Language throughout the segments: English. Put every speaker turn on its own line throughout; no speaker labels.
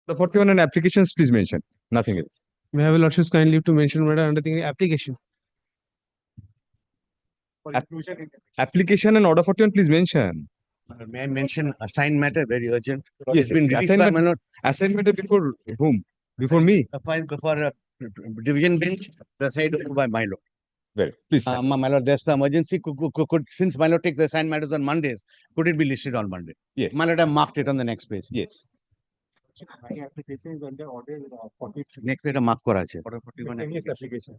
The 41 and applications, please mention. Nothing else.
May I have your lordship's kind leave to mention matter under the application.
Application and order 41, please mention.
May I mention assigned matter, very urgent?
Yes,
It's been released by my lord.
Assigned matter before whom? Before me?
A file before division bench, presided over by my lord.
Well, please.
My lord, there's the emergency. Since my lord takes the assigned matters on Mondays, could it be listed on Monday?
Yes.
My lord, I marked it on the next page.
Yes.
My application is under order 43.
Next page, mark kora ache.
Order 41 application.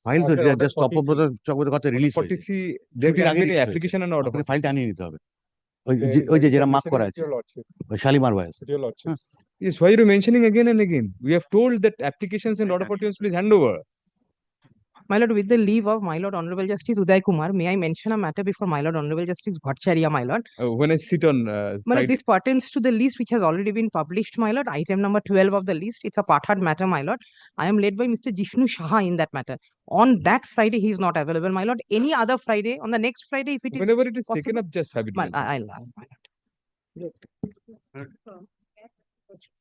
File to
Order
just top of
43.
the chok kata release.
43, there can be application and order.
File টানিয়ে নিতে হবে ওই যে যেটা mark করা আছে ওই শালিমার বয়স
Yes, why are you mentioning again and again? We have told that applications and order 41, please hand over.
My lord, with the leave of my lord Honorable Justice Uday Kumar, may I mention a matter before my lord Honorable Justice Bhattacharya, my lord?
When I sit on
My lord, this pertains to the list which has already been published, my lord. Item number 12 of the list. It's a part-hard matter, my lord. I am led by Mr. Jishnu Shaha in that matter. On that Friday, he is not available, my lord. Any other Friday, on the next Friday, if it is
whenever it is
possible,
taken up, just have it.
my
mentioned.
lord.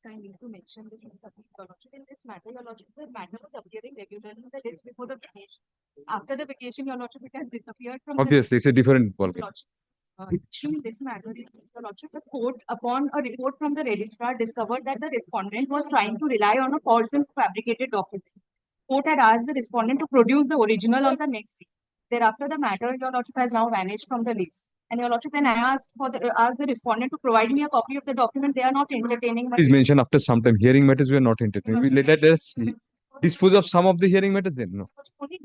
Kindly to mention this in your lordship. In this matter, your lordship, the matter was appearing regularly in the list before the vacation. After the vacation, your lordship, it has disappeared from
Obviously, it's a different ballgame.
in this matter, your lordship, the court, upon a report from the registrar, discovered that the respondent was trying to rely on a false and fabricated document. Court had asked the respondent to produce the original on the next day. Thereafter, the matter, your lordship, has now vanished from the list. And your lordship, when I asked the respondent to provide me a copy of the document, they are not entertaining.
Please mention after some time. Hearing matters, we are not entertaining. Let us dispose of some of the hearing matters then. No.
Only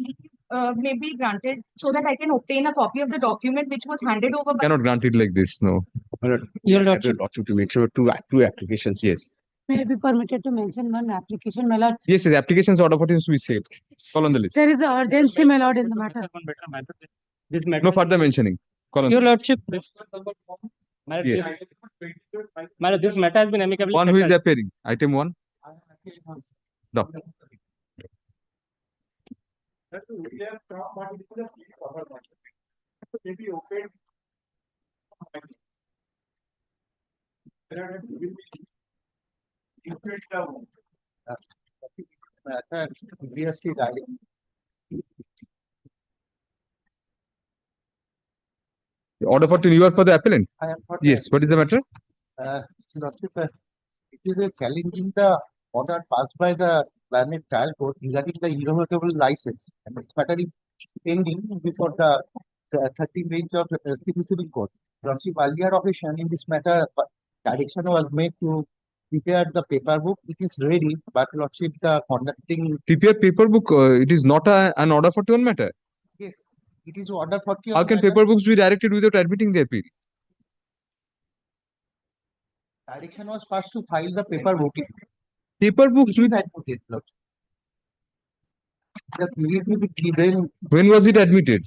may be granted so that I can obtain a copy of the document which was handed over by.
Cannot grant it like this. No.
Your lordship.
to make sure two applications.
Yes.
May I be permitted to mention one application, my lord?
Yes, yes. Applications order 41 to be saved. Call on the list.
There is an urgency, my lord, in the matter.
This matter.
No further mentioning. Call on.
Your lordship.
Yes.
My lord, this matter has been amicably.
One who is appearing. Item 1. No. Order 41, you are for the appellant? Yes. What is the matter?
It is a challenging the order passed by the Planet Trial Court regarding the irrevocable license, and this matter is pending before the 30th bench of the Civil Court. Lordship, earlier occasion in this matter, direction was made to prepare the paper book. It is ready, but Lordship, the conducting.
Prepare paper book. It is not an order 41 matter.
Yes, it is order 40.
How can paper books be directed without admitting the appeal?
Direction was passed to file the paper book.
Paper books
It is
with.
admitted, Lordship. Just need to be given.
When was it admitted?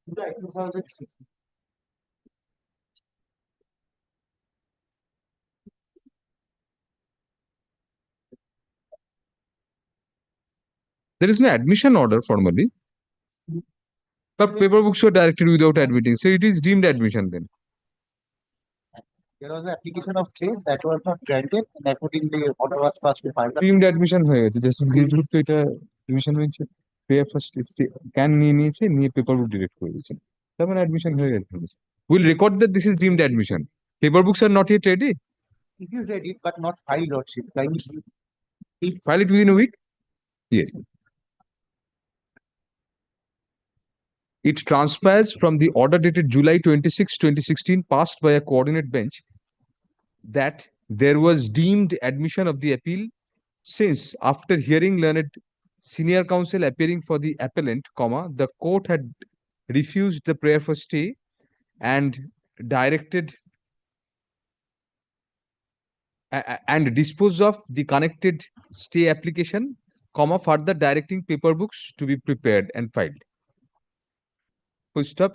July 2006.
There is no admission order formally. But paper books were directed without admitting. So it is deemed admission then.
There was an application of stay that was not granted, and accordingly, order was passed to file the.
Deemed admission হয়ে গেছে just grid তো এটা admission হয়েছে pay first can নিয়েছে নিয়ে paper বুক direct করে দিয়েছে তার মানে অ্যাডমিশন হয়ে গেছে will record that this is deemed admission paper books are not yet ready
It is ready, but not filed, Lordship.
file it within a week. Yes. It transpires from the order dated July 26, 2016 passed by a coordinate bench that there was deemed admission of the appeal since after hearing learned senior counsel appearing for the appellant, the court had refused the prayer for stay and directed and disposed of the connected stay application, further directing paper books to be prepared and filed. Full stop.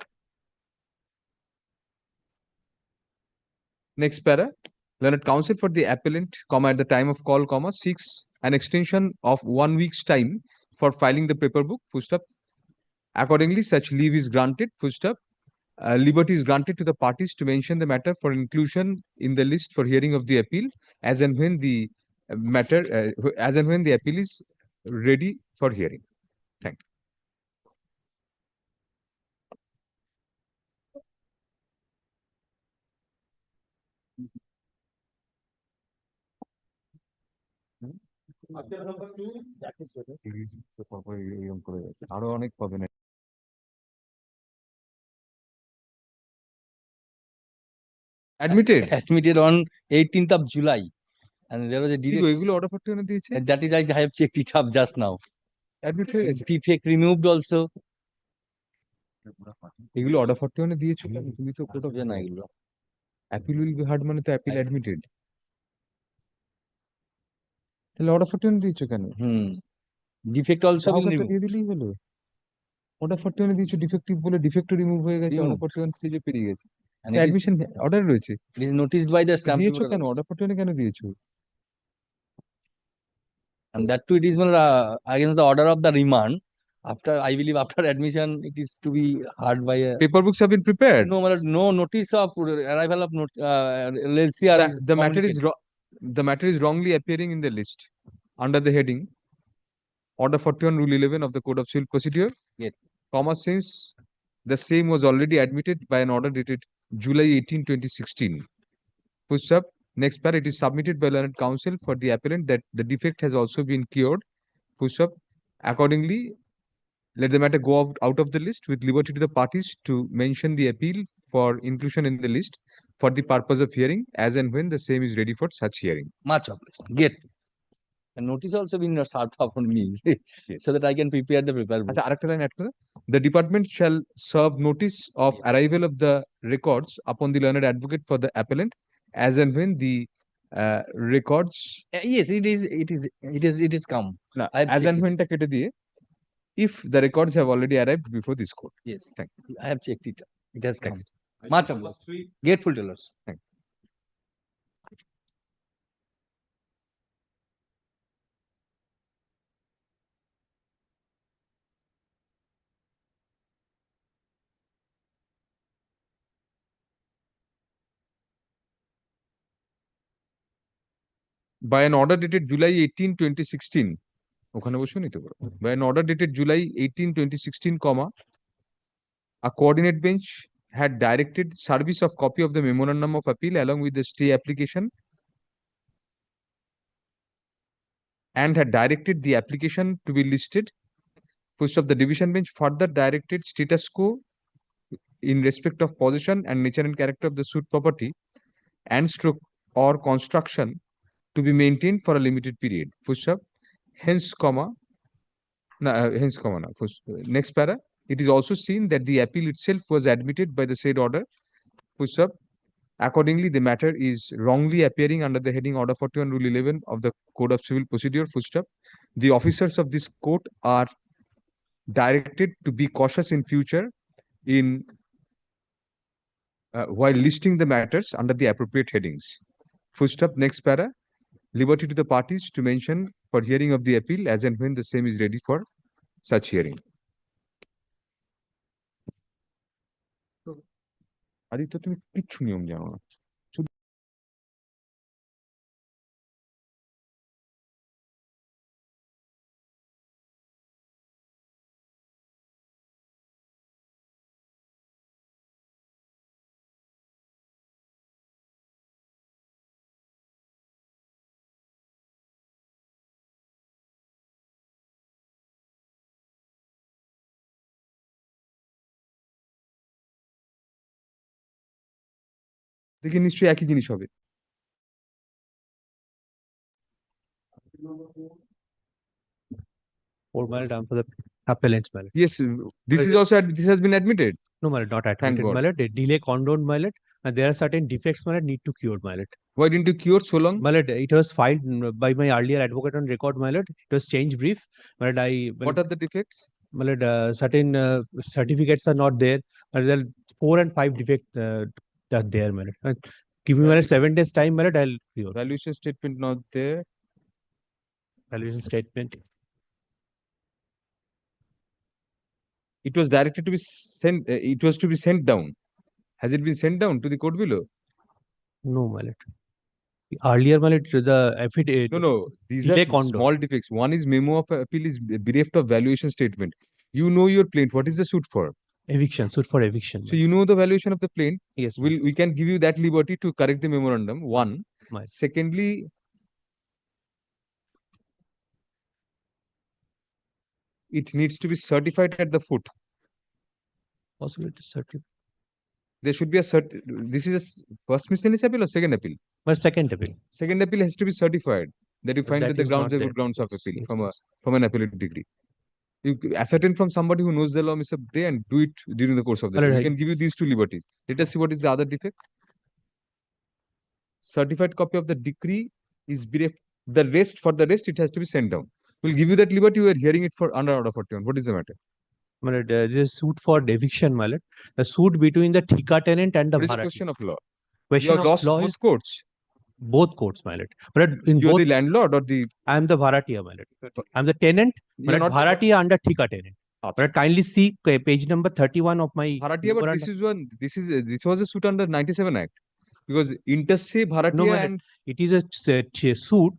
Next para. Learned counsel for the appellant, at the time of call, seeks an extension of 1 week's time for filing the paper book. Full stop. Accordingly, such leave is granted. Full stop. Liberty is granted to the parties to mention the matter for inclusion in the list for hearing of the appeal as and when the appeal is ready for hearing. Thank you. আরো অনেক পাবেন। Admitted.
Admitted on 18th of July. And there was a
কি গো,
direct,
এগুলো order 41 এ দিয়েছে?
and that is, I have checked it up just now.
Admit হয়ে গেছে।
Defect removed also.
এগুলো order 41 এ দিয়েছো কেন? তুমি তো কোর্ট অফ
আসবে না এগুলো।
appeal will be heard মানে তো appeal admitted। তাহলে order 41 দিয়েছো কেন?
Defect also
যাও
been
একটা
removed.
দিয়ে দিলেই হলো। order 41 এ দিয়েছো ডিফেক্টিভ বলে ডিফেক্ট রিমুভ হয়ে গেছে, order
Removed.
41 স্টেজে পেরিয়ে গেছে।
And it is,
admission order রয়েছে।
it is noticed by the stamp
দিয়েছো
paper
কেন?
also.
order 41 এ কেন দিয়েছো?
And that too, it is against the order of the remand. After, I believe, after admission, it is to be heard by a.
Paper books have been prepared.
No, no notice of arrival of LCR is
The matter is
communicated.
the matter is wrongly appearing in the list under the heading Order 41 Rule 11 of the Code of Civil Procedure.
Yes.
Comma, since the same was already admitted by an order dated July 18, 2016. Full stop. Next part, it is submitted by learned counsel for the appellant that the defect has also been cured. Full stop. Accordingly, let the matter go out of the list with liberty to the parties to mention the appeal for inclusion in the list for the purpose of hearing as and when the same is ready for such hearing.
Much obliged. Get. And notice also been served upon me so that I can prepare the paper book.
আচ্ছা, আরেকটা line add করে, the department shall serve notice of arrival of the records upon the learned advocate for the appellant as and when the records
Yes, it is come.
না,
I have
as and
checked it.
when টা কেটে দিয়ে if the records have already arrived before this court.
Yes,
Thank
I have checked it. It has come.
Next.
Much obliged. Grateful tellers.
Thank you. By an order dated July 18, 2016, ওখানে বসে নিতে পারো। By an order dated July 18, 2016, comma, a coordinate bench had directed service of copy of the memorandum of appeal along with the stay application and had directed the application to be listed. First of the division bench further directed status quo in respect of possession and nature and character of the suit property and stroke or construction to be maintained for a limited period. Full stop. Hence, comma, next para. It is also seen that the appeal itself was admitted by the said order. Full stop. Accordingly, the matter is wrongly appearing under the heading Order 41 Rule 11 of the Code of Civil Procedure. Full stop. The officers of this court are directed to be cautious in future in while listing the matters under the appropriate headings. Full stop. Next para. Liberty to the parties to mention for hearing of the appeal as and when the same is ready for such hearing. Aditya, তুমি কিচ্ছু নিয়ম জানো না। দেখি নিশ্চয়ই একই জিনিস হবে।
Or mallet for the appellant's mallet.
Yes, this is also this has been admitted.
No mallet, not admitted
God.
mallet. A delay condoned mallet, and there are certain defects mallet need to cure mallet.
Why didn't you cure so long?
Mallet, it was filed by my earlier advocate on record mallet. It was change brief. Mallet,
What are the defects?
mallet, certain certificates are not there. There are 4 and 5 defects are there mallet. Give me mallet 7 days time mallet. I'll cure.
Valuation statement not there.
Valuation statement.
it was directed to be sent. It was to be sent down. Has it been sent down to the court below?
No, my lord. Earlier, my lord, the affidavit.
No. These
delay
are
condo.
small defects. One is memo of appeal is bereft of valuation statement. You know your plaint. What is the suit for?
Eviction, suit for eviction.
So you know the valuation of the plaint.
Yes, my
We can give you that liberty to correct the memorandum. One.
My-
Secondly, it needs to be certified at the foot.
possibility certain.
There should be a this is first miscellaneous appeal or second appeal?
But second appeal.
Second appeal has to be certified that you
But
find
that
that the
is
grounds
not
are
there.
good grounds of
Yes,
appeal
yes,
from an appellate degree. You ascertain from somebody who knows the law, Mr. Day, and do it during the course of the
Well,
day. We
I-
can give you these two liberties. Let us see what is the other defect. Certified copy of the decree is bereft. For the rest, it has to be sent down. We'll give you that liberty. We are hearing it for under order 41. What is the matter?
My lord, there is suit for eviction, my lord. The suit between the Thika tenant and the
What is the
Bharati.
question of law? You
Question
have
of
lost
law
both
is
courts.
both courts, my lord. But in
You're
both,
the landlord or the.
I am the Bharatiya, my lord. I'm the tenant,
You're
but
not.
Bharatiya under Thika tenant. But kindly see page number 31 of my
Bharatiya, but
memorandum.
this is one. This was a suit under 97 Act because inter se Bharatiya
No, my lord.
and
It is a suit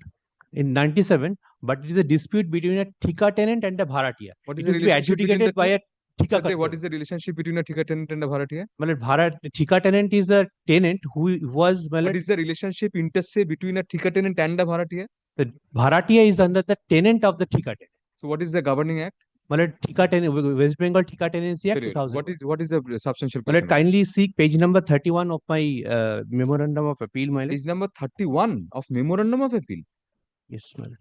in 97, but it is a dispute between a Thika tenant and a Bharatiya.
what is
It
the
is to be
relationship between the
adjudicated by
two?
a Thika
Sir, what
controller.
is the relationship between a Thika tenant and a Bharatiya?
My lord, Thika tenant is the tenant who was, my
What
lord,
is the relationship inter se between a Thika tenant and a Bharatiya?
the Bharatiya is under the tenant of the Thika tenant.
So what is the governing act?
My lord, Thika tenant, West Bengal Thika Tenancy Act
Very well.
2000.
What is the substantial
My
question?
lord, kindly see page number 31 of my memorandum of appeal, my lord.
Page number 31 of memorandum of appeal.
Yes, my lord.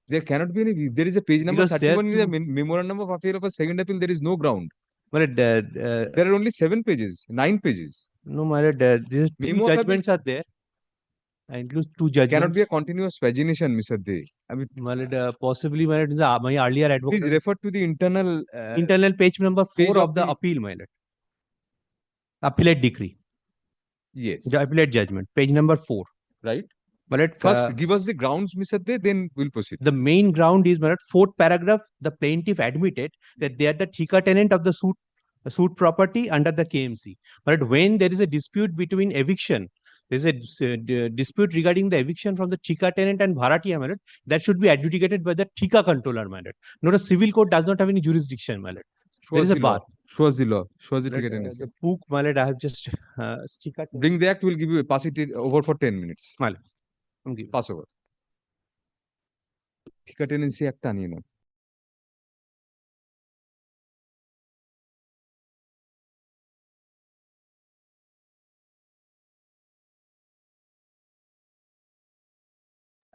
There cannot be any. There is a page number
Because there
31 in the
too-
memorandum of appeal of a second appeal. There is no ground.
My lord,
There are only 7 pages, 9 pages.
no, my lord, these two
Memo of appeal
judgments are there. I include two
cannot
judgments.
be a continuous pagination, Mr. De. I mean,
My lord, possibly, my lord, in my earlier
please
advocate.
refer to the internal
Internal page number 4
page
of the appeal, my lord. Appellate decree.
yes,
The appellate judgment, page number 4.
right.
My lord,
First, give us the grounds, Mr. De, then we'll proceed.
the main ground is, my lord, fourth paragraph, the plaintiff admitted that they are the Thika tenant of the suit property under the KMC. But when there is a dispute between eviction, there is a dispute regarding the eviction from the Thika tenant and Bharatiya, my lord, that should be adjudicated by the Thika controller, my lord. Not a civil court does not have any jurisdiction, my lord.
Show
There
us
is a
the law.
bar.
Show us the law. Show us the
My lord,
ticket and
the book, my lord, I have just Thika.
Bring the act. We'll give you pass it over for 10 minutes.
My lord, I'm giving.
Pass over. Thika tenancy act আনিয়ে নাও।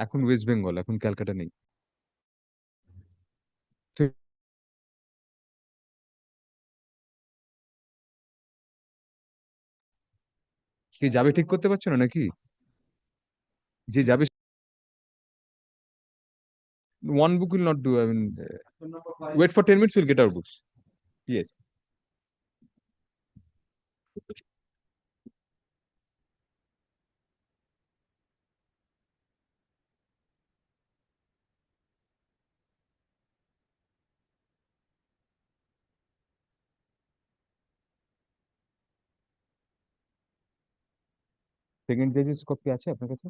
এখন West Bengal, এখন ক্যালকাটা নেই। কে যাবে ঠিক করতে পারছো না নাকি? যে যাবে one book will not do. I mean, wait for 10 minutes, we'll get our books. Yes. Second judge's copy আছে আপনার কাছে?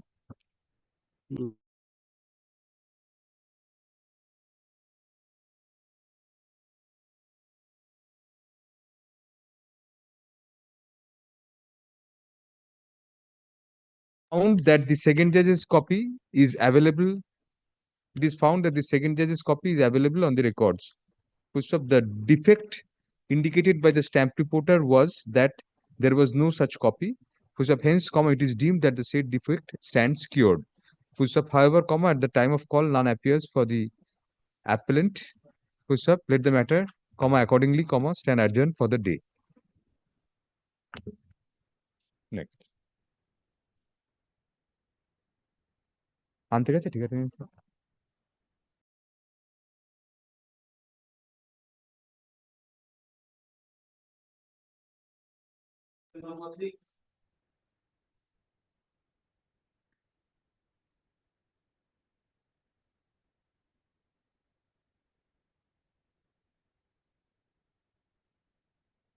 Found that the second judge's copy is available. It is found that the second judge's copy is available on the records. First of the defect indicated by the stamp reporter was that there was no such copy. First of hence, comma, it is deemed that the said defect stands cured. First of, however, comma, at the time of call, none appears for the appellant. First of, let the matter, comma, accordingly, comma, stand adjourned for the day. Next. আনতে গেছে ঠিক আছে
Number 6.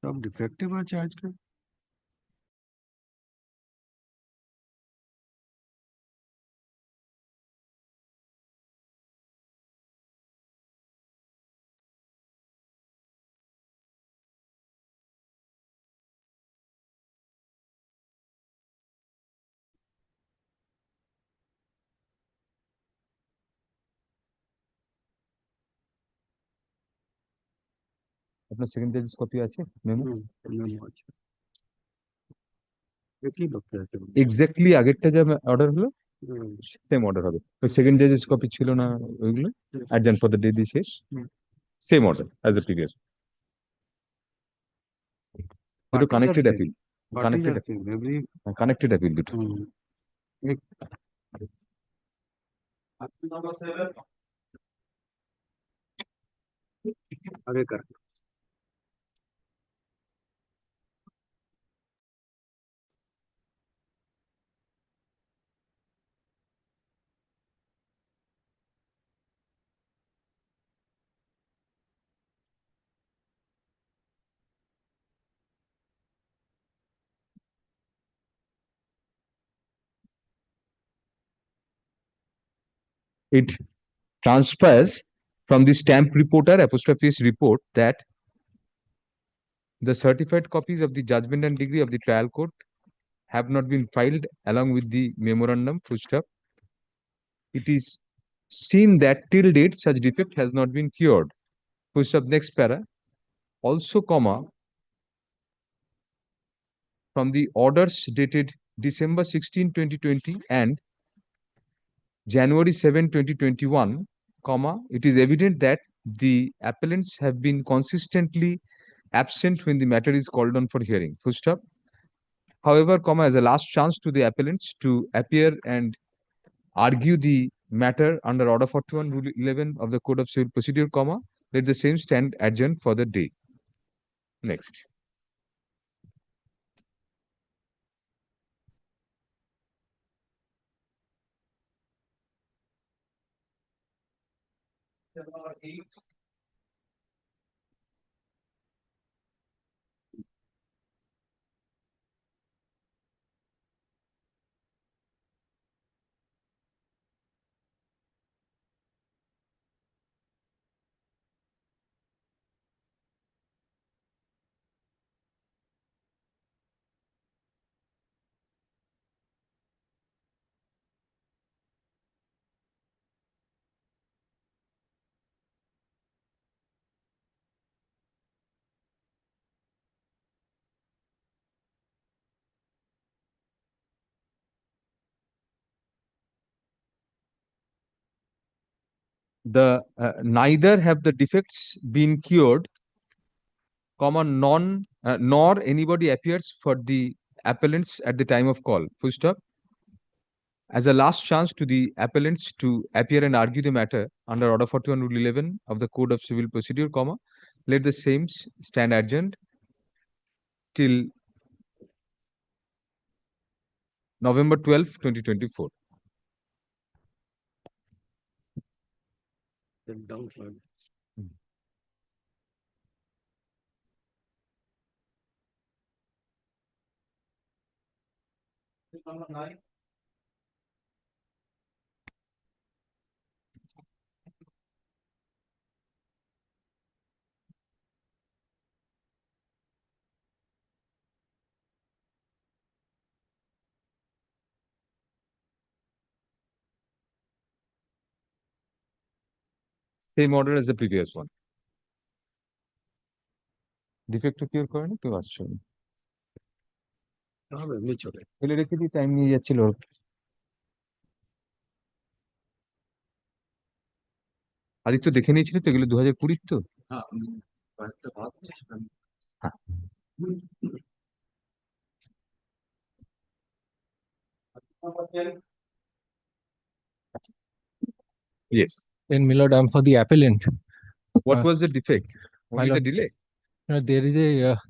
सब defective আছে আজকে
আপনার second page copy আছে memo
memo আছে একই লোকটা আছে
এক্স্যাক্টলি আগেরটা যা অর্ডার হলো সেম অর্ডার হবে ওই সেকেন্ড পেজেস কপি ছিল না ওইগুলো adjourned for the day the শেষ same order as the previous দুটো connected appeal connected
every
connected appeal দুটো
এক আগে কার
it transpires from the stamp reporter apostrophe report that the certified copies of the judgment and degree of the trial court have not been filed along with the memorandum full stop. It is seen that till date such defect has not been cured. Full stop next para. Also, comma, from the orders dated December 16, 2020 and January 7, 2021, comma, it is evident that the appellants have been consistently absent when the matter is called on for hearing. Full stop. However, comma, as a last chance to the appellants to appear and argue the matter under Order 41, Rule 11 of the Code of Civil Procedure, comma, let the same stand adjourned for the day. Next. The neither have the defects been cured, comma, nor anybody appears for the appellants at the time of call. Full stop. As a last chance to the appellants to appear and argue the matter under Order 41, Rule 11 of the Code of Civil Procedure, comma, let the same stand adjourned till November 12, 2024. Same order as the previous one. Defect to cure করেনি কেউ আসছে না
হবে এমনি চলে
ফেলে রেখে দিয়ে টাইম নিয়ে যাচ্ছিল আদিত্য দেখে নিয়েছিল তো এগুলো 2020 তো হ্যাঁ yes
Then, my lord, I'm for the appellant.
what
Uh,
was the defect
my
only the
lord,
delay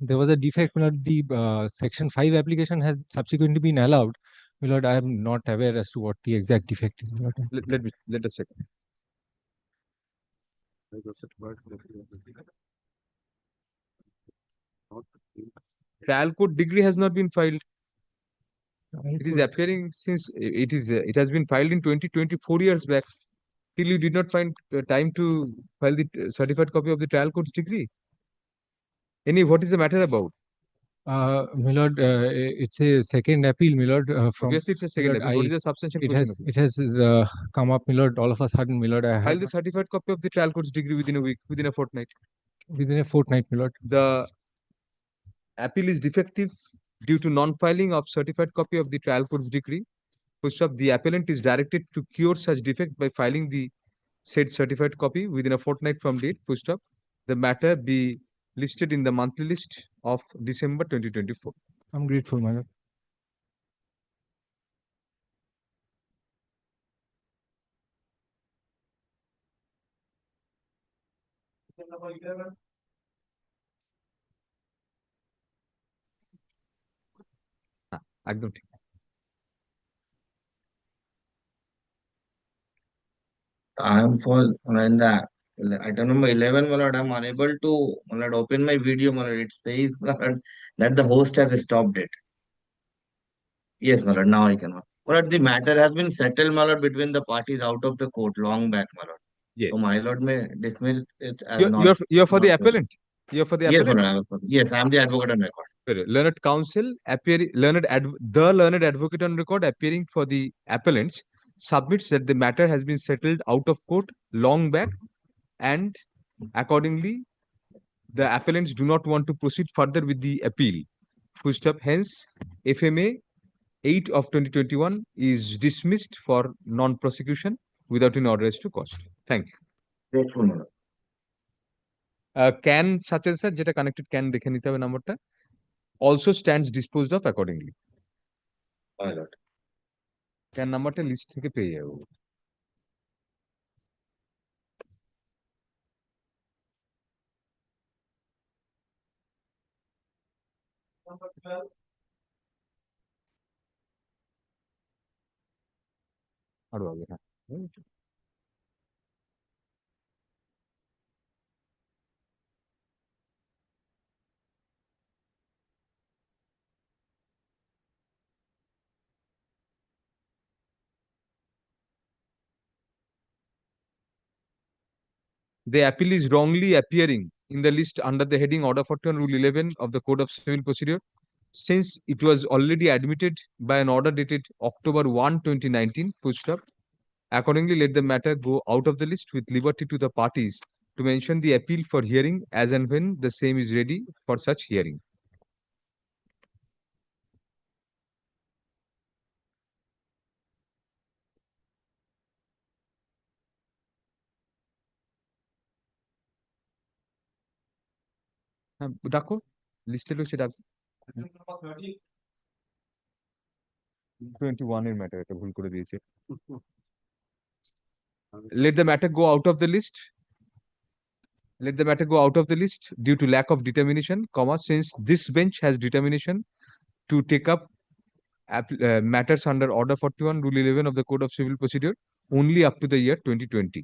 there was a defect. My lord, the Section 5 application has subsequently been allowed. My lord, I am not aware as to what the exact defect is. My lord.
let us check trial court degree has not been filed.
Trial
It is
court.
appearing since it has been filed in 2020, 4 years back. Till you did not find time to file the certified copy of the trial court's degree. What is the matter about?
My lord, it's a second appeal, my lord. From
Obviously, it's a second
Lord,
appeal. What is the substantial
it
question of
has come up, my lord. All of a sudden, my lord, I
File
had
the certified copy of the trial court's degree within a week, within a fortnight.
within a fortnight, my lord.
The appeal is defective due to non-filing of certified copy of the trial court's decree. First up, the appellant is directed to cure such defect by filing the said certified copy within a fortnight from date. First up, the matter be listed in the monthly list of December 2024.
I'm grateful, my lord.
একদম ঠিক।
I am for in the item number 11, my lord, I'm unable to my lord, open my video, my lord. It says my lord, that the host has stopped it. Yes, my lord, now I can. My lord, the matter has been settled, my lord, between the parties out of the court long back, my lord.
Yes.
So my lord may dismiss it as
You're,
not.
you're for the
not
appellant. You're for the
Yes, my
appellant.
lord, yes, I am the advocate on record.
Learned counsel appearing the learned advocate on record appearing for the appellants submits that the matter has been settled out of court long back, and accordingly the appellants do not want to proceed further with the appeal. Pushed up, hence FMA 8 of 2021 is dismissed for non-prosecution without any order as to cost. Thank you.
Grateful, my lord.
Can such and such যেটা connected can দেখে নিতে হবে নাম্বারটা also stands disposed of accordingly.
My lord.
Can নাম্বারটা list থেকে পেয়ে যাবো। আরো আগে, হ্যাঁ। The appeal is wrongly appearing in the list under the heading Order 41 Rule 11 of the Code of Civil Procedure, since it was already admitted by an order dated October 1, 2019, pushed up. Accordingly, let the matter go out of the list with liberty to the parties to mention the appeal for hearing as and when the same is ready for such hearing. ডাকো লিস্টে রয়েছে ডাক 21 এর matter, এটা ভুল করে দিয়েছে। Let the matter go out of the list. Let the matter go out of the list due to lack of determination, comma, since this bench has determination to take up matters under Order 41 Rule 11 of the Code of Civil Procedure only up to the year 2020.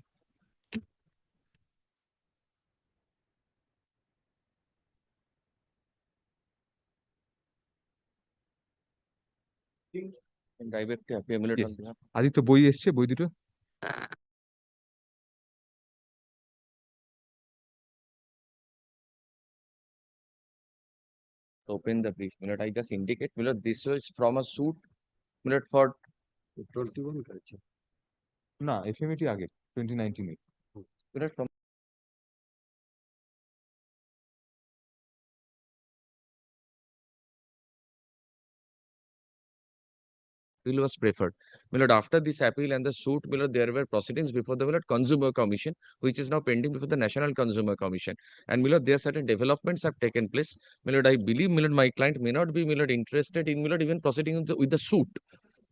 Yes. Aditya বই এসছে, বই দুটো
Open the brief. I just indicate, this was from a suit for
21 করেছে
না এফএমএটি আগে 2019 এ
from appeal was preferred. After this appeal and the suit, there were proceedings before the Consumer Commission, which is now pending before the National Consumer Commission. And there certain developments have taken place. I believe my client may not be interested in even proceeding with the suit.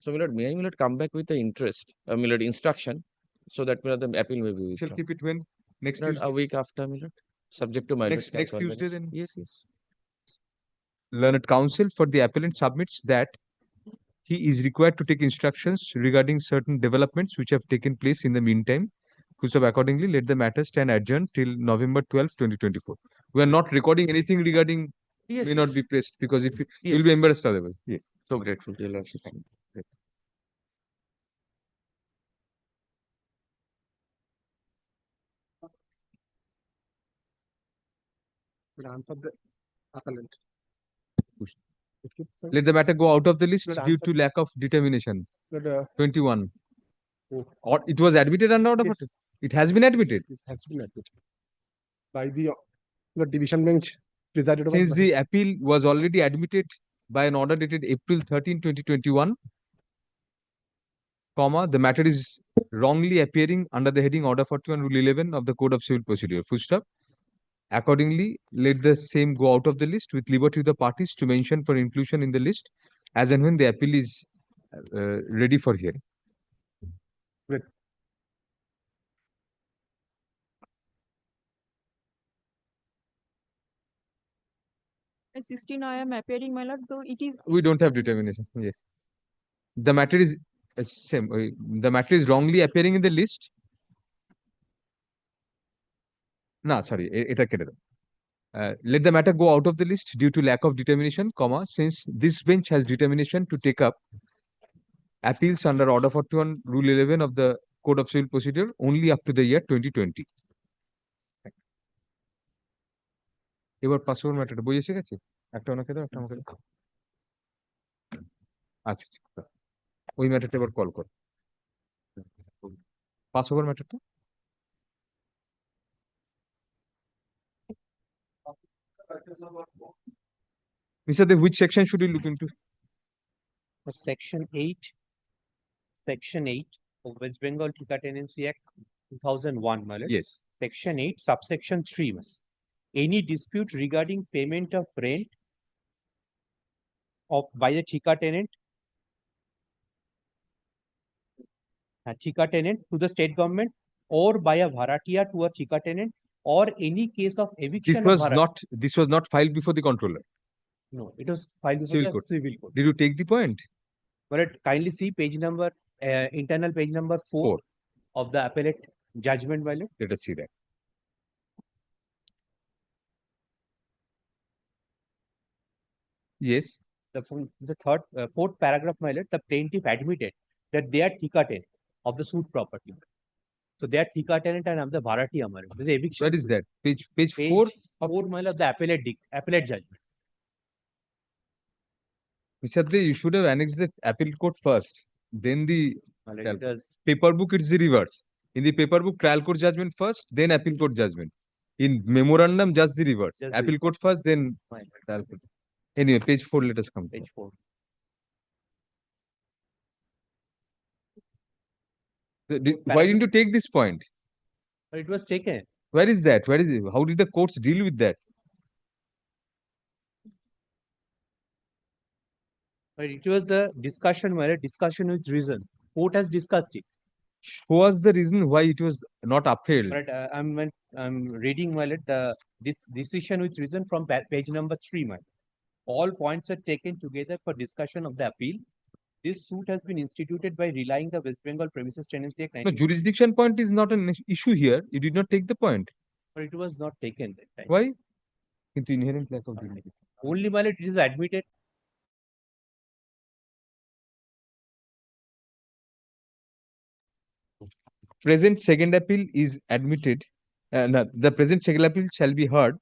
So may I come back with the interest, instruction, so that the appeal may be
shall
withdrawn.
keep it when next
A
Tuesday.
week after, subject to my
Next Tuesday then.
Yes.
Learned counsel for the appellant submits that he is required to take instructions regarding certain developments which have taken place in the meantime. Accordingly, let the matter stand adjourned till November 12, 2024. We are not recording anything regarding
Yes,
may not
yes.
be pressed because if you
Yes.
will be embarrassed otherwise. Yes.
So grateful to your lordship. Great.
Let the matter go out of the list due to lack of determination. 21. Or it was admitted under order for it has been admitted.
This has been admitted by the division bench presided over
Since
by
the appeal was already admitted by an order dated April 13, 2021, comma, the matter is wrongly appearing under the heading Order 41 Rule 11 of the Code of Civil Procedure. Full stop. Accordingly, let the same go out of the list with liberty to the parties to mention for inclusion in the list as and when the appeal is ready for hearing.
Great.
At 16, I am appearing, my lord, though it is
We don't have determination. Yes. The matter is same. The matter is wrongly appearing in the list. No, sorry. Eta কেটে দাও. Let the matter go out of the list due to lack of determination, comma, since this bench has determination to take up appeals under Order 41 Rule 11 of the Code of Civil Procedure only up to the year 2020. এবার password ম্যাটারটা বই এসে গেছে একটা ওনাকে দাও একটা আমাকে দাও আচ্ছা আচ্ছা ওই ম্যাটারটা এবার কল কর password ম্যাটারটা Mr. Dev, which section should we look into?
Section 8 of West Bengal Thika Tenancy Act 2001, my lord.
Yes.
Section 8, subsection 3. Any dispute regarding payment of rent by the Thika tenant to the state government or by a Bharatiya to a Thika tenant or any case of eviction
This was not filed before the controller.
No, it was filed before
Civil
the
court.
civil court.
Did you take the point?
But kindly see page number, internal page number 4 of the appellate judgment, my lord.
Let us see that. Yes.
The fourth paragraph, my lord, the plaintiff admitted that they are Thika tenant of the suit property. So they are Thika tenant and I'm the Bharatiya, my lord. The eviction.
What is that? Page 4
Page
of
4, my lord, the appellate judgment.
Mr. Dev, you should have annexed the appeal court first, then the
My lord, it was
paper book. It's the reverse. In the paper book, trial court judgment first, then appeal court judgment. In memorandum, just the reverse.
Just the
Appeal court first, then
my lord,
trial court. Anyway, page 4, let us come.
page 4.
Why didn't you take this point?
But it was taken.
Where is that? Where is it? How did the courts deal with that?
But it was the discussion, my lord, discussion with reason. Court has discussed it.
Show us the reason why it was not upheld.
But I'm reading, my lord, this decision with reason from page number 3, my lord. All points are taken together for discussion of the appeal. This suit has been instituted by relying the West Bengal Premises Tenancy Act.
No, jurisdiction point is not an issue here. You did not take the point.
But it was not taken that time.
Why? Into inherent lack of jurisdiction.
Only, my lord, it is admitted.
Present second appeal is admitted. No, the present second appeal shall be heard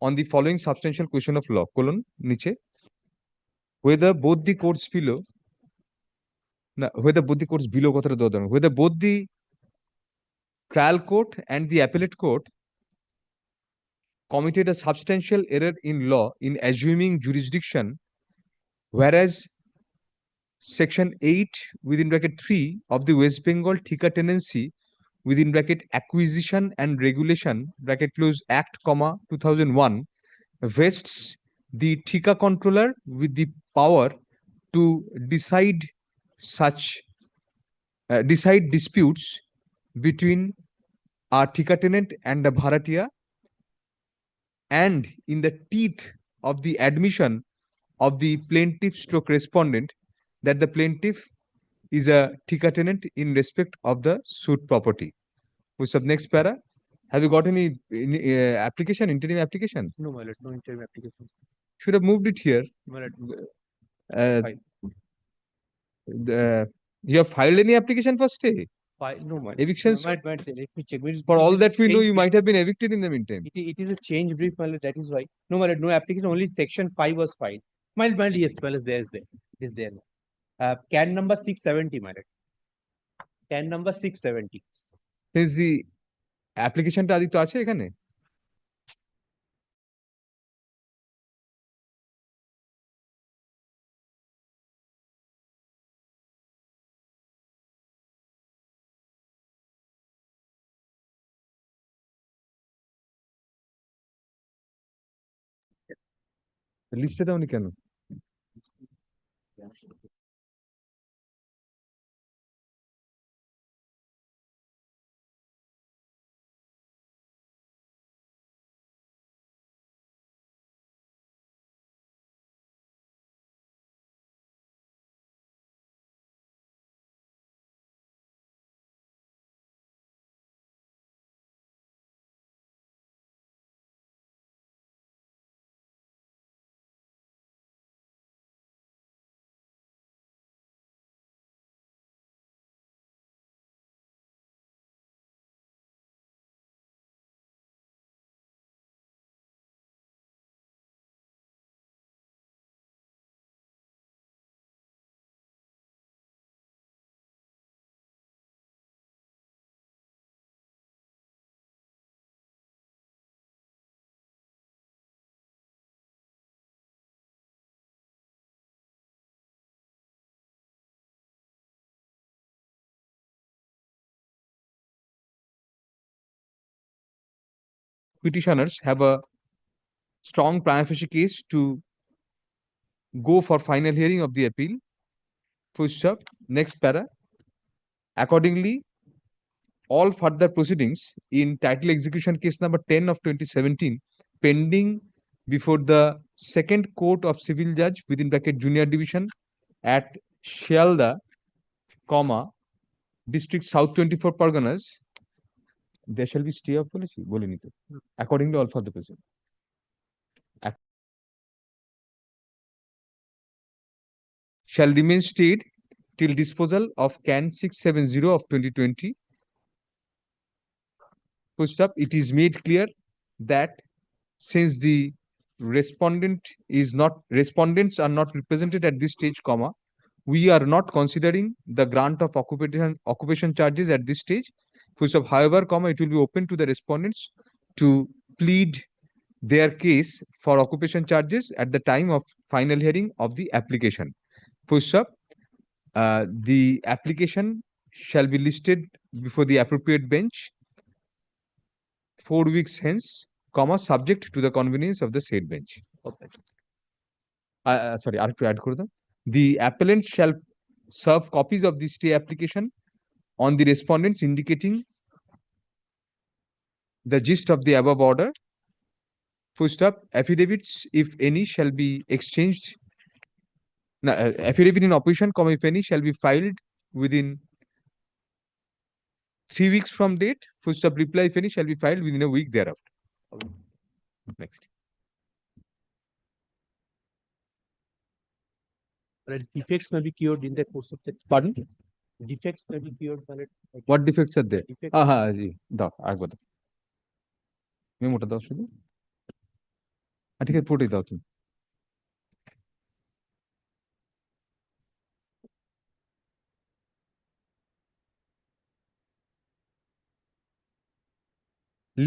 on the following substantial question of law: colon niche, whether both the courts below, whether both the trial court and the appellate court committed a substantial error in law in assuming jurisdiction, whereas Section 8 within bracket 3 of the West Bengal Thika Tenancy within bracket Acquisition and Regulation bracket close Act, 2001 vests the Thika controller with the power to decide disputes between a Thika tenant and a Bharatiya, and in the teeth of the admission of the plaintiff stroke respondent that the plaintiff is a Thika tenant in respect of the suit property. What's up next para? Have you got any application, interim application?
No, my lord, no interim application.
Should have moved it here.
My lord,
Uh,
Fine.
you have filed any application for stay?
No, my
Evictions?
let me check.
For all
It is
that we know,
change
you
brief.
might have been evicted in the meantime.
It is a change brief, my lord, that is why. No, my lord, no application, only section 5 was filed. My lord, yes, well as there is there. It is there. CAN number 670, my lord. CAN number 670.
Since the application টা আদিত্য আছে এখানে? লিস্টে দাওনি কেন? Petitioners have a strong prima facie case to go for final hearing of the appeal. Full stop. Next para. Accordingly, all further proceedings in title execution case number 10 of 2017 pending before the second court of civil judge within bracket junior division at Shialda, comma, district South 24 Parganas. There shall be stay of policy. Accordingly, all further proceedings. Shall remain stayed till disposal of CAN 670 of 2020. First up, it is made clear that since the respondents are not represented at this stage, comma, we are not considering the grant of occupation charges at this stage. First up, however, comma, it will be open to the respondents to plead their case for occupation charges at the time of final hearing of the application. First up, the application shall be listed before the appropriate bench 4 weeks hence, comma, subject to the convenience of the said bench. Okay. Sorry, I have to add further. The appellant shall serve copies of the stay application on the respondents indicating the gist of the above order. First up, affidavits, if any, shall be exchanged. Affidavit in opposition, comma, if any, shall be filed within 3 weeks from date. First up, reply, if any, shall be filed within a week thereafter. Next.
Defects may be cured in the course of the.
Pardon?
Defects may be cured.
What defects are there?
Defects.
দাও আরেকবার দাও মেমোটা দাও শুধু ঠিক আছে পুরোটাই দাও তুমি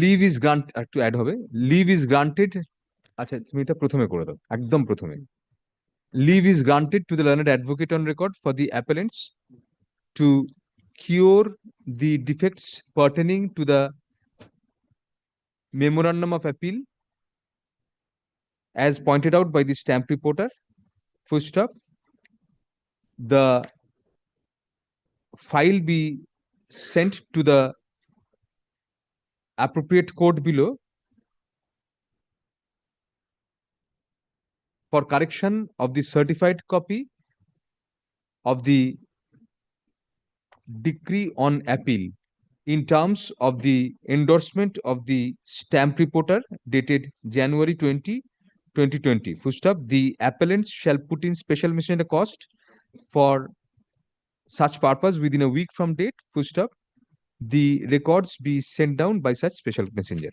লিভ ইজ গ্রান্ট একটু অ্যাড হবে লিভ ইজ গ্রান্টেড আচ্ছা তুমি এটা প্রথমে করে দাও একদম প্রথমে leave is granted to the learned advocate on record for the appellants to cure the defects pertaining to the memorandum of appeal as pointed out by the stamp reporter. Full stop. The file be sent to the appropriate court below for correction of the certified copy of the decree on appeal in terms of the endorsement of the stamp reporter dated January 20, 2020. Full stop. The appellants shall put in special messenger cost for such purpose within a week from date. Full stop. The records be sent down by such special messenger.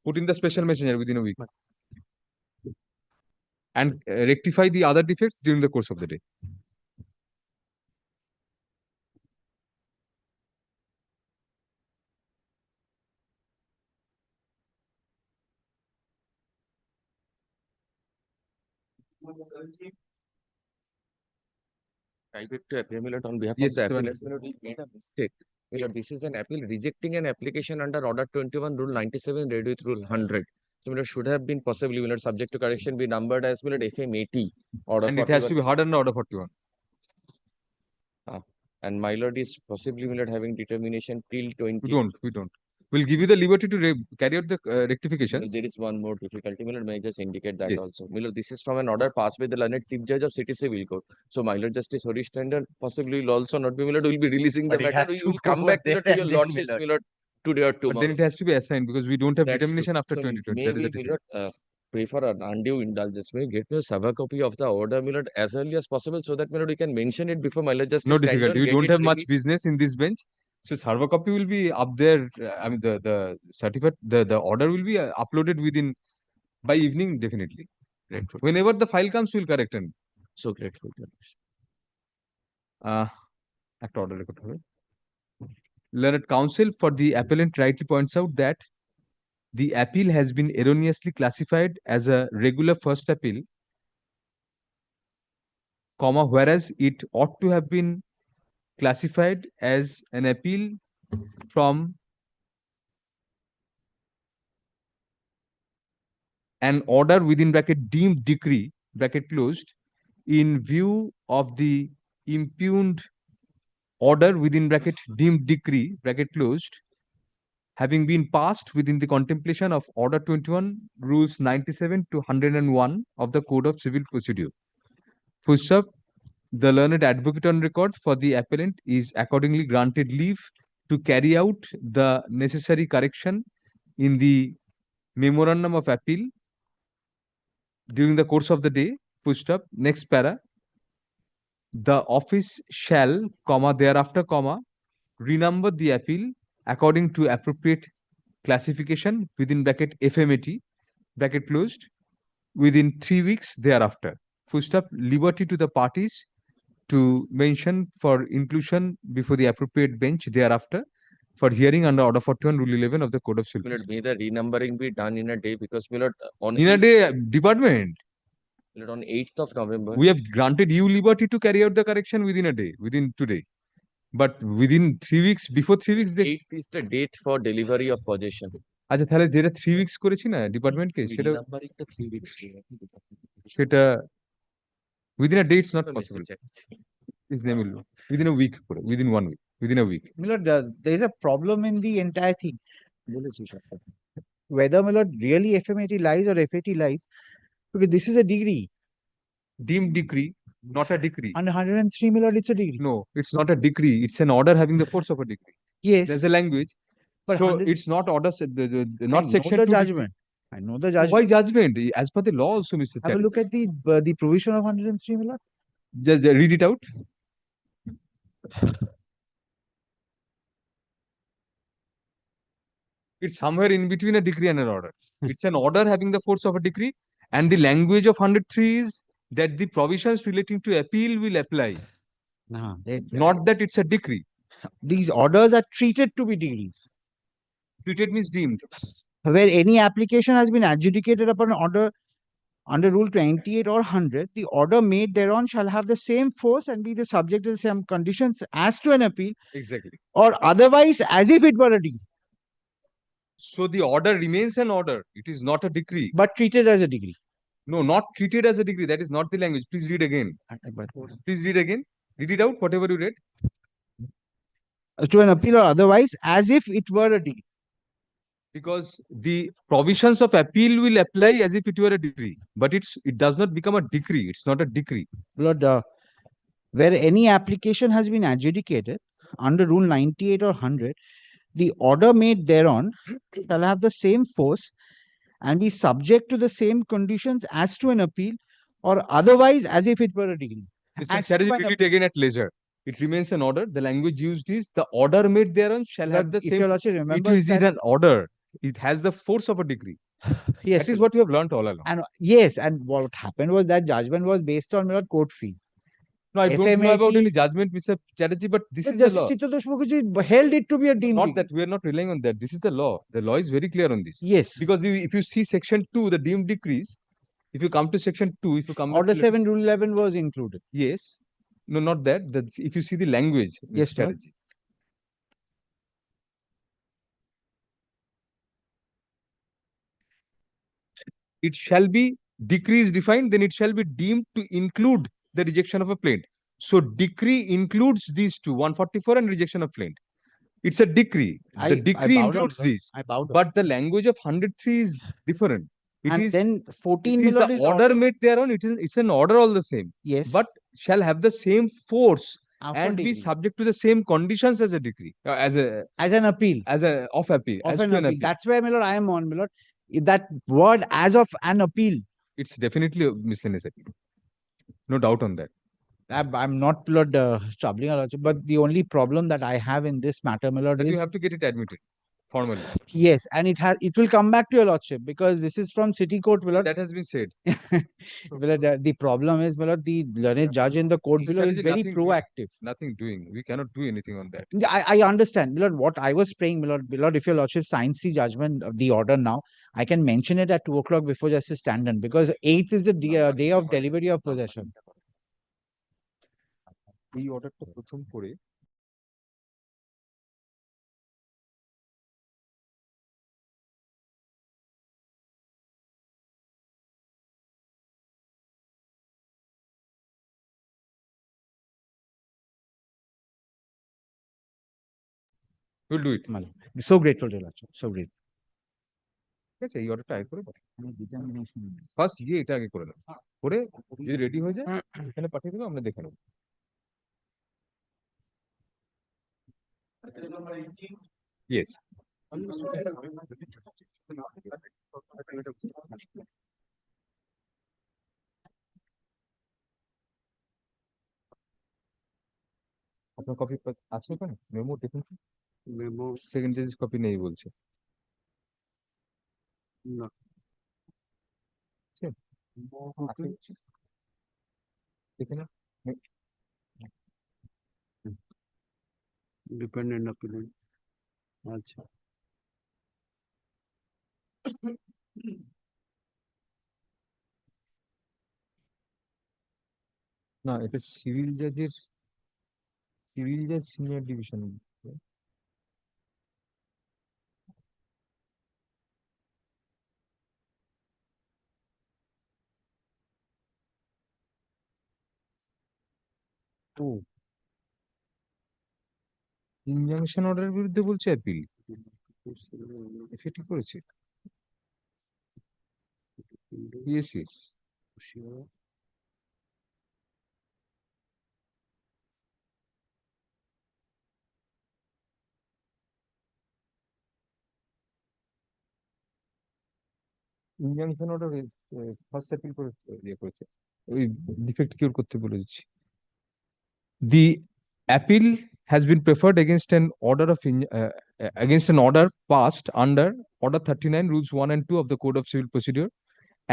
Put in the special messenger within a week. And rectify the other defects during the course of the day.
I beg to appeal, my lord, on behalf
Yes,
of the
Mr. Van-
appellants, my lord, we made a mistake. My lord, this is an appeal rejecting an application under Order 21, Rule 97, read with Rule 100. So, my lord, should have been possibly, my lord, subject to correction, be numbered as, my lord, FM 80. Order
And it has to
41.
be hard under order 41.
And my lord is possibly, my lord, having determination till 20.
We don't. We'll give you the liberty to carry out the
My lord,
rectifications.
there is one more difficulty. My lord, may I just indicate that
Yes.
also. My lord, this is from an order passed by the learned Chief Judge of City Civil Court. So, my lord, Justice Harish Tandon possibly will also not be, my lord, will be releasing the
But it
matter.
has
We
to
will
go
come back, my
there
lord, to your
and then, my
lordships,
lord.
my lord, today or
But
tomorrow.
then it has to be assigned because we don't have
That's true.
determination after
So,
2020.
may
That is
we,
the
my
difference.
lord, pray for an undue indulgence. May we get me a Sabha copy of the order, my lord, as early as possible so that, my lord, we can mention it before my lord Justice
No
Tandon
difficulty. We
get
don't
it
have much
released.
business in this bench. So server copy will be up there. I mean, the certificate, the order will be uploaded within by evening, definitely.
Grateful.
Whenever the file comes, we'll correct it.
So grateful. Your
Act order record হবে. Learned counsel for the appellant rightly points out that the appeal has been erroneously classified as a regular first appeal, comma, whereas it ought to have been classified as an appeal from an order within bracket deemed decree, bracket closed, in view of the impugned order within bracket deemed decree, bracket closed, having been passed within the contemplation of Order 21, Rules 97 to 101 of the Code of Civil Procedure. Full stop. The learned advocate on record for the appellant is accordingly granted leave to carry out the necessary correction in the memorandum of appeal during the course of the day. Full stop. Next para. The office shall, comma, thereafter, comma, renumber the appeal according to appropriate classification within bracket FMAT, bracket closed, within 3 weeks thereafter. Full stop. Liberty to the parties to mention for inclusion before the appropriate bench thereafter for hearing under Order 41, Rule 11 of the Code of Civil
My lord,
Procedure.
may the renumbering be done in a day because, my lord, on
In a day, department,
my lord, on 8th of November.
we have granted you liberty to carry out the correction within a day, within today. But within 3 weeks, before 3 weeks, they
8th is the date for delivery of possession.
আচ্ছা তাহলে যেটা 3 weeks করেছি না ডিপার্টমেন্টকে
We
সেটা
renumbering the 3 weeks.
সেটা within a day it's not
Mr.
possible.
Chatterjee.
His name will within a week করে, within 1 week, within a week.
Milord, there is a problem in the entire thing.
বলেছি সব।
Whether, Milord, really FMAT lies or FAT lies, because this is a degree.
Deemed decree, not a decree.
Under 103, Milord, it's a degree.
No, it's not a decree. It's an order having the force of a decree.
Yes,
There's a language.
but
So
100
it's not order, not
I know
section
the
2.
judgment. I know the judgment.
Why judgment? As per the law also, Mr.
Have a look at the provision of 103, Milord.
Just read it out. It's somewhere in between a decree and an order. It's an order having the force of a decree, and the language of 103 is that the provisions relating to appeal will apply.
No,
Not that it's a decree.
these orders are treated to be degrees.
Treated means deemed.
Where any application has been adjudicated upon order under Rule 28 or 100, the order made thereon shall have the same force and be the subject to the same conditions as to an appeal,
Exactly.
or otherwise as if it were a degree,
So the order remains an order. It is not a decree.
but treated as a degree.
No, not treated as a degree. That is not the language. Please read again. Please read again. Read it out, whatever you read.
To an appeal or otherwise as if it were a degree.
Because the provisions of appeal will apply as if it were a decree. But it does not become a decree. It's not a decree.
Lord, where any application has been adjudicated under Rule 98 or 100, the order made thereon shall have the same force
and be subject to the same conditions as to an appeal, or otherwise as if it were a degree.
Mr.
As to
Chatterjee,
an
read it again at leisure. It remains an order. The language used is the order made thereon shall have the
If
same.
your lordship
It
remembers
is
that,
an order. It has the force of a decree.
yes,
That is what you have learnt all along.
and yes, and what happened was that judgment was based on court fees.
No, I don't know about any
FMAT
judgment, Mr. Chatterjee, but this
But
is the
Justice
law.
Chitradosh Mukherjee held it to be a deemed
Not
degree.
that we are not relying on that. This is the law. The law is very clear on this.
Yes.
Because if you see section 2, the deemed decrees, if you come to section 2, if you come
Order
to
7, Rule 11 was included.
Yes. No, not that. That's if you see the language, Mr.
Yes, ma'am.
Chatterjee. It shall be decree is defined, then it shall be deemed to include the rejection of a plaint. So decree includes these two, 144 and rejection of plaint. It's a decree. The decree includes these. But the language of 103 is different. It
And
is,
then 14
it is the
Milord is
order made thereon. It's an order all the same.
Yes.
But shall have the same force
Of a
and be
degree.
subject to the same conditions as a decree,
as an appeal.
as a of appeal,
Of
as
an
to an
appeal.
appeal.
That's where, Milord, I am on, Milord. That word as of an appeal.
It's definitely a miscellaneous appeal. No doubt on that.
I'm not, Milord, troubling a lot, but the only problem that I have in this matter, Milord,
That
is
you have to get it admitted formally.
yes, and it will come back to your lordship because this is from City Court, Milord.
That has been said.
Milord, the problem is, Milord, the learned judge in the court
Mr.
below is
Chatterjee,
very
nothing
proactive.
Nothing doing. We cannot do anything on that.
I understand, Milord. What I was praying, Milord, if your lordship signs the judgment of the order now, I can mention it at 2 o'clock before Justice Tandon because 8th is the day of delivery of possession.
এই অর্ডারটা প্রথম করে we'll do it.
So grateful to your lordship. So grateful.
ঠিক আছে এই অর্ডারটা আগে করে ফার্স্ট গিয়ে এটা আগে করে নাও করে যদি রেডি হয়ে যায় এখানে পাঠিয়ে দেবো আমরা দেখে নেবো Yes. আপনার কপি আছে ওখানে মেমো দেখুন মেমো সেকেন্ড পেজ কপি নেই বলছে না আছে দেখে না
ডিপেন্ডেন্ট অ্যাপিলেন্ট আচ্ছা
না এটা সিভিল জাজ সিনিয়র ডিভিশন ও ইনজাংশন অর্ডারের বিরুদ্ধে বলছে অ্যাপিল সেটি করেছে yes yes injunction order first appeal করে ইয়ে করেছে ওই ডিফেক্ট কিউর করতে বলে দিচ্ছি the appeal has been preferred against an order against an order passed under order 39 rules 1 and 2 of the code of civil procedure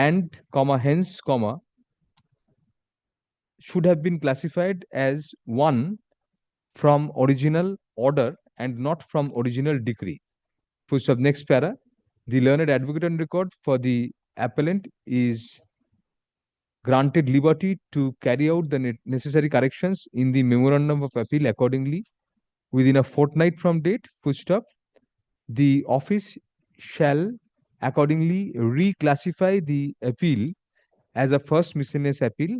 and hence should have been classified as one from original order and not from original decree. Full stop. Next para. The learned advocate on record for the appellant is granted liberty to carry out the necessary corrections in the memorandum of appeal accordingly within a fortnight from date. Full stop. The office shall accordingly reclassify the appeal as a first miscellaneous appeal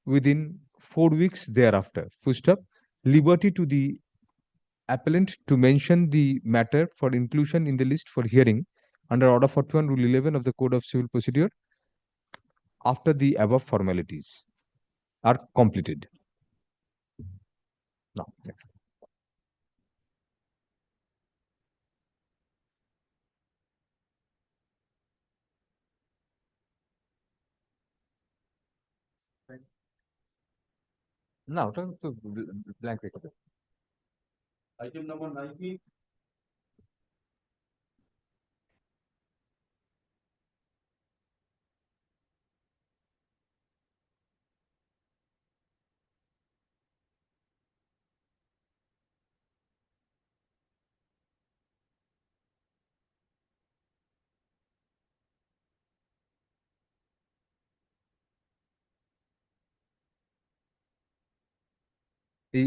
within 4 weeks thereafter. Full stop. Liberty to the appellant to mention the matter for inclusion in the list for hearing under Order 41 Rule 11 of the Code of Civil Procedure after the above formalities are completed. Now, next. না ওটা তো blank রেখে দেবে।
Item number 19.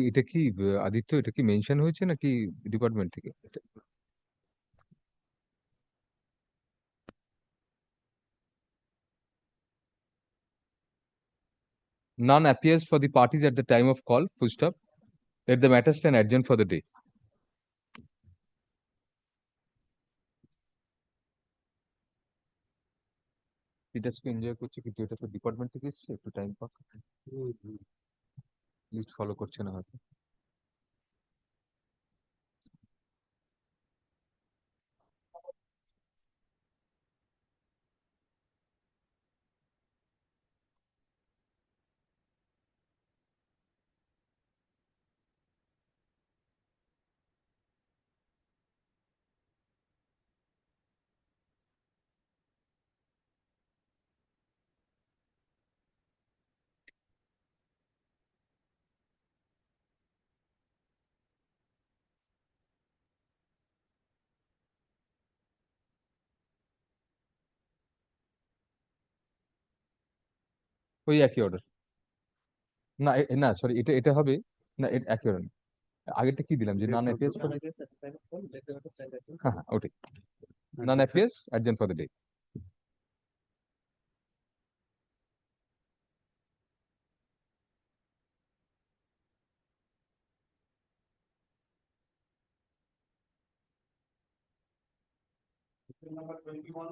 এটা কি আদিত্য, এটা কি mention হয়েছে নাকি ডিপার্টমেন্ট থেকে? None appears for the parties at the time of call, full stop. Let the matter stand adjourned for the day. এটা এনজয় করছে কিন্তু এটা তো ডিপার্টমেন্ট থেকে এসছে, একটু টাইম পাক, লিস্ট ফলো করছে না হয়তো। ওই একই অর্ডার, না না সরি, এটা এটা হবে না, এটা একই অর্ডার। আগেরটা কি দিলাম যে নন অ্যাপিয়ার্স ফর, হ্যাঁ হ্যাঁ ওটাই, none appears adjourned for the day.
Number 21.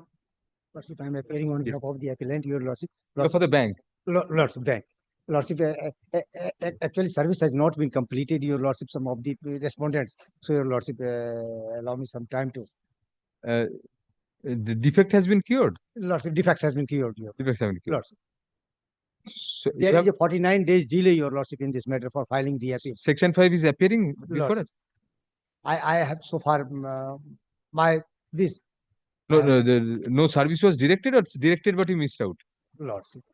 Lordship, I am appearing on behalf of the appellant, your Lordship.
For the bank.
Lordship, bank. Lordship, actually service has not been completed, your Lordship, some of the respondents. So your Lordship, allow me some time to.
The defect has been cured.
Lordship, defects has been cured, your
Defects have been cured.
Lordship.
So
There is a 49 days delay, your Lordship, in this matter for filing the appeal.
Section 5 is appearing before
Lordship.
us.
I have so far my this
No service was directed, or it's directed but you missed out?
Lordship.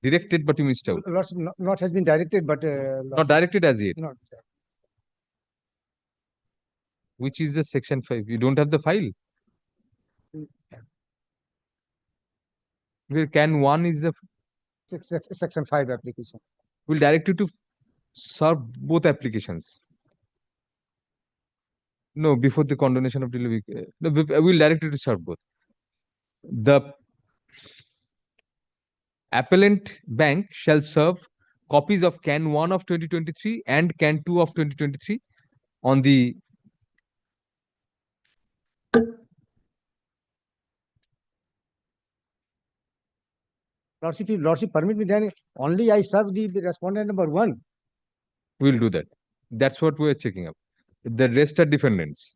Directed but you missed out.
Lordship, not has been directed, but
Not directed as yet.
not.
Which is the section 5? You don't have the file. Well, can 1 is the,
Section 5 application.
will direct you to serve both applications. No, before the condonation of delivery. No, we'll direct you to serve both. The appellant bank shall serve copies of Can 1 of 2023 and Can 2 of 2023 on the
Lordship, if Lordship permit me, then only I serve the respondent number 1.
we'll do that. That's what we're checking up. The rest are defendants.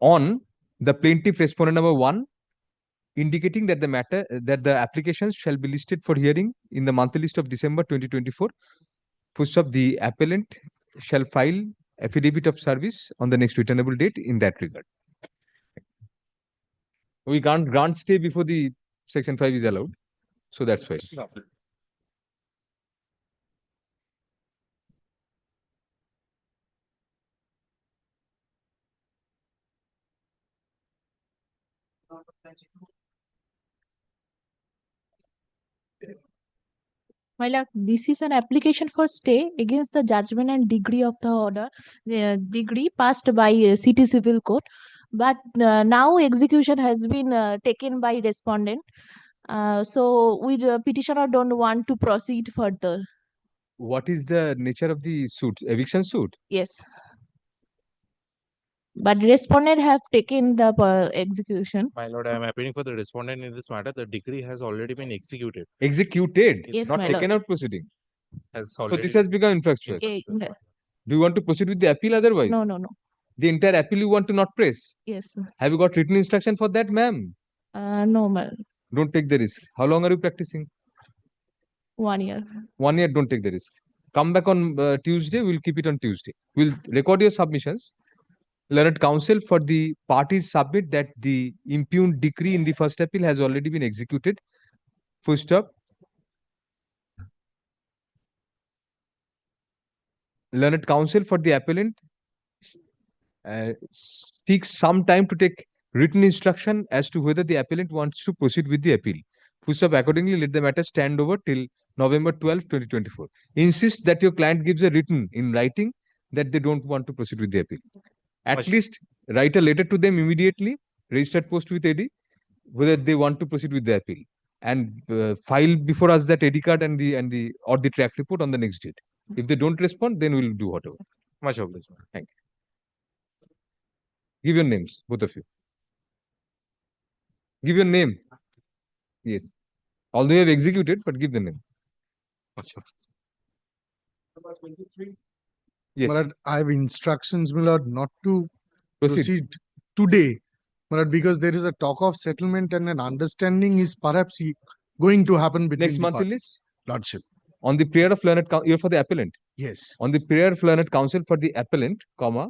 On the plaintiff respondent number 1, indicating that the matter, that the applications shall be listed for hearing in the monthly list of December 2024. First of the appellant shall file affidavit of service on the next returnable date in that regard. We can't grant stay before the section 5 is allowed. So that's why.
My lord, this is an application for stay against the judgment and degree of the order, degree passed by City Civil Court. But now execution has been taken by respondent. So we petitioner don't want to proceed further.
What is the nature of the suit? Eviction suit?
Yes. But respondent have taken the execution.
My lord, I am appealing for the respondent in this matter. The decree has already been executed.
Executed,
Yes,
not
my
taken
lord.
out proceeding.
Has
So
already
this has become infractuous.
No,
Do you want to proceed with the appeal otherwise?
no.
The entire appeal you want to not press?
Yes.
Have you got written instruction for that, ma'am?
No, my
Don't take the risk. How long are you practicing?
1 year.
1 year, don't take the risk. Come back on Tuesday, we'll keep it on Tuesday. We'll record your submissions. Learned counsel for the parties submit that the impugned decree in the first appeal has already been executed. Full stop. Learned counsel for the appellant takes some time to take written instruction as to whether the appellant wants to proceed with the appeal. Full stop. Accordingly, let the matter stand over till November 12, 2024. Insist that your client gives a written in writing that they don't want to proceed with the appeal. At least write a letter to them immediately, registered post with AD, whether they want to proceed with the appeal, and file before us that AD card and the track report on the next date. If they don't respond, then we'll do whatever.
Much obliged.
Thank you. Give your names, both of you. Give your name. Yes. Although you have executed, but give the name. Yes.
My lord, I have instructions, my lord, not to
Proceed.
proceed today. My lord, because there is a talk of settlement and an understanding is perhaps going to happen between
Next
the
month
parties.
release.
Lordship.
On the prayer of learned you're for the appellant.
Yes.
On the prayer of learned counsel for the appellant, comma,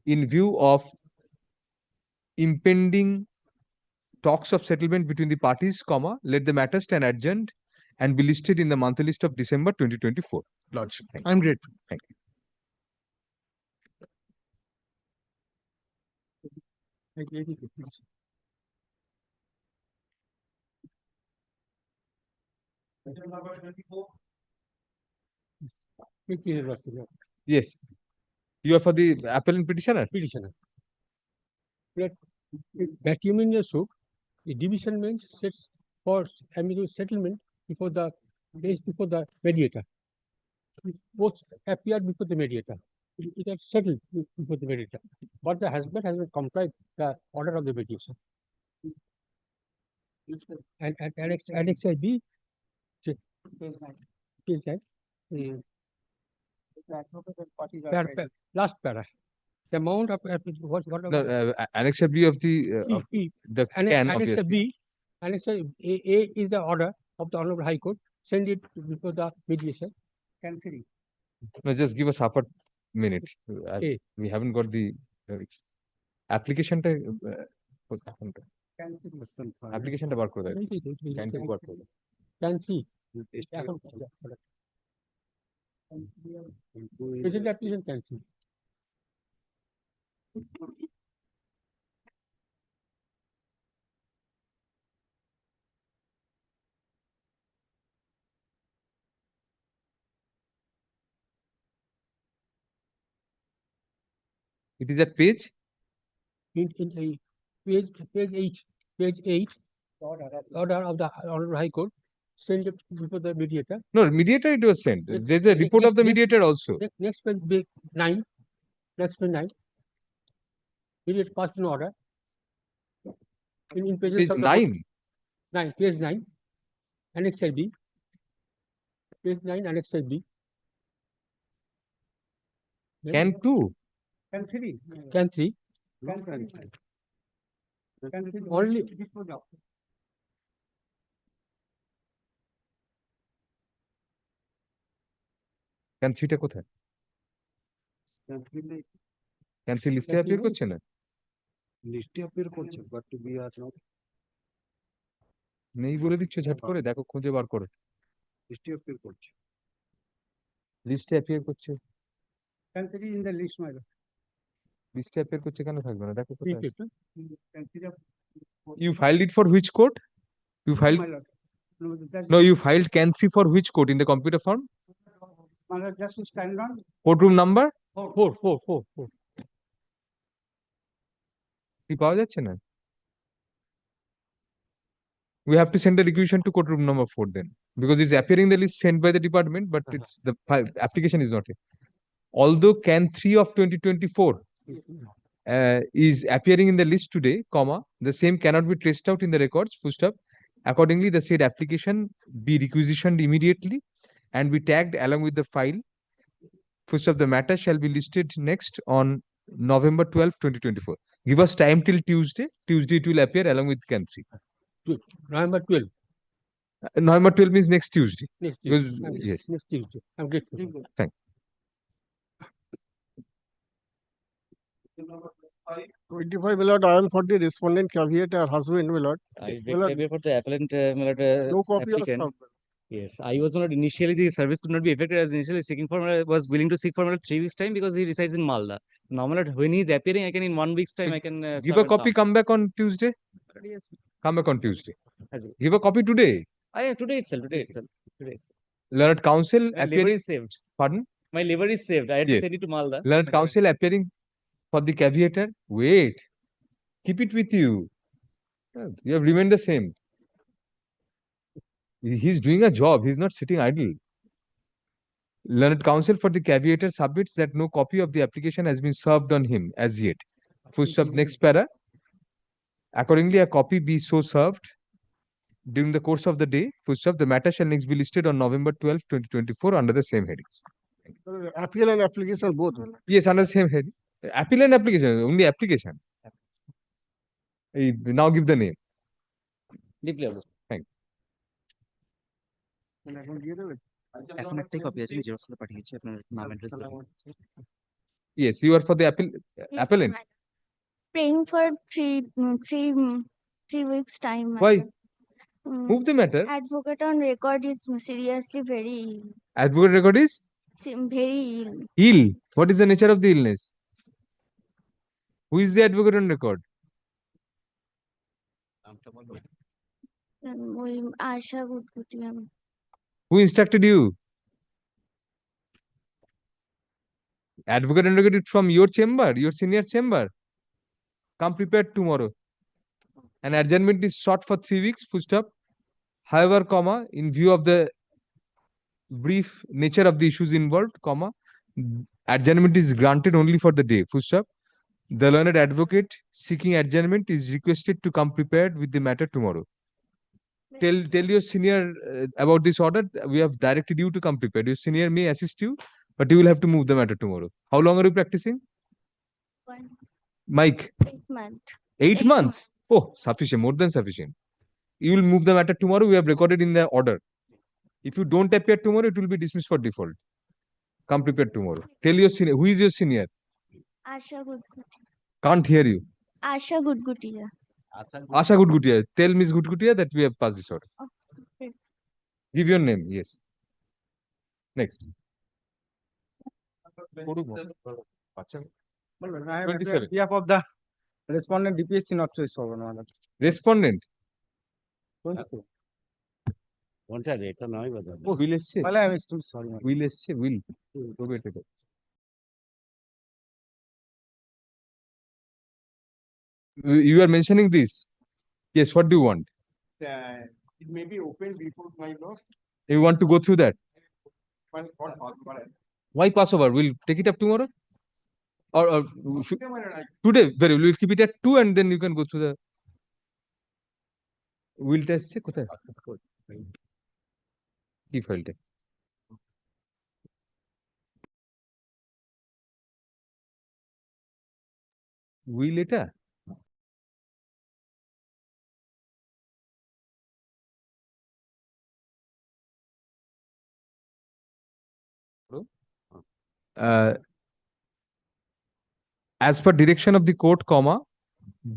in view of impending talks of settlement between the parties, comma, let the matter stand adjourned and be listed in the monthly list of December 2024.
Lordship. I'm grateful.
Thank you. Yes. You are for the appellant petitioner?
Petitioner. Bituminous suit, the division bench sets for ambiguous settlement before the mediator. Both appeared before the mediator. It has settled before the mediator. But the husband has not complied the order of the mediation. And Annex B, last para. The amount of what
No, Annex B of the can
Annex
obviously.
B, Annex A is the order of the Honorable High Court. Send it before the mediation. Cancel.
No, just give us half a minute. We haven't got the application. Application bar kore deyo. Can bar kore deyo.
Cancel. Present application cancel.
It is at page?
Page 8. Order of the Honorable High Court. Send it before the mediator.
No, mediator it was sent. There's a report of the mediator also.
Next page 9. Next page 9. Mediator passed an order. In
Page 9.
9. Page 9. Annex B. Page 9. Annex B.
Can 2.
Can 3. Can 3. Only.
Can 3 টা কোথায়? Can 3 লিস্টে appear করছে না?
লিস্টে appear করছে, but we are not.
নেই বলে দিচ্ছ ঝট করে, দেখো খুঁজে বার করো।
লিস্টে অ্যাপিয়ার করছে।
লিস্টে অ্যাপিয়ার করছে।
Can 3 in the list, my lord.
লিস্টে অ্যাপিয়ার করছে কেন থাকবে না? দেখো কোথায় আছে।
Can 3
You filed it for which court? You filed?
my lord.
No, you filed can 3 for which court in the computer form?
My lord, just to stand on.
Courtroom number?
4.
কি পাওয়া যাচ্ছে না? We have to send a requisition to courtroom number 4 then, because it's appearing in the list sent by the department, but it's the application is not here. Although can 3 of 2024 is appearing in the list today, comma, the same cannot be traced out in the records, full stop. Accordingly, the said application be requisitioned immediately and be tagged along with the file. Full stop. The matter shall be listed next on November 12, 2024. Give us time till Tuesday. Tuesday it will appear along with can 3.
November 12.
November 12 means next Tuesday.
Next
Because,
Tuesday.
yes.
Next Tuesday. I'm grateful.
Thank
25, my lord, I am for the respondent caveat or husband, my lord.
I
My lord,
beg for the appellant, my lord,
no copy of
applicant.
served.
Yes, I was not initially the service could not be effected as initially seeking for was willing to seek for 3 weeks time because he resides in Malda. Now, my lord, when he is appearing, I can in 1 week's time I can
give
serve
a
and
copy,
come.
come back on Tuesday.
Yes.
Come back on Tuesday.
Has it?
Give a copy today.
Today itself, today itself, today itself.
Learned Council
My liver
appearing.
is saved.
Pardon?
My liver is saved. I had to
Yes.
send it to Malda.
Learned
My liver is
Council appearing for the caveator. Wait. Keep it with you. You have remained the same. He's doing a job. He's not sitting idle. Learned Counsel for the caveator submits that no copy of the application has been served on him as yet. Full next para. Accordingly, a copy be so served during the course of the day. Full the matter shall next be listed on November 12, 2024 under the same headings.
Appeal and application both. My lord.
Yes, under the same heading. Appeal and application, only application. Now give the name.
deeply obliged.
Thank
এখন দিয়ে দেবে?
এখন একটাই copy আছে আমি xerox করে পাঠিয়েছি আপনার নাম address
Yes, you are for the appellant.
Praying for three weeks time.
Why?
Move
the matter.
Advocate on record is seriously very ill.
Advocate record is
Very ill.
ill. What is the nature of the illness? Who is the advocate on record?
Asha Gudgutia.
Who instructed you? Advocate and record it from your chamber, your senior chamber. Come prepared tomorrow. An adjournment is sought for 3 weeks, full stop. However, comma, in view of the brief nature of the issues involved, comma, adjournment is granted only for the day, full stop. The learned advocate seeking adjournment is requested to come prepared with the matter tomorrow. Tell your senior about this order. We have directed you to come prepared. Your senior may assist you, but you will have to move the matter tomorrow. How long are you practicing? Mike?
8 months.
8 months? Oh, sufficient, more than sufficient. You will move the matter tomorrow. We have recorded in the order. If you don't appear tomorrow, it will be dismissed for default. Come prepared tomorrow. Tell your senior. Who is your senior?
Asha Gudgutia.
Can't hear you.
Asha Gudgutia.
Asha Gudgutia. Tell Miss Gudgutia that we have passed this order.
Okay.
Give your name. Yes. Next.
I am at
27.
behalf of the respondent DPSC not to solve.
Respondent.
কোনটা রে এটা নয় বোধ
Oh, will এসছে?
Well, I am extremely sorry.
Will এসছে? Will. Wait, wait. You are mentioning this. Yes, what do you want?
It may be open before my lord.
You want to go through that?
Well,
Why Passover? We'll take it up tomorrow? Or today? Very well. We'll keep it at 2 and then you can go through the will test. কোথায়? কি ফাইলটা? Will এটা? As per direction of the court, comma,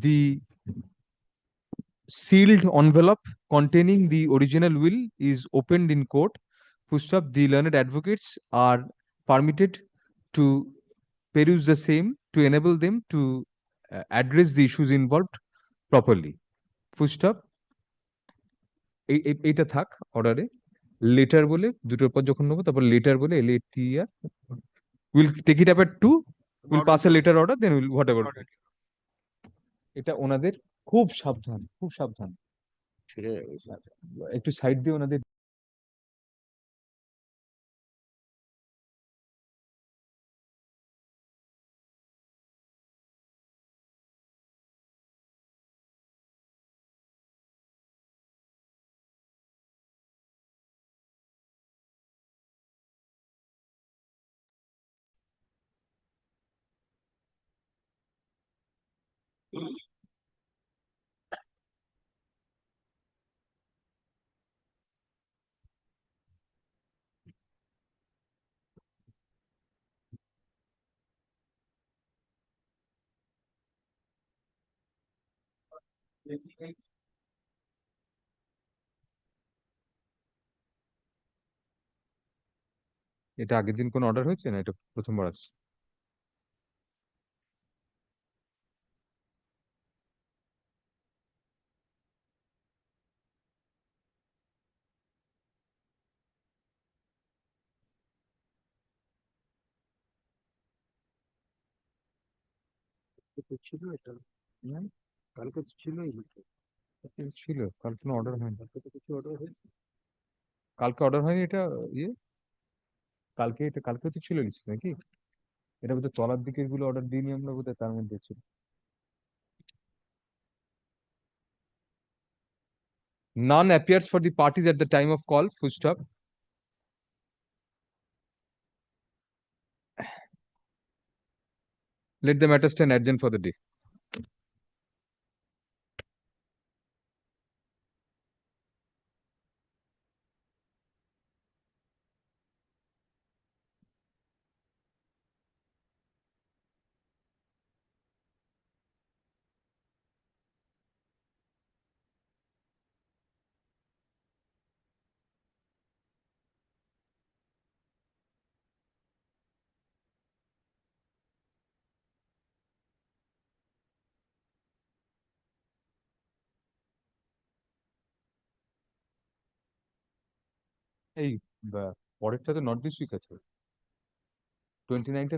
the sealed envelope containing the original will is opened in court. Full the learned advocates are permitted to peruse the same to enable them to address the issues involved properly. Full stop. এটা থাক অর্ডারে letter বলে দুটোর পর যখন নেবো তারপর letter বলে LATR we'll take it up at 2. We'll pass a later order, then we'll whatever. এটা ওনাদের খুব সাবধান, খুব সাবধান। একটু সাইড দিয়ে ওনাদের এটা আগের দিন কোনো অর্ডার হয়েছে না এটা প্রথমবার আসছে?
ছিল এটা কালকে তো ছিলই
ছিল কাল কোনো অর্ডার হয়নি।
কালকে তো কিছু অর্ডার হয়েছে।
কালকে অর্ডার হয়নি এটা ইয়ে কালকে তো ছিল লিস্ট নাকি? এটা বোধহয় তলার দিকের গুলো অর্ডার দিইনি আমরা বোধহয় তার মধ্যে ছিল। None appears for the parties at the time of call, full stop. Let the matter stand adjourned for the day. এই পরেরটা তো নট দিস উইক আছে, 29টা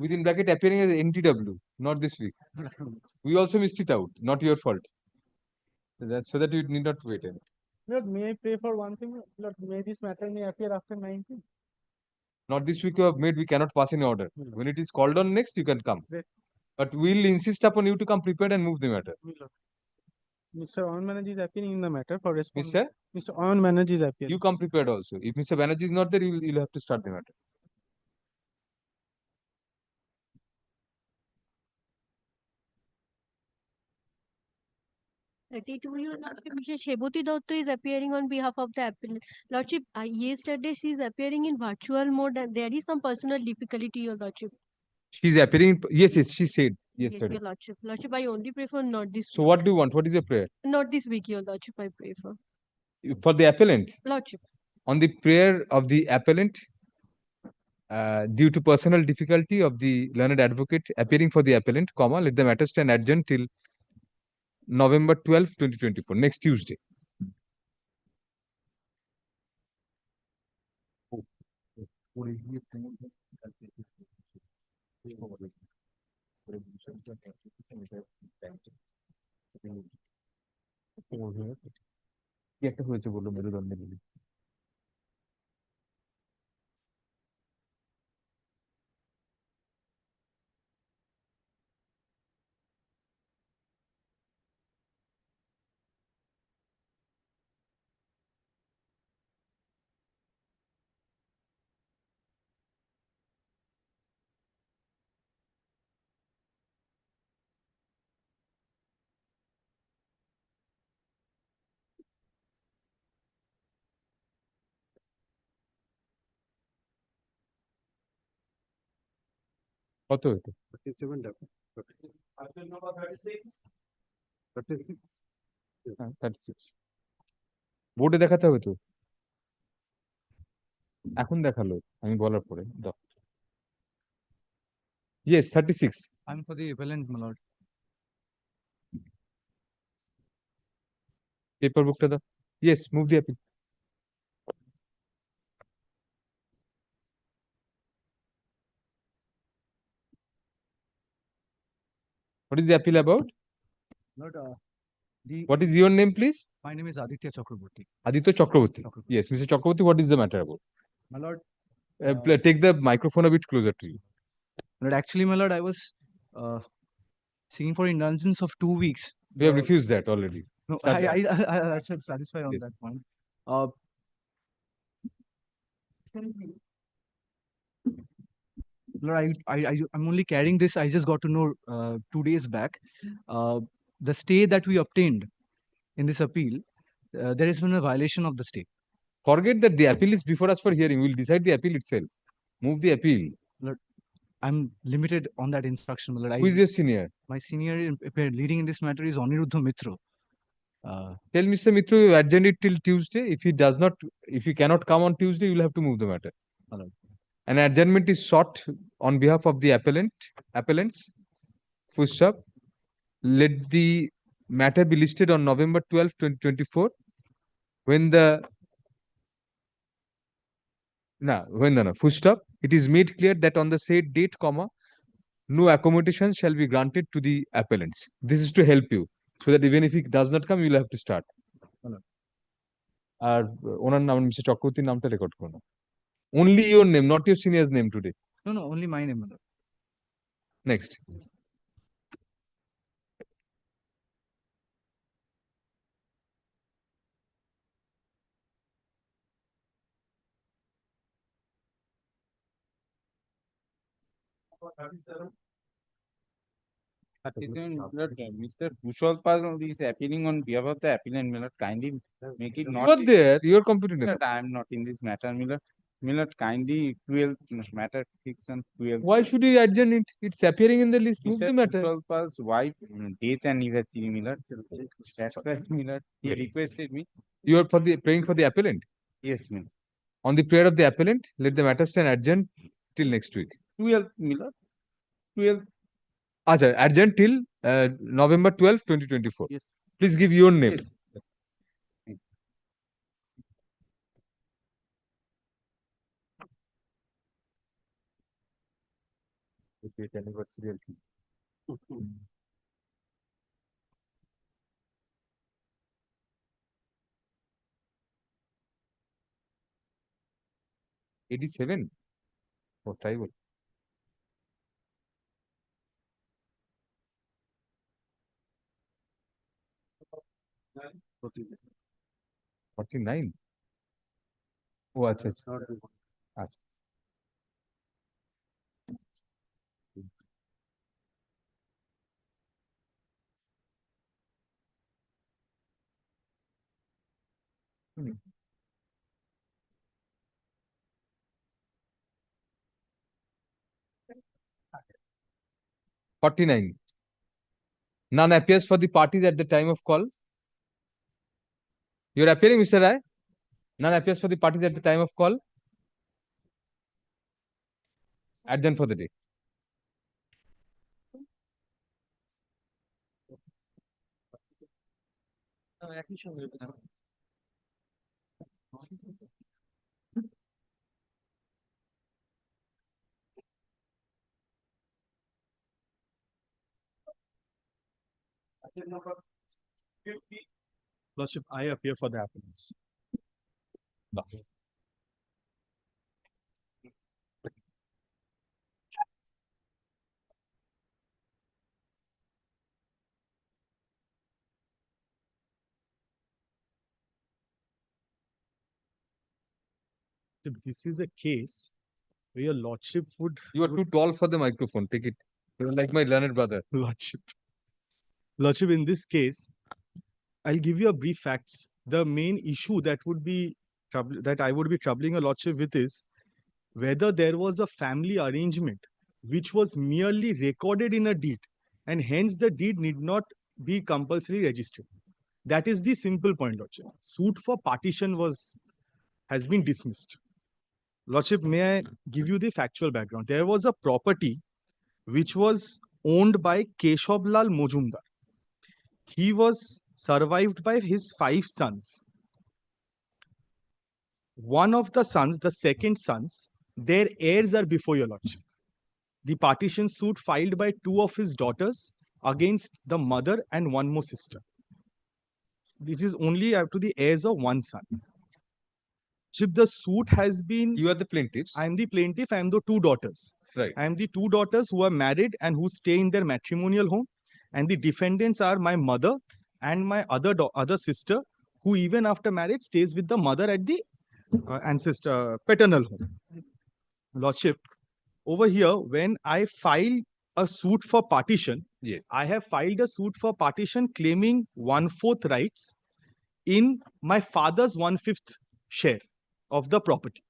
within bracket appearing as NTW, not this week. We also missed it out, not your fault. So that you need not wait.
Lord, may I pray for one thing? Lord, may this matter may appear after 19.
Not this week you have made, we cannot pass any order. When it is called on next, you can come. But we'll insist upon you to come prepared and move the matter.
Mr. Owen Banerjee is appearing in the matter for response.
Mr.
Mr. Owen Banerjee is appearing.
You come prepared also. If Mr. Banerjee is not there, you'll have to start the matter.
Your Lordship, Mr. Sheboti Dotto is appearing on behalf of the appellant. Lordship, yesterday she is appearing in virtual mode and there is some personal difficulty, Your Lordship.
She's appearing. Yes, she said
Yes,
yesterday.
Your Lordship. Lordship, I only pray for not this
So
week.
what do you want? What is your prayer?
Not this week, Your Lordship, I pray for.
For the appellant?
Lordship.
On the prayer of the appellant, due to personal difficulty of the learned advocate appearing for the appellant, comma, let the matter stand adjourned till November 12, 2024, next Tuesday. কি একটা হয়েছে বললো মেরুদণ্ডে মিলে। কত হতো? 36 বোর্ডে দেখাতে হবে তো, এখন দেখালো আমি বলার পরে। Yes, 36.
I'm for the appellant, my lord.
Paper book to the. Yes, move the appeal. What is the appeal about?
Lord,
What is your name, please?
my name is Aditya Chakraborty.
Aditya Chakraborty. Yes, Mr. Chakraborty, what is the matter about?
My lord,
Take the microphone a bit closer to you.
Lord, actually, my lord, I was seeking for indulgence of 2 weeks.
We have refused that already.
No,
Start that.
I should satisfy on
Yes.
that point. Lord, I'm only carrying this. I just got to know 2 days back. The stay that we obtained in this appeal, there has been a violation of the stay.
Forget that the appeal is before us for hearing. We'll decide the appeal itself. Move the appeal.
I'm limited on that instruction, my lord.
Who is your senior?
My senior leading in this matter is Aniruddha Mitra.
Tell Mr. Mitra you adjourn it till Tuesday. If he cannot come on Tuesday, you'll have to move the matter. An adjournment is sought on behalf of the appellants. Full stop. Let the matter be listed on November 12, 2024. Full stop. It is made clear that on the said date, no accommodation shall be granted to the appellants. This is to help you, so that even if he does not come, you'll have to start. আর ওনার নাম mister চক্রবর্তীর নামটা record করো। Only your name, not your senior's name today.
No, only my name.
Next.
Mr. Kushal Pal is appealing on behalf of the appellant. Miller, kindly make it not.
You are there. You are competent.
I am not in this matter, Miller. Miller, kindly 12 matter fixed on 12.
Why should you adjourn it? It's appearing in the list. Move
Mr.
the matter.
Kushal Pal's wife death anniversary, Miller. That's why Miller he requested me.
You are praying for the appellant.
Yes, Miller.
On the prayer of the appellant, let the matter stand adjourned till next week.
12, Miller. 12.
Acha, adjourned till November 12, 2024.
Yes.
Please give your name.
Yes.
Anniversary. 87? ও তাই বল। $49? ও আচ্ছা আচ্ছা। আচ্ছা। $49. None appears for the parties at the time of call. You're appearing, Mr. Rai? None appears for the parties at the time of call. Adjourn for the day.
Lordship, I appear for the appellants. This is a case where your lordship would.
You are too tall for the microphone. Take it. You're like my learned brother.
Lordship, in this case, I'll give you a brief facts. The main issue that I would be troubling a lordship with is whether there was a family arrangement which was merely recorded in a deed, and hence the deed need not be compulsory registered. That is the simple point, lordship. Suit for partition has been dismissed. Lordship, may I give you the factual background? There was a property which was owned by Keshav Lal Mojumdar. He was survived by his 5 sons. One of the sons, the second sons, their heirs are before your lordship. The partition suit filed by 2 of his daughters against the mother and 1 more sister. This is only up to the heirs of 1 son. If the suit has been...
You are the plaintiffs.
I am the plaintiff. I am the 2 daughters.
Right.
I am the 2 daughters who are married and who stay in their matrimonial home. And the defendants are my mother and my other sister, who even after marriage stays with the mother at the paternal home. Lordship, over here, when I file a suit for partition,
yes,
I have filed a suit for partition claiming 1/4 rights in my father's 1/5 share.
of the property.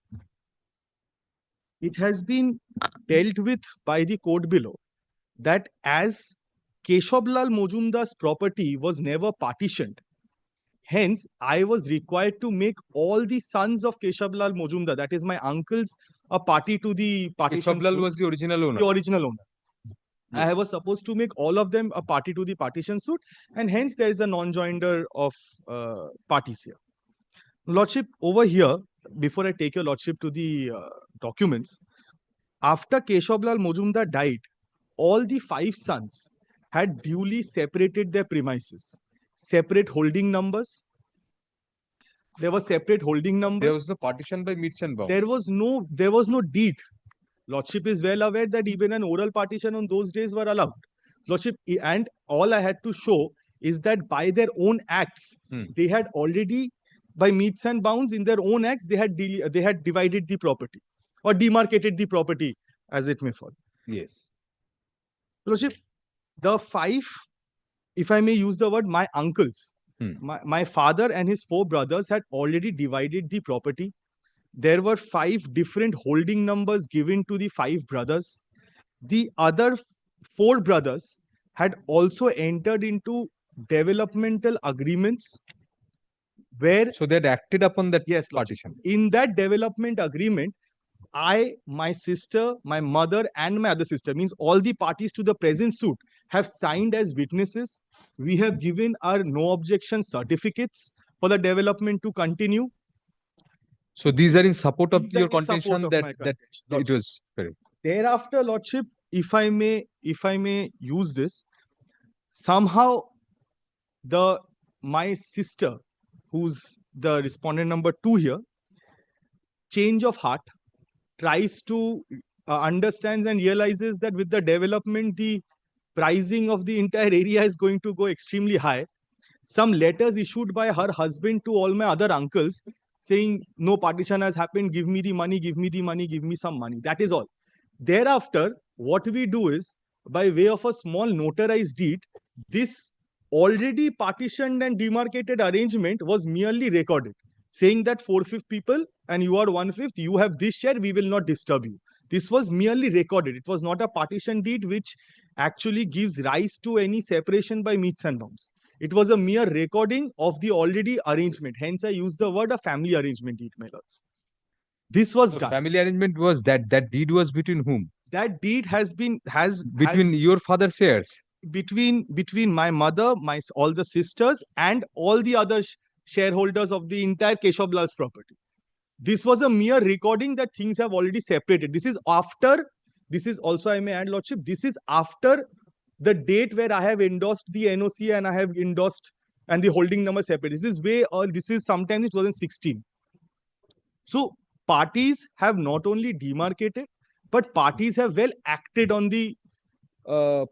It has been dealt with by the court below that as Keshablal Mojumdar's property was never partitioned, hence I was required to make all the sons of Keshablal Mojumdar, that is my uncles, a party to the partition.
Keshablal
suit.
was the original owner.
The original owner.
Yes.
I was supposed to make all of them a party to the partition suit, and hence there is a non-joinder of parties here. Lordship, over here, before I take your Lordship to the documents, after Keshablal Mojumdar died, all the 5 sons had duly separated their premises, separate holding numbers. There were separate holding numbers.
There was no partition by meets and bounds.
There was no deed. Lordship is well aware that even an oral partition on those days were allowed. Lordship, and all I had to show is that by their own acts, they had already, by meets and bounds, in their own acts, they had divided the property or demarcated the property, as it may fall.
Yes.
Lordship, the 5, if I may use the word, my uncles, my father and his 4 brothers had already divided the property. There were 5 different holding numbers given to the 5 brothers. The other 4 brothers had also entered into developmental agreements where...
So they had acted upon that partition.
In that development agreement, I, my sister, my mother and my other sister, means all the parties to the present suit, have signed as witnesses. We have given our no objection certificates for the development to continue.
So these are in support of
These are
your
in support
contention
of
that,
my
that
contention,
it was correct.
Thereafter, Lordship, if I may use this, somehow my sister, who's the respondent number 2 here, change of heart, tries to understands and realizes that with the development, the pricing of the entire area is going to go extremely high. Some letters issued by her husband to all my other uncles saying, no partition has happened, give me the money, give me the money, give me some money. That is all. Thereafter, what we do is, by way of a small notarized deed, this already partitioned and demarcated arrangement was merely recorded, saying that 4/5 people and you are 1/5, you have this share, we will not disturb you. This was merely recorded. It was not a partition deed which actually gives rise to any separation by meets and bounds. It was a mere recording of the already arrangement. Hence, I use the word a family arrangement deed, my lords. This was done.
Family arrangement was that deed was between whom?
That deed has
between your father's shares.
Between my mother, all the sisters, and all the other shareholders of the entire Keshavlal's property. This was a mere recording that things have already separated. This is also, I may add, Lordship, this is after the date where I have endorsed the NOC and I have endorsed and the holding number separate. This is sometime in 2016. So parties have not only demarcated, but parties have well acted on the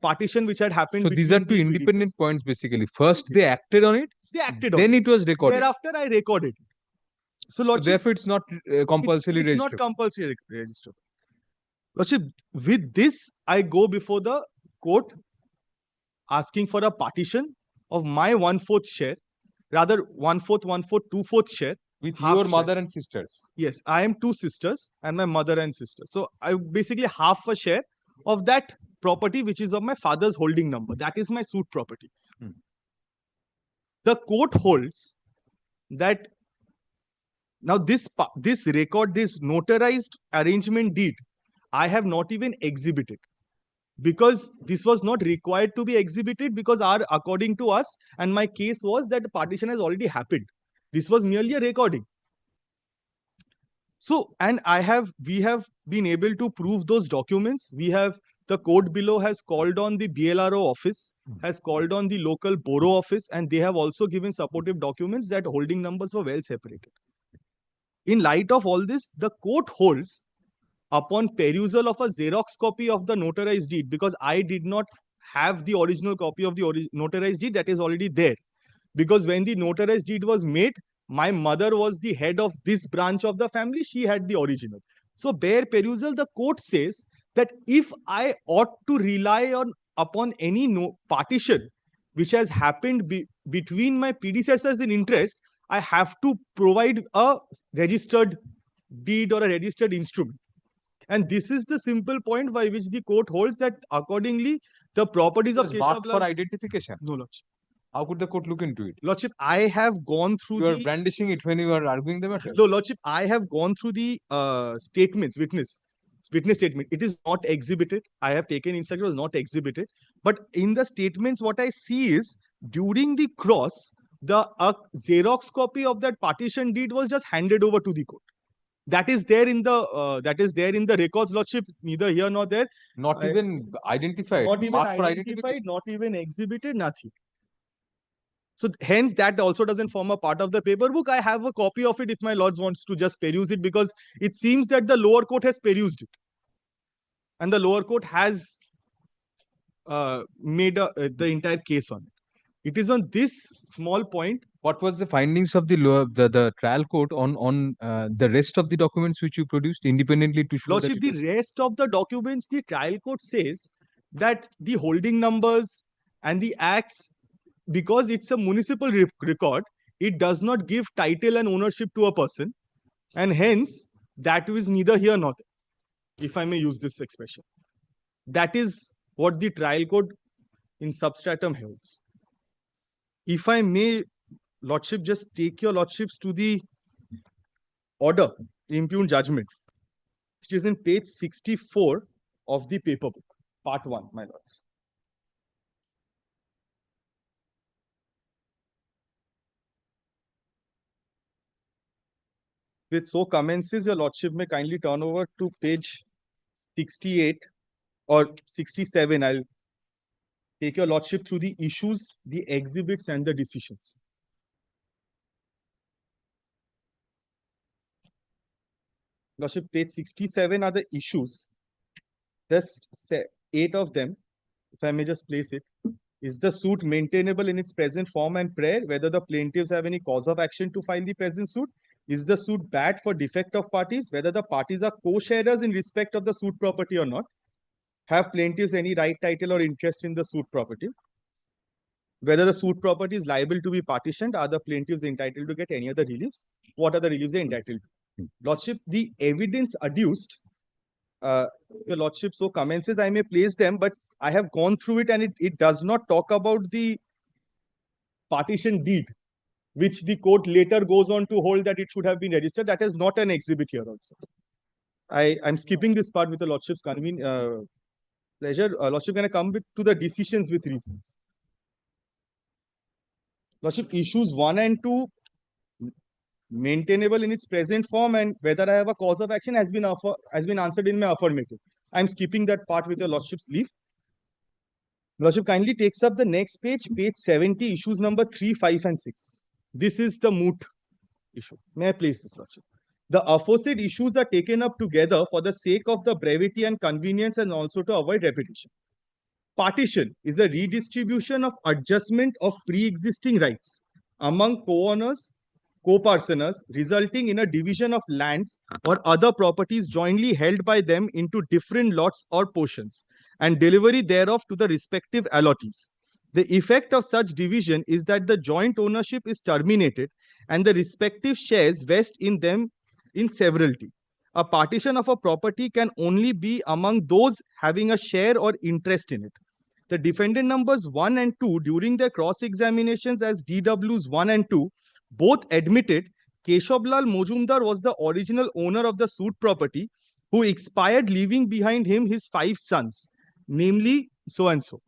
partition which had happened.
So these are 2 independent points basically. First, they acted on it.
They acted
on it. Then it was recorded.
Thereafter, I recorded it. So, Lordship,
therefore, it's not compulsory registered.
It's not compulsory registered. Lordship, with this, I go before the court asking for a partition of my 1/4 share, rather 1/4, 1/4, 2/4 share.
With your mother and sisters.
Yes, I am 2 sisters and my mother and sister. So I basically half a share of that property, which is of my father's holding number. That is my suit property. The court holds that now this notarized arrangement deed, I have not even exhibited, because this was not required to be exhibited, because according to us, and my case was that the partition has already happened. This was merely a recording. So, and we have been able to prove those documents. The court below has called on the BLRO office, has called on the local borough office, and they have also given supportive documents that holding numbers were well separated. In light of all this, the court holds, upon perusal of a Xerox copy of the notarized deed, because I did not have the original copy of the notarized deed that is already there. Because when the notarized deed was made, my mother was the head of this branch of the family. She had the original. So, bare perusal, the court says that if I ought to rely upon any partition which has happened between my predecessors in interest, I have to provide a registered deed or a registered instrument. And this is the simple point by which the court holds that accordingly, the properties of
was marked for
Keshav
identification.
No, Lordship.
How could the court look into it?
Lordship, I have gone through
You are
the
brandishing it when you are arguing the matter.
No, Lordship, I have gone through the statements, witness statement. It is not exhibited. I have taken instruction, it was not exhibited. But in the statements, what I see is during the cross, the Xerox copy of that partition deed was just handed over to the court. That is there in the records, Lordship, neither here nor there.
Not even identified.
Not even
marked for
identified, not even exhibited, nothing. So hence that also doesn't form a part of the paper book. I have a copy of it if my lords wants to just peruse it, because it seems that the lower court has perused it. And the lower court has made the entire case on it. It is on this small point.
What was the findings of the trial court on the rest of the documents which you produced independently to show
Lordship,
that
the rest of the documents, the trial court says that the holding numbers and the acts, because it's a municipal record, it does not give title and ownership to a person, and hence that is neither here nor there, if I may use this expression. That is what the trial court in substratum holds. If I may, Lordship, just take your Lordships to the order, impugned judgment, which is in page 64 of the paper book, part 1, my lords. With so commences, your Lordship may kindly turn over to page 68 or 67. I'll take your Lordship through the issues, the exhibits, and the decisions. Lordship, page 67 are the issues. There's 8 of them. If I may just place it. Is the suit maintainable in its present form and prayer? Whether the plaintiffs have any cause of action to file the present suit? Is the suit bad for defect of parties? Whether the parties are co-sharers in respect of the suit property or not? Have plaintiffs any right, title, or interest in the suit property? Whether the suit property is liable to be partitioned, are the plaintiffs entitled to get any other reliefs? What are the reliefs they are entitled to? Lordship, the evidence adduced, your Lordship so commences, I may place them, but I have gone through it and it does not talk about the partition deed, which the court later goes on to hold that it should have been registered. That is not an exhibit here also. I'm skipping this part with the Lordship's pleasure. Lordship, can I come to the decisions with reasons? Lordship, issues 1 and 2, maintainable in its present form, and whether I have a cause of action has been answered in my affirmative. I'm skipping that part with your Lordship's leave. Lordship kindly takes up the next page, page 70, issues number 3, 5, and 6. This is the moot issue. May I place this, Lordship? The aforesaid issues are taken up together for the sake of the brevity and convenience and also to avoid repetition. Partition is a redistribution of adjustment of pre-existing rights among co-owners, co-parceners, resulting in a division of lands or other properties jointly held by them into different lots or portions, and delivery thereof to the respective allottees. The effect of such division is that the joint ownership is terminated and the respective shares vest in them in severalty. A partition of a property can only be among those having a share or interest in it. The defendant numbers 1 and 2 during their cross-examinations as DWs 1 and 2 both admitted Keshablal Mojumdar was the original owner of the suit property, who expired leaving behind him his 5 sons, namely so and so.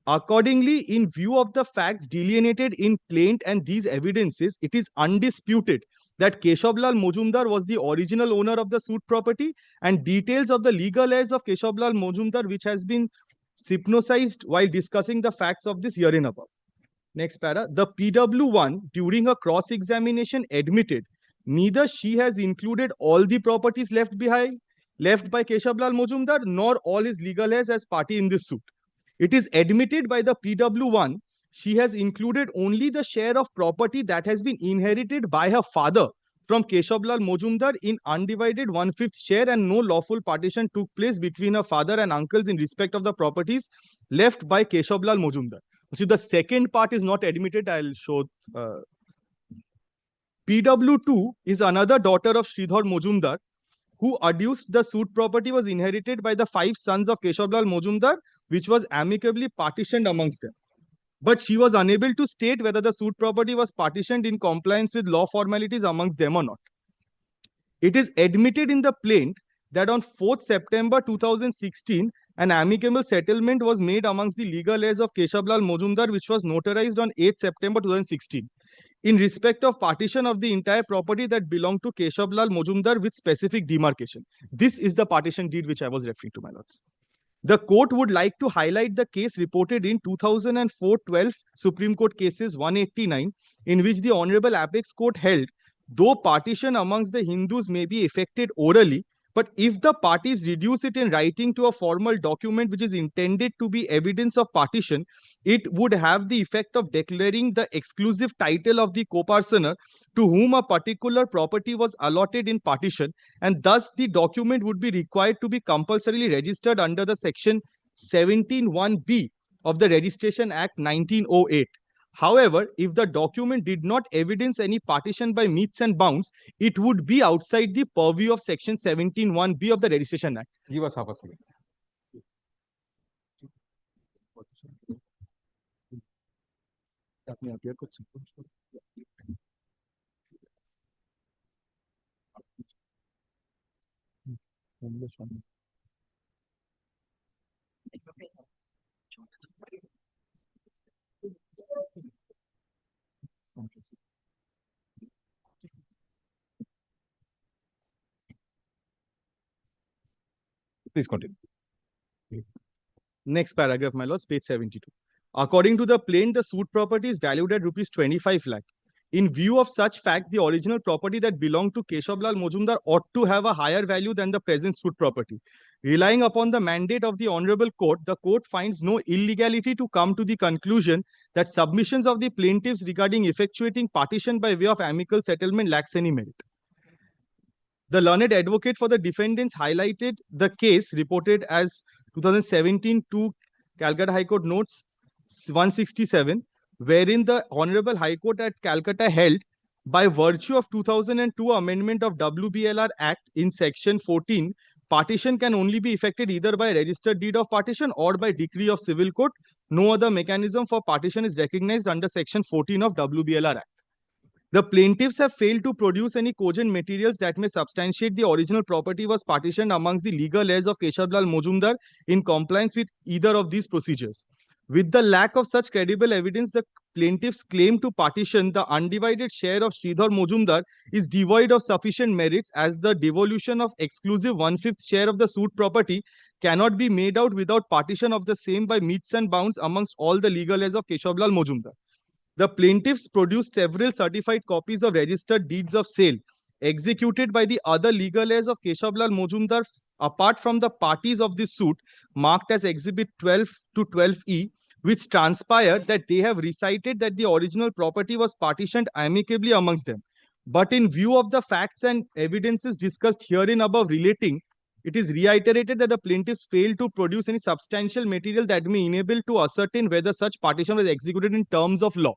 Accordingly, in view of the facts delineated in plaint and these evidences, it is undisputed that Keshablal Mojumdar was the original owner of the suit property, and details of the legal heirs of Keshablal Mojumdar, which has been synopsized while discussing the facts of this herein above. Next para. The PW1 during her cross-examination admitted neither she has included all the properties left by Keshablal Mojumdar nor all his legal heirs as party in this suit. It is admitted by the PW1 she has included only the share of property that has been inherited by her father from Keshablal Mojumdar in undivided 1/5 share, and no lawful partition took place between her father and uncles in respect of the properties left by Keshablal Mojumdar. So the second part is not admitted. I'll show. PW2 is another daughter of Sridhar Mojumdar who adduced the suit property was inherited by the 5 sons of Keshablal Mojumdar, which was amicably partitioned amongst them. But she was unable to state whether the suit property was partitioned in compliance with law formalities amongst them or not. It is admitted in the plaint that on 4th September 2016, an amicable settlement was made amongst the legal heirs of Keshablal Mojumdar, which was notarized on 8th September 2016, in respect of partition of the entire property that belonged to Keshablal Mojumdar with specific demarcation. This is the partition deed which I was referring to, my lords. The court would like to highlight the case reported in 2004-12 Supreme Court cases 189, in which the Honorable Apex Court held, though partition amongst the Hindus may be effected orally, but if the parties reduce it in writing to a formal document which is intended to be evidence of partition, it would have the effect of declaring the exclusive title of the co-parsoner to whom a particular property was allotted in partition, and thus the document would be required to be compulsorily registered under the section 17(1)(b) of the Registration Act 1908. However, if the document did not evidence any partition by metes and bounds, it would be outside the purview of section 17(1)(b) of the Registration Act.
Give us half a second. Please continue.
Next paragraph, my lords, page 72. According to the plaint, the suit property is valued at rupees 25 lakh. In view of such fact, the original property that belonged to Keshablal Mojumdar ought to have a higher value than the present suit property. Relying upon the mandate of the Honorable Court, the court finds no illegality to come to the conclusion that submissions of the plaintiffs regarding effectuating partition by way of amicable settlement lacks any merit. The learned advocate for the defendants highlighted the case reported as 2017 to Calcutta High Court Notes 167, wherein the Honorable High Court at Calcutta held, by virtue of 2002 amendment of WBLR Act in section 14, partition can only be effected either by registered deed of partition or by decree of civil court. No other mechanism for partition is recognized under section 14 of WBLR Act. The plaintiffs have failed to produce any cogent materials that may substantiate the original property was partitioned amongst the legal heirs of Keshablal Mojumdar in compliance with either of these procedures. With the lack of such credible evidence, the plaintiffs' claim to partition the undivided share of Sridhar Mojumdar is devoid of sufficient merits, as the devolution of exclusive 1/5 share of the suit property cannot be made out without partition of the same by metes and bounds amongst all the legal heirs of Keshablal Mojumdar. The plaintiffs produced several certified copies of registered deeds of sale executed by the other legal heirs of Keshablal Mojumdar apart from the parties of this suit, marked as Exhibit 12 to 12E, which transpired that they have recited that the original property was partitioned amicably amongst them. But in view of the facts and evidences discussed herein above relating, it is reiterated that the plaintiffs failed to produce any substantial material that may enable to ascertain whether such partition was executed in terms of law.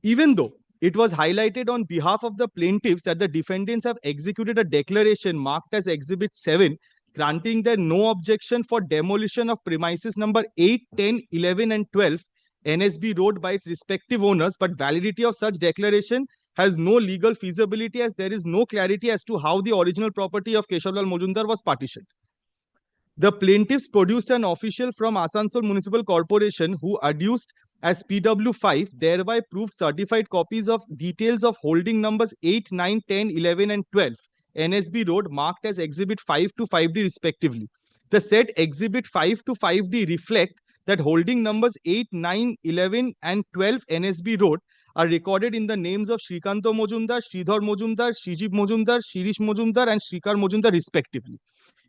Even though it was highlighted on behalf of the plaintiffs that the defendants have executed a declaration marked as Exhibit 7, granting their no objection for demolition of premises number 8, 10, 11, and 12, NSB Road by its respective owners, but validity of such declaration has no legal feasibility as there is no clarity as to how the original property of Keshablal Mojumdar was partitioned. The plaintiffs produced an official from Asansol Municipal Corporation who adduced as PW5, thereby proved certified copies of details of holding numbers 8, 9, 10, 11, and 12, NSB Road, marked as Exhibit 5 to 5D respectively. The said Exhibit 5 to 5D reflect that holding numbers 8, 9, 11, and 12 NSB Road are recorded in the names of Srikanto Mojumdar, Sridhar Mojumdar, Shrijib Mojumdar, Shirish Mojumdar, and Shrikar Mojumdar respectively.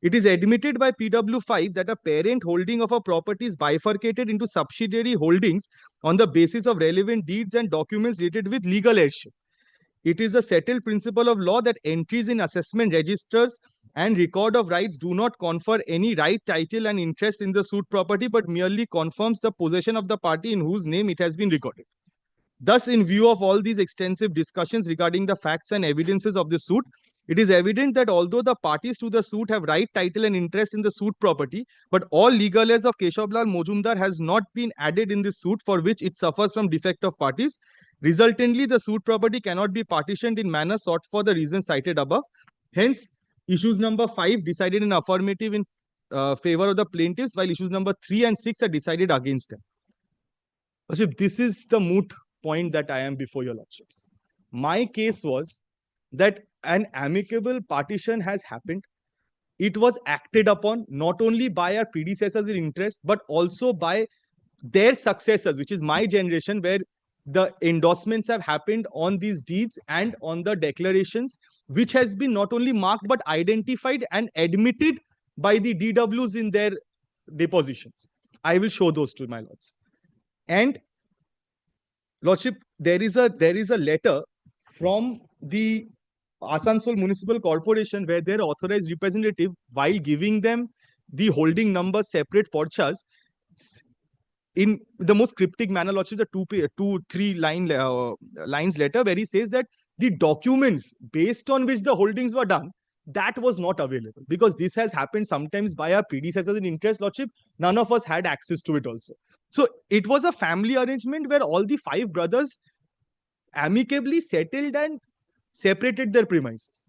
It is admitted by PW5 that a parent holding of a property is bifurcated into subsidiary holdings on the basis of relevant deeds and documents related with legal heirship. It is a settled principle of law that entries in assessment registers and record of rights do not confer any right, title, and interest in the suit property, but merely confirms the possession of the party in whose name it has been recorded. Thus, in view of all these extensive discussions regarding the facts and evidences of the suit, It is evident that although the parties to the suit have right, title, and interest in the suit property, but all legal heirs of Keshav Lal Mojumdar has not been added in this suit, for which it suffers from defect of parties. Resultantly, the suit property cannot be partitioned in manner sought for the reasons cited above. Hence, issues number 5 decided in affirmative in favor of the plaintiffs, while issues number 3 and 6 are decided against them. Lordship, this is the moot point that I am before your lordships. My case was that an amicable partition has happened. It was acted upon not only by our predecessors in interest, but also by their successors, which is my generation, where the endorsements have happened on these deeds and on the declarations, which has been not only marked but identified and admitted by the DWs in their depositions. I will show those to my lords. And lordship, there is a letter from the Asansol Municipal Corporation where their authorized representative, while giving them the holding number separate porchas, in the most cryptic manner, lordship, the 2-3 lines letter, where he says that the documents based on which the holdings were done, that was not available, because this has happened sometimes by our predecessors in interest, lordship. None of us had access to it also. So it was a family arrangement where all the 5 brothers amicably settled and separated their premises.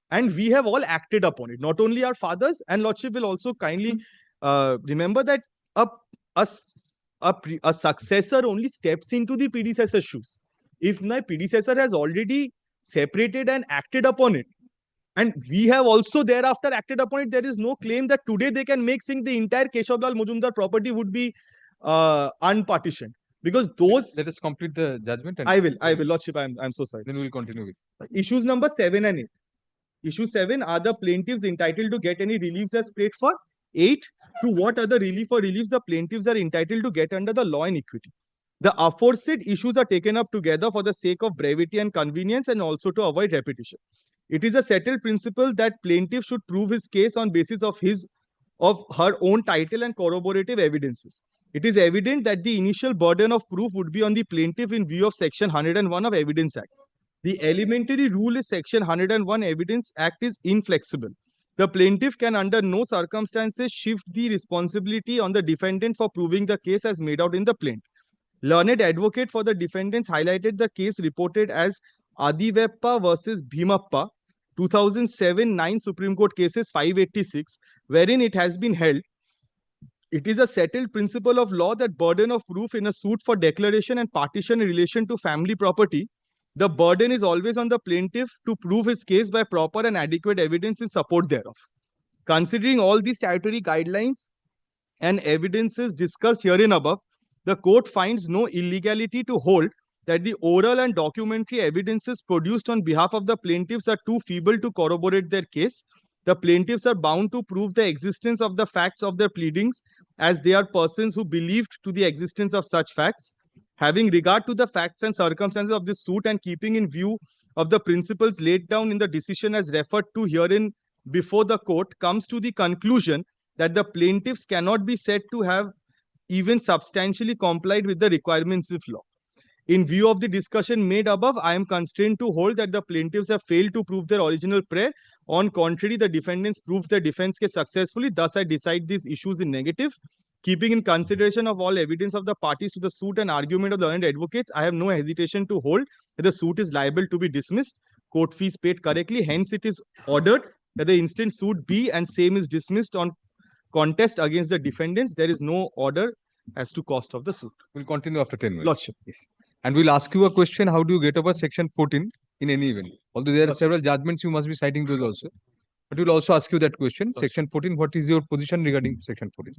And we have all acted upon it, not only our fathers. And lordship will also kindly remember that a successor only steps into the predecessor's shoes. If my predecessor has already separated and acted upon it, and we have also thereafter acted upon it, there is no claim that today they can make saying the entire Keshav Lal Mojumdar property would be unpartitioned. Because those...
Let us complete the judgment. And
I will, lordship, I'm so sorry.
Then we will continue with
issues number 7 and 8. Issue 7, are the plaintiffs entitled to get any reliefs as paid for? 8, to what other relief or reliefs the plaintiffs are entitled to get under the law and equity. The aforesaid issues are taken up together for the sake of brevity and convenience, and also to avoid repetition. It is a settled principle that plaintiff should prove his case on basis of her own title and corroborative evidences. It is evident that the initial burden of proof would be on the plaintiff in view of Section 101 of Evidence Act. The elementary rule is Section 101 Evidence Act is inflexible. The plaintiff can under no circumstances shift the responsibility on the defendant for proving the case as made out in the plaint. Learned advocate for the defendants highlighted the case reported as Adiveppa versus Bhimappa, 2007-9 Supreme Court cases 586, wherein it has been held, it is a settled principle of law that burden of proof in a suit for declaration and partition in relation to family property, the burden is always on the plaintiff to prove his case by proper and adequate evidence in support thereof. Considering all these statutory guidelines and evidences discussed herein above, the court finds no illegality to hold that the oral and documentary evidences produced on behalf of the plaintiffs are too feeble to corroborate their case. The plaintiffs are bound to prove the existence of the facts of their pleadings, as they are persons who believed to the existence of such facts. Having regard to the facts and circumstances of this suit, and keeping in view of the principles laid down in the decision as referred to herein before the court, comes to the conclusion that the plaintiffs cannot be said to have even substantially complied with the requirements of law. In view of the discussion made above, I am constrained to hold that the plaintiffs have failed to prove their original prayer. On contrary, the defendants proved their defense case successfully. Thus, I decide these issues in negative. Keeping in consideration of all evidence of the parties to the suit and argument of the learned advocates, I have no hesitation to hold that the suit is liable to be dismissed. Court fees paid correctly. Hence, it is ordered that the instant suit be and same is dismissed on contest against the defendants. There is no order as to cost of the suit.
We'll continue after 10 minutes.
Lordship.
Yes. And we'll ask you a question: how do you get over Section 14 in any event? Although there are several judgments, you must be citing those also. But we'll also ask you that question. Section 14, what is your position regarding Section 14?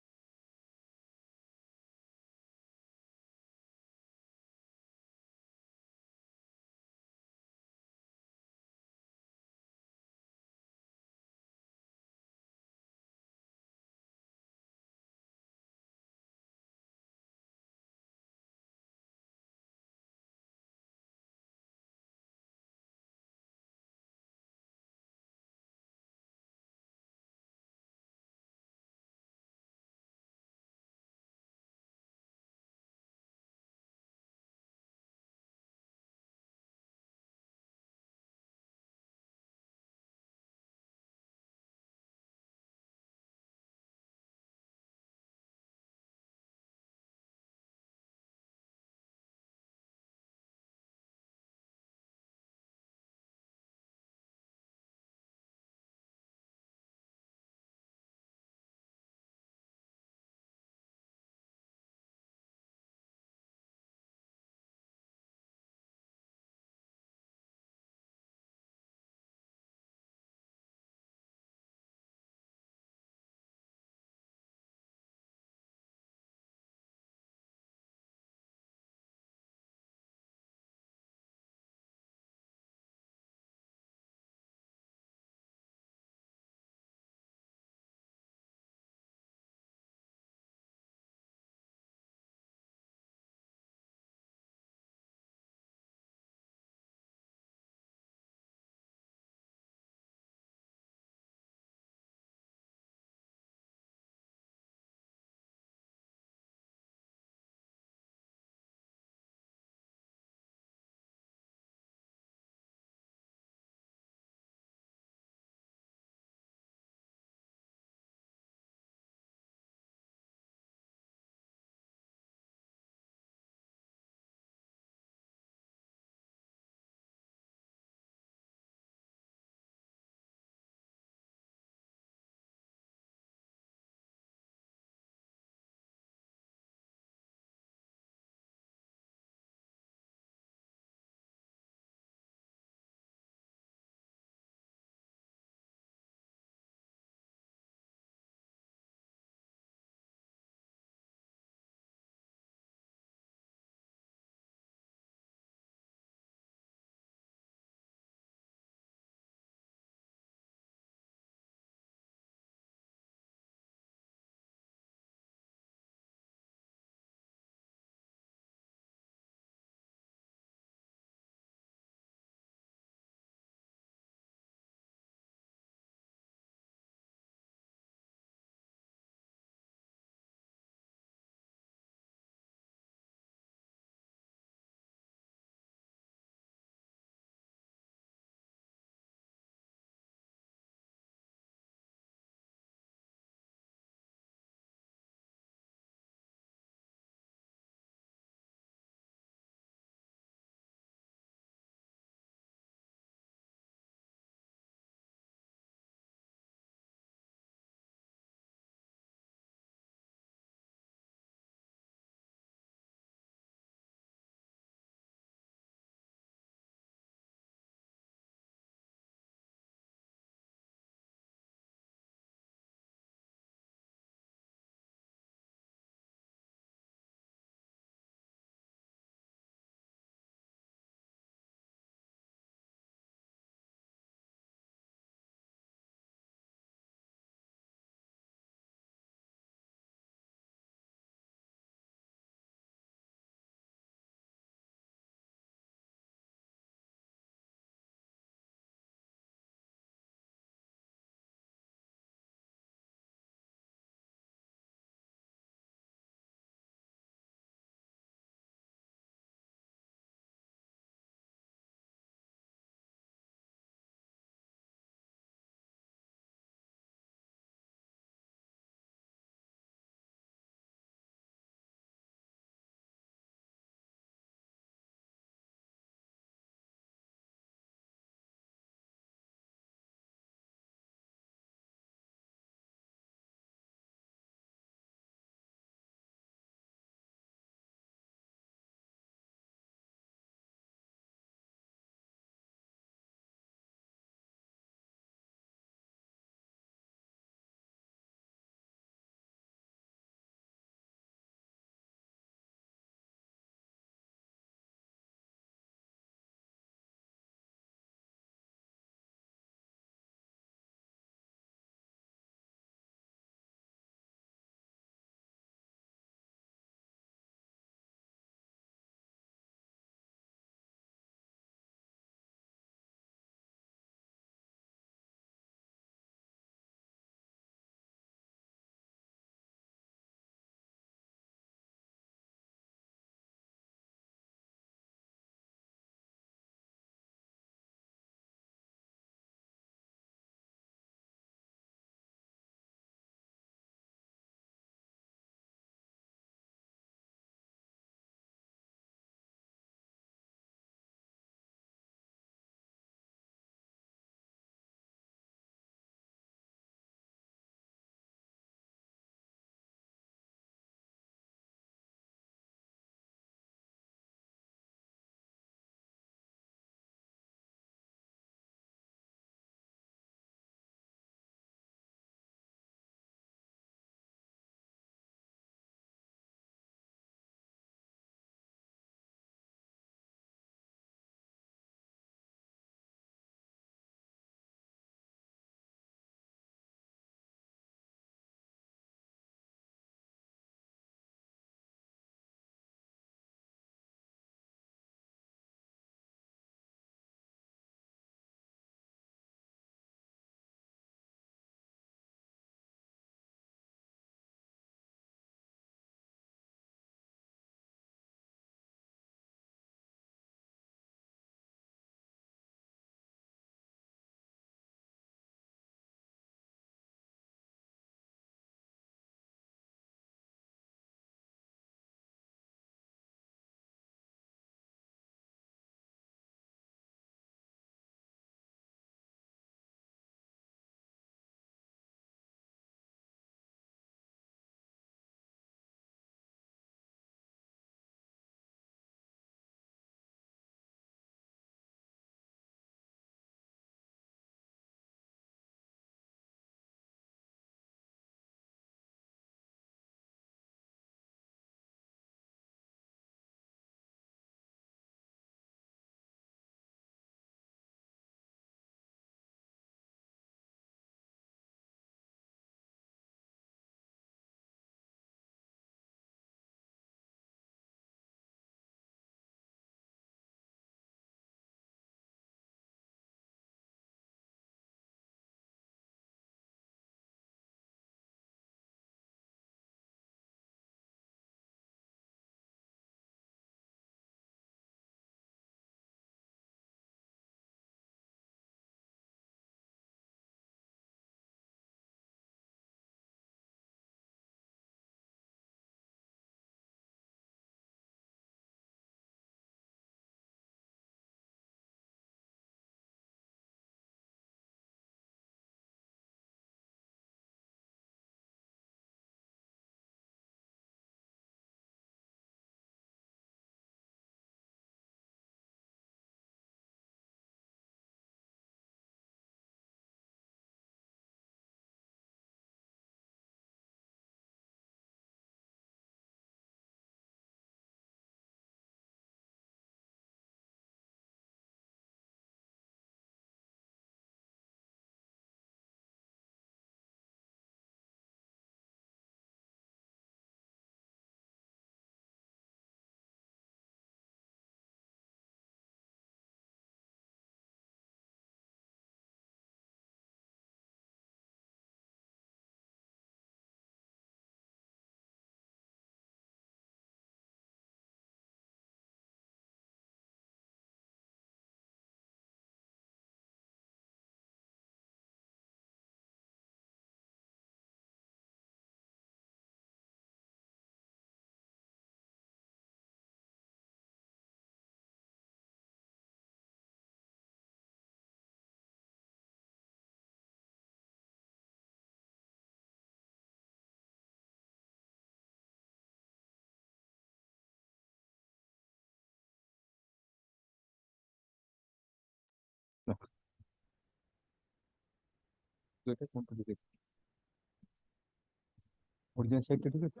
Original side টা ঠিক আছে?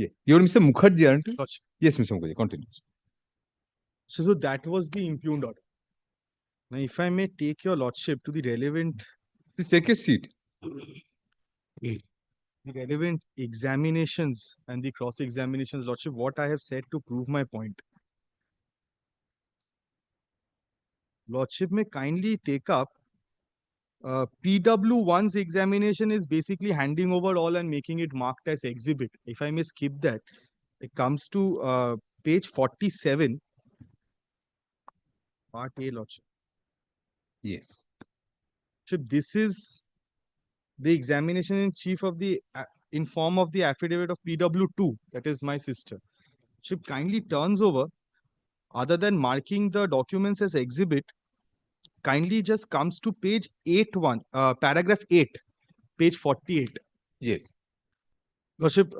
Yeah. You're Mr. Mukherjee, aren't you?
Lordship.
Yes, Mr. Mukherjee, continue.
So that was the impugned order. Now, if I may take your lordship to the relevant,
Please take your seat.
the relevant examinations and the cross examinations, lordship, what I have said to prove my point. Lordship may kindly take up PW1's examination is basically handing over all and making it marked as exhibit. If I may skip that, it comes to page 47, part A, lordship.
Yes.
So this is the examination in chief of the in form of the affidavit of PW2, that is my sister. She kindly turns over, other than marking the documents as exhibit, kindly just comes to page 81, paragraph 8, page 48.
Yes.
Lordship,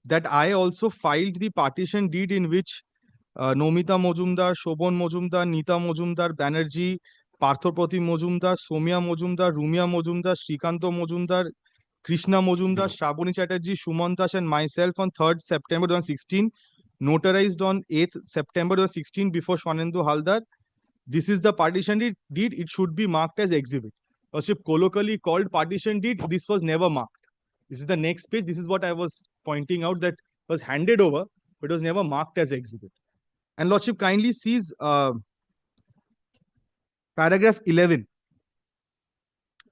that I also filed the partition deed in which Nomita Mojumdar, Shobon Mojumdar, Nita Mojumdar, Banerjee, Parthopati Mojumdar, Somya Mojumdar, Rumia Mojumdar, Srikanto Mojumdar, Krishna Mojumdar, Shravani Chatterjee, Suman Das, and myself on 3rd September 2016, notarized on 8th September 2016 before Shwanendu Haldar. This is the partition deed. It should be marked as exhibit. Lordship, colloquially called partition deed, this was never marked. This is the next page. This is what I was pointing out, that was handed over, but was never marked as exhibit. And Lordship kindly sees paragraph 11.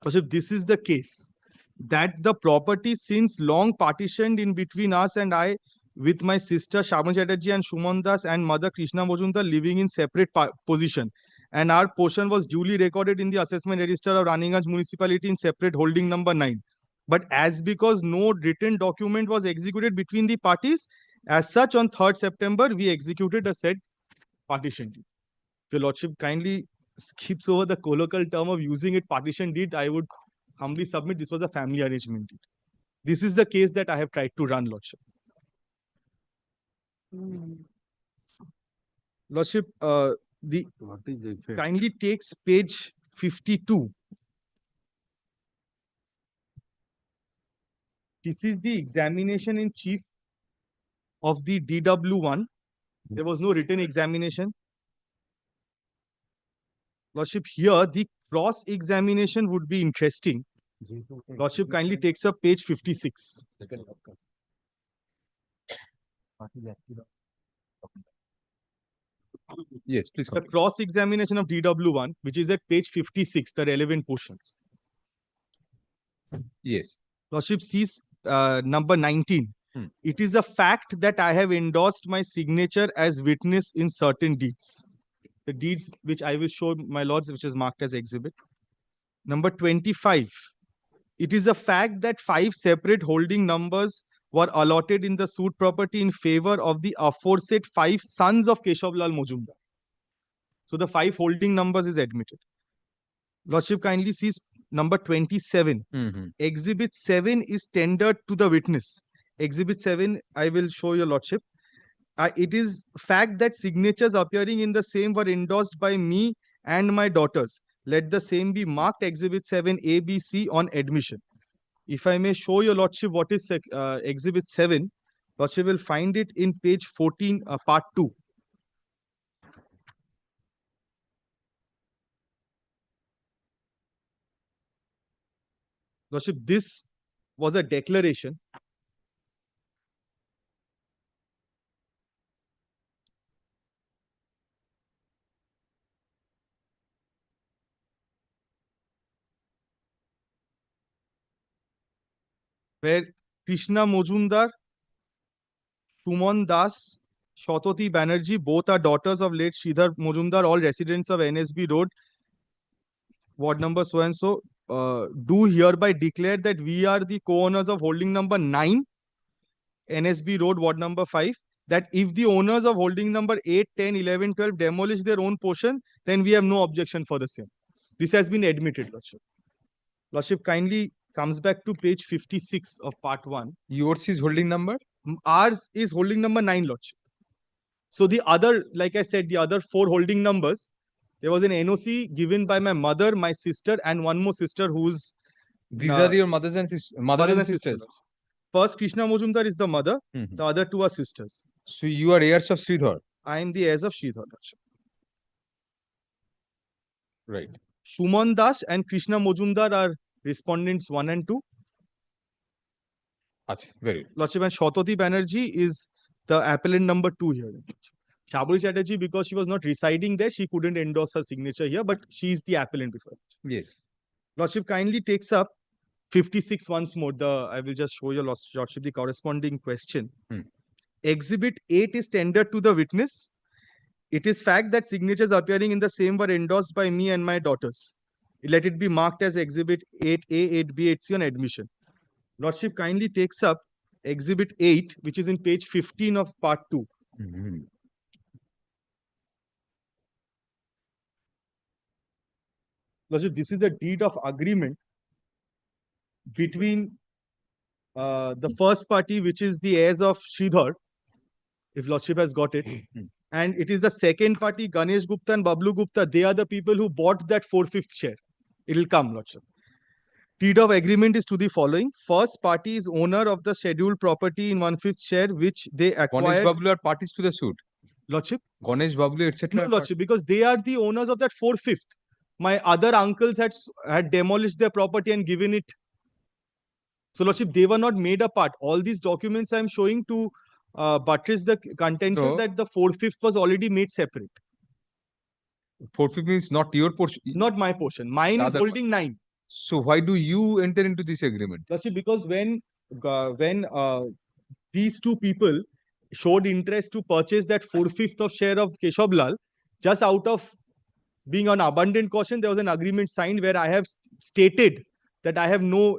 Lordship, this is the case that the property since long partitioned in between us and I, with my sister Shravani Chatterjee and Suman Das and mother Krishna Mojumdar living in separate position. And our portion was duly recorded in the assessment register of Raniganj municipality in separate holding number 9. But as because no written document was executed between the parties, as such on 3rd September, we executed a said partition deed. If your lordship kindly skips over the colloquial term of using it partition deed, I would humbly submit this was a family arrangement deed. This is the case that I have tried to run, lordship. Lordship, kindly takes page 52. This is the examination in chief of the DW1. There was no written examination. Lordship, here the cross examination would be interesting. Lordship kindly takes up page 56.
Yes, please.
The cross examination of DW1, which is at page 56, the relevant portions.
Yes.
Lordship sees number 19. It is a fact that I have endorsed my signature as witness in certain deeds. The deeds which I will show my lords, which is marked as exhibit. Number 25. It is a fact that 5 separate holding numbers were allotted in the suit property in favor of the aforesaid 5 sons of Keshav Lal Mojumdar. So the 5 holding numbers is admitted. Lordship kindly sees number 27. Exhibit 7 is tendered to the witness. Exhibit 7, I will show your lordship. It is fact that signatures appearing in the same were endorsed by me and my daughters. Let the same be marked Exhibit 7 A, B, C on admission. If I may show your lordship what is Exhibit 7, lordship will find it in page 14, part 2. Lordship, this was a declaration where Krishna Mojumdar, Suman Das, Shatoti Banerjee, both are daughters of late Sridhar Mojumdar, all residents of NSB Road, ward number so and so, do hereby declare that we are the co-owners of holding number 9, NSB Road, ward number 5, that if the owners of holding number 8, 10, 11, 12 demolish their own portion, then we have no objection for the same. This has been admitted, Lordship. Lordship kindly comes back to page 56 of part 1.
Yours is holding number?
Ours is holding number 9, Lordship. So the other, like I said, the other 4 holding numbers, there was an NOC given by my mother, my sister, and one more sister who's...
These are your mothers and mother and sisters.
First, Krishna Mojumdar is the mother. The other 2 are sisters.
So you are heirs of Sridhar?
I am the heirs of Sridhar.
Right.
Suman Das and Krishna Mojumdar are respondents 1 and 2.
Achha, very good.
Lordship, and Shatoti Banerjee is the appellant number 2 here. Shaburi Chatterjee, because she was not residing there, she couldn't endorse her signature here, but she is the appellant before.
Yes.
Lordship kindly takes up 56 once more. I will just show your Lordship the corresponding question. Exhibit 8 is tendered to the witness. It is fact that signatures appearing in the same were endorsed by me and my daughters. Let it be marked as Exhibit 8A, 8B, 8C on admission. Lordship kindly takes up Exhibit 8, which is in page 15 of part 2. Lordship, this is a deed of agreement between the first party, which is the heirs of Sridhar, if Lordship has got it, and it is the second party, Ganesh Gupta and Bablu Gupta. They are the people who bought that 4/5 share. It will come, Lordship. Deed of agreement is to the following. First party is owner of the scheduled property in 1/5 share, which they acquired.
Ganesh Bablu are parties to the suit?
Lordship?
Ganesh Bablu, etc.
No, Lordship, because they are the owners of that 4/5. My other uncles had demolished their property and given it. So, Lordship, they were not made a part. All these documents I am showing to buttress the contention that the 4/5 was already made separate.
4/5 means not your portion?
Not my portion. Mine is holding 9.
So why do you enter into this agreement?
Lordship, because when these 2 people showed interest to purchase that 4/5 of share of Keshav Lal, just out of being on abundant caution, there was an agreement signed where I have stated that I have no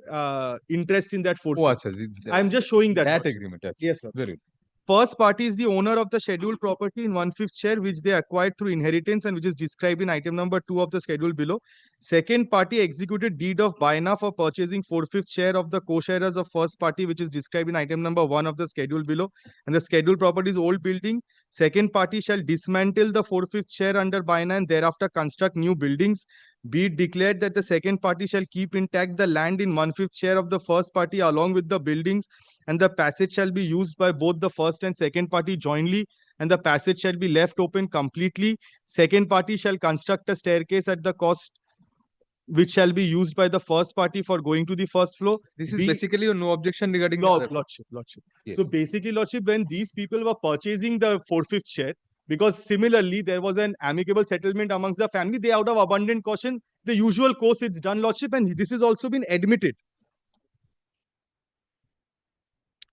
interest in that 4/5. I'm just showing that.
That agreement.
Yes, Lord.
Very good.
First party is the owner of the scheduled property in 1/5 share, which they acquired through inheritance and which is described in item number 2 of the schedule below. Second party executed deed of Baina for purchasing 4/5 share of the co-sharers of first party, which is described in item number 1 of the schedule below. And the scheduled property is old building. Second party shall dismantle the 4/5 share under Baina and thereafter construct new buildings. Be it declared that the second party shall keep intact the land in 1/5 share of the first party along with the buildings, and the passage shall be used by both the first and second party jointly, and the passage shall be left open completely. Second party shall construct a staircase at the cost which shall be used by the first party for going to the first floor.
This is basically no objection regarding
Lordship.
Yes.
So basically, Lordship, when these people were purchasing the 4/5 share, because similarly there was an amicable settlement amongst the family, they out of abundant caution, the usual course it's done, Lordship, and this has also been admitted.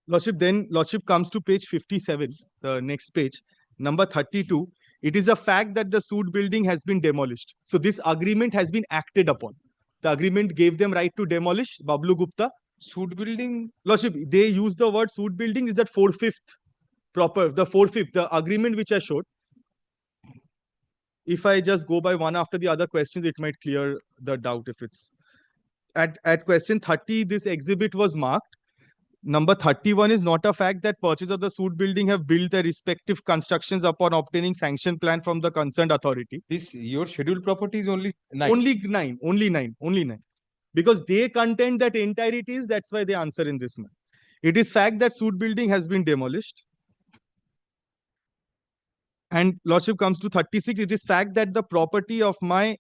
Lordship, then Lordship comes to page 57, the next page, number 32. It is a fact that the suit building has been demolished. So this agreement has been acted upon. The agreement gave them right to demolish. Bablu Gupta.
Suit building?
Lordship, they use the word suit building is that 4/5 proper, the 4/5, the agreement which I showed. If I just go by one after the other questions, it might clear the doubt if it's... At question 30, this exhibit was marked. Number 31 is not a fact that purchase of the suit building have built their respective constructions upon obtaining sanction plan from the concerned authority.
Your scheduled property is only 9?
Only nine. Because they contend that entirety is, that's why they answer in this manner. It is fact that suit building has been demolished. And Lordship comes to 36. It is fact that the property of my...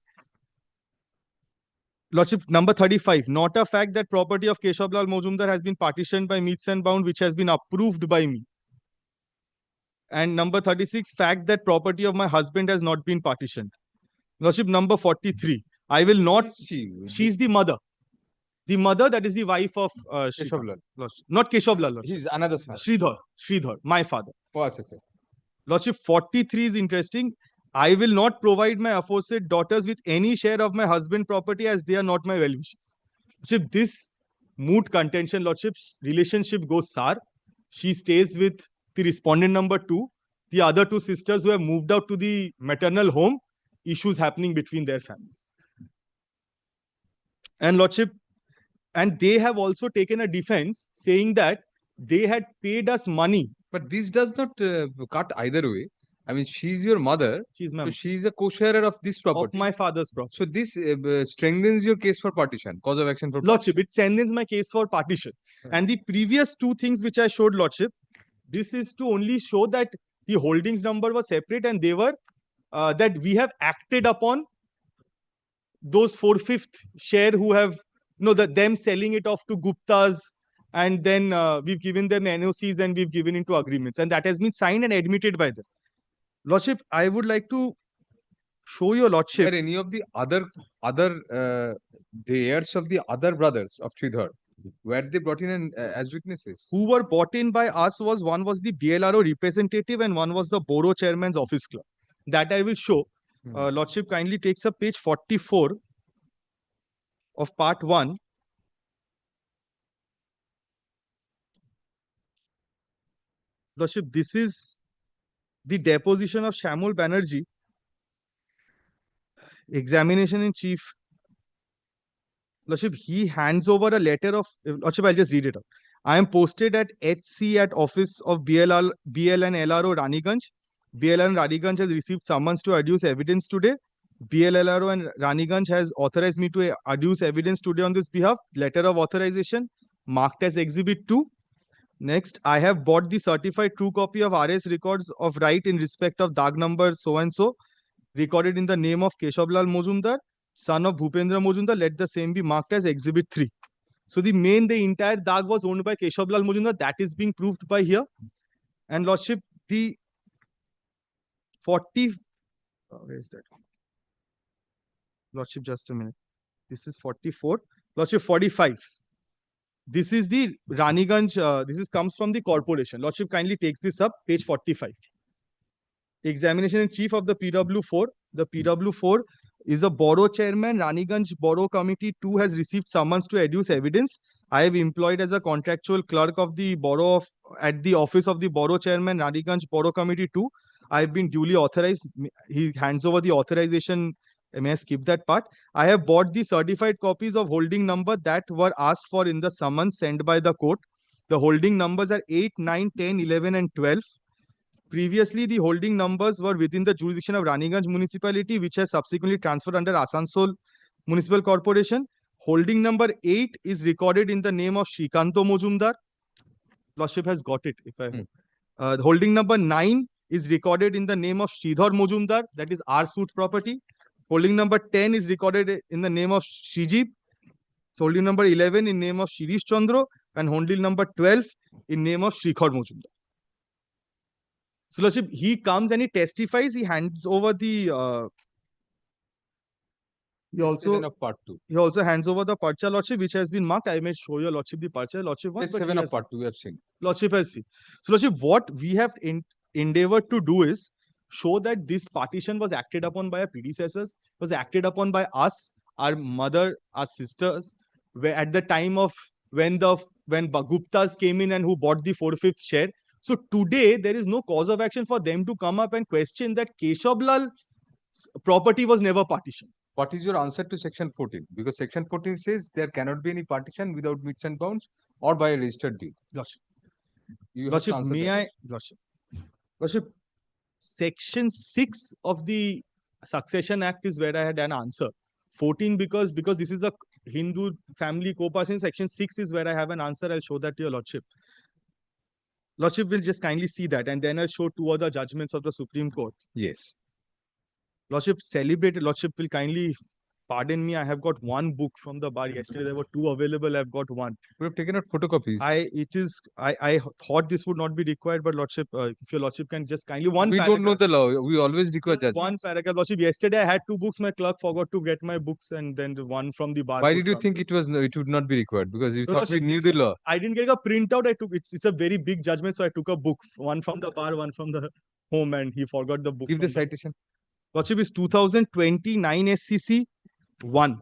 Lordship, number 35, not a fact that property of Keshav Lal Mojumdar has been partitioned by meets and bound, which has been approved by me. And number 36, fact that property of my husband has not been partitioned. Lordship, number 43, I will not... She's the mother. The mother, that is the wife of
Keshav Lal.
Not Keshav Lal.
He's another son.
Sridhar, my father.
Oh, achha.
Lordship, 43 is interesting. I will not provide my aforesaid daughters with any share of my husband property as they are not my well-wishers. Lordship, this moot contention, Lordship's relationship goes sour. She stays with the respondent number 2. The other 2 sisters who have moved out to the maternal home, issues happening between their family. And Lordship, and they have also taken a defense saying that they had paid us money.
But this does not cut either way. I mean, she's your mother.
She's my
So she's a co-sharer of this property.
of my father's property.
So this strengthens your case for partition, cause of action for
Lordship, it strengthens my case for partition. And the previous 2 things which I showed, Lordship, this is to only show that the holdings number was separate and they were that we have acted upon those 4/5 share who have them selling it off to Guptas, and then we've given them NOCs and we've given into agreements, and that has been signed and admitted by them. Lordship, I would like to show your Lordship.
Were any of the other the heirs of the other brothers of Sridhar, were they brought in as witnesses?
Who were brought in by us was one was the BLRO representative and one was the Borough chairman's office clerk. That I will show. Lordship kindly takes up page 44 of part 1. Lordship, this is the deposition of Shamol Banerjee, examination in chief. Lordship, he hands over a letter of, Lordship, I'll just read it out. I am posted at HC at office of BL and LRO Raniganj. BL and Raniganj has received summons to adduce evidence today. BLLRO and Raniganj has authorized me to adduce evidence today on this behalf. Letter of authorization marked as Exhibit 2. Next, I have bought the certified true copy of RS records of right in respect of Dag number so and so, recorded in the name of Keshablal Mojumdar, son of Bhupendra Mojumdar. Let the same be marked as Exhibit 3. So the entire Dag was owned by Keshablal Mojumdar. That is being proved by here. And Lordship, the 40, where is that? Lordship, just a minute. This is 44. Lordship, 45. This is the Raniganj, this comes from the corporation. Lordship kindly takes this up, page 45. Examination in chief of the PW4. The PW4 is a Borough chairman. Raniganj Borough Committee 2 has received summons to adduce evidence. I have employed as a contractual clerk of the Borough at the office of the Borough chairman, Raniganj Borough Committee 2. I have been duly authorized. He hands over the authorization. May I skip that part? I have bought the certified copies of holding number that were asked for in the summons sent by the court. The holding numbers are 8, 9, 10, 11 and 12. Previously, the holding numbers were within the jurisdiction of Raniganj municipality, which has subsequently transferred under Asansol Municipal Corporation. Holding number 8 is recorded in the name of Srikanto Mojumdar. Lordship has got it. If I holding number 9 is recorded in the name of Sridhar Mojumdar, that is our suit property. Holding number 10 is recorded in the name of Shrijib. Holding number 11 in name of Shirish Chandra, and holding number 12 in name of Shrikhar Mojumdar. So Lordship, he comes and he testifies, he hands over the he also hands over the parcha, Lordship, which has been marked. I may show your Lordship the parcha, Lordship.
Page 7 of part 2 we have seen.
Lordship has seen. So Lordship, what we have endeavored to do is show that this partition was acted upon by our predecessors, was acted upon by us, our mother, our sisters, where at the time of when Guptas came in and who bought the 4/5 share. So today there is no cause of action for them to come up and question that Keshablal's property was never partitioned.
What is your answer to section 14? Because section 14 says there cannot be any partition without meets and bounds or by a registered deed.
Lordship,
Lordship,
Lordship, section 6 of the Succession Act is where I had an answer. 14 because this is a Hindu family co-partition. Section 6 is where I have an answer. I'll show that to your Lordship. Lordship will just kindly see that, and then I'll show 2 other judgments of the Supreme Court.
Yes.
Lordship, celebrated. Lordship will kindly pardon me. I have got 1 book from the bar. Yesterday there were 2 available. I've got 1.
We have taken out photocopies.
I thought this would not be required, but Lordship, if your Lordship can just kindly
We don't know the law. We always require judgments.
1 paragraph. Lordship, yesterday I had 2 books. My clerk forgot to get my books, and then the 1 from the bar.
Why did you think it would not be required? Because you thought we knew the law.
I didn't get a printout. It's a very big judgment, so I took a book. 1 from the bar, 1 from the home and he forgot the book.
Give the
from there.
citation.
Lordship is 2029 SCC 1.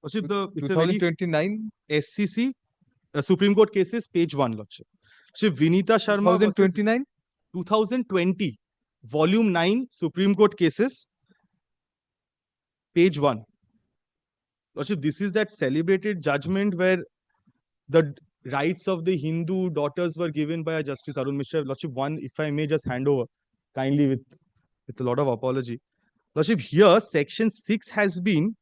Lordship, it's a very
2029
SCC Supreme Court cases, page 1, Lordship. Lordship, Vinita Sharma versus
2029
2020, volume 9, Supreme Court cases, page 1. Lordship, this is that celebrated judgment where the rights of the Hindu daughters were given by a Justice Arun Mishra. Lordship, one, if I may just hand over kindly with a lot of apology. Lordship, here section 6 has been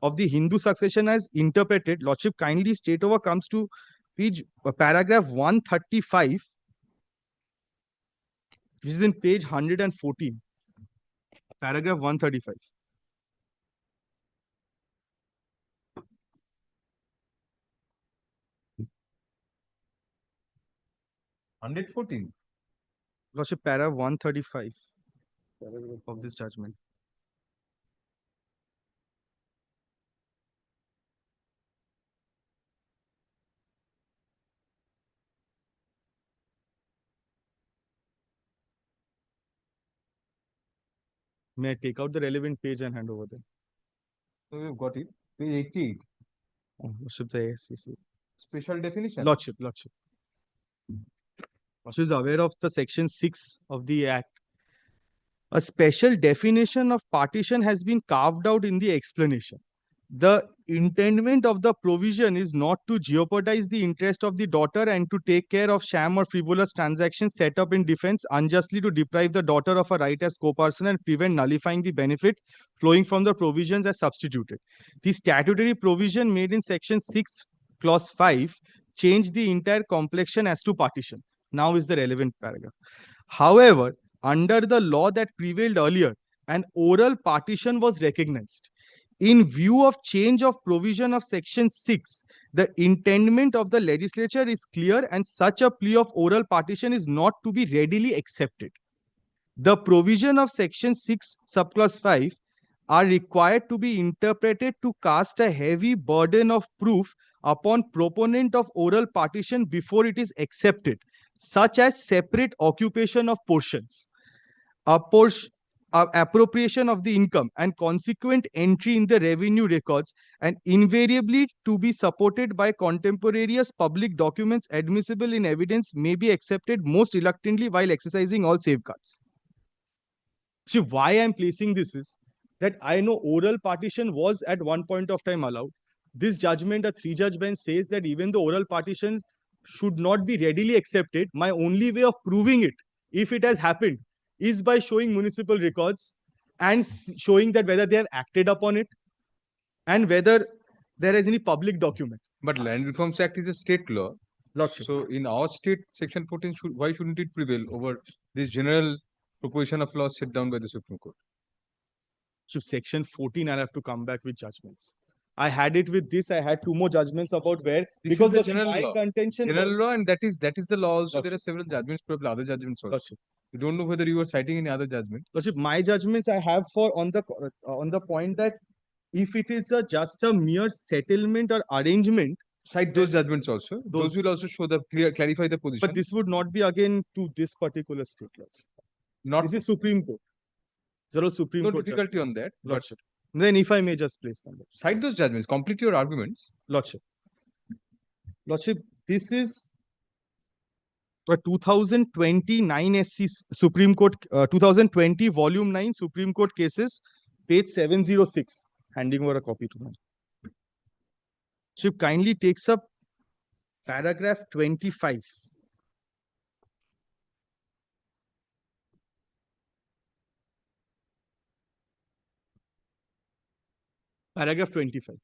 of the Hindu succession as interpreted. Lordship, kindly state over comes to page paragraph 135, which is in page 114. Paragraph 135. Lordship, paragraph 135 of this judgment. May I take out the relevant page and hand over them?
So we've got it. Page 88.
Lordship, the ASCC.
Special definition.
Lordship. Lordship is aware of the section 6 of the Act. A special definition of partition has been carved out in the explanation. The intendment of the provision is not to jeopardize the interest of the daughter and to take care of sham or frivolous transactions set up in defense unjustly to deprive the daughter of a right as co-person and prevent nullifying the benefit flowing from the provisions as substituted. The statutory provision made in section 6 clause 5 changed the entire complexion as to partition. Now is the relevant paragraph. However, under the law that prevailed earlier, an oral partition was recognized. In view of change of provision of section 6, the intendment of the legislature is clear and such a plea of oral partition is not to be readily accepted. The provision of section 6 subclause 5 are required to be interpreted to cast a heavy burden of proof upon proponent of oral partition before it is accepted, such as separate occupation of portions, appropriation of the income and consequent entry in the revenue records, and invariably to be supported by contemporaneous public documents admissible in evidence may be accepted most reluctantly while exercising all safeguards. See, why I'm placing this is that I know oral partition was at one point of time allowed. This judgment, a 3-judge bench says that even though oral partition should not be readily accepted, my only way of proving it, if it has happened, is by showing municipal records and showing that whether they have acted upon it and whether there is any public document.
But Land Reforms Act is a state law. So in our state, section 14, why shouldn't it prevail over this general proposition of law set down by the Supreme Court?
So section 14, I'll have to come back with judgments. I had it with this. I had 2 more judgments about where
This
because
is the
the
general law.
contention
General
was,
law, and that is the law also. There are several judgments, probably other judgments also. You don't know whether you are citing any other judgment.
Lordship, my judgments I have for on the point that if it is just a mere settlement or arrangement,
cite those judgments also. Those will also show clarify the position.
But this would not be again to this particular state law.
Not
this is Supreme Court. There are Supreme
no
Court
difficulty on that.
Lordship. Then if I may just place them.
Cite those judgments. Complete your arguments.
Lordship. Lordship, this is a 2029 SC Supreme Court, 2020 volume 9 Supreme Court cases, page 706. Handing over a copy to them. Lordship kindly takes up paragraph 25. Paragraph 25.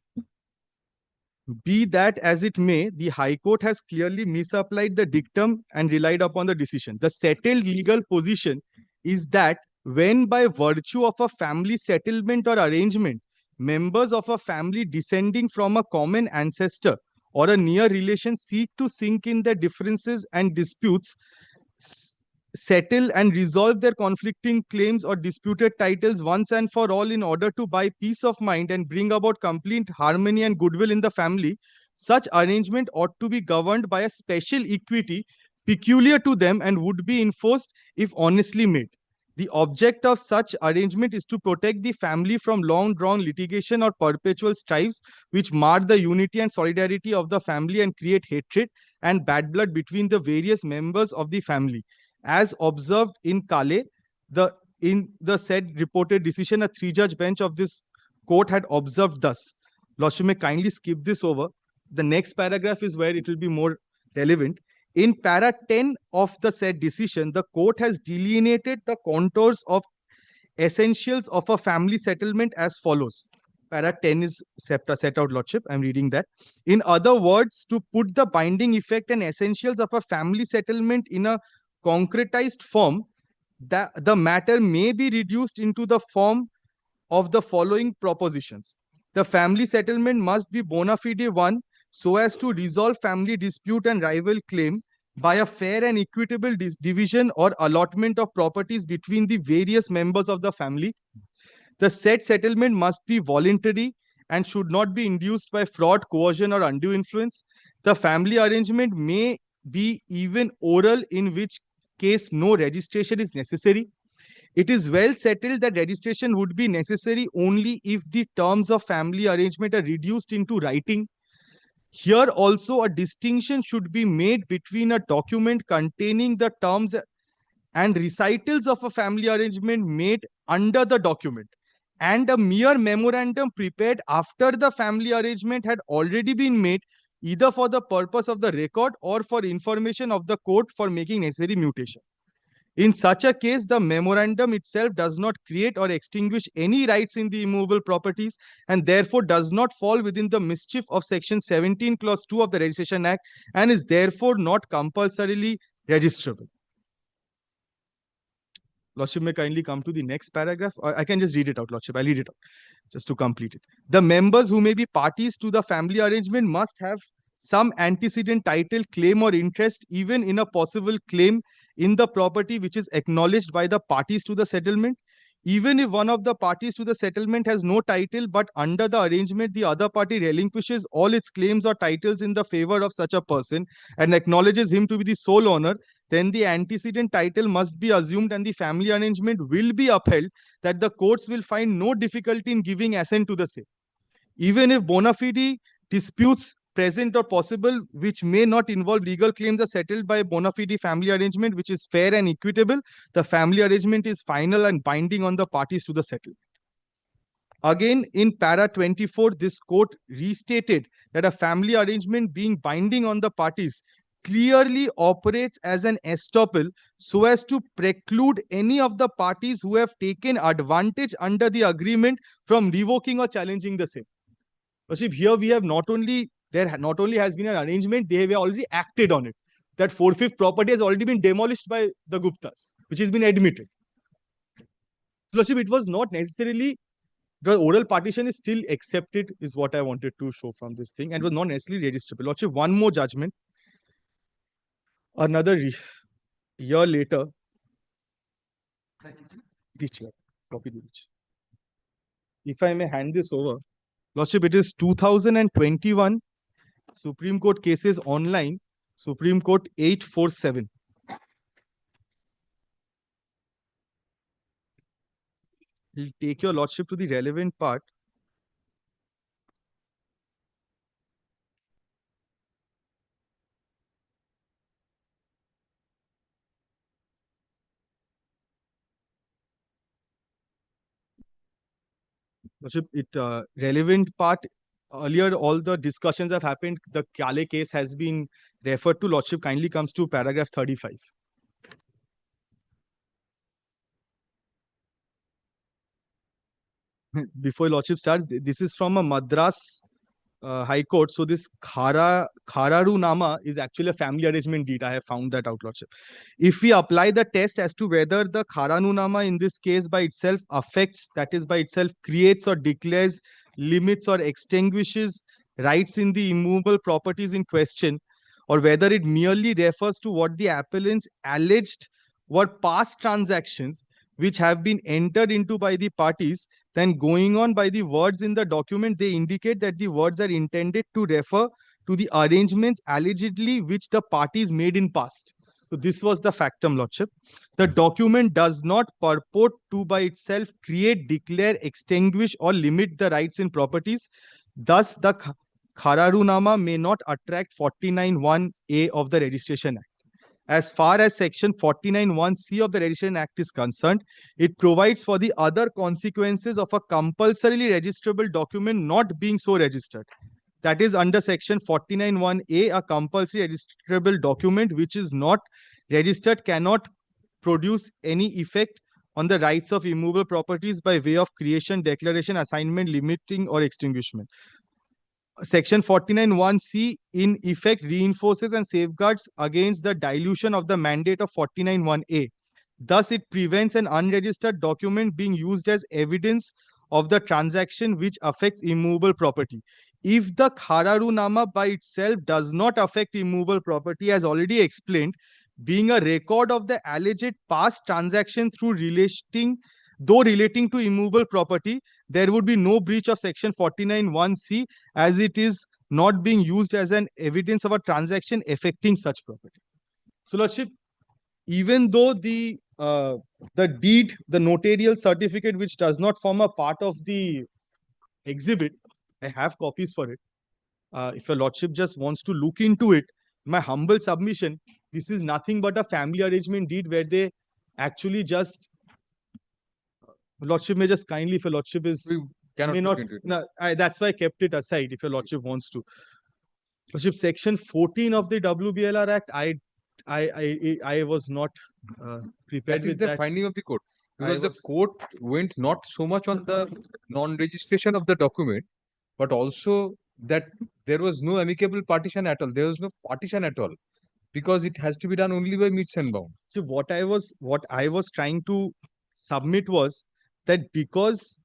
Be that as it may, the High Court has clearly misapplied the dictum and relied upon the decision. The settled legal position is that when by virtue of a family settlement or arrangement, members of a family descending from a common ancestor or a near relation seek to sink in their differences and disputes, settle and resolve their conflicting claims or disputed titles once and for all in order to buy peace of mind and bring about complete harmony and goodwill in the family, such arrangement ought to be governed by a special equity peculiar to them and would be enforced if honestly made. The object of such arrangement is to protect the family from long-drawn litigation or perpetual strifes which mar the unity and solidarity of the family and create hatred and bad blood between the various members of the family. As observed in Kale, in the said reported decision, a three-judge bench of this court had observed thus. Lordship may kindly skip this over. The next paragraph is where it will be more relevant. In para 10 of the said decision, the court has delineated the contours of essentials of a family settlement as follows. Para 10 is set out, Lordship. I'm reading that. In other words, to put the binding effect and essentials of a family settlement in a concretized form, the matter may be reduced into the form of the following propositions. The family settlement must be bona fide one so as to resolve family dispute and rival claim by a fair and equitable division or allotment of properties between the various members of the family. The said settlement must be voluntary and should not be induced by fraud, coercion, or undue influence. The family arrangement may be even oral, in which case no registration is necessary. It is well settled that registration would be necessary only if the terms of family arrangement are reduced into writing. Here also a distinction should be made between a document containing the terms and recitals of a family arrangement made under the document and a mere memorandum prepared after the family arrangement had already been made, either for the purpose of the record or for information of the court for making necessary mutation. In such a case, the memorandum itself does not create or extinguish any rights in the immovable properties and therefore does not fall within the mischief of Section 17, Clause 2 of the Registration Act and is therefore not compulsorily registrable. Lordship may kindly come to the next paragraph. I can just read it out, Lordship. I'll read it out just to complete it. The members who may be parties to the family arrangement must have some antecedent title, claim, or interest, even in a possible claim in the property which is acknowledged by the parties to the settlement. Even if one of the parties to the settlement has no title, but under the arrangement the other party relinquishes all its claims or titles in the favor of such a person and acknowledges him to be the sole owner, then the antecedent title must be assumed and the family arrangement will be upheld, that the courts will find no difficulty in giving assent to the same. Even if bona fide disputes present or possible which may not involve legal claims are settled by a bona fide family arrangement which is fair and equitable, the family arrangement is final and binding on the parties to the settlement. Again, in para 24, this court restated that a family arrangement being binding on the parties clearly operates as an estoppel so as to preclude any of the parties who have taken advantage under the agreement from revoking or challenging the same. Here we have not only has been an arrangement, they have already acted on it. That 4/5 property has already been demolished by the Guptas, which has been admitted. Lordship, it was not necessarily, the oral partition is still accepted, is what I wanted to show from this thing, and was not necessarily registrable. Lordship, one more judgment. Another year later, if I may hand this over, Lordship, it is 2021 Supreme Court cases online, Supreme Court 847. He'll take your Lordship to the relevant part. Lordship, relevant part, earlier all the discussions have happened. The Kale case has been referred to. Lordship kindly comes to paragraph 35. Before Lordship starts, this is from a Madras High Court. So this Khararu Nama is actually a family arrangement deed. I have found that out, Lordship. If we apply the test as to whether the Khararu Nama in this case by itself affects, that is by itself creates or declares, limits or extinguishes rights in the immovable properties in question, or whether it merely refers to what the appellants alleged were past transactions which have been entered into by the parties, then going on by the words in the document, they indicate that the words are intended to refer to the arrangements allegedly which the parties made in past. So this was the factum, Lordship. The document does not purport to by itself create, declare, extinguish or limit the rights in properties. Thus, the Khararunama may not attract 49(1)(a) of the Registration Act. As far as Section 49(1)(c) of the Registration Act is concerned, it provides for the other consequences of a compulsorily registrable document not being so registered. That is, under Section 49(1)(a), a compulsory registrable document which is not registered cannot produce any effect on the rights of immovable properties by way of creation, declaration, assignment, limiting, or extinguishment. Section 49(1)(c) in effect reinforces and safeguards against the dilution of the mandate of 49(1)(a). Thus, it prevents an unregistered document being used as evidence of the transaction which affects immovable property. If the Khararunama by itself does not affect immovable property, as already explained, being a record of the alleged past transaction through relating to immovable property, there would be no breach of Section 49(1)(c), as it is not being used as an evidence of a transaction affecting such property. So, Lordship, even though the deed, the notarial certificate, which does not form a part of the exhibit, I have copies for it. If your Lordship just wants to look into it, my humble submission, this is nothing but a family arrangement deed where they actually just, Lordship may just kindly, if your Lordship is,
cannot
may
look
not,
into it.
no, that's why I kept it aside if your Lordship wants to. Lordship, Section 14 of the WBLR Act, I was not prepared
That is
with
the
that.
finding of the court. Because the
was-
court went not so much on the non-registration of the document, but also that there was no amicable partition at all. There was no partition at all. Because it has to be done only by meets and bounds.
So what I was trying to submit was that because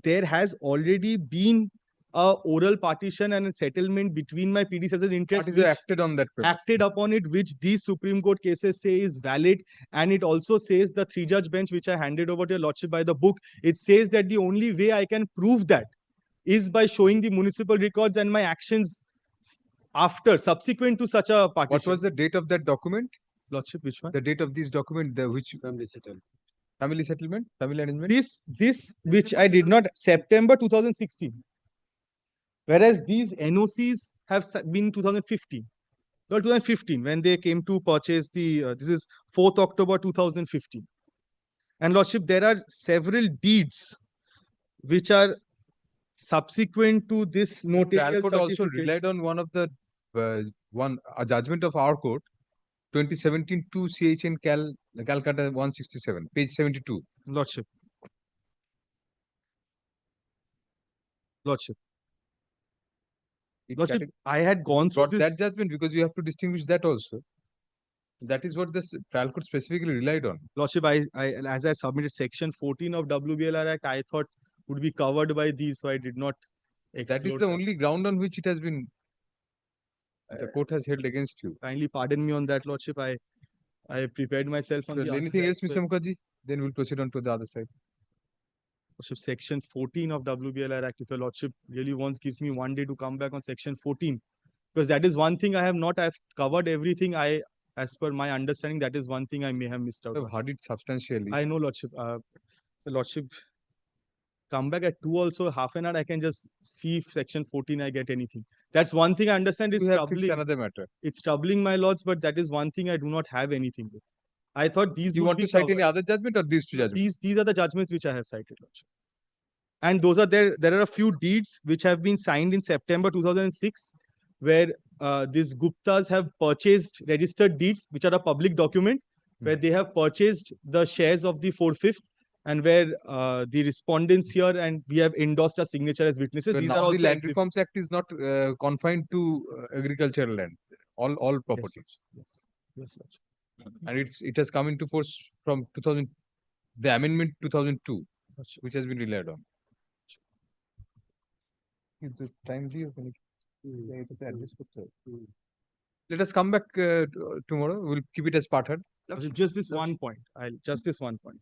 there has already been a oral partition and a settlement between my predecessor's interests,
Parties have acted on that premise.
acted upon it, which these Supreme Court cases say is valid, and it also says the three-judge bench, which I handed over to your Lordship by the book, it says that the only way I can prove that is by showing the municipal records and my actions subsequent to such a partition.
What was the date of that document?
Lordship, which one?
The date of this document, which family settlement, family arrangement.
This which I did not, September 2016. Whereas these NOCs have been 2015. Well, 2015 when they came to purchase the. This is 4th October 2015. And Lordship, there are several deeds which are subsequent to this notarial
Trial court also
certificate.
relied on one of the a judgment of our court, 2017 2 CHN Calcutta 167, page 72.
Lordship. Lordship, I had gone through this.
That judgment because you have to distinguish that also. That is what this trial court specifically relied on.
Lordship, as I submitted Section 14 of WBLR Act, I thought would be covered by these, so I did not explore.
That is the only ground on which it has been. The court has held against you.
Kindly pardon me on that, Lordship. I prepared myself on the
anything else, Mr. Mukherjee? Then we'll proceed on to the other side.
Lordship, Section 14 of WBLR Act, if your Lordship really wants, gives me one day to come back on Section 14. Because that is one thing I have not, I've covered everything. As per my understanding, that is one thing I may have missed out.
I've heard it substantially.
I know, Lordship. Lordship, come back at 2 also, half an hour, I can just see if Section 14 I get anything. That's one thing I understand is troubling.
Another matter.
It's troubling, my lords, but that is one thing I do not have anything with. I thought these.
You want to cite any other judgment or these two judgments?
These are the judgments which I have cited, Lordship. And those are there. There are a few deeds which have been signed in September 2006, where these Guptas have purchased registered deeds, which are a public document, where they have purchased the shares of the 4/5, and where the respondents here and we have endorsed a signature as witnesses.
So
these
now
are also
the Land Reforms Act is not confined to agricultural land, all properties.
Yes, Lordship.
And it has come into force from 2000, the amendment 2002, which has been relied on. The time let us come back tomorrow. We'll keep it as part heard.
Just this one point. Just this one point.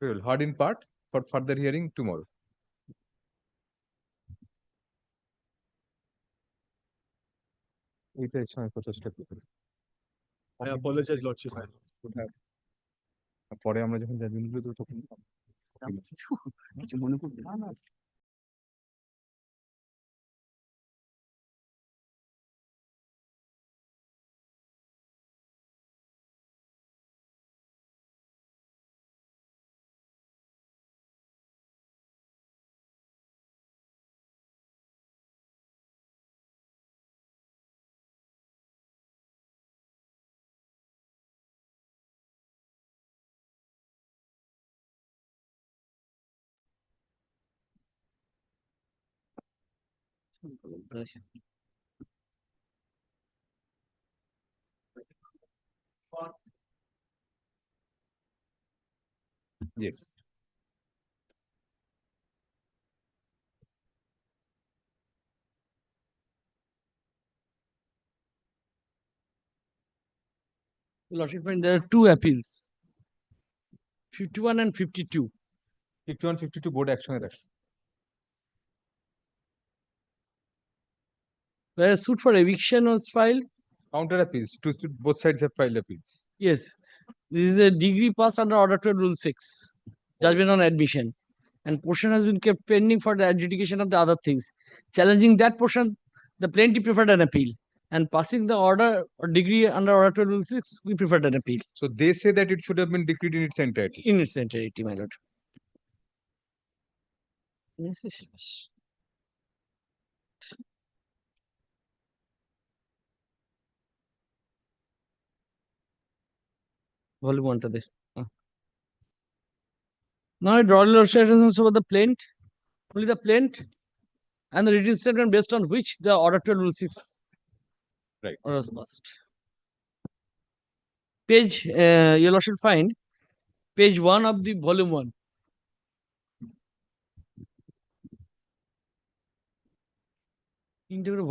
We will heard in part for further hearing tomorrow.
I apologize, Lordship. I would have.
পরে আমরা যখন judgment গুলো দেবো তখন
কিছু মনে করবে না।
yes.
Lordship, there are two appeals, 51 and 52.
51, 52 board একসঙ্গে রাখো।
Where a suit for eviction was filed.
Counter appeals. Both sides have filed appeals.
Yes. This is the degree passed under Order 12 Rule 6, judgment on admission. And portion has been kept pending for the adjudication of the other things. Challenging that portion, the plaintiff preferred an appeal. And passing the order or degree under Order 12 Rule 6, we preferred an appeal.
So they say that it should have been decreed in its entirety.
In its entirety, my lord. Yes, yes, yes. Volume 1 there. Now I draw your attention over the plaint, only the plaint and the written statement based on which the Order 12 Rule 6
right
was passed. Page, you all should find page 1 of the volume 1.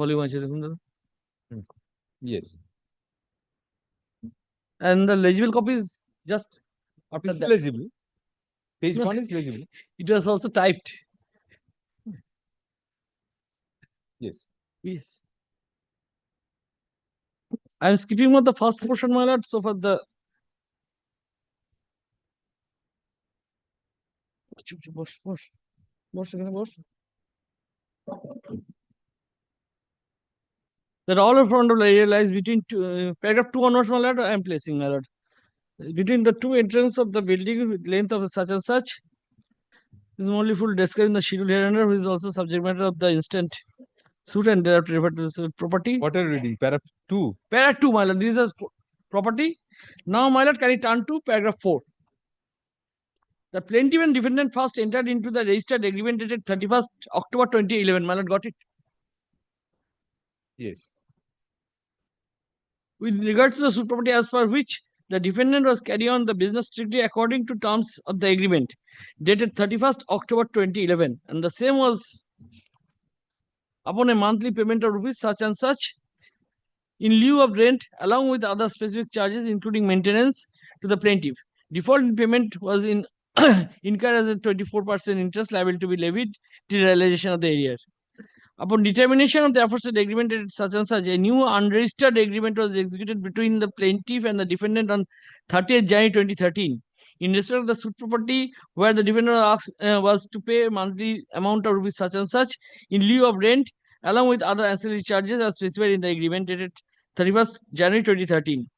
Volume
yes.
And the legible copy is just after that.
Legible. Page 1 is legible.
It was also typed.
Yes.
Yes. I am skipping on the first portion, my lord. So for the that all of front of area lies between paragraph 2 onwards, my lord. I am placing, my lord. Between the two entrances of the building with length of such and such is only full described in the schedule hereunder, which is also subject matter of the instant suit and thereafter referred to the property.
What are you reading? Paragraph 2.
Paragraph 2, my lord. This is property. Now, my lord, can you turn to paragraph 4? The plaintiff and defendant first entered into the registered agreement dated 31st October 2011. My lord, got it?
Yes.
With regard to the suit property as per which the defendant was carrying on the business strictly according to terms of the agreement dated 31st October 2011, and the same was upon a monthly payment of rupees such and such in lieu of rent along with other specific charges including maintenance to the plaintiff. Default in payment was incurred as a 24% interest liable to be levied till realization of the arrears. Upon determination of the aforesaid agreement dated such and such, a new unregistered agreement was executed between the plaintiff and the defendant on 30th January 2013. In respect of the suit property, where the defendant was to pay a monthly amount of rupees such and such in lieu of rent, along with other ancillary charges as specified in the agreement dated 31st January 2013.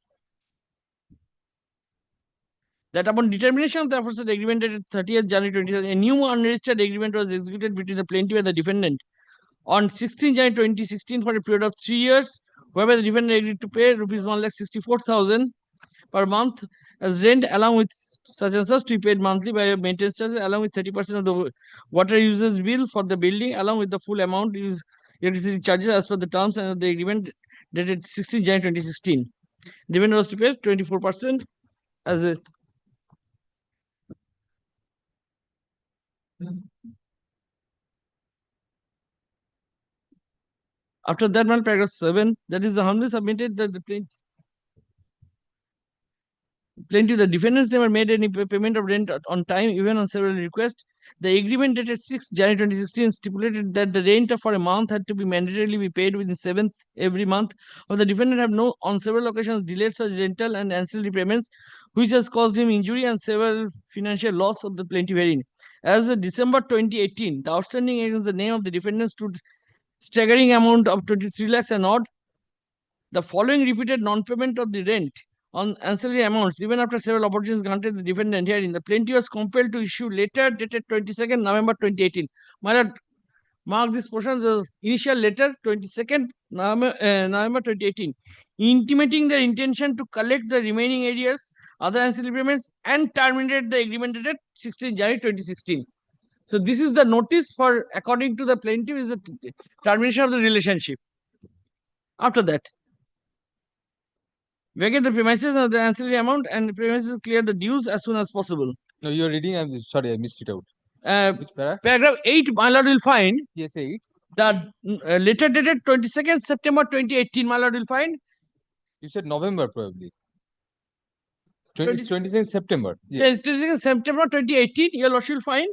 That upon determination of the aforesaid agreement dated 30th January 2013, a new unregistered agreement was executed between the plaintiff and the defendant on 16 January 2016 for a period of 3 years, whereby the defendant agreed to pay rupees 1,64,000 per month as rent, along with such and such to be paid monthly by maintenance charges, along with 30% of the water usage bill for the building, along with the full amount used electricity charges as per the terms of the agreement dated 16 January 2016. The defendant was to pay 24% as a After that, one paragraph 7, that is the humbly submitted that the plaintiff. plaintiff, the defendants never made any payment of rent on time, even on several requests. The agreement dated 6 January 2016 stipulated that the rent for a month had to be mandatorily be paid within 7th every month, or the defendant have no on several occasions delayed such rental and ancillary payments, which has caused him injury and several financial loss of the plaintiff herein. As of December 2018, the outstanding against the name of the defendant stood staggering amount of 23 lakhs and odd. The following repeated non-payment of the rent on ancillary amounts, even after several opportunities granted the defendant herein, the plaintiff was compelled to issue letter dated 22nd November 2018. My lord, mark this portion, the initial letter 22nd November 2018, intimating their intention to collect the remaining arrears, other ancillary payments, and terminate the agreement dated 16 January 2016. So this is the notice for, according to the plaintiff, is the termination of the relationship. After that, vacate the premises of the ancillary amount and premises clear the dues as soon as possible.
No, you're reading. I'm sorry, I missed it out. Which
Paragraph 8, my lord will find.
Yes, 8.
The letter dated 22nd September 2018, my lord will find.
You said November probably. 22nd September.
Yes, 22nd September 2018, your lordship will find.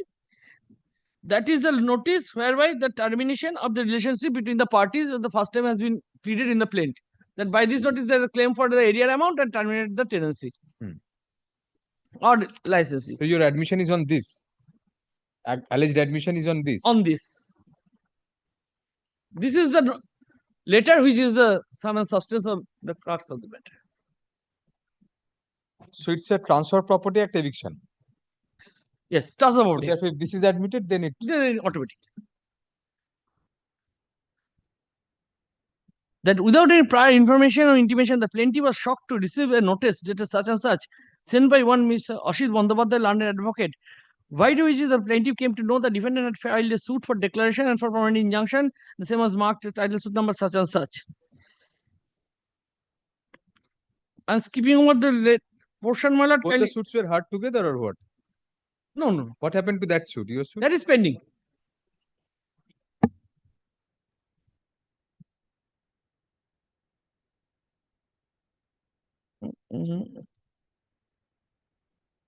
That is the notice whereby the termination of the relationship between the parties of the first time has been pleaded in the plaint. That by this notice there is a claim for the area amount and terminate the tenancy. Or licensing.
So your admission is on this. Alleged admission is on this.
On this. This is the letter which is the sum and substance of the crux of the matter.
So it's a transfer property act eviction.
Yes, transfer property.
Therefore, if this is admitted, then it
automatic. That without any prior information or intimation, the plaintiff was shocked to receive a notice dated such and such, sent by one Mr. Ashit Bandyopadhyay, learned advocate. Why do which the plaintiff came to know the defendant had filed a suit for declaration and for permanent injunction, the same was marked as title suit number such and such. I'm skipping over the portion, my lord.
Both the suits were heard together or what?
No.
What happened to that suit? Your suit?
That is pending.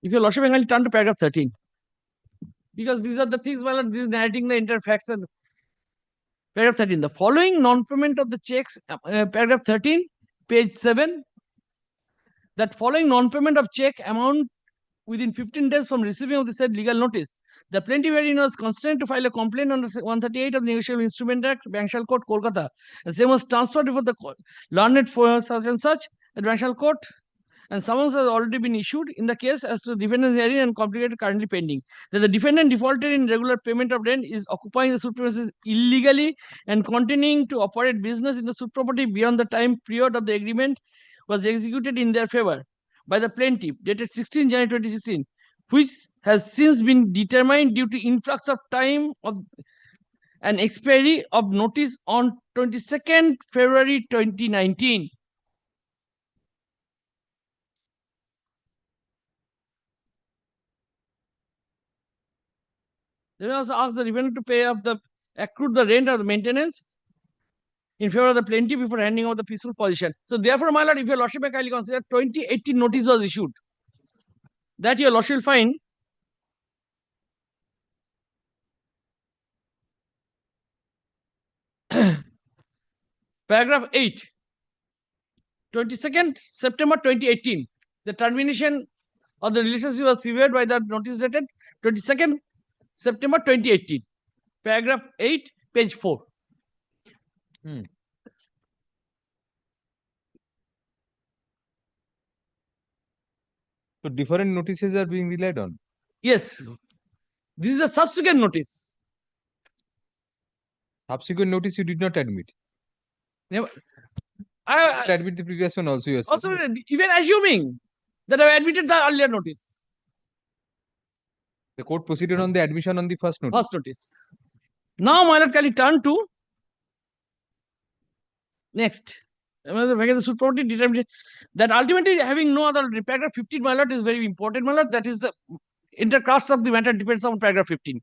If your lordship, I'll turn to paragraph 13. Because these are the things, well, this is narrating the entire facts. And paragraph 13. The following non-payment of the checks, paragraph 13, page 7. That following non-payment of check amount within 15 days from receiving of the said legal notice, the plaintiff herein was constrained to file a complaint under 138 of the Negotiable Instrument Act, Bankshal Court, Kolkata. The same was transferred before the learned for such and such at Bankshal Court, and summons has already been issued in the case as to the defendant's hearing and complicated currently pending. That the defendant defaulted in regular payment of rent, is occupying the suit premises illegally and continuing to operate business in the suit property beyond the time period of the agreement was executed in their favor by the plaintiff dated 16 January 2016, which has since been determined due to influx of time of an expiry of notice on 22nd February 2019. They also ask the defendant to pay up the accrued the rent or the maintenance in favor of the plaintiff before handing over the peaceful position. So therefore, my lord, if your lordship may kindly consider 2018 notice was issued, that your lordship will find paragraph 8, 22nd September 2018, the termination of the relationship was severed by the notice dated 22nd September 2018. Paragraph 8, page 4.
So different notices are being relied on.
Yes. This is the subsequent notice.
Subsequent notice you did not admit.
Never.
I admit the previous one also. Yes.
Also, even assuming that I admitted the earlier notice.
The court proceeded on the admission on the first notice.
First notice. Now, my lord, can you turn to next? The suit property determined that ultimately having no other paragraph 15, my lord, is very important, my lord. That is the intercast of the matter depends on paragraph 15.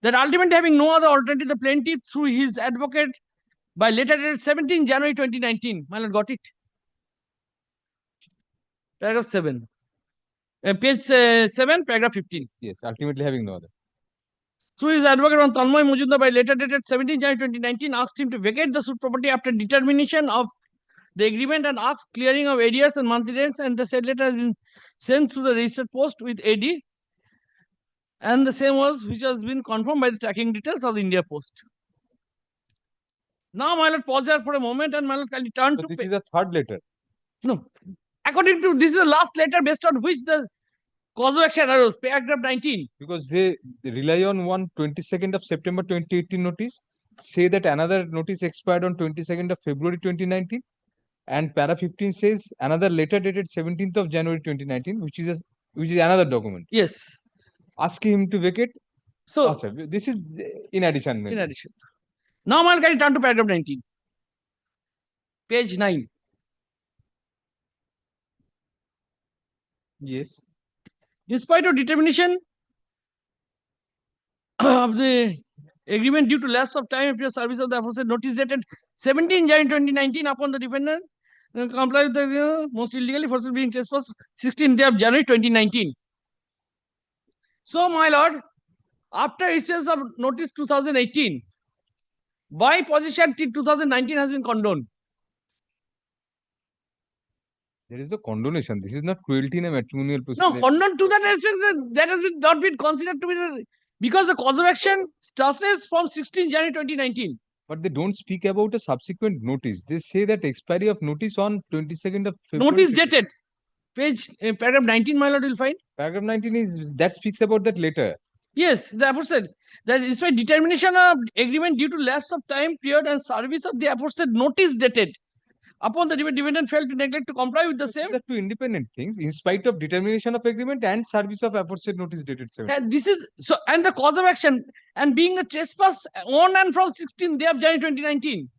That ultimately having no other alternative, the plaintiff through his advocate by letter dated 17 January 2019, my lord, got it. Paragraph 7. Page 7, paragraph 15.
Yes, ultimately having no other.
Through his advocate on Tanmoy Mujumdar by letter dated 17 January 2019 asked him to vacate the suit property after determination of the agreement and asked clearing of arrears and monthly rents, and the said letter has been sent through the registered post with AD, and the same was which has been confirmed by the tracking details of the India Post. Now, my lord, pause here for a moment, and my lord, can you turn to
This is the third letter.
no. According to this is the last letter based on which the cause of action arose, paragraph 19.
Because they rely on one 22nd of September 2018 notice, say that another notice expired on 22nd of February 2019, and para 15 says another letter dated 17th of January 2019, which is another document.
Yes.
Asking him to vacate.
So
this is in addition. Maybe.
In addition. Now, my lord, can you turn to paragraph 19, page 9.
Yes.
In spite of determination of the agreement due to lapse of time after service of the aforesaid notice dated 17 January 2019 upon the defendant comply with the most illegally forcibly being trespassed 16th day of January 2019. So, my lord, after issuance of notice 2018, by position till 2019 has been condoned.
There is no condonation. This is not cruelty in a matrimonial proceeding.
No, condoned to that respect, that has been not been considered to be because the cause of action starts from 16 January 2019.
But they don't speak about a subsequent notice. They say that expiry of notice on 22nd of February.
Notice dated. Page paragraph 19, my lord, will find.
Paragraph 19 is that speaks about that letter.
Yes, the aforesaid that is by determination of agreement due to lapse of time period and service of the aforesaid notice dated upon the defendant failed to neglect to comply with the same.
These are two independent things. In spite of determination of agreement and service of aforesaid notice dated 7.
And this is so, and the cause of action and being a trespass on and from 16th day of January 2019.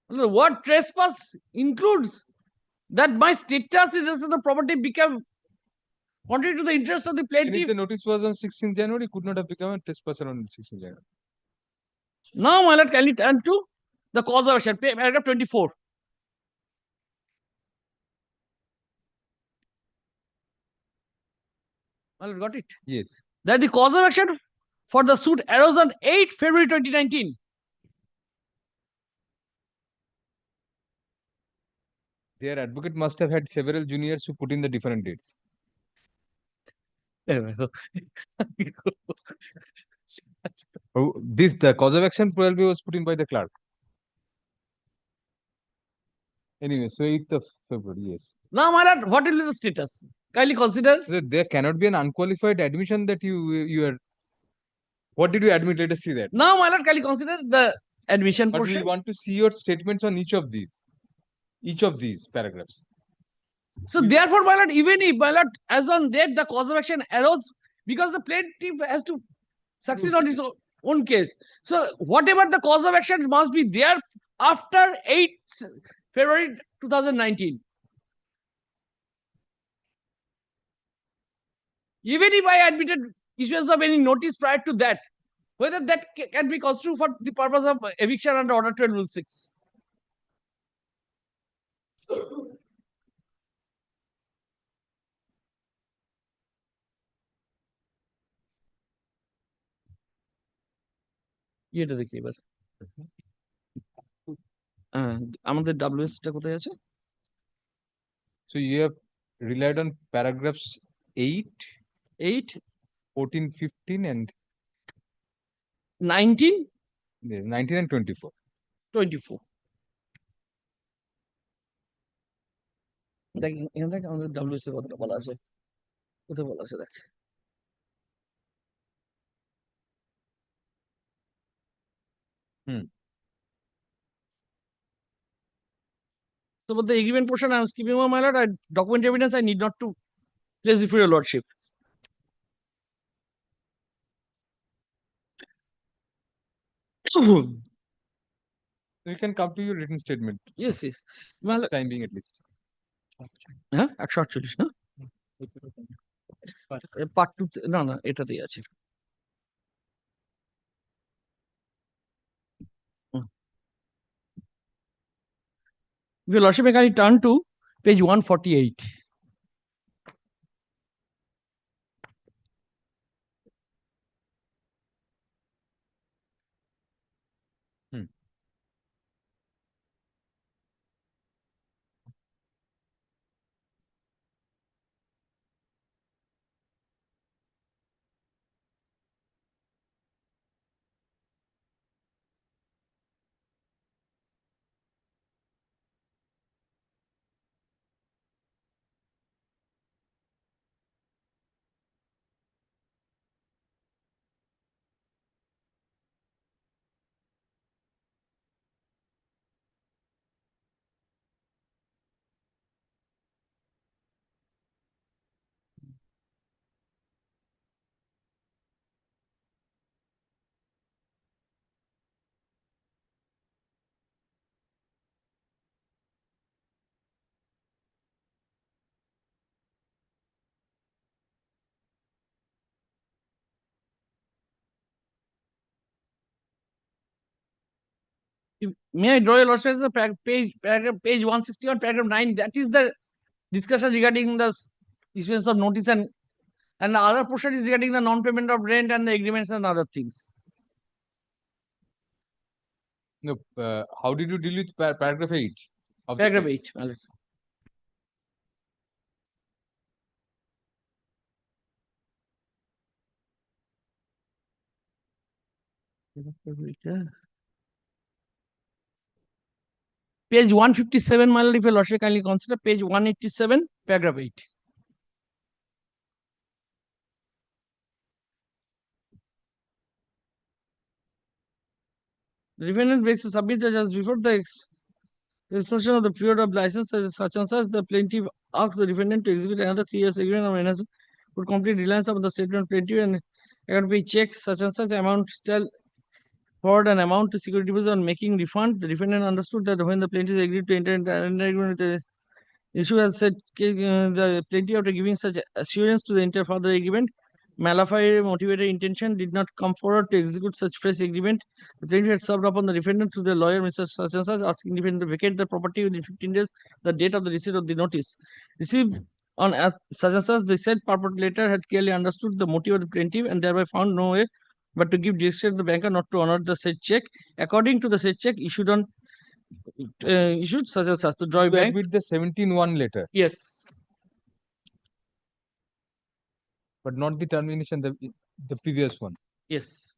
The word trespass includes that my status is the property became contrary to the interest of the plaintiff.
If the notice was on 16th January, could not have become a trespasser on 16th January.
Now, my lord, can you turn to the cause of action, paragraph 24. My lord, got it?
Yes.
That the cause of action for the suit arose on 8 February 2019.
Their advocate must have had several juniors who put in the different dates. The cause of action probably was put in by the clerk. Anyway, so 8th of February, yes.
Now, my lord, what will be the status? Kindly consider.
So there cannot be an unqualified admission that you are. What did you admit? Let us see that.
Now, my lord, kindly consider the admission
but
portion.
We want to see your statements on each of these paragraphs.
So therefore, my lord, even if, my lord, as on date, the cause of action arose because the plaintiff has to succeed on his own case. So whatever the cause of action must be there after 8 February 2019. Even if I admitted issuance of any notice prior to that, whether that can be construed for the purpose of eviction under Order 12 Rule 6. এটা দেখি এবার আমাদের WS টা কোথায় আছে?
So you have relied on paragraphs 8, 14, 15 and
19?
Yeah, 19 and 24.
24. দেখ এখানে দেখ আমাদের WS এর কথাটা বলা আছে। কোথায় বলা আছে দেখ। So, but the agreement portion I am skipping over, my lord. Document evidence I need not to place before your lordship.
You can come to your written statement.
Yes, yes. Well,
time being at least.
হ্যাঁ 148 না? Part 2 না না এটাতেই আছে। If your lordship may kindly turn to page 148. May I draw your lordship the page 161, paragraph 9? That is the discussion regarding the issuance of notice, and the other portion is regarding the non-payment of rent and the agreements and other things.
No, how did you deal with paragraph 8? Of the
Paragraph
page?
8. my lord. Page 157, my lord, if your lordship kindly consider page 187, paragraph 8. The defendant makes a submit that just before the expiration of the period of license such and such, the plaintiff asks the defendant to execute another 3 years agreement on enhancement would complete reliance upon the statement of plaintiff and account pay check such and such amount still forward an amount to security deposit on making refund. The defendant understood that when the plaintiff agreed to enter into an agreement with the issue has said the plaintiff, after giving such assurance to the entire further agreement, malafide motivated intention did not come forward to execute such fresh agreement. The plaintiff had served upon the defendant through the lawyer, Mr. Such and such, asking the defendant to vacate the property within 15 days, the date of the receipt of the notice. Received on such and such, the said purport letter had clearly understood the motive of the plaintiff and thereby found no way but to give direction to the banker not to honor the said check. According to the said check issued on issued such and such to draw
You
bank.
with the 17-1 letter,
Yes.
but not the termination, the previous one.
Yes.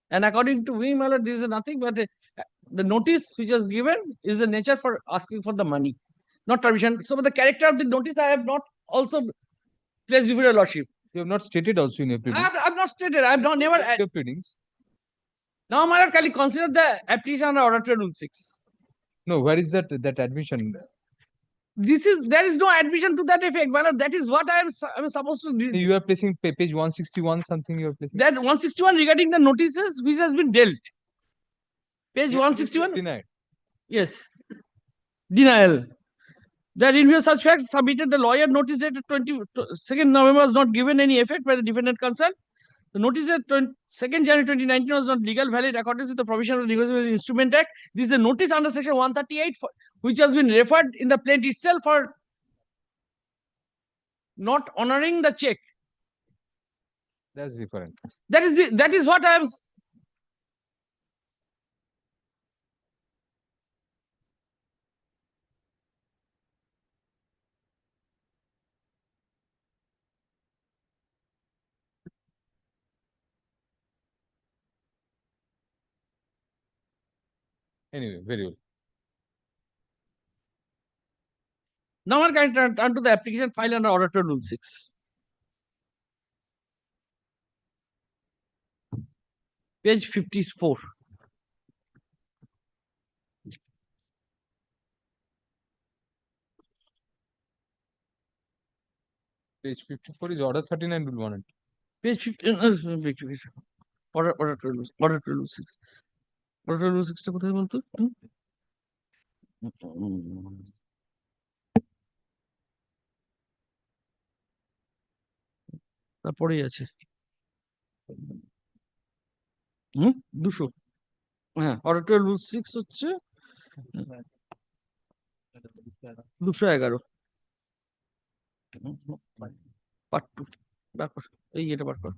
And according to me, my lord, this is nothing but the notice which was given is the nature for asking for the money, not permission. So the character of the notice I have not also placed before your lordship.
You have not stated also in your pleadings.
I have not stated. I have not never.
Your pleadings.
Now, my lord, can you consider the application under order to rule 6?
No, where is that admission?
There is no admission to that effect, my lord. That is what I am supposed to do.
You are placing page 161 something. You are placing
that 161 regarding the notices which has been dealt. Page 161.
Denied.
Yes. Denial. That in view of such facts submitted, the lawyer notice dated 22nd November was not given any effect by the defendant concerned. The notice dated 2nd January 2019 was not legal valid according to the provision of the Negotiable Instrument Act. This is a notice under section 138 which has been referred in the plaintiff itself for not honoring the check.
That's different.
That is what I am.
Anyway, very well.
Now I can turn to the application file under order to rule 6. Page 54.
Page 54 is order 39 rule 1.
Page 50. Order to rule 6. Order to rule 6 টা কোথায় বলতো? তারপরেই আছে। 200। হ্যাঁ, order to rule 6 হচ্ছে 211 part 2 বার কর এই এটা বার কর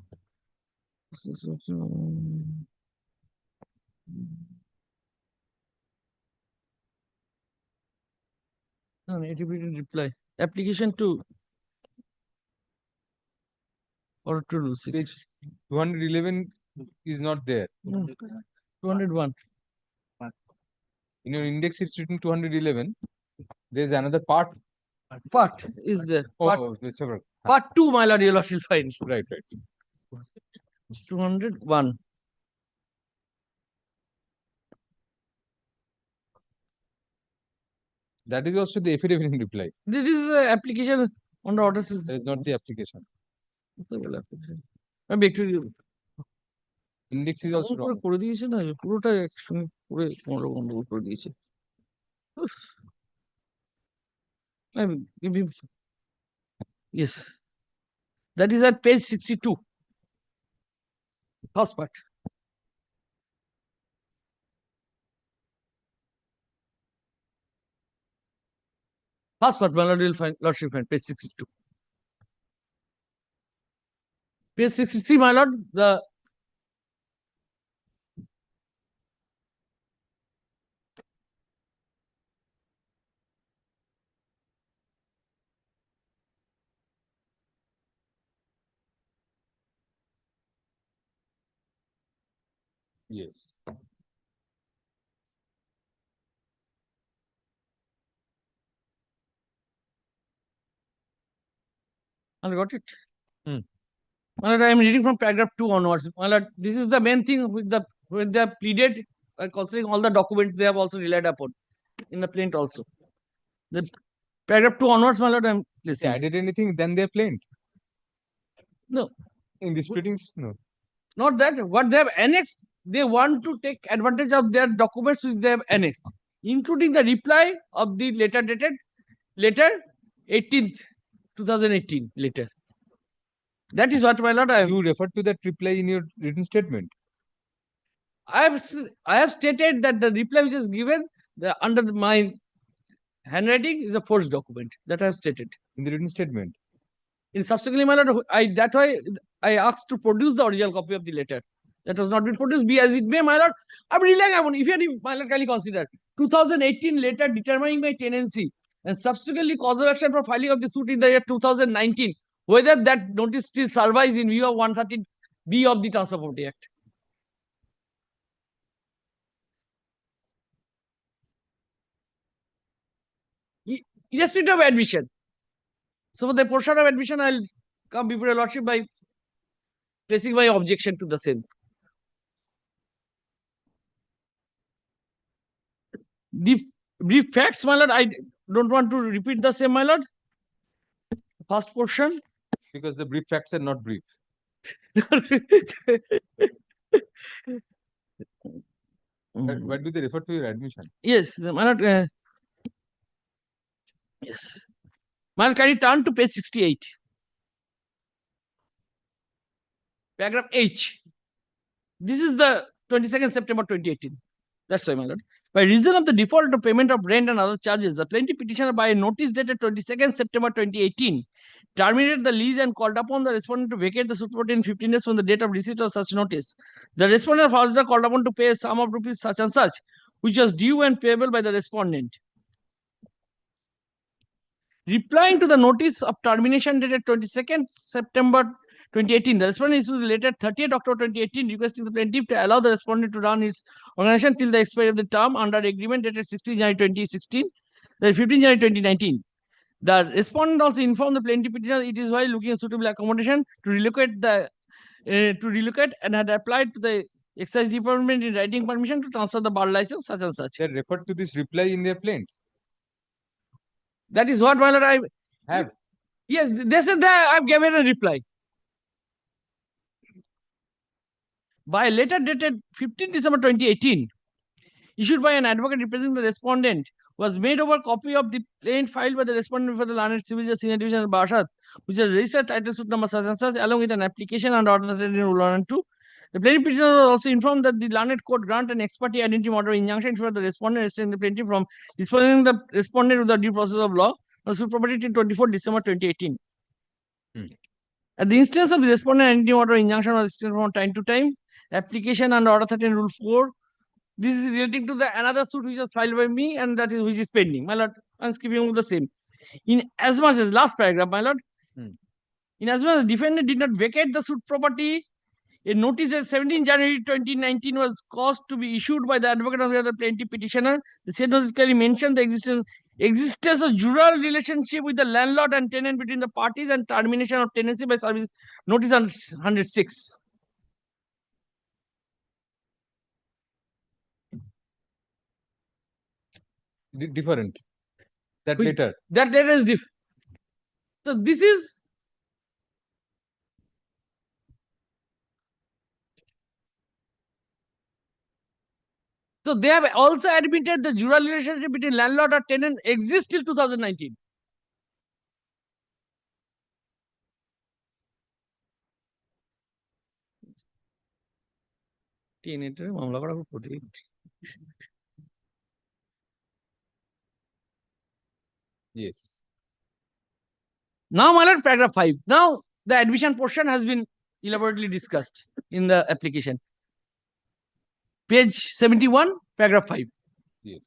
reply application to or to
Page 211 is not there.
201
In your index, it's written 211. There's another part.
Part is there.
There's several.
Part 2, my lord, you will find.
Right.
201.
That is also the affidavit in reply.
This is the application on the order system.
That is not the application.
আমি একটু
Index is also wrong.
করে দিয়েছে না পুরোটা একসঙ্গে পুরো পনেরো গন্ডগোল করে দিয়েছে yes that is at page 62 first part my lord, will find lordship find page 62 page 63 my lord the
Yes.
I got it. My lord, I am reading from paragraph 2 onwards. My lord, this is the main thing with the when they have pleaded, considering all the documents they have also relied upon in the plaint also. The paragraph 2 onwards, my lord, I am listening.
They added anything, then they are plaint.
No.
In these pleadings, no.
Not that. What they have annexed, they want to take advantage of their documents which they have annexed, including the reply of the letter dated later 18th 2018 later. That is what, my lord,
you referred to that reply in your written statement.
I have stated that the reply which is given under my handwriting is a forged document. That I have stated
in the written statement.
In subsequently, my lord, that why I asked to produce the original copy of the letter. That was not been produced. Be as it may, my lord, I'm relying upon. If any, my lord, kindly consider 2018 letter determining my tenancy and subsequently cause of action for filing of the suit in the year 2019. Whether that notice still survives in view of 130B of the Transfer Property Act. Irrespective of admission. So for the portion of admission, I'll come before your lordship by placing my objection to the same. The brief facts, my lord, I don't want to repeat the same, my lord. First portion.
Because the brief facts are not brief. Why do they refer to your admission?
Yes, my lord. Yes. My lord, can you turn to page 68? Paragraph H. This is the 22nd September 2018. That's why, my lord. By reason of the default of payment of rent and other charges, the plaintiff petitioner by a notice dated 22nd September 2018 terminated the lease and called upon the respondent to vacate the suit in 15 days from the date of receipt of such notice. The respondent further called upon to pay a sum of rupees such and such, which was due and payable by the respondent. Replying to the notice of termination dated 22nd September 2018, the respondent issued the letter 30th October 2018 requesting the plaintiff to allow the respondent to run his organization till the expiry of the term under agreement dated 16 January 2016, the 15 January 2019. The respondent also informed the plaintiff petitioner it is while looking at suitable accommodation to relocate and had applied to the excise department in writing permission to transfer the bar license such and such.
They referred to this reply in their plaint.
That is what, my lord, I
have.
Yes, they said that I've given a reply. By a letter dated 15 December 2018, issued by an advocate representing the respondent, was made over copy of the plaint filed by the respondent before the Learned Civil Justice Senior Division of Barshat, which is registered title suit number such and such, along with an application and order in Rule 1 and 2. The plaintiff petitioner was also informed that the learned court grant an ex parte identity order injunction for the respondent restraining the plaintiff from disposing the respondent with the due process of law on suit property till 24 December 2018. At the instance of the respondent identity order injunction was extended from time to time. Application under Order 13 Rule 4. This is relating to the another suit which was filed by me and that is which is pending. My lord, I'm skipping the same. In as much as last paragraph, my lord. In as much as defendant did not vacate the suit property, a notice that 17 January 2019 was caused to be issued by the advocate of the plaintiff petitioner. The said notice clearly mentioned the existence of jural relationship with the landlord and tenant between the parties and termination of tenancy by service notice 106.
Different. That
Which-
later.
That letter is different. So this is so they have also admitted the jural relationship between landlord or tenant exists till 2019.
Yes.
Now, my lord, paragraph 5. Now, the admission portion has been elaborately discussed in the application. Page 71, paragraph 5.
Yes.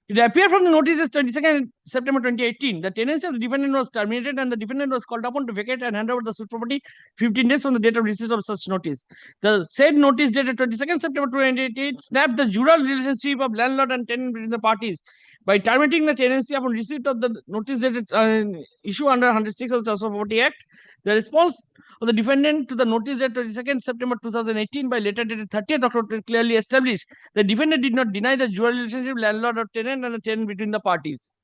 It appeared from the notice of 22nd September 2018. The tenancy of the defendant was terminated and the defendant was called upon to vacate and hand over the suit property 15 days from the date of receipt of such notice. The said notice dated 22nd September 2018 snapped the jural relationship of landlord and tenant between the parties by terminating the tenancy upon receipt of the notice dated issue under 106 of the Transfer Property Act. The response of the defendant to the notice dated 22nd September 2018 by letter dated 30th October clearly established the defendant did not deny the jural relationship landlord or tenant and the tenant between the parties.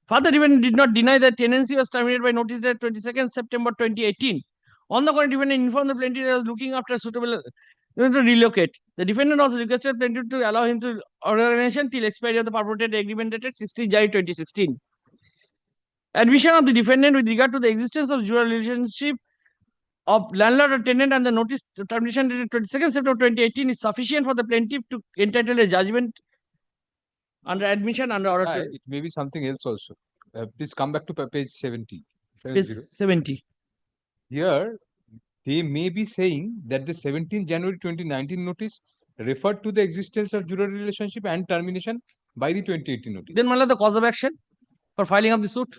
Further, defendant did not deny that tenancy was terminated by notice dated 22nd September 2018. On the contrary, defendant informed the plaintiff that he was looking after a suitable to relocate. The defendant also requested plaintiff to allow him to organization till expiry of the purported agreement dated 16 January 2016. Admission of the defendant with regard to the existence of jural relationship of landlord or tenant and the notice termination dated 22nd September 2018 is sufficient for the plaintiff to entitle a judgment under admission under order.
It may be something else also. Please come back to page 70.
Page 70.
Here, they may be saying that the 17 January 2019 notice referred to the existence of jural relationship and termination by the 2018 notice.
Then, Mala, the cause of action for filing of the suit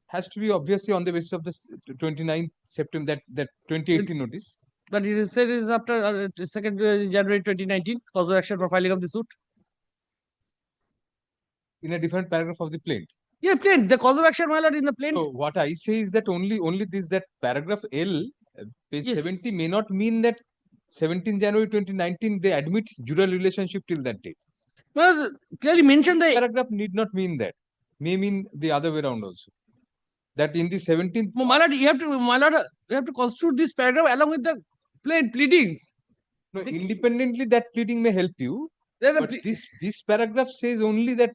has to be obviously on the basis of the 29th September, that 2018 notice.
But it is said is after 2nd January 2019, cause of action for filing of the suit.
In a different paragraph of the plaint.
Yeah, plaint. The cause of action, my lord, in the plaint.
So what I say is that only this, that paragraph L, page 70 may not mean that 17 January 2019 they admit jural relationship till that date.
Well, clearly mentioned the
paragraph need not mean that. May mean the other way around also. That in the 17th.
My lord, you have to construe this paragraph along with the plaint pleadings.
No, independently that pleading may help you. But this paragraph says only that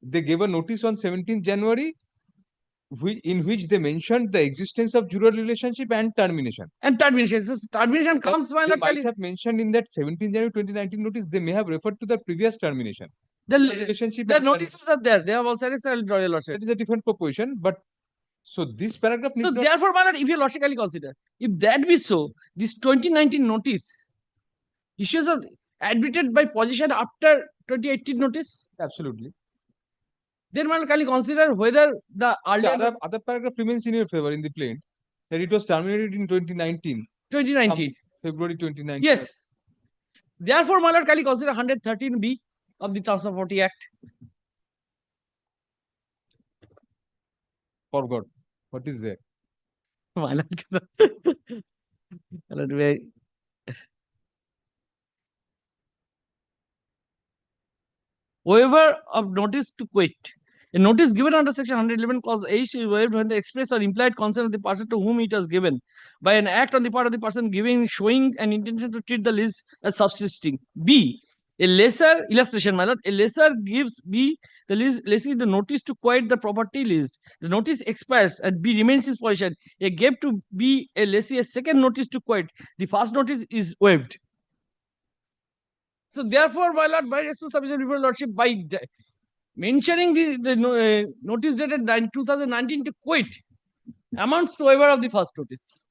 they gave a notice on 17th January in which they mentioned the existence of jural relationship and termination.
And termination. So termination comes by
they might have mentioned in that 17 January 2019 notice, they may have referred to the previous termination.
The
relationship.
The notices are there. They have also I'll draw your lordship.
That is a different proposition, but so this paragraph.
So therefore, my lord, if you logically consider, if that be so, this 2019 notice issues are admitted by position after 2018 notice.
Absolutely.
Then one can consider whether the
other paragraph remains in your favor in the plaint that it was terminated in 2019.
2019.
February 2019.
Yes. Therefore, my lord, can you consider 113B of the Transfer Property Act?
Forgot. What is there?
My lord, waiver of notice to quit. A notice given under section 111 clause H is waived when the express or implied consent of the person to whom it was given by an act on the part of the person giving showing an intention to treat the lease as subsisting. B. A lesser illustration, my lord, a lesser gives B the lessee the notice to quiet the property leased. The notice expires and B remains in possession. A gave to B a lessee a second notice to quiet. The first notice is waived. So therefore, my lord, by response submission before lordship, by mentioning the notice dated 2019 to quit amounts to waiver of the first notice.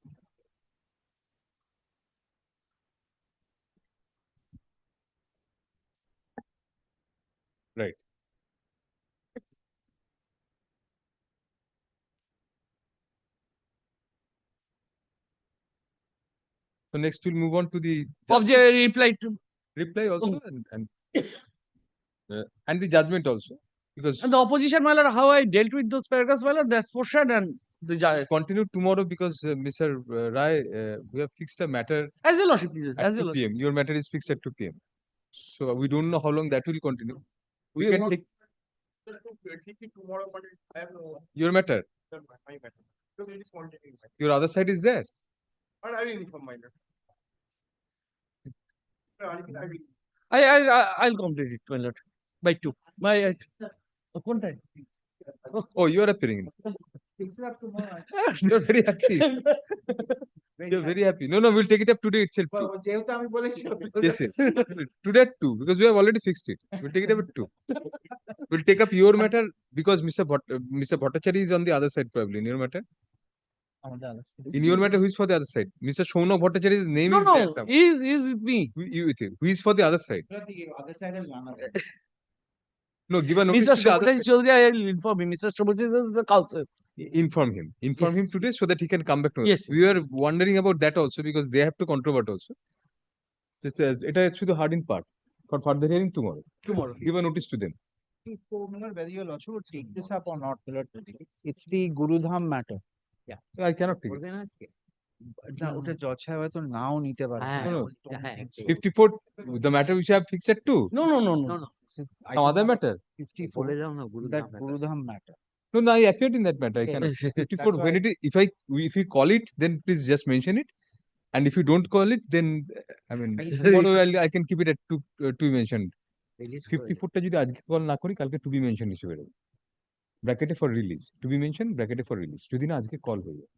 Right. So next we'll move on to the
Object reply to
reply also and the judgment also, because
and the opposition, my lord, how I dealt with those paragraphs, my lord, that's portion and the
continue tomorrow because Mr. Rai, we have fixed a matter
as your lordship, please,
at
as your
2
lordship.
p.m. Your matter is fixed at 2 p.m. So we don't know how long that will continue. We
We
can
will
take
Tomorrow, but I have no.
your matter.
My matter. Because it is continuing.
Your other side is there.
But I will inform my matter.
I'll complete it, my lord, by 2. My what time?
Oh, you are appearing. You're very happy. You're very happy. No, we'll take it up today itself. Yes, yes. Today at 2, because we have already fixed it. We'll take it up at 2. We'll take up your matter because Mr. Bhattacharya is on the other side probably in your matter. In your matter, who is for the other side? Mr. Shaunak Bhattacharya's name is there.
No, is with me.
You with him. Who is for the other side?
The other side is one of them.
No, give a notice
Mr.
to the other
Shobhaj
side.
Chaudhary, I will inform him. Mr. Shobhaj is the counsel.
Inform him. Inform him today so that he can come back to us.
Yes,
We were wondering about that also because they have to controvert also. এটা শুধু hardened part for further hearing tomorrow.
Tomorrow.
Give a notice to them.
So, whether your lordship would take this up or not, it's the Gurudham matter.
Yeah. I cannot take it.
না ওটা জজ সাহেব হয়তো নাও নিতে পারে
No, no. 54, the matter which I have fixed at 2.
No.
Some other matter.
54 that Gurudham matter.
No, I appeared in that matter. I cannot. 54. When it is, if you call it, then please just mention it. And if you don't call it, then I mean tomorrow I can keep it at 2 to be mentioned. 54 টা যদি আজকে call না করি কালকে to be mentioned হিসেবে রাখবো। ব্র্যাকেটে for release. To be mentioned ব্র্যাকেটে for release. যদি না আজকে কল হয়ে যায়।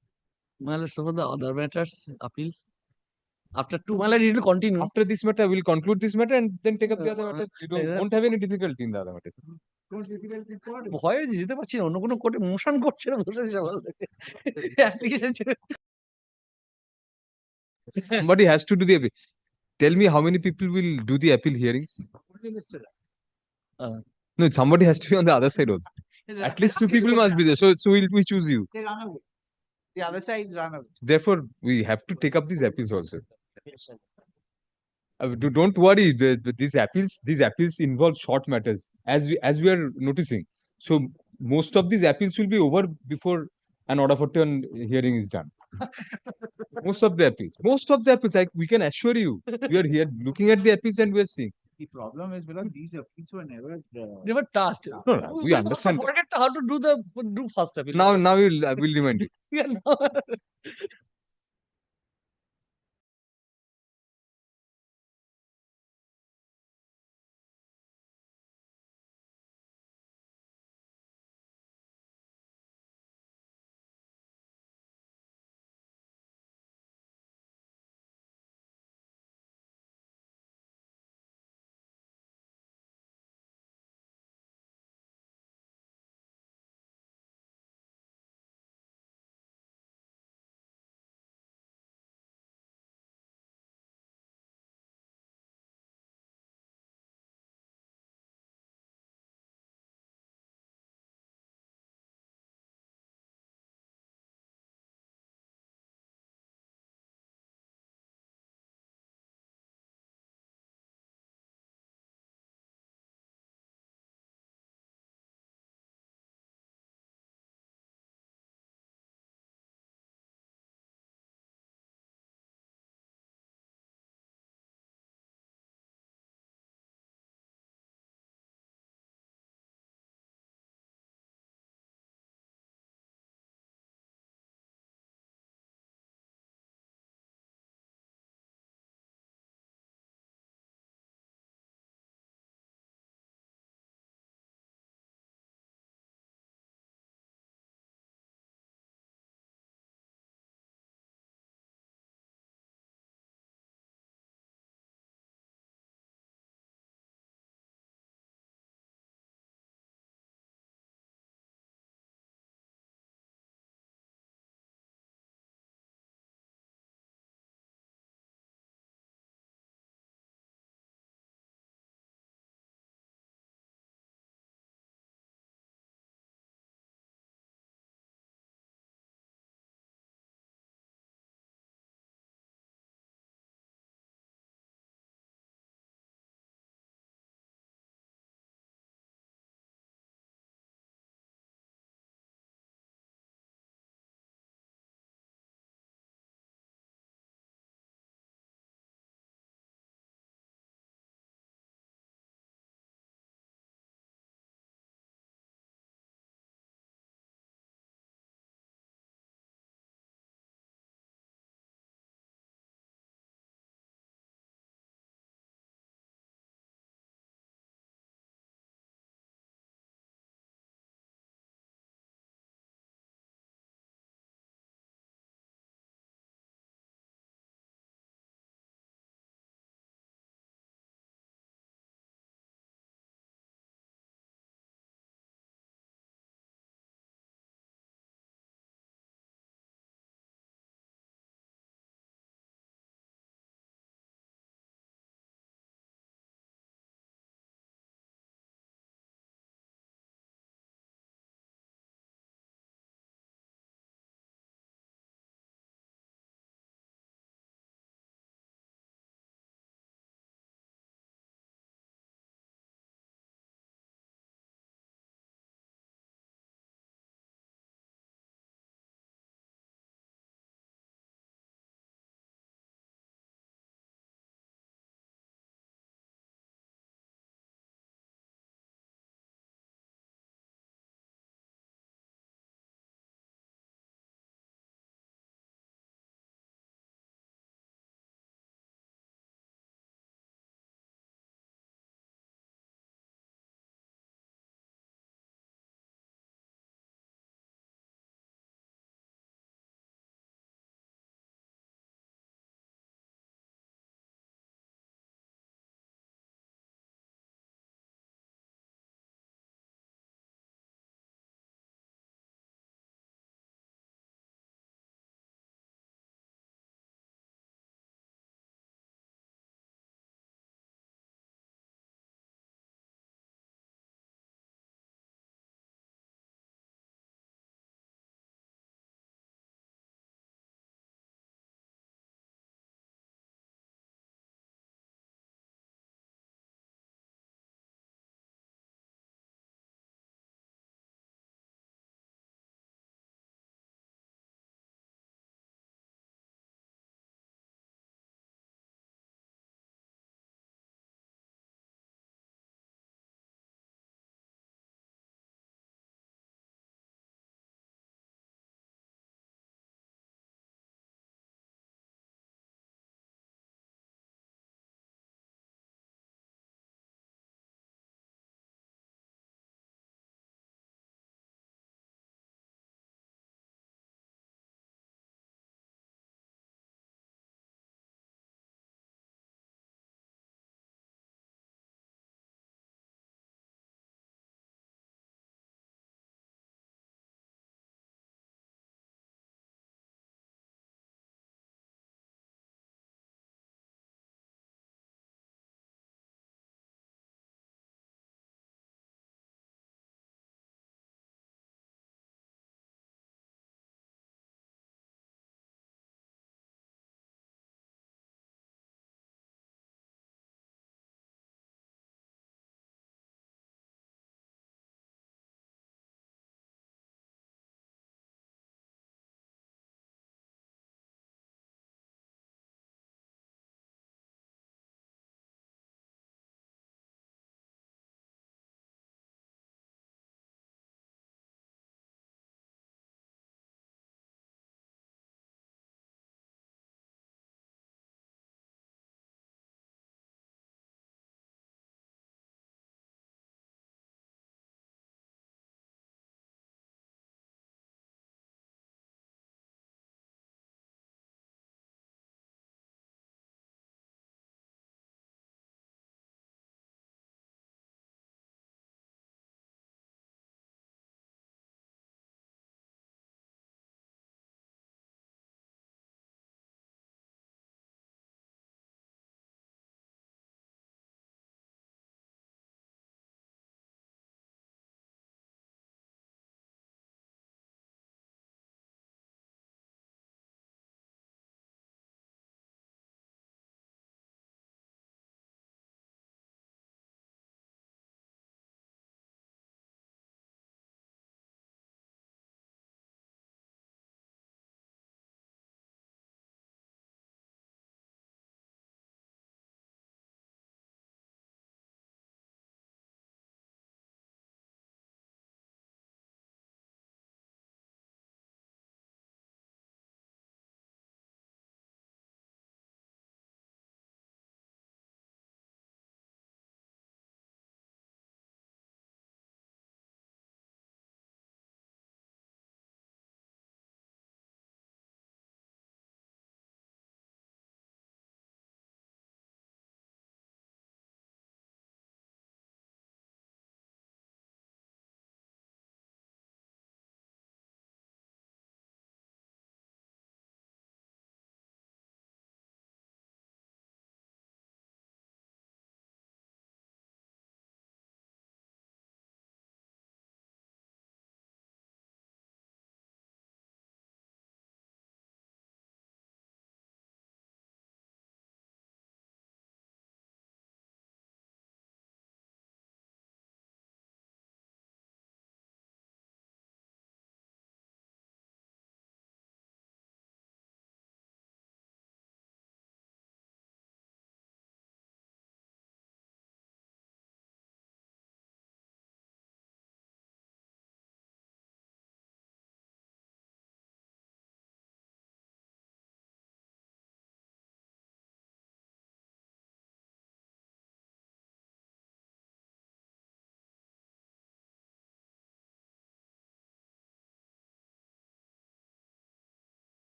My lord, some of the other matters appeal. After 2, my lord, it will continue.
After this matter, we'll conclude this matter and then take up the other matters. You won't have any difficulty in the other matters.
ভয়ে যেতে পারছি না অন্য কোনো কোর্টে motion করছে না বসে application
Somebody has to do the appeal. Tell me how many people will do the appeal hearings? No, somebody has to be on the other side also. At least 2 people must be there. So we choose you.
They run away. The other side run away.
Therefore, we have to take up these appeals also. Don't worry. These appeals involve short matters, as we are noticing. So most of these appeals will be over before an order for turn hearing is done. Most of the appeals, we can assure you, we are here looking at the appeals and we are seeing.
The problem is because these appeals were
never touched.
No, we understand.
Forget how to do first appeal.
Now we'll remind you.
Yeah, no.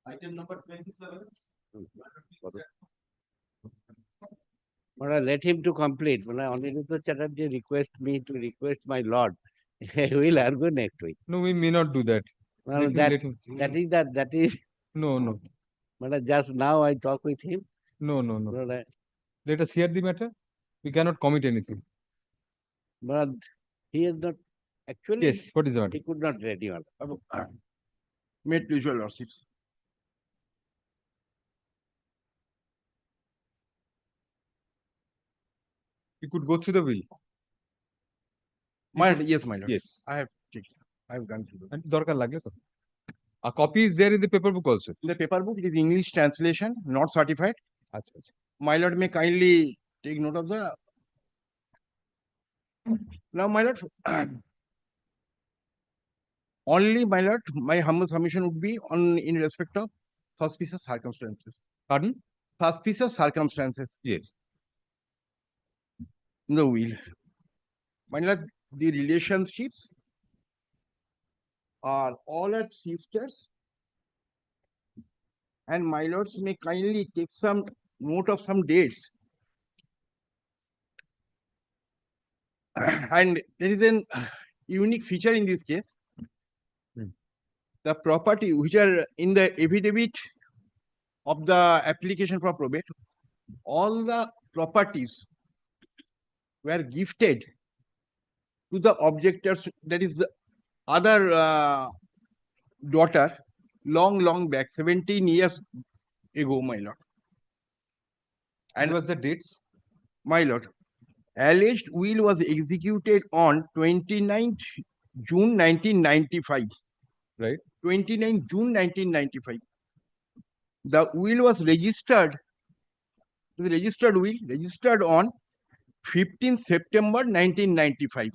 Item number 27. Let him to complete. Aniruddha Chatterjee request me to request my lord. We'll argue next week.
No, we may not do that.
Well,
Let him.
that is.
No, no.
But just now I talk with him.
No, no, no.
But,
Let us hear the matter. We cannot commit anything.
but he is not actually.
Yes, what is the matter?
He could not ready all.
Made usual lordships.
You could go through the will.
Yes, my lord.
Yes.
I have checked. I have gone through.
And দরকার লাগলে তো. A copy is there in the paper book also.
In the paper book, it is English translation, not certified.
আচ্ছা আচ্ছা.
My lord may kindly take note of the. Now, my lord, only my lord, my humble submission would be on in respect of suspicious circumstances.
Pardon?
Suspicious circumstances.
Yes.
In the will. My lord, the relationships are all at sisters, and my lords may kindly take some note of some dates. And there is an unique feature in this case. The property which are in the affidavit of the application for probate, all the properties were gifted to the objectors, that is the other daughter, long back, 17 years ago, my lord.
And what was the dates?
My lord, alleged will was executed on 29th June 1995.
Right.
29th June 1995. The will was registered, the registered will, registered on 15th September 1995.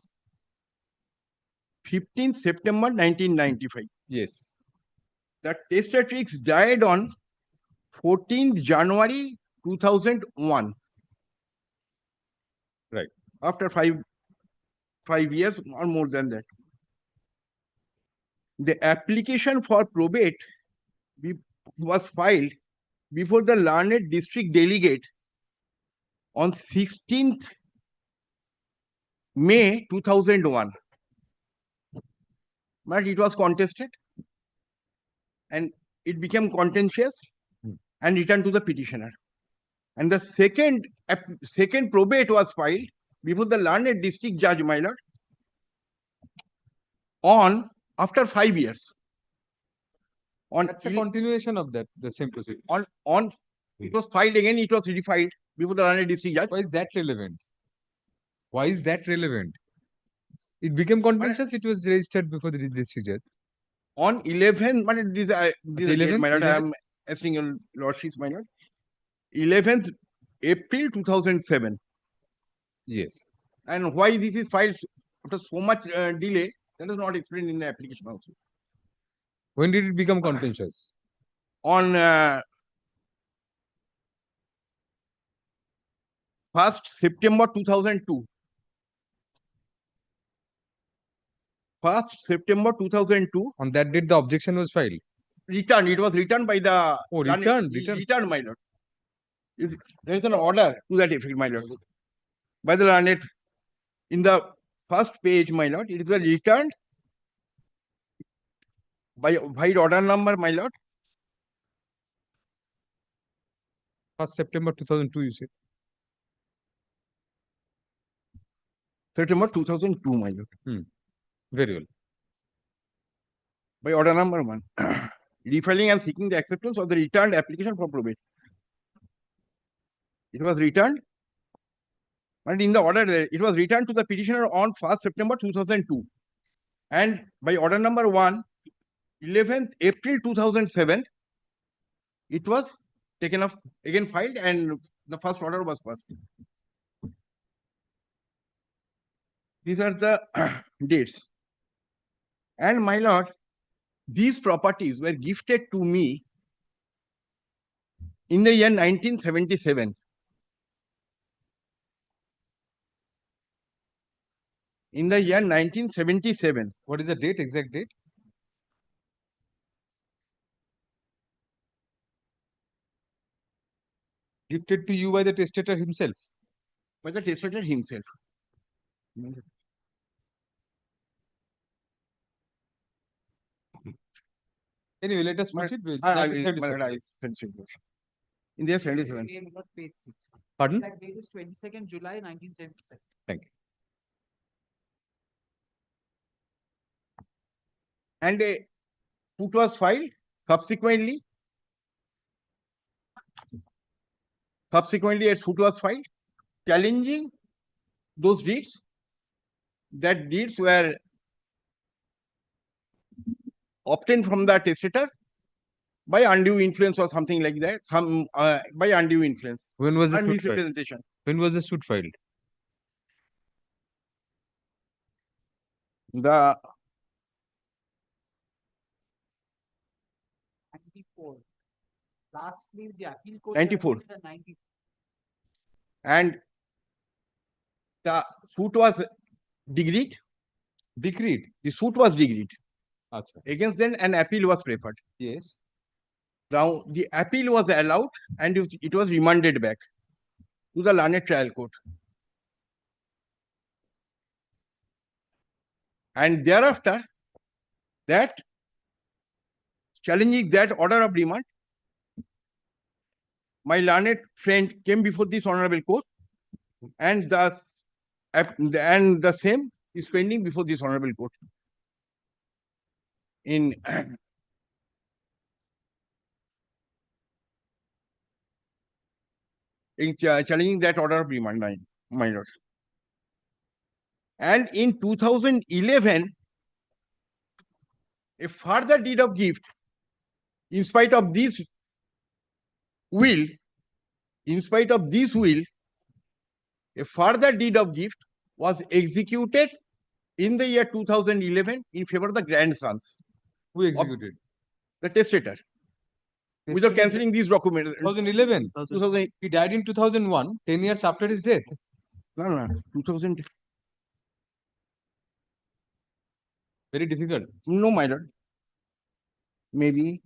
15th September 1995.
Yes.
The testatrix died on 14th January 2001.
Right.
After five years or more than that. The application for probate was filed before the learned district delegate on 16th May 2001. But it was contested and it became contentious and returned to the petitioner. And the second probate was filed before the learned district judge, my lord, on after 5 years.
That's a continuation of that, the same procedure.
It was filed again, it was refiled before the learned district judge.
Why is that relevant? Why is that relevant? It became contentious, it was registered before the district judge.
On 11th, this
11th,
my lord, I am asking your lordships, my lord. 11th April 2007.
Yes.
And why this is filed after so much delay, that is not explained in the application also.
When did it become contentious?
On 1st September 2002. 1st September 2002.
On that date, the objection was filed.
Returned. It was returned by the.
Oh, returned.
Returned, my lord. There is an order to that effect, my lord. By the learned. In the first page, my lord, it is returned by order number, my lord.
1st September 2002, you said.
September 2002, my lord.
Very well.
By order number 1. Refiling and seeking the acceptance of the returned application for probate. It was returned. And in the order, it was returned to the petitioner on 1st September 2002. And by order number 1, 11th April 2007, it was taken up, again filed, and the first order was passed. These are the dates. And my lord, these properties were gifted to me in the year 1977. In the year 1977.
What is the date, exact date? Gifted to you by the testator himself.
By the testator himself.
Anyway, let us
My-
proceed with
I- I-
1977.
my lord, in the year 77.
Pardon?
That date is 22nd July 1977.
Thank you.
And a suit was filed subsequently. Subsequently, a suit was filed challenging those deeds. That deeds were obtained from the testator by undue influence or something like that. By undue influence.
When was the
And
suit filed?
misrepresentation.
When was the suit filed?
The
94. Lastly, the appeal court.
94.
The 94.
And the suit was decreed.
Decreed.
The suit was decreed.
Achha.
Against them, an appeal was preferred.
Yes.
Now, the appeal was allowed and it was remanded back to the learned trial court. And thereafter, that challenging that order of remand, my learned friend came before this honorable court, and the same is pending before this honorable court. In challenging that order of remand, my lord. And in 2011, a further deed of gift, in spite of this will, a further deed of gift was executed in the year 2011 in favor of the grandsons.
Who executed?
The testator. Without cancelling these documents.
2011.
2000.
He died in 2001, 10 years after his death.
No, 2000.
Very difficult.
No, my lord. Maybe.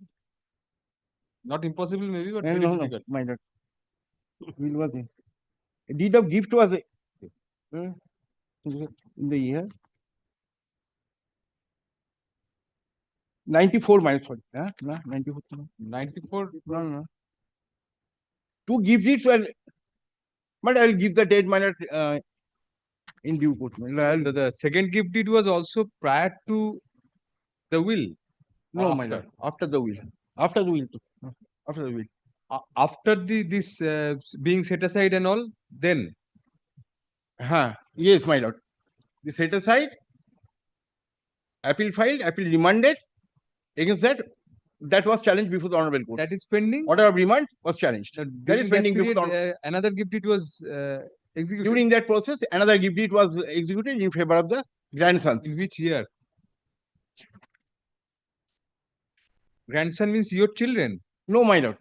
Not impossible, maybe, but
No,
very
no,
difficult.
my lord. Will was a deed of gift was in the year 94, my sorry. 94.
94.
No. Two gift deeds were, but I will give the date, my lord, in due course.
The second gift deed was also prior to the will.
No, my lord. After the will. After the will. After the will.
After this being set aside and all, then.
Yes, my lord. The set aside, appeal filed, appeal remanded. Against that was challenged before the honorable court.
That is pending.
Order of remand was challenged. That is pending before the
another gift deed was executed.
During that process, another gift deed was executed in favor of the grandsons.
In which year? Grandson means your children.
No, my lord.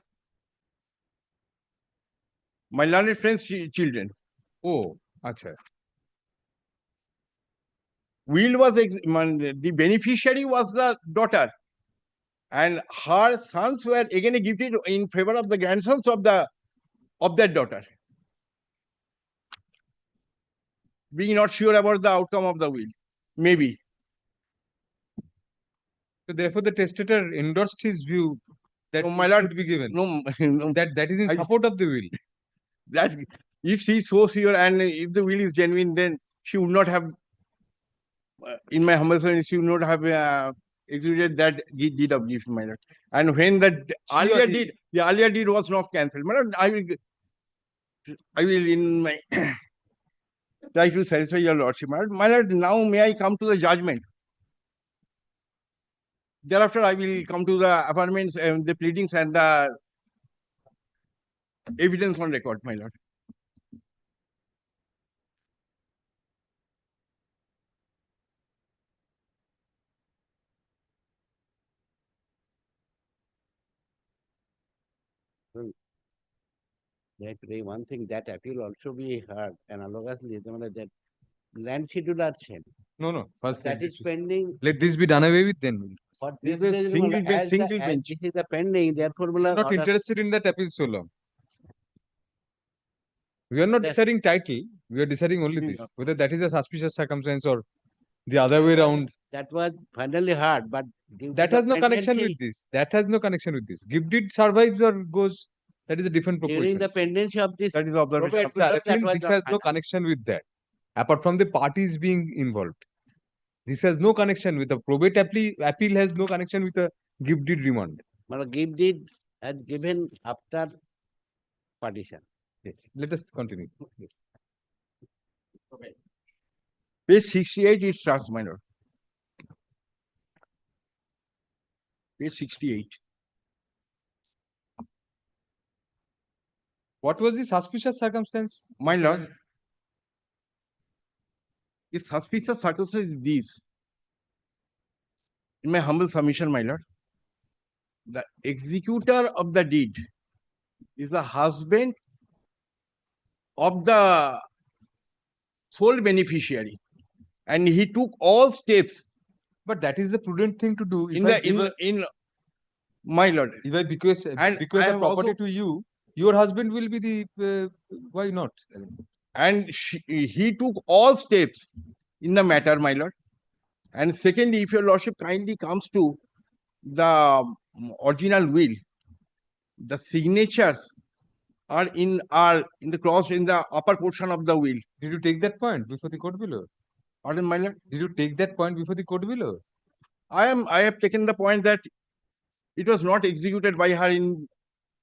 My learned friend's children.
Oh, acha.
Will was the beneficiary was the daughter, and her sons were again gifted in favor of the grandsons of that daughter, being not sure about the outcome of the will. Maybe.
So therefore, the testator endorsed his view that
my lord,
should be given.
No,
that is in support of the will.
That if she is so sure and if the will is genuine, then she would not have, in my humble opinion, she would not have executed that deed of gift, my lord. And when the earlier deed was not cancelled, my lord, I will in my try to satisfy your lordship, my lord. My lord, now may I come to the judgment? Thereafter, I will come to the affirmance and the pleadings and the evidence on record, my lord.
That one thing that appeal also be heard analogously that land schedule are changed.
No. First,
that is pending.
Let this be done away with then.
But
this is a single bench.
This is the pending. Therefore,
not interested in that appeal so long. We are not
That-
deciding title. We are deciding only this, whether that is a suspicious circumstance or the other way around.
That was finally heard, but due to
That
the
has no connection
pendency-
with this. That has no connection with this. Gift deed survives or goes. That is a different proportion.
During the pendency of this.
That is observation.
probate
Sir, I
that
feel
was
this
not
has no
final.
connection with that. Apart from the parties being involved, this has no connection with the probate appeal. Has no connection with a gift deed remand.
But gift deed has given after partition.
Yes. Let us continue. Yes.
Page 68 it starts, my lord. Page 68.
What was the suspicious circumstance?
My lord, the suspicious circumstance is this. In my humble submission, my lord, the executor of the deed is the husband of the sole beneficiary, and he took all steps.
But that is the prudent thing to do.
In my lord,
if I because
and
because
I
the
have
property
also-
to you, your husband will be the why not?
and he took all steps in the matter, my lord. And secondly, if your lordship kindly comes to the original will, the signatures are in the cross in the upper portion of the will.
Did you take that point before the court below?
Pardon, my lord?
Did you take that point before the court below?
I have taken the point that it was not executed by her in,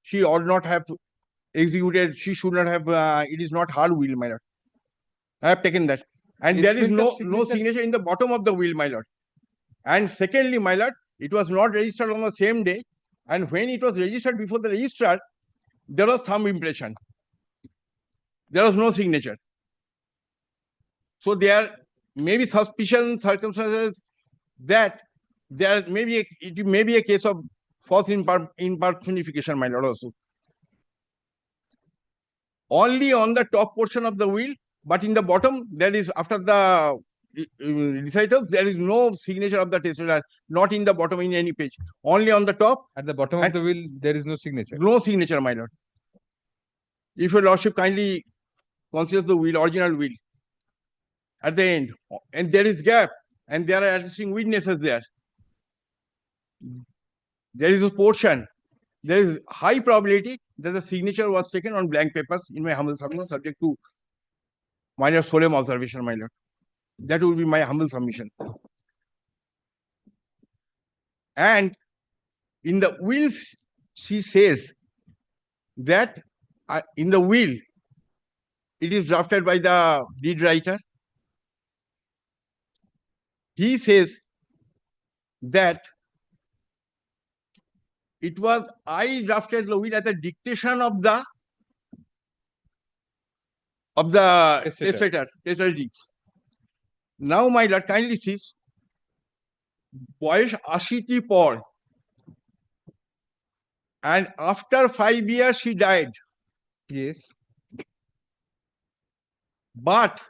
she ought not have executed, she should not have, it is not her will, my lord. I have taken that. And there is
Instrument of
no signature in the bottom of the will, my lord. And secondly, my lord, it was not registered on the same day. And when it was registered before the registrar, there was some impression. There was no signature. So there may be suspicion circumstances that there may be it may be a case of false impersonification, my lord, also. Only on the top portion of the will, but in the bottom, there is, after the recitals, there is no signature of the testator, not in the bottom in any page. Only on the top.
At the bottom of the will, there is no signature.
No signature, my lord. If your lordship kindly considers the will, original will, at the end, and there is gap, and there are attesting witnesses there. There is a portion. There is high probability that the signature was taken on blank papers in my humble submission, subject to minor solemn observation, my lord. That would be my humble submission. And in the will, she says that in the will, it is drafted by the deed writer. He says that it was I drafted the will at the dictation of the testator deeds. Now, my lord, kindly see, বয়স 80 পর, and after 5 years she died.
Yes.
But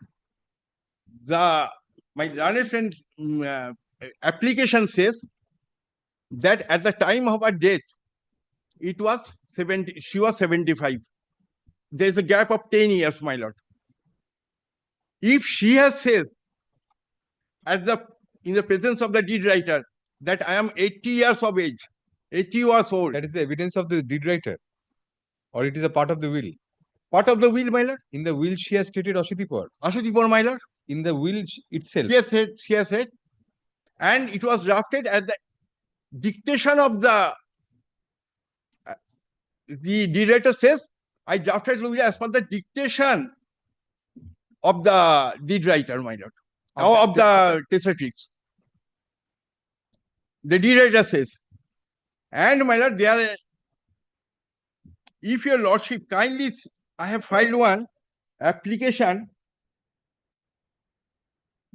my learned friend application says that at the time of her death, it was 70, she was 75. There is a gap of 10 years, my lord. If she has said in the presence of the deed writer that I am 80 years of age, 80 years old.
That is the evidence of the deed writer, or it is a part of the will.
Part of the will, my lord.
In the will, she has stated Ashitipur.
Ashitipur, my lord.
In the will itself.
She has said, and it was drafted at the dictation of the deed writer says, I drafted the will as per the dictation of the deed writer, my lord, of the testatrix. The deed writer says, and my lord, there, if your lordship kindly, I have filed one application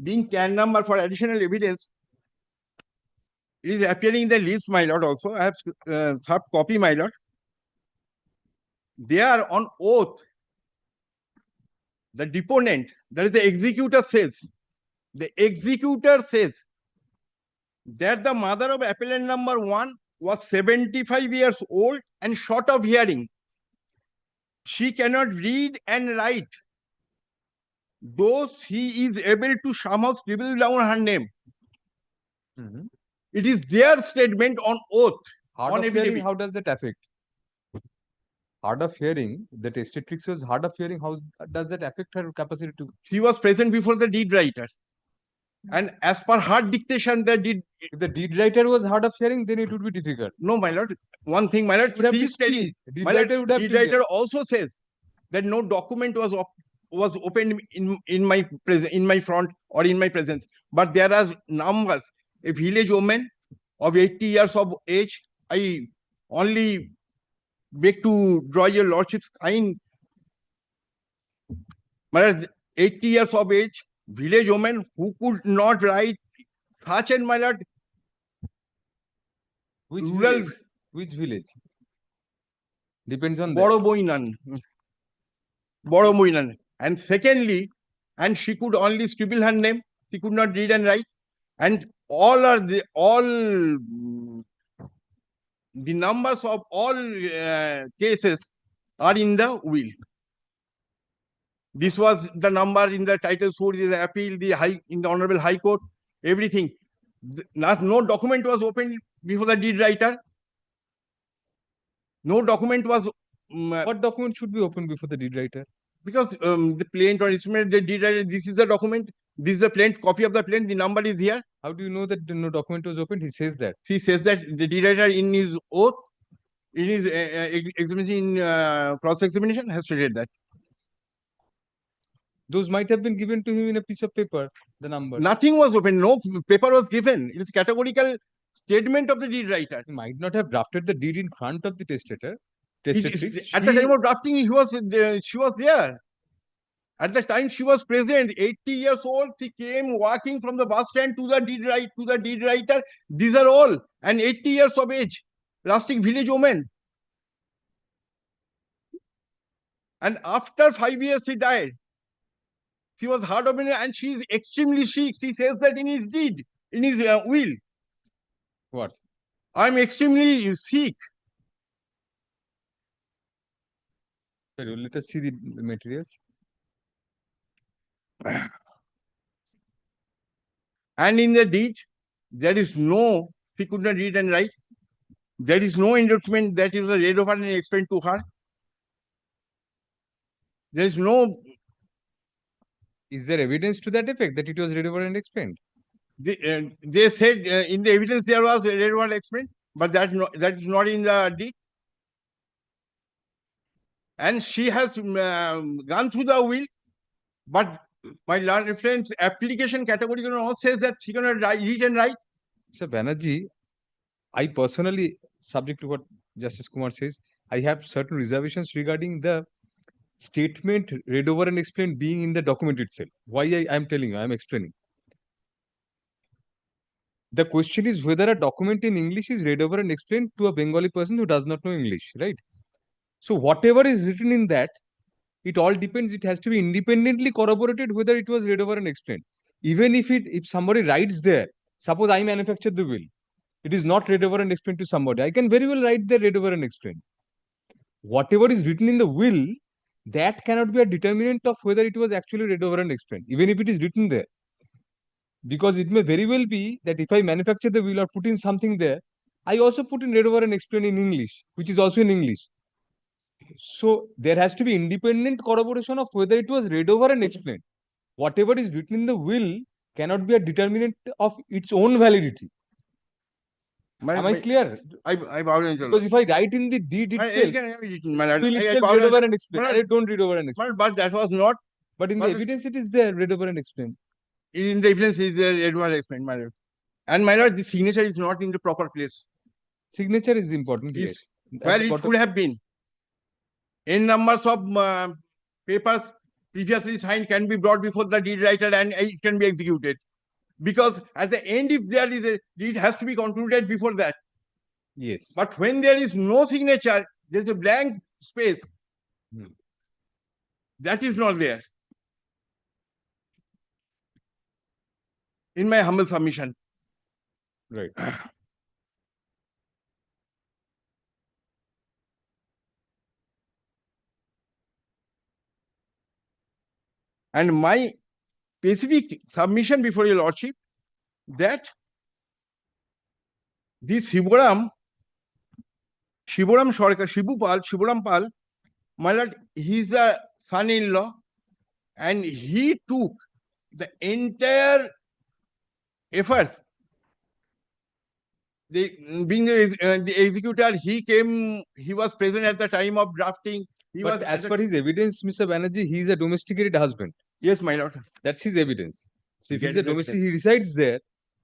being CAN number for additional evidence. It is appearing in the list, my lord, also. I have served copy, my lord. They are on oath. The deponent, that is the executor says, that the mother of appellant number 1 was 75 years old and short of hearing. She cannot read and write. Though he is able to somehow scribble down her name. It is their statement on oath.
Hard
on
of hearing,
affidavit.
how does that affect? Hard of hearing, the testatrix was hard of hearing, how does that affect her capacity to?
She was present before the deed writer. And as per her dictation, the deed.
If the deed writer was hard of hearing, then it would be difficult.
No, my lord. One thing, my lord,
Would have to
please telling.
speak. Deed
My lord,
writer would have
deed
to hear.
writer also says that no document was opened in my front or in my presence. But there are numbers. A village woman of 80 years of age, I only beg to draw your lordship's kind. My lord, 80 years of age, village woman who could not write such and my lord.
Which
rural
village? Which village? Depends on
Boro Boinan. Boro Boinan. And secondly, and she could only scribble her name. She could not read and write. And all the numbers of all cases are in the will. This was the number in the title suit, the appeal, in the Honorable High Court, everything. No document was opened before the deed writer. No document was.
What document should be opened before the deed writer?
Because the plaint or instrument, the deed writer, this is the document. This is the plaint, copy of the plaint. The number is here.
How do you know that no document was opened? He says that.
He says that the deed writer in his oath, in his examination, cross-examination, has stated that.
Those might have been given to him in a piece of paper, the number.
Nothing was opened. No paper was given. It is categorical statement of the deed writer.
He might not have drafted the deed in front of the testator.
At the time of drafting, she was there. At the time she was present, 80 years old, she came walking from the bus stand to the deed writer. These are all, and 80 years of age, rustic village woman. And after 5 years, she died. She was hard of hearing and she is extremely sick. She says that in his deed, in his will.
What?
I'm extremely sick.
Sorry, let us see the materials.
And in the deed, there is no, she could not read and write. There is no endorsement that is read over and explained to her. There is no.
Is there evidence to that effect that it was read over and explained?
They said in the evidence there was read over and explained, but that is not in the deed. And she has gone through the will, but my learned friend's application category says that she cannot read and write.
Sir Banerjee, I personally, subject to what Justice Kumar says, I have certain reservations regarding the statement read over and explained being in the document itself. Why I am telling you, I am explaining. The question is whether a document in English is read over and explained to a Bengali person who does not know English, right? So whatever is written in that, it all depends. It has to be independently corroborated whether it was read over and explained. Even if somebody writes there, suppose I manufactured the will, it is not read over and explained to somebody. I can very well write there read over and explained. Whatever is written in the will, that cannot be a determinant of whether it was actually read over and explained, even if it is written there. Because it may very well be that if I manufacture the will or put in something there, I also put in read over and explained in English, which is also in English. So there has to be independent corroboration of whether it was read over and explained. Whatever is written in the will cannot be a determinant of its own validity. Am I clear? Because if I write in the deed itself, will itself read over and explain. I don't read over and explain.
But that was not.
But in the evidence, it is there, read over and explained.
In the evidence, is there read over and explained, my lord. And my lord, the signature is not in the proper place.
Signature is important. Yes.
Well, it could have been. N numbers of papers previously signed can be brought before the deed writer and it can be executed. Because at the end, if there is a deed, has to be concluded before that.
Yes.
But when there is no signature, there is a blank space. That is not there. In my humble submission.
Right.
And my specific submission before your lordship that this Shivaram Shivaram Pal, my lord, he's a son-in-law, and he took the entire efforts. Being the executor, he was present at the time of drafting.
But as per his evidence, Mr. Banerjee, he is a domesticated husband.
Yes, my lord.
That's his evidence. So if he's
That
a
is the
domestic,
case.
he resides there,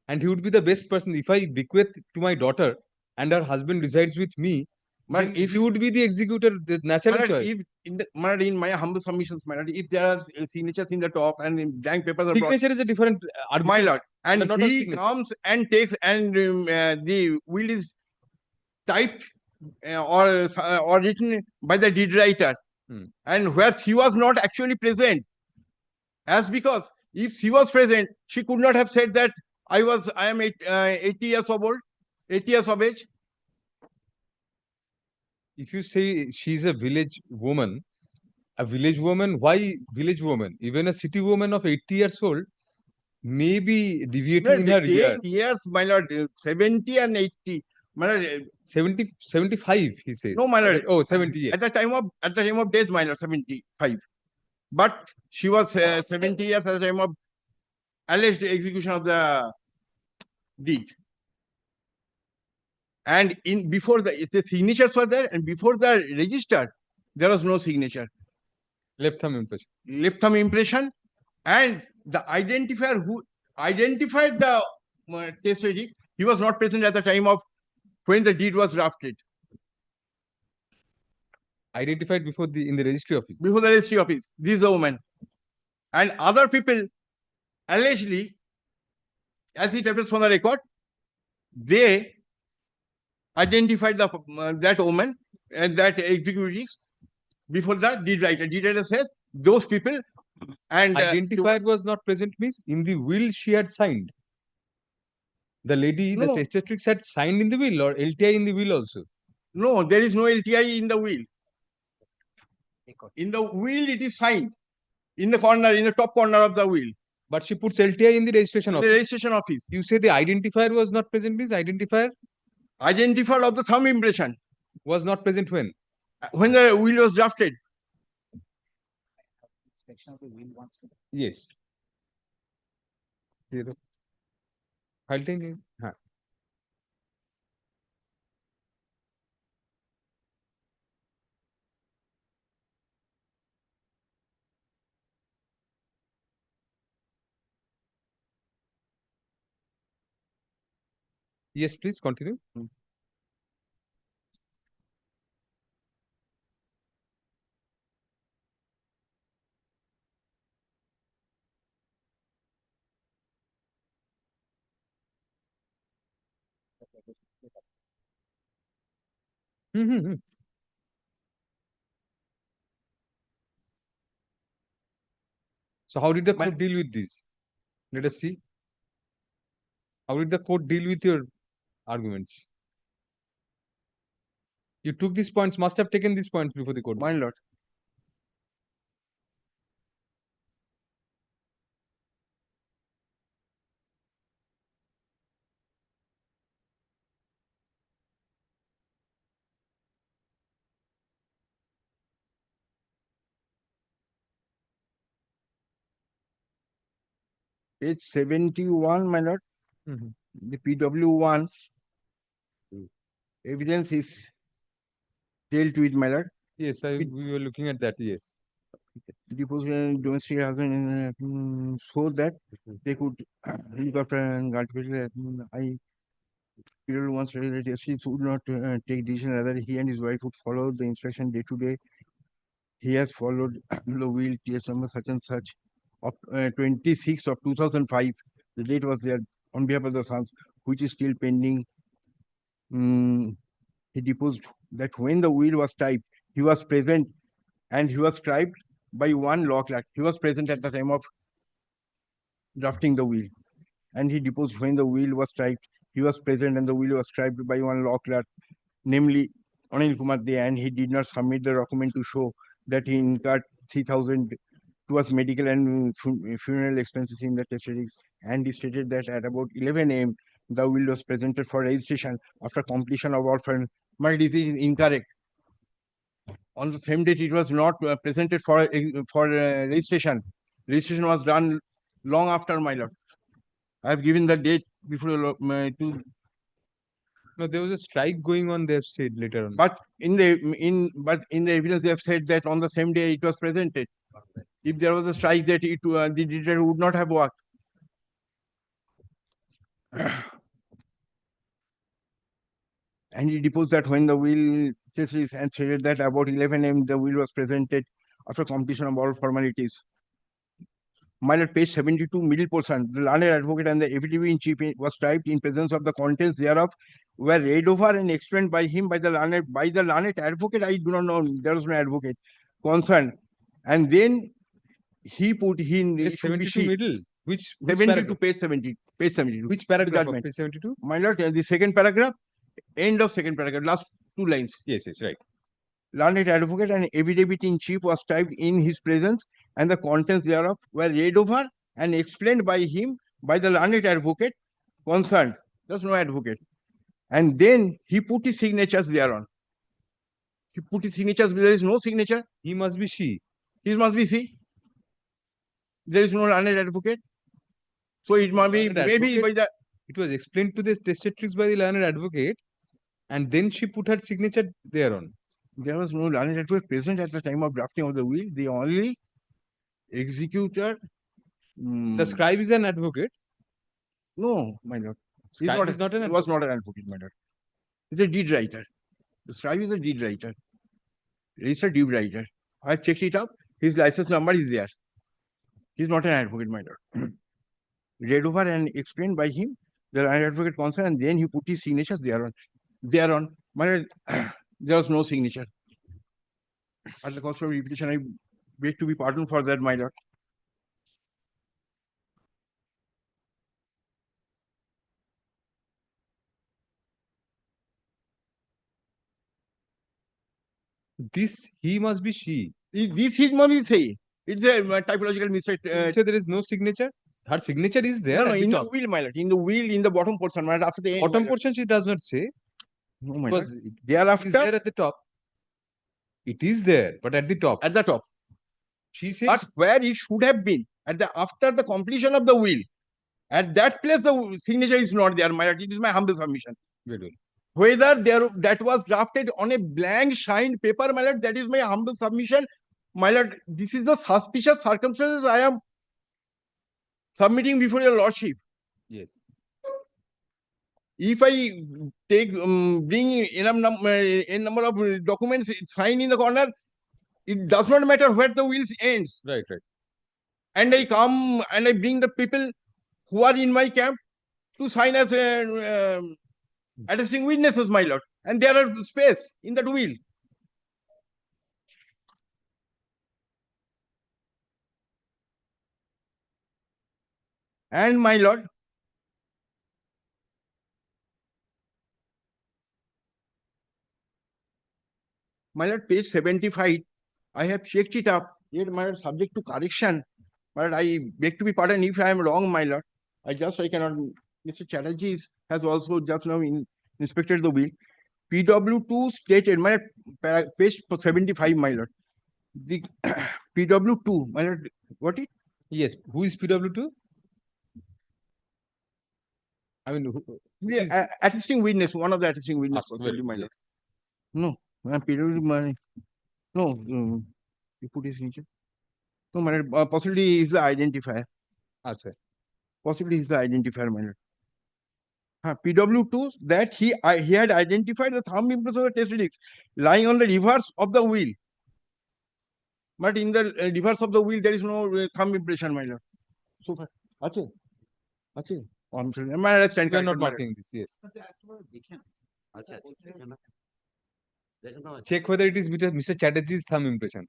and he would be the best person. If I bequeath to my daughter and her husband resides with me,
But
then
if
he would be the executor, the natural
my lord,
choice.
if in my humble submissions, my lord, if there are signatures in the top and in blank papers are brought,
Signature is a different
my
argument.
lord, and
not all
he
signature.
comes and takes, and the will is typed or written by the deed writer, and where she was not actually present, as because if she was present, she could not have said that I am 80 years of old, 80 years of age.
If you say she's a village woman, why village woman? Even a city woman of 80 years old may be deviating in her year.
10 years, my lord, 70 and 80. My lord,
75, he says.
no, my lord.
Oh, 70 years.
At the time of death, my lord, 75. But she was 70 years at the time of alleged execution of the deed. And before the signatures were there, and before the register, there was no signature.
Left thumb impression.
Left thumb impression, and the identifier who identified the test edicts, he was not present at the time of when the deed was drafted.
Identified in the registry office.
Before the registry office, this is the woman, and other people allegedly, as it appears from the record, they identified that woman and that executives before the deed writer. Deed writer says those people, and
Identifier was not present, means in the will she had signed. The lady, the testatrix had signed in the will, or LTI in the will also.
No, there is no LTI in the will. In the will, it is signed in the corner, in the top corner of the will.
But she puts LTI in the registration office.
The registration office.
You say the identifier was not present, means identifier?
Identifier of the thumb impression.
Was not present when?
When the will was drafted.
Yes. File taking. Yes, please continue. So how did the court deal with this? Let us see. How did the court deal with your arguments? You took these points, must have taken these points before the court.
My lord. Page 71, my lord. The PW1 evidence is dealt with, my lord.
Yes, we were looking at that. Yes.
Deposed domestic husband so that they could look after and cultivate. I period once that he should not take decision, rather he and his wife would follow the instruction day to day. He has followed the will TS number such and such of 26 of 2005. The date was there on behalf of the sons, which is still pending. He deposed that when the will was typed, he was present and he was scribed by one law clerk. He was present at the time of drafting the will. And he deposed when the will was typed, he was present and the will was scribed by one law clerk, namely Anil Kumar De, and he did not submit the document to show that he incurred 3,000 towards medical and funeral expenses in the testimonies, and he stated that at about 11 a.m. the will was presented for registration after completion of all but this is incorrect. On the same date, it was not presented for registration. Registration was done long after, my lord. I have given the date before to.
No, there was a strike going on. They have said later on.
But in the evidence, they have said that on the same day it was presented. If there was a strike, that it the detail would not have worked. And he deposed that when the will and stated that about 11 a.m. the will was presented after completion of all formalities. My lord, page 72, middle portion. The learned advocate and the affidavit in chief was typed in presence of the contents thereof were read over and explained by him by the learned advocate. I do not know. There was no advocate concerned. And then he put in
page 72 middle. Which
72, page 70, page 72.
Which paragraph of page 72?
My lord, the second paragraph, end of second paragraph, last two lines.
Yes, right.
Learned advocate and affidavit in chief was typed in his presence, and the contents thereof were read over and explained by him by the learned advocate concerned. There's no advocate. And then he put his signatures thereon. He put his signatures, there is no signature.
He must be she.
He must be she. There is no learned advocate. So it must be maybe by the.
It was explained to the testatrix by the learned advocate, and then she put her signature thereon.
There was no learned advocate present at the time of drafting of the will. The only executor.
The scribe is an advocate.
No, my lord.
Scribe is not an
advocate. He was not an advocate, my lord. He's a deed writer. The scribe is a deed writer. Registered deed writer. I checked it up. His license number is there. He's not an advocate, my lord. Read over and explained by him, the learned advocate concerned, and then he put his signatures thereon. Thereon, my lord, there was no signature. At the cost of repetition, I beg to be pardoned for that, my lord.
This he must be she.
This he must be she. It's a typological mistake.
So there is no signature. Her signature is there.
No, in the will, my lord. In the will, in the bottom portion, my lord, after the end.
Bottom portion, she does not say.
No, my
Because
lord. Thereafter,
it is there at the top. It is there, but at the top.
At the top.
She says.
But where it should have been after the completion of the will, at that place the signature is not there, my lord. It is my humble submission.
Very well.
Whether that was drafted on a blank signed paper, my lord, that is my humble submission. My lord, this is the suspicious circumstances I am submitting before your lordship.
Yes.
If I bring a number of documents signed in the corner, it does not matter where the will ends.
Right, right.
And I come and I bring the people who are in my camp to sign as attesting witnesses, my lord. And there are space in that will. And my lord, page 75, I have checked it up. Yet, my lord, subject to correction. But I beg to be pardoned if I am wrong, my lord. I cannot. Mr. Chatterjee has also just now inspected the will. PW2 stated, my lord, page 75, my lord. The PW2, my lord, got it?
Yes. Who is PW2? I mean,
attesting witness, one of the attesting witnesses, possibly, my lord. No, PW, no, you put his signature. No, my lord, possibly is the identifier.
Sir.
Possibly is the identifier, my lord. PW2 that he had identified the thumb impression of the test relics lying on the reverse of the wheel. But in the reverse of the wheel, there is no thumb impression, my lord. So far. Ache. Oh, I'm sorry. Am I understand?
You are not marking this, yes. Check whether it is Mr. Chatterjee's thumb impression.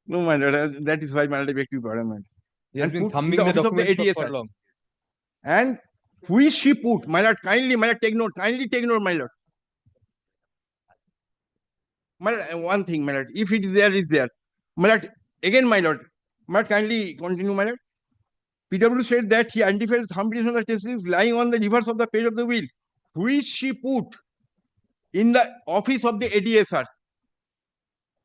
No, my lord, that is why my lord beg to be pardoned, my lord.
He has been thumbing the document for long.
And which she put, my lord, kindly, my lord, take note, my lord. My lord, one thing, my lord, if it is there, is there. My lord, again, my lord, might kindly continue, my lord. PW said that he identified thumb prints on the testicles lying on the reverse of the page of the will, which she put in the office of the ADSR.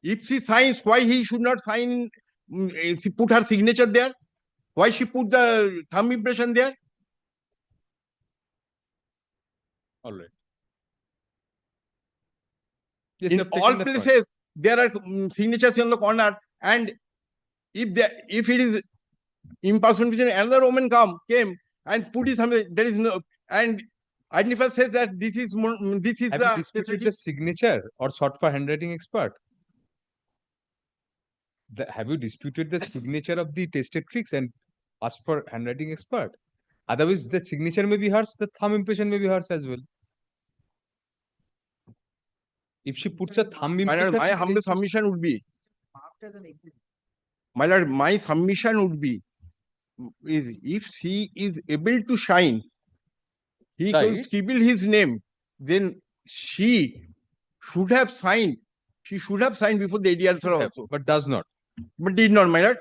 If she signs, why he should not sign? She put her signature there. Why she put the thumb impression there?
All right. Yes, you
In
have taken
all
that point.
places, there are signatures on the corner, and if it is impersonation, another woman came and put his thumb. There is no, and identifier says that this is
Have you disputed the signature or sought for handwriting expert? Have you disputed the signature of the testatrix and asked for handwriting expert? Otherwise, the signature may be hers, the thumb impression may be hers as well. If she puts a thumb impression,
my humble submission would be, my lord, my submission would be, is if she is able to shine, he could scribble his name, then she should have signed. She should have signed before the ADR also.
But does not.
But did not, my lord.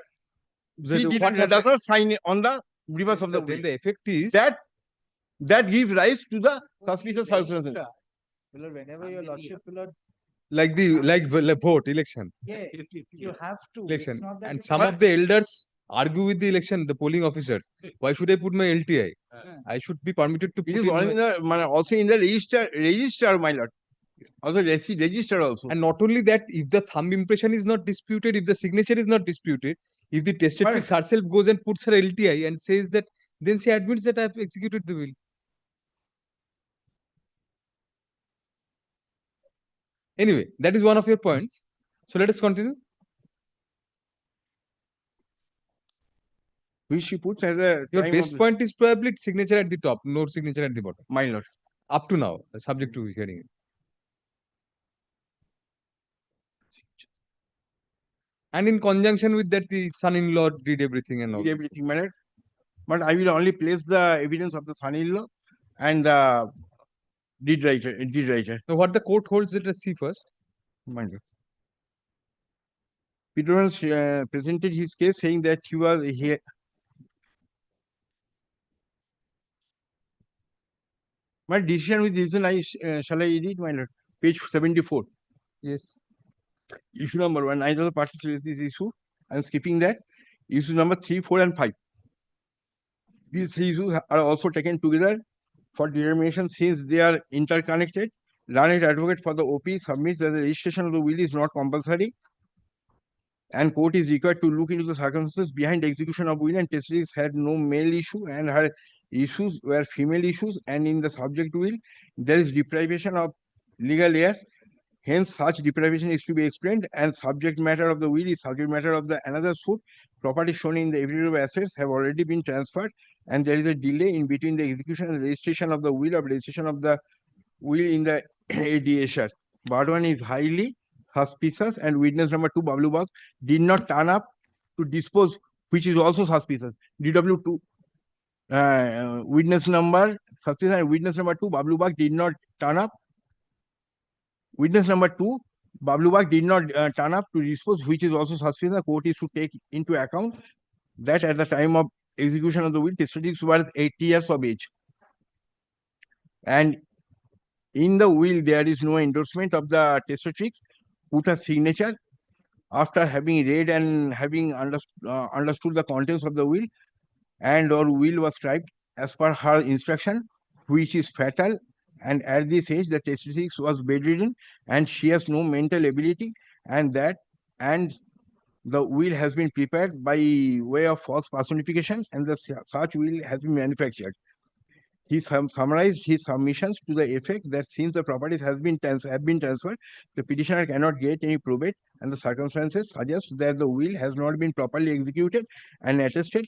She
What
does not sign on the reverse of the will.
Then the effect is
that gives rise to the suspicious circumstances.
Whenever your lordship, Milord,
like vote election.
yeah, you have to.
Election.
It's not that
And
it's
some
not-
of the elders argue with the election, the polling officers. Why should I put my LTI? I should be permitted to put
It is also in the register, my lord. Also register also.
And not only that, if the thumb impression is not disputed, if the signature is not disputed, if the testatrix herself goes and puts her LTI and says that, then she admits that I have executed the will. Anyway, that is one of your points. So let us continue.
Which she puts as a
Your best point is probably signature at the top, no signature at the bottom.
My lord.
Up to now, subject to hearing it. And in conjunction with that, the son-in-law did everything and all.
Did everything, my lord. But I will only place the evidence of the son-in-law and the deed writer.
So what the court holds, let us see first.
My lord. Peter presented his case saying that he was here. My decision with reason, shall I read it, my lord? Page 74.
Yes.
Issue number 1. Neither the party raised this issue. I am skipping that. Issue number 3, 4, and 5. These three issues are also taken together for determination since they are interconnected. Learned advocate for the OP submits that the registration of the will is not compulsory, and court is required to look into the circumstances behind the execution of will, and testatrix had no male issue and her issues were female issues, and in the subject will there is deprivation of legal heirs. Hence, such deprivation is to be explained, and subject matter of the will is subject matter of the another suit. Property shown in the affidavit of assets have already been transferred, and there is a delay in between the execution and the registration of the will or registration of the will in the ADSR. But one is highly suspicious, and witness number 2, Bablu Bag, did not turn up to dispose, which is also suspicious. DW2, witness number suspicious, and witness number 2, Bablu Bag, did not turn up. Witness number 2, Bablu Bag, did not turn up to dispose, which is also suspicious. The court is to take into account that at the time of execution of the will, testatrix was 80 years of age. And in the will, there is no endorsement of the testatrix. Put a signature after having read and having understood the contents of the will, and or will was typed as per her instruction, which is fatal. And at this age, the testatrix was bedridden, and she has no mental ability, and the will has been prepared by way of false personification, and such will has been manufactured. He summarized his submissions to the effect that since the properties have been transferred, the petitioner cannot get any probate, and the circumstances suggest that the will has not been properly executed and attested,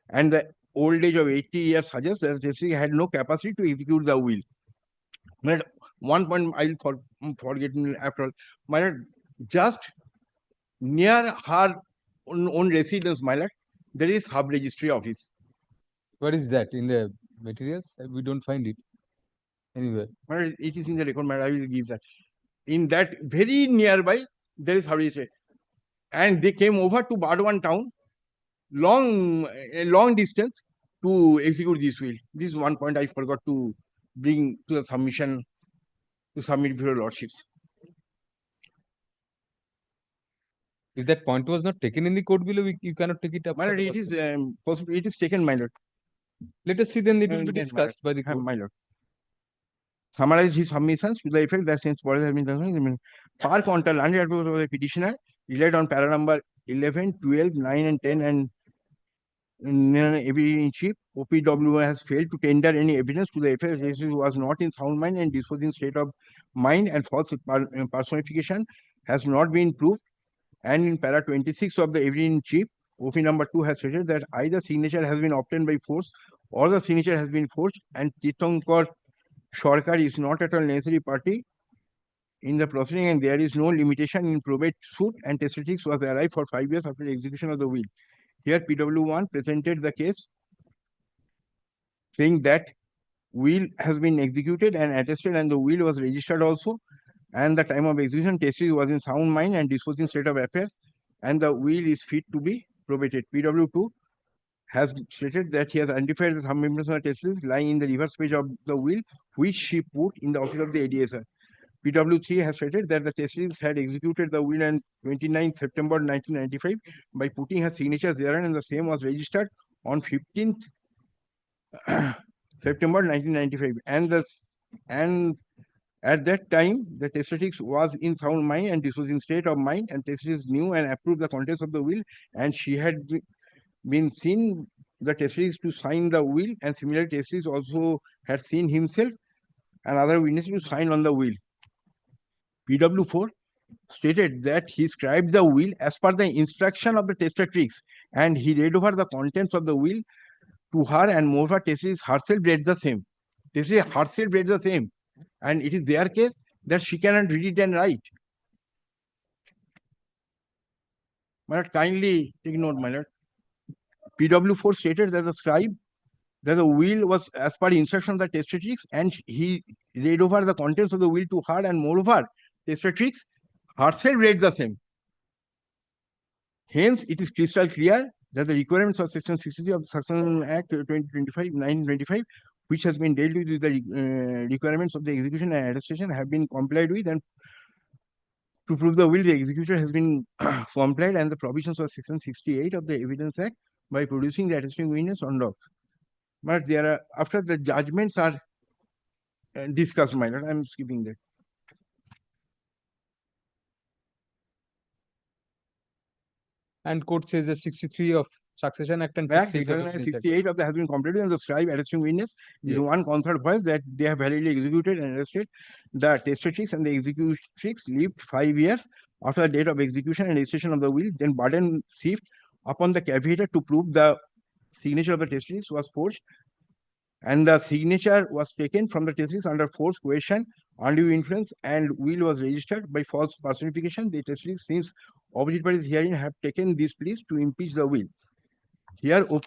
and the old age of 80 years suggests that the testatrix had no capacity to execute the will. But one point I'll forget after all. My lord, just near her own residence, my lord, there is sub-registry office.
What is that in the materials? We don't find it anywhere.
It is in the record, I will give that. In that very nearby, there is sub-registry. and they came over to Bardwan town, a long distance to execute this will. This is one point I forgot to bring to the submission to submit before lordships.
If that point was not taken in the court below, you cannot take it up.
My lord, it is possible. It is taken, my lord.
Let us see, then it will be discussed by the court.
My lord. Summarized his submissions to the effect that since borders have been done, par contra landed advocate of the petitioner relied on para number 11, 12, 9 and 10 and evidence in chief. OPW has failed to tender any evidence to the effect that he was not in sound mind and disposing state of mind, and false personification has not been proved. And in para 26 of the evidence in chief, OP number 2 has stated that either signature has been obtained by force or the signature has been forged, and Titonkar Sarkar is not at all necessary party in the proceeding, and there is no limitation in probate suit, and testimony was alive for 5 years after the execution of the will. Here, PW1 presented the case saying that will has been executed and attested, and the will was registered also, and the time of execution, testimony was in sound mind and disposing state of affairs, and the will is fit to be probated. PW2 has stated that he has identified the some members of the testimonies lying in the reverse page of the will, which she put in the office of the ADSR. PW3 has stated that the testimonies had executed the will on 29 September 1995 by putting her signature therein, and the same was registered on 15th September 1995. And at that time, the testatrix was in sound mind and this was in state of mind, and testatrix knew and approved the contents of the will, and she had been seen the testatrix to sign the will, and similarly testatrix also had seen himself and other witnesses to sign on the will. PW4 stated that he scribed the will as per the instruction of the testatrix, and he read over the contents of the will to her, and moreover testatrix herself read the same. Testatrix herself read the same, and it is their case that she cannot read it and write. My lord, kindly take note, my lord. PW4 stated that the scribe, that the will was as per instruction of the testatrix, and he read over the contents of the will to her, and moreover, testatrix herself read the same. Hence, it is crystal clear that the requirements of Section 63 of the Succession Act 1925, which has been dealt with the requirements of the execution and attestation, have been complied with, and to prove the will, the executor has been complied, and the provisions of Section 68 of the Evidence Act by producing the attesting witness on doc. But there are, after the judgments are discussed, my lord, I am skipping that.
And court says that 63 of Succession Act and
68 of the has been completed, and the scribe attesting witness is one concerned voice that they have validly executed and arrested the testatrix, and the executrix lived 5 years after the date of execution and registration of the will. Then burden shift upon the caveator to prove the signature of the testatrix was forged, and the signature was taken from the testatrix under force, coercion, undue influence, and will was registered by false personification. The testatrix, since opposite parties herein have taken this pleas to impeach the will. Here, OP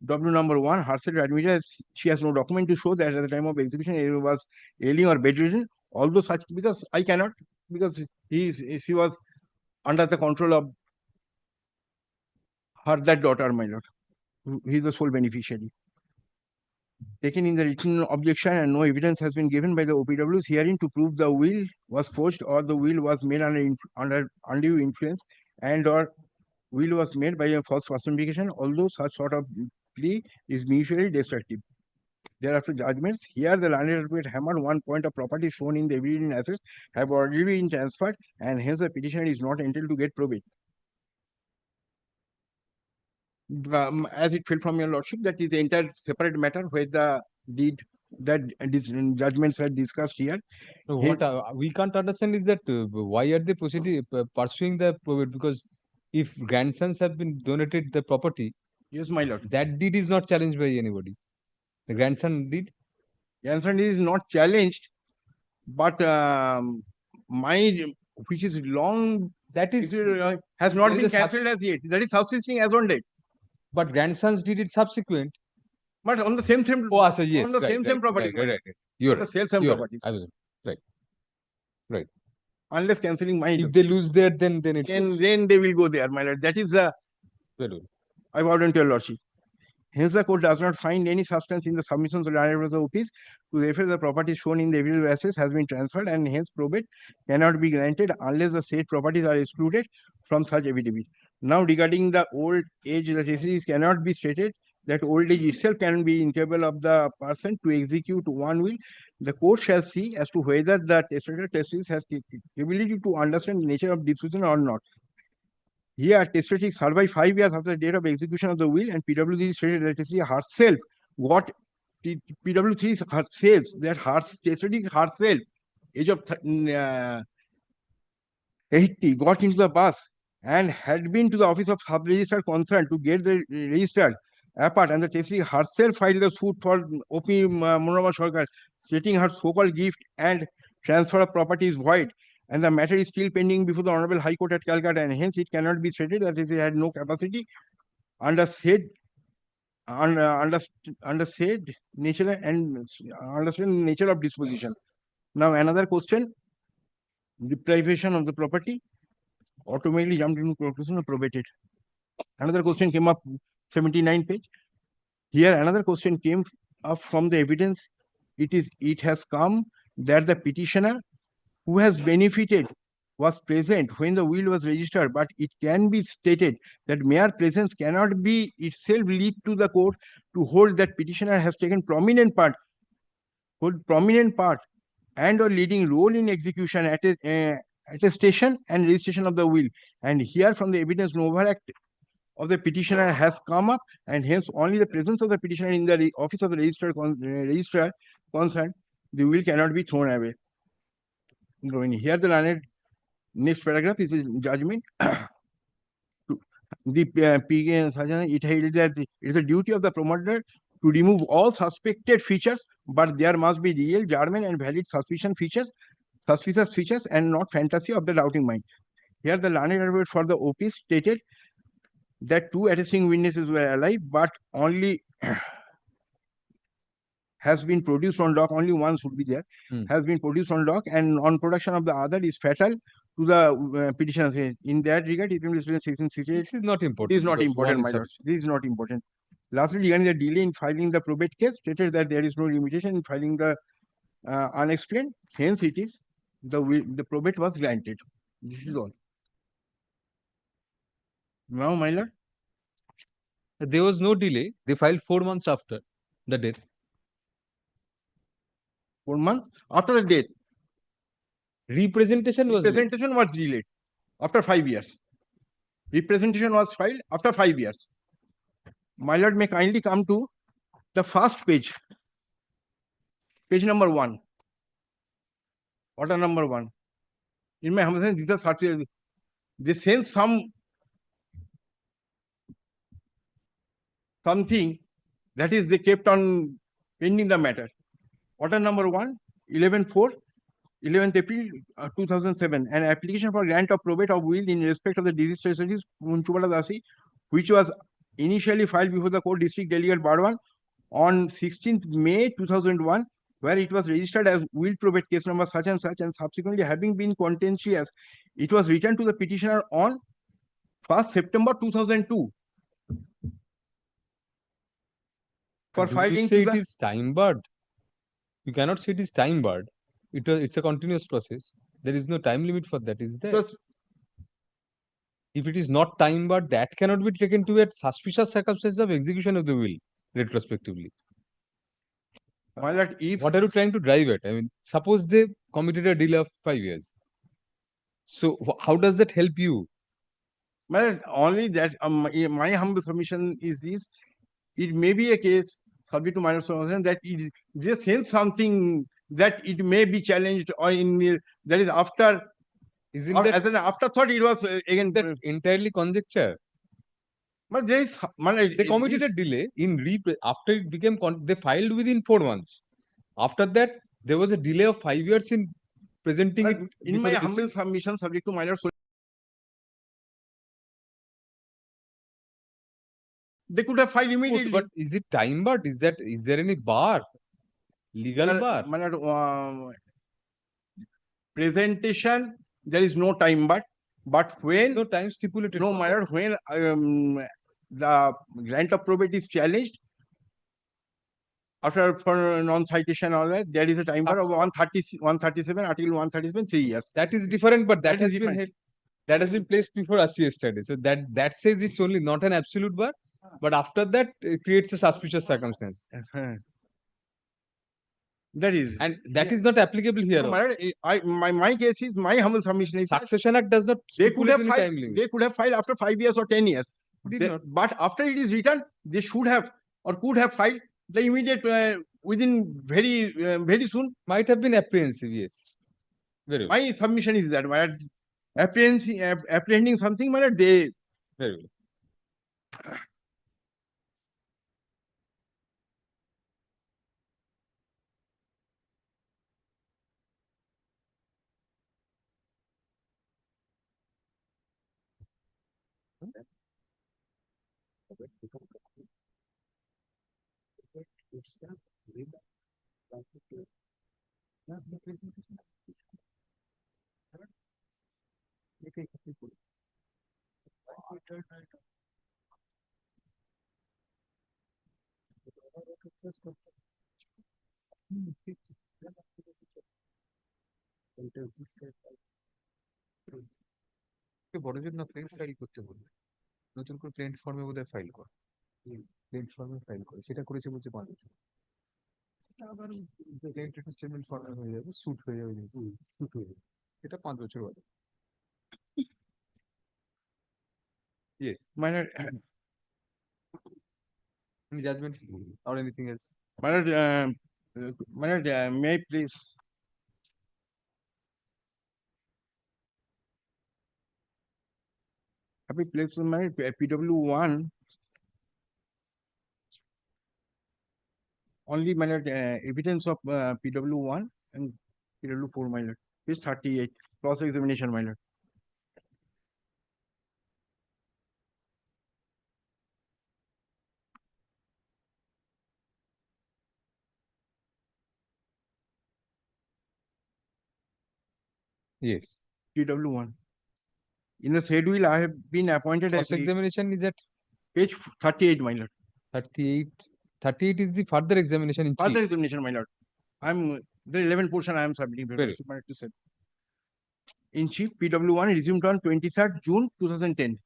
W number 1 herself admitted she has no document to show that at the time of execution he was ailing or bedridden, although such, because I cannot, because she was under the control of her that daughter, my lord. He is the sole beneficiary. Taken in the written objection, and no evidence has been given by the OPWs herein to prove the will was forged or the will was made under undue influence, and or will was made by a false personification, although such sort of plea is mutually destructive. Thereafter judgments, here the landed advocate hammered one point of property shown in the evidence assets have already been transferred, and hence the petitioner is not entitled to get probate. As it fell from your lordship, that is the entire separate matter where the deed that judgments are discussed here.
So what we can't understand is that why are they proceeding pursuing the probate? Because if grandsons have been donated the property,
yes, my lord,
that deed is not challenged by anybody. The grandson deed?
Grandson deed is not challenged, but my, which is long,
that is
has not been cancelled as yet. That is subsisting as on date.
But grandsons did it subsequent.
But on the same
oh, so yes,
on the same property.
Right. You're
the same
you're
properties.
Right.
unless cancelling mind.
If they lose there, then it
then they will go there, my lord. That is the I bow down to your lordship. Hence, the court does not find any substance in the submissions of the of the office to the effect the property shown in the evidence assets has been transferred, and hence probate cannot be granted unless the said properties are excluded from such affidavit. Now, regarding the old age, the testimonies cannot be stated that old age itself can be incapable of the person to execute one will. The court shall see as to whether the testator has ability to understand the nature of disposition or not. Here, testator survived 5 years after the date of execution of the will, and PwC stated that testator herself, what PwC says that her testator herself, age of 80, got into the bus and had been to the office of sub-registrar concerned to get the registered apart, and the testator herself filed the suit for O.P. Monorama Sarkar, stating her so-called gift and transfer of property is void, and the matter is still pending before the Honorable High Court at Calcutta, and hence it cannot be stated that it had no capacity under said nature and understand nature of disposition. Now, another question: deprivation of the property automatically jumped into conclusion of probated. Another question came up, 79 page. Here, another question came up from the evidence. It has come that the petitioner who has benefited was present when the will was registered, but it can be stated that mere presence cannot be itself lead to the court to hold that petitioner has taken prominent part and or leading role in execution, attestation and registration of the will. And here from the evidence, no overact of the petitioner has come up, and hence only the presence of the petitioner in the office of the registrar concerned, the will cannot be thrown away. Here the learned next paragraph is a judgment. It held that it is a duty of the promoter to remove all suspected features, but there must be real, genuine, and valid suspicious features, and not fantasy of the doubting mind. Here the learned advocate for the OP stated that 2 attesting witnesses were alive, but only has been produced on dock, only one should be there, has been produced on dock, and non-production of the other is fatal to the petitioner. In that regard, it will be section 68.
This is not important.
This is not important, my lord. This is not important. Lastly, regarding the delay in filing the probate case, stated that there is no limitation in filing the unexplained. Hence, it is the probate was granted. This is all. Now, my lord.
There was no delay. They filed 4 months after the date.
4 months after the date.
Representation was
delayed after 5 years. Representation was filed after 5 years. My lord, may kindly come to the first page. Page number 1. Order number 1. In my humble sense, these are certain. They sense something that is they kept on pending the matter. Order number 1, 11th April 2007, an application for grant of probate of will in respect of the deceased trustees Munchubala Dasi, which was initially filed before the court district delegate Barwan on 16th May 2001, where it was registered as will probate case number such and such, and subsequently having been contentious, it was returned to the petitioner on 1st September 2002. For filing
say it is time barred. You cannot say it is time barred. It's a continuous process. There is no time limit for that, is there? If it is not time barred, that cannot be taken to a suspicious circumstances of execution of the will retrospectively.
What are you
trying to drive at? I mean, suppose they committed a delay of 5 years. So how does that help you?
Well, only that my humble submission is this: it may be a case subject to minor submission that it just sense something that it may be challenged, or in that is after.
Isn't that
as an afterthought? It was again
that entirely conjecture.
But there is
they committed a delay in after it became they filed within 4 months. After that, there was a delay of 5 years in presenting it.
In my humble submission, subject to minor, they could have filed immediately.
But is it time barred? Is there any bar? Legal bar?
Presentation there is no time, but when
no time stipulated.
No, my lord, when the grant of probate is challenged after for non-citation or that, there is a time bar of 137, Article 137, 3 years.
That is different, but that
That
has
is
been
different.
held, that has been placed before us yesterday. So that says it's only not an absolute bar, but after that it creates a suspicious circumstance.
That is,
and that is not applicable here.
No,
also.
my case is, my humble submission is
Succession Act does not
they could
stipulate
have
any
filed.
time limit.
They could have filed after 5 years or 10 years.
Did
They-
not.
But after it is returned, they should have or could have filed the immediate within very soon.
Might have been apprehensive, yes. Very well.
My submission is that my apprehending something, my lord, they
Very well. বড় জন্য plane file করতে বলবে, নতুন করে plane ফর্মে বোধহয় file কর, plane ফর্মে ফাইল করে, সেটা করেছে বলছে 5 বছর। সেটা আবার প্লেন স্টেটমেন্ট ফর্মে হয়ে যাবে, স্যুট হয়ে যাবে, স্যুট হয়ে যাবে, এটা 5 বছর বাদে। Yes.
Minor
Any judgment or anything else?
Minor, may I please? Have you placed my PW1 only minor evidence of PW1 and PW4 minor. Page 38, cross examination minor.
Yes.
PW1. In the said will, I have been appointed as
Cross examination is at
page 38, my lord.
38. 38 is the further examination in
Further
chief.
examination, my lord. I'm the 11th portion I am submitting.
Very
To say. In chief, PW1 resumed on 23rd June 2010.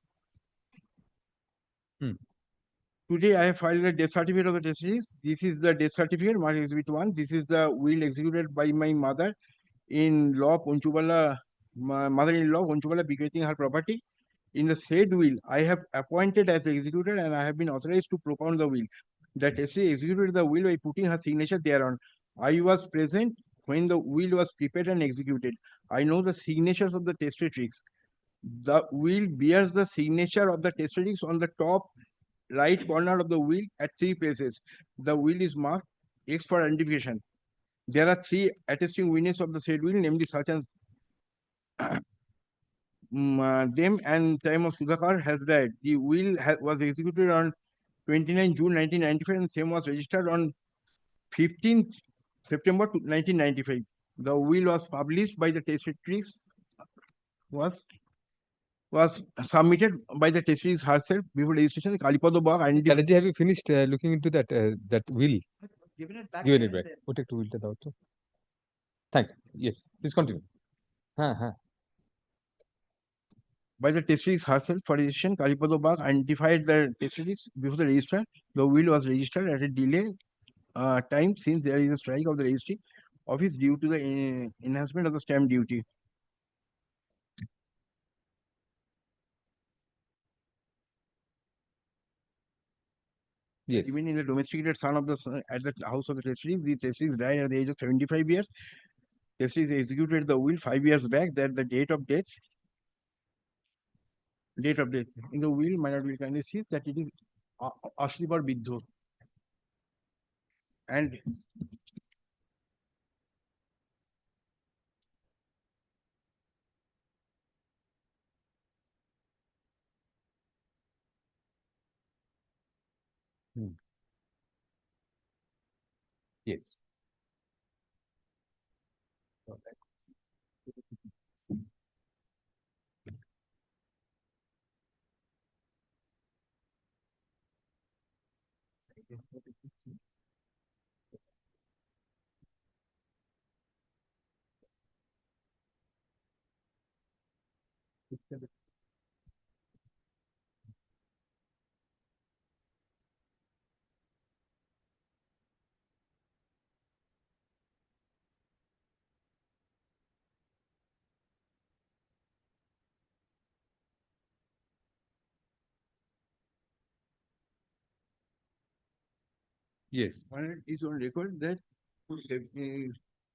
Today, I have filed a death certificate of the deceased. This is the death certificate, marked exhibit 1. This is the will executed by my mother-in-law, Ponchubala, mother-in-law, Ponchubala, bequeathing her property. In the said will, I have appointed as executor and I have been authorized to propound the will. The testator executed the will by putting her signature thereon. I was present when the will was prepared and executed. I know the signatures of the testatrix. The will bears the signature of the testatrix on the top right corner of the will at 3 places. The will is marked X for identification. There are 3 attesting witnesses of the said will, namely such as them and time of Sudhakar has died. The will was executed on 29 June 1995 and same was registered on 15th September 1995. The will was published by the testatrix, was submitted by the testatrix herself before registration. Kalipada Bag identified.
Chatterjee, have you finished looking into that will?
Given it back.
Given it back. Put it to will to the Thank you. Yes, please continue.
By the testatrix herself for registration, Kalipada Bag identified the testatrix before the registrar. The will was registered at a delay time since there is a strike of the registry office due to the enhancement of the stamp duty.
Yes.
Even in the domesticated son of the at the house of the testatrix died at the age of 75 years. Testatrix executed the will 5 years back. That the date of death in the will, my lord will kindly see that it is Ashlipar Bidho. And
Yes. Yes.
One is on record that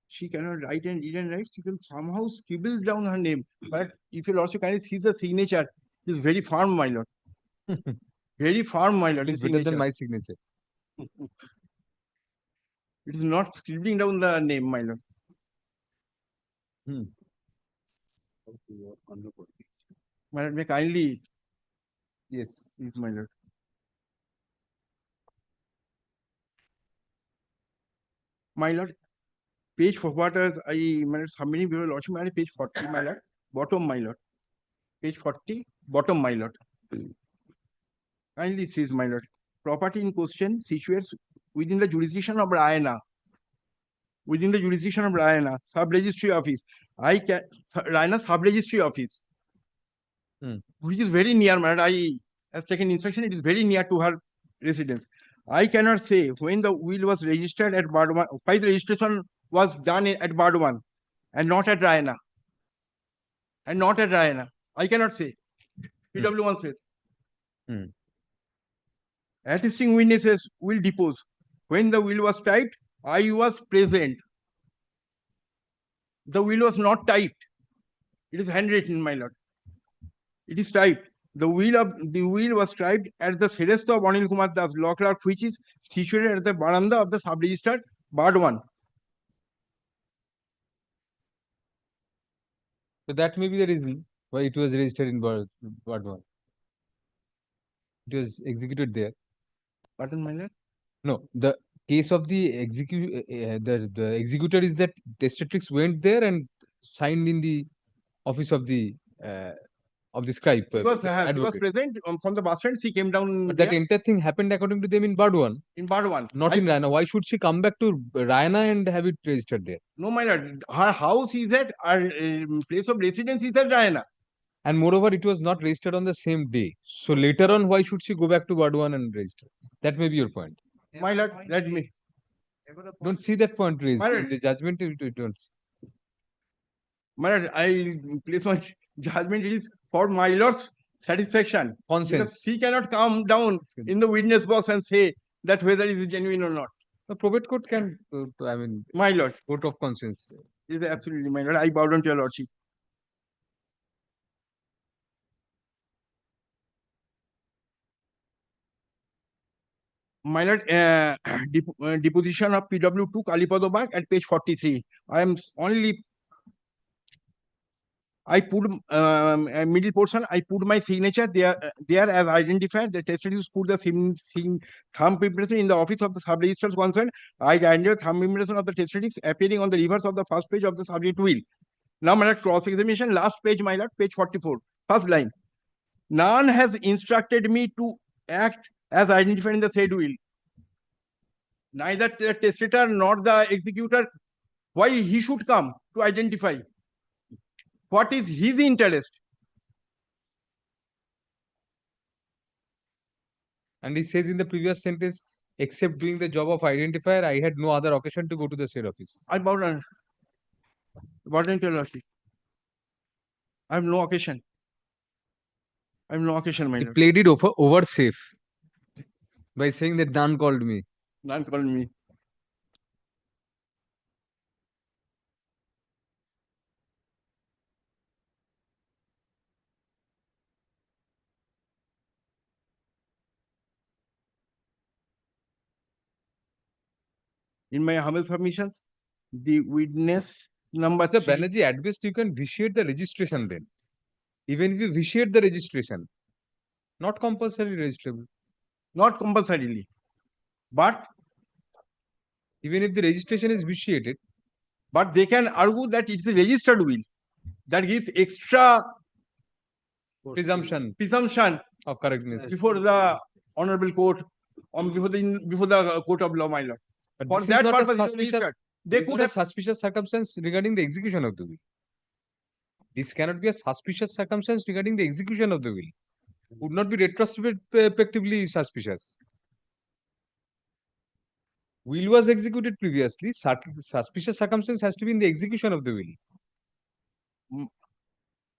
she cannot write and read and write. She can somehow scribble down her name. But if you also kindly see the signature, it's very firm, my lord. Very firm, my lord.
It's
the
better than
signature.
my signature.
It is not scribbling down the name, my lord. My lord, may kindly.
Yes.
Yes, my lord. My lord, page for what is my lord submitting before lordship, my lord, page 40, my lord, bottom, my lord. Page 40, bottom, my lord. Kindly says, my lord, property in question situates within the jurisdiction of Rayana. Within the jurisdiction of Rayana, sub-registry office. Rayana sub-registry office. Which is very near, my lord. I have taken instruction, it is very near to her residence. I cannot say when the will was registered at Bardwan, why the registration was done at Bardwan and not at Rayana. And not at Rayana. I cannot say. PW1 says. Attesting witnesses will depose. When the will was typed, I was present. The will was not typed. It is handwritten, my lord. It is typed. The will was typed at the Seresta of Anil Kumar Das law clerk, which is situated at the veranda of the sub-registered Bardwan.
So that may be the reason why it was registered in Bardwan. It was executed there.
Pardon, my lord?
No, the case of the the executor is that testatrix went there and signed in the office of the scribe.
He was
advocate.
present from the bus stand. She came down.
But that entire thing happened according to them in Bardwan.
In Bardwan.
Not in Rayana. Why should she come back to Rayana and have it registered there?
No, my lord. Her house is at, her place of residence is at Rayana.
And moreover, it was not registered on the same day. So later on, why should she go back to Bardwan and register? That may be your point.
My lord, let me.
Don't see that point raised.
My
In
lord,
the judgment, you don't.
my lord, I place my judgment. It is for my lord's satisfaction.
Conscience.
Because he cannot come down in the witness box and say that whether it is genuine or not.
The probate court can, I mean,
my lord,
court of conscience.
It is absolutely, my lord. I bow down to your lordship. My lord, deposition of PW2 Kalipado Bank at page 43. I am only. I put middle portion. I put my signature there. There as identified. The testatrix put the thumb impression in the office of the sub-registrars concerned. I identified thumb impression of the testatrix appearing on the reverse of the first page of the subject will. Now, my lord, cross-examination. Last page, my lord, page 44. First line. None has instructed me to act as identified in the said will. Neither the testator nor the executor. Why he should come to identify? What is his interest?
And he says in the previous sentence, except doing the job of identifier, I had no other occasion to go to the said office.
I bow down. Bow down to your lordship. I have no occasion. I have no occasion, my
He
lord.
played it over safe by saying that none called me.
None called me. In my humble submissions, the witness number
Sir
3.
Banerjee, at best you can vitiate the registration then. Even if you vitiate the registration, not compulsory registrable.
Not compulsorily. But
even if the registration is vitiated,
but they can argue that it's a registered will that gives extra
presumption
of
correctness
before the honorable court or before the court of law, my lord.
But
For
this
that
is not
purpose,
a suspicious,
they could have
suspicious circumstance regarding the execution of the will. This cannot be a suspicious circumstance regarding the execution of the will. Would not be retrospectively suspicious. Will was executed previously. Suspicious circumstance has to be in the execution of the will.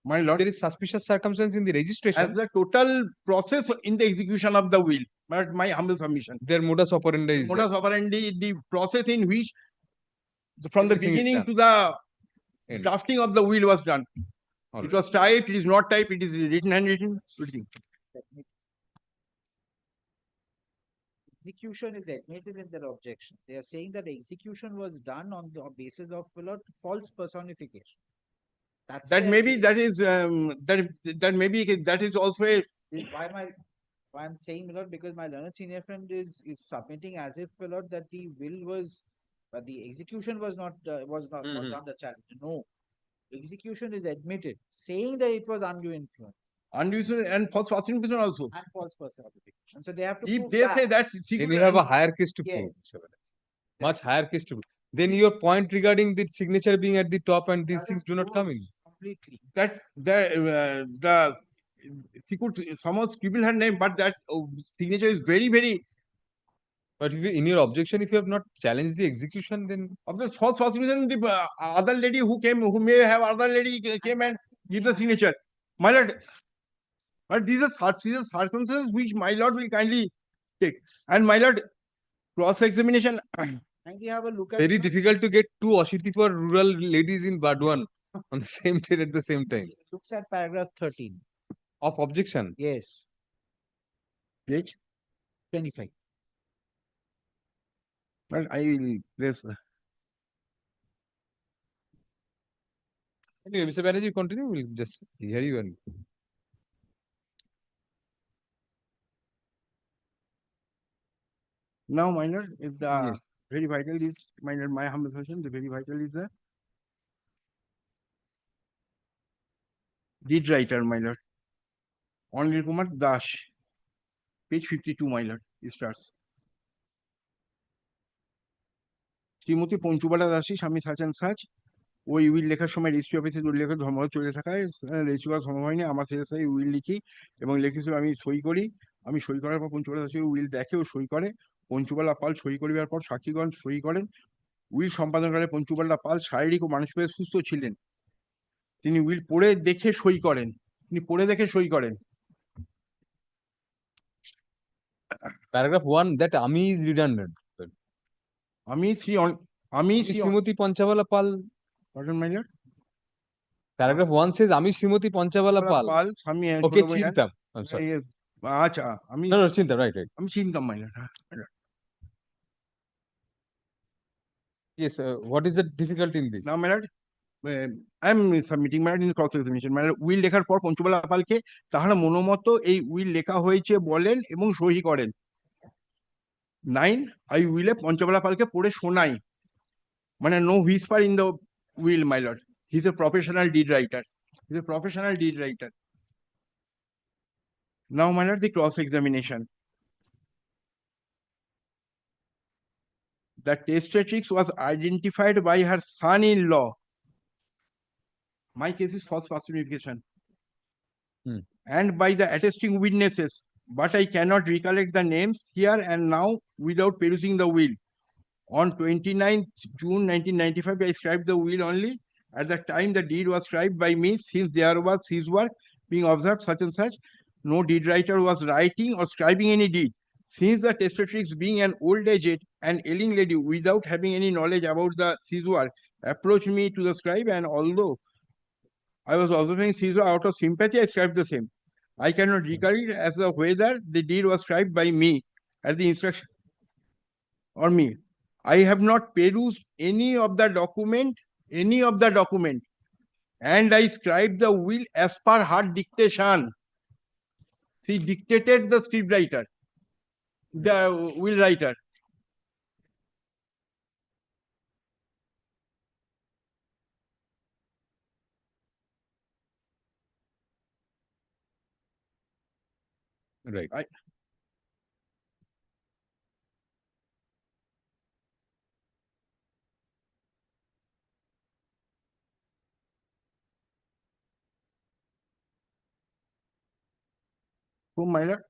My lord,
there is suspicious circumstance in the registration.
as the total process in the execution of the will, but my humble submission.
Their modus operandi is
Modus operandi, the process in which from the
Everything is
beginning
done.
to the
End.
drafting of the will was done.
All
It
right.
was typed, it is not typed, it is written, handwritten, everything.
Execution is admitted in their objection. They are saying that execution was done on the basis of false personification. That's
That
their
maybe
case.
that is that maybe that is also a
Is why I'm saying, Lord, because my learned senior friend is submitting as if, Lord, that the will was, but the execution was not was under challenge. No, execution is admitted, saying that it was undue influence
undue and false personification also.
and false personification. So they have to
If
prove
they
that.
say that
Then you have a higher case to prove.
Yes.
Mr. Banerjee. Much higher case to prove. Then your point regarding the signature being at the top and these things do not come in.
Completely.
that the she could somehow scribble her name, but that signature is very.
But if you, in your objection, if you have not challenged the execution, then
of the false personification, the other lady who came, who may have other lady came and give the signature, my lord. But these are circumstances which my lord will kindly take. And my lord, cross-examination.
Kindly have a look at
very difficult to get two Oshitipur rural ladies in Bardwan on the same date at the same time.
Looks at paragraph 13
of objection.
Yes.
Page
25.
Well, I will place.
Anyway, Mr. Banerjee, continue. We'll just hear you. And
Now, my lord, is the very vital is my lord, my humble suggestion. The very vital is the deed writer, my lord. Anil Kumar Dash, page 52, my lord. It starts. Shrimati পঞ্চুবালা দাসী স্বামী such and such ওই will লেখার সময় registry অফিসে উল্লেখের ধর্ম চলে থাকায় registry করা সম্ভব হয়নি। আমার শেষে উইল লিখি এবং লিখে আমি সই করি। আমি সই করার পর পঞ্চুবালা দাসী উইল দেখে ও সই করে। পঞ্চুবালা পাল সই করিবার পর সাক্ষীগণ সই করেন। উইল সম্পাদনকালে পঞ্চুবালা পাল শারীরিক ও মানসিকভাবে সুস্থ ছিলেন। তিনি উইল পড়ে দেখে সই করেন। তিনি পড়ে দেখে সই করেন।
paragraph 1, that Ami is redundant.
আমি
শ্রীমতী পঞ্চাবালা পাল.
Pardon, my lord?
Paragraph 1 says Ami Srimati Panchabala Pal. Okay, Chintam. I'm sorry.
আচ্ছা আমি
No, Chintam, right.
আমি চিনতাম, my lord.
Yes, what is the difficulty in this?
Now, my lord, I am submitting, my lord, in cross examination. My lord, will লেখার পর পঞ্চবালা পালকে তাহারা মনোমত এই will লেখা হয়েছে বলেন এবং সহি করেন। 9, I উইলে পঞ্চবালা পালকে পড়ে শোনাই। মানে no whisper in the will, my lord. He's a professional deed writer. He's a professional deed writer. Now, my lord, the cross examination. The testatrix was identified by her son-in-law. My case is false personification. And by the attesting witnesses, but I cannot recollect the names here and now without perusing the will. On 29th June 1995, I scribed the will only. At the time, the deed was scribed by me, since there was his work being observed, such and such. No deed writer was writing or scribing any deed. Since the testatrix, being an old aged and ailing lady without having any knowledge about the seizure, approached me to the scribe, and although I was observing seizure out of sympathy, I scribed the same. I cannot recall it as the whether the deed was scribed by me at the instruction or me. I have not perused any of the document, and I scribed the will as per her dictation. She dictated the script writer, the will writer.
Right.
So, my lord,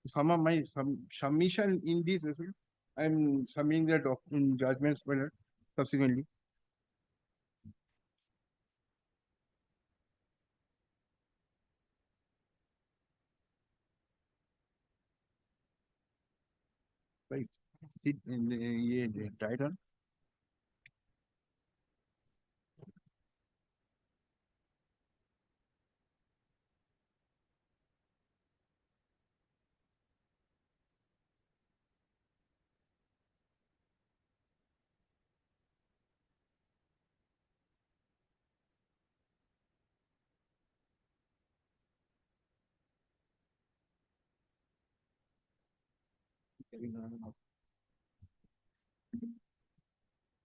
some of my submission in this respect, I'm submitting the judgments, my lord, subsequently. Right. Sit in the right on.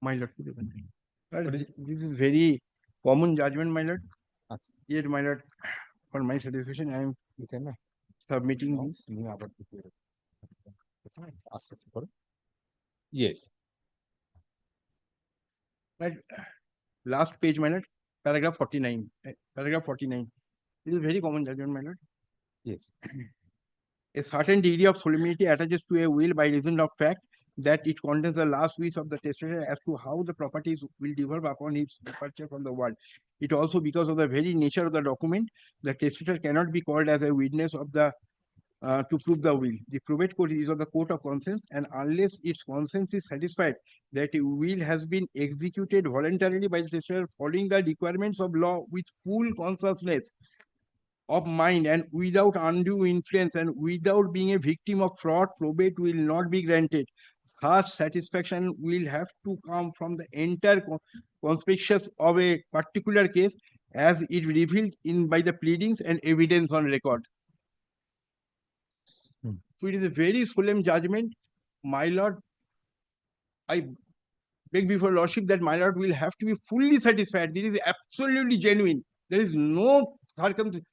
My lord, this is very common judgment, my lord. Yet, my lord, for my satisfaction, I am submitting this.
Yes.
Right. Last page, my lord, paragraph 49. Paragraph 49. It is very common judgment, my lord.
Yes.
A certain degree of solemnity attaches to a will by reason of fact that it contains the last wish of the testator as to how the properties will develop upon his departure from the world. It also, because of the very nature of the document, the testator cannot be called as a witness of the to prove the will. The probate court is of the court of conscience, and unless its conscience is satisfied that a will has been executed voluntarily by the testator following the requirements of law with full consciousness of mind and without undue influence and without being a victim of fraud, probate will not be granted. Such satisfaction will have to come from the entire conspicuous of a particular case as it revealed in by the pleadings and evidence on record. So it is a very solemn judgment. My lord, I beg before lordship that my lord will have to be fully satisfied. This is absolutely genuine. There is no circumstance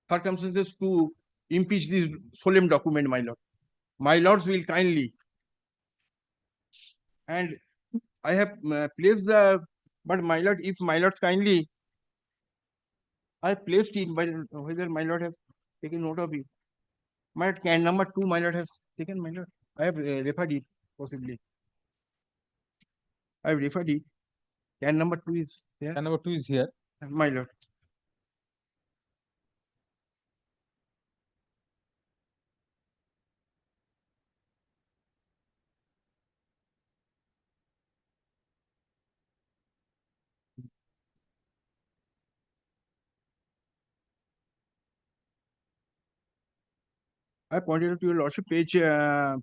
circumstances to impeach this solemn document, my lord. My lords will kindly. And I have placed the, but my lord, if my lords kindly, I placed it, but whether my lord has taken note of it. My lord, can number 2, my lord has taken, my lord. I have referred it, possibly. I have referred it. Can number 2 is there?
Can number 2 is here.
My lord. I pointed out to your lordship, page 12,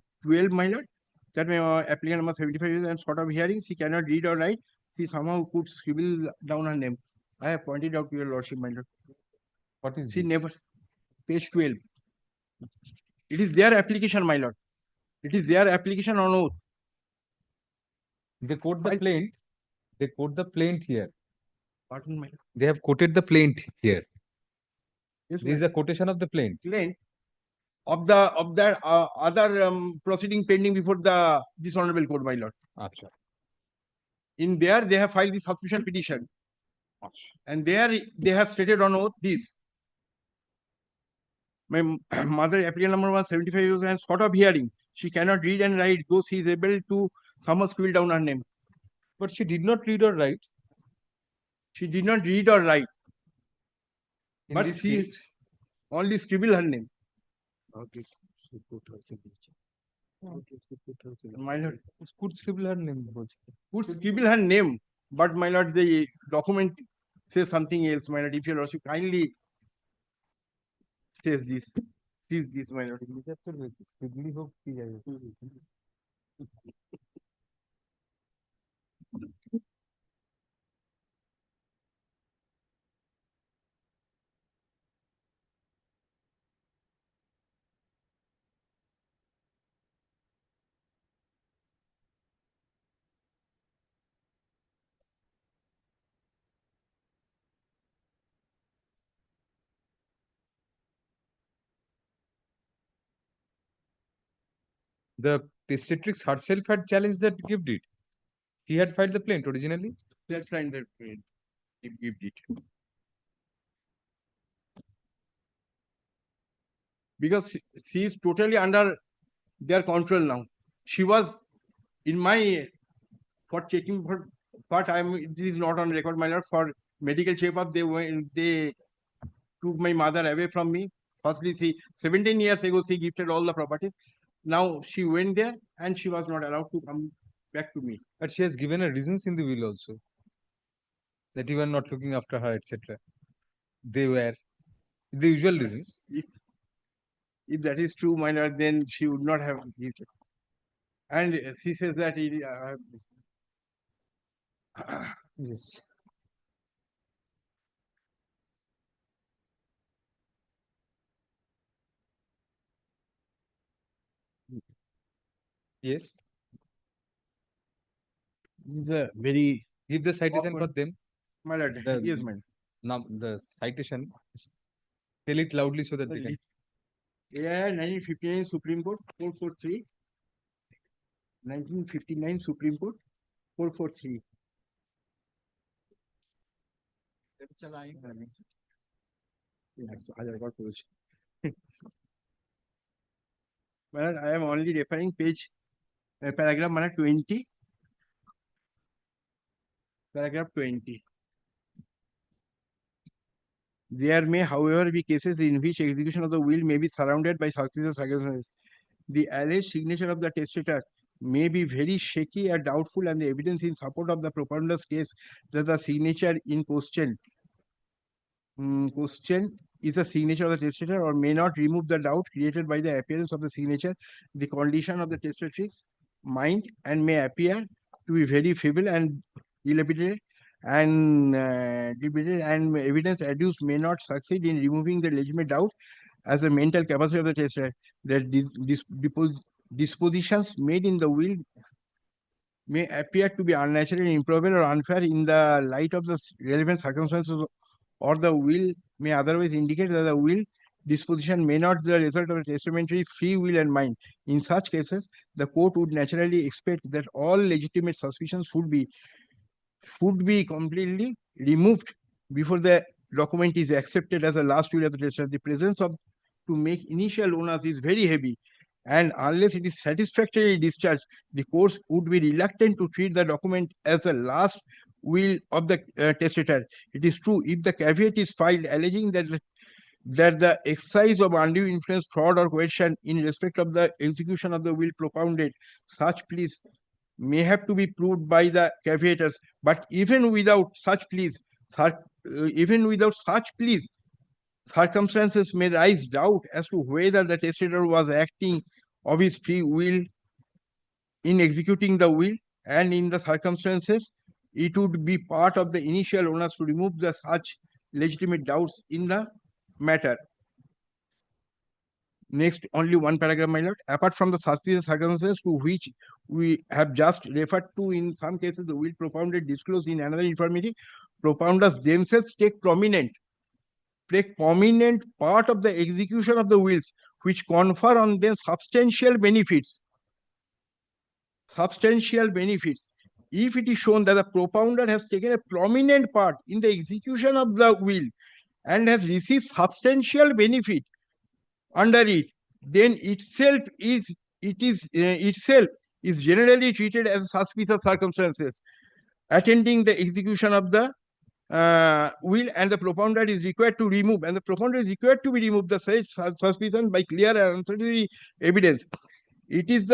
my lord, that my applicant number 75 is and sort of hearings, he cannot read or write. He somehow could scribble down her name. I have pointed out to your lordship, my lord.
What is
She
this?
never, page 12. It is their application, my lord. It is their application on oath.
They quote the plaint. They quote the plaint here.
Pardon, my lord.
They have quoted the plaint here.
Yes,
This is a quotation of the plaint.
Plaint of that other proceeding pending before the dishonorable court, my lord.
Achha.
In there, they have filed the substitution petition. And there they have stated on oath this. My mother, applicant number 175 years and sort of hearing. She cannot read and write, though she is able to somehow scribble down her name.
But she did not read or write.
She did not read or write.
In
But
this
she
case,
only scribble her name.
Okay. She put her signature.
My lord.
Could scribble her name.
Could scribble her name. But my lord, the document says something else, my lord. If your lordship kindly says this. Please, this, my lord.
Scribbly hope ki jaye. The testatrix herself had challenged that gift deed. He had filed the plaint originally.
Let's find that give it. Because she is totally under their control now. She was in my for checking for but it is not on record, my lord. For medical checkup, they took my mother away from me. Firstly, 17 years ago, she gifted all the properties. Now she went there and she was not allowed to come back to me.
But she has given her reasons in the will also. That you were not looking after her, etc. They were the usual reasons.
If that is true, my lord, then she would not have gifted. And she says that
yes. Yes.
This is a very
give the citation for them.
My lord, yes, my lord.
Now the citation. Tell it loudly so that they can.
Yeah, 1959 Supreme Court 443. 1959 Supreme Court 443. Well, I am only referring page paragraph 20. Paragraph 20. There may, however, be cases in which execution of the will may be surrounded by circumstances. The alleged signature of the testator may be very shaky or doubtful, and the evidence in support of the propounder's case that the signature in question is a signature of the testator or may not remove the doubt created by the appearance of the signature, the condition of the testatrix mind, and may appear to be very feeble and dilapidated, and evidence adduced may not succeed in removing the legitimate doubt as the mental capacity of the testator. That dispositions made in the will may appear to be unnatural, improbable, or unfair in the light of the relevant circumstances, or the will may otherwise indicate that the will disposition may not be the result of a testamentary free will and mind. In such cases, the court would naturally expect that all legitimate suspicions should be completely removed before the document is accepted as a last will of the testator. The presence of to make initial owners is very heavy, and unless it is satisfactorily discharged, the courts would be reluctant to treat the document as a last will of the testator. It is true, if the caveat is filed alleging that the exercise of undue influence, fraud, or coercion in respect of the execution of the will propounded, such pleas may have to be proved by the caveators. But even without such pleas, circumstances may raise doubt as to whether the testator was acting of his free will in executing the will, and in the circumstances, it would be part of the initial owners to remove such legitimate doubts in the matter. Next, only one paragraph, my lord. Apart from the suspicious circumstances to which we have just referred to, in some cases, the will propounded disclosed in another infirmity, propounders themselves take prominent part of the execution of the wills, which confer on them substantial benefits. If it is shown that the propounder has taken a prominent part in the execution of the will and has received substantial benefit under it, then itself is generally treated as suspicious circumstances attending the execution of the will, and the propounder is required to remove, the suspicion by clear and uncertainty evidence. It is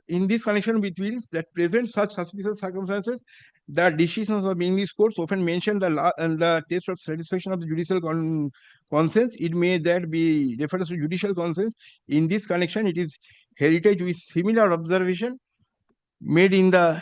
in this connection with wills that present such suspicious circumstances, the decisions of English courts often mention the test of satisfaction of the judicial conscience. It may that be reference to judicial conscience. In this connection, it is heritage with similar observation made in the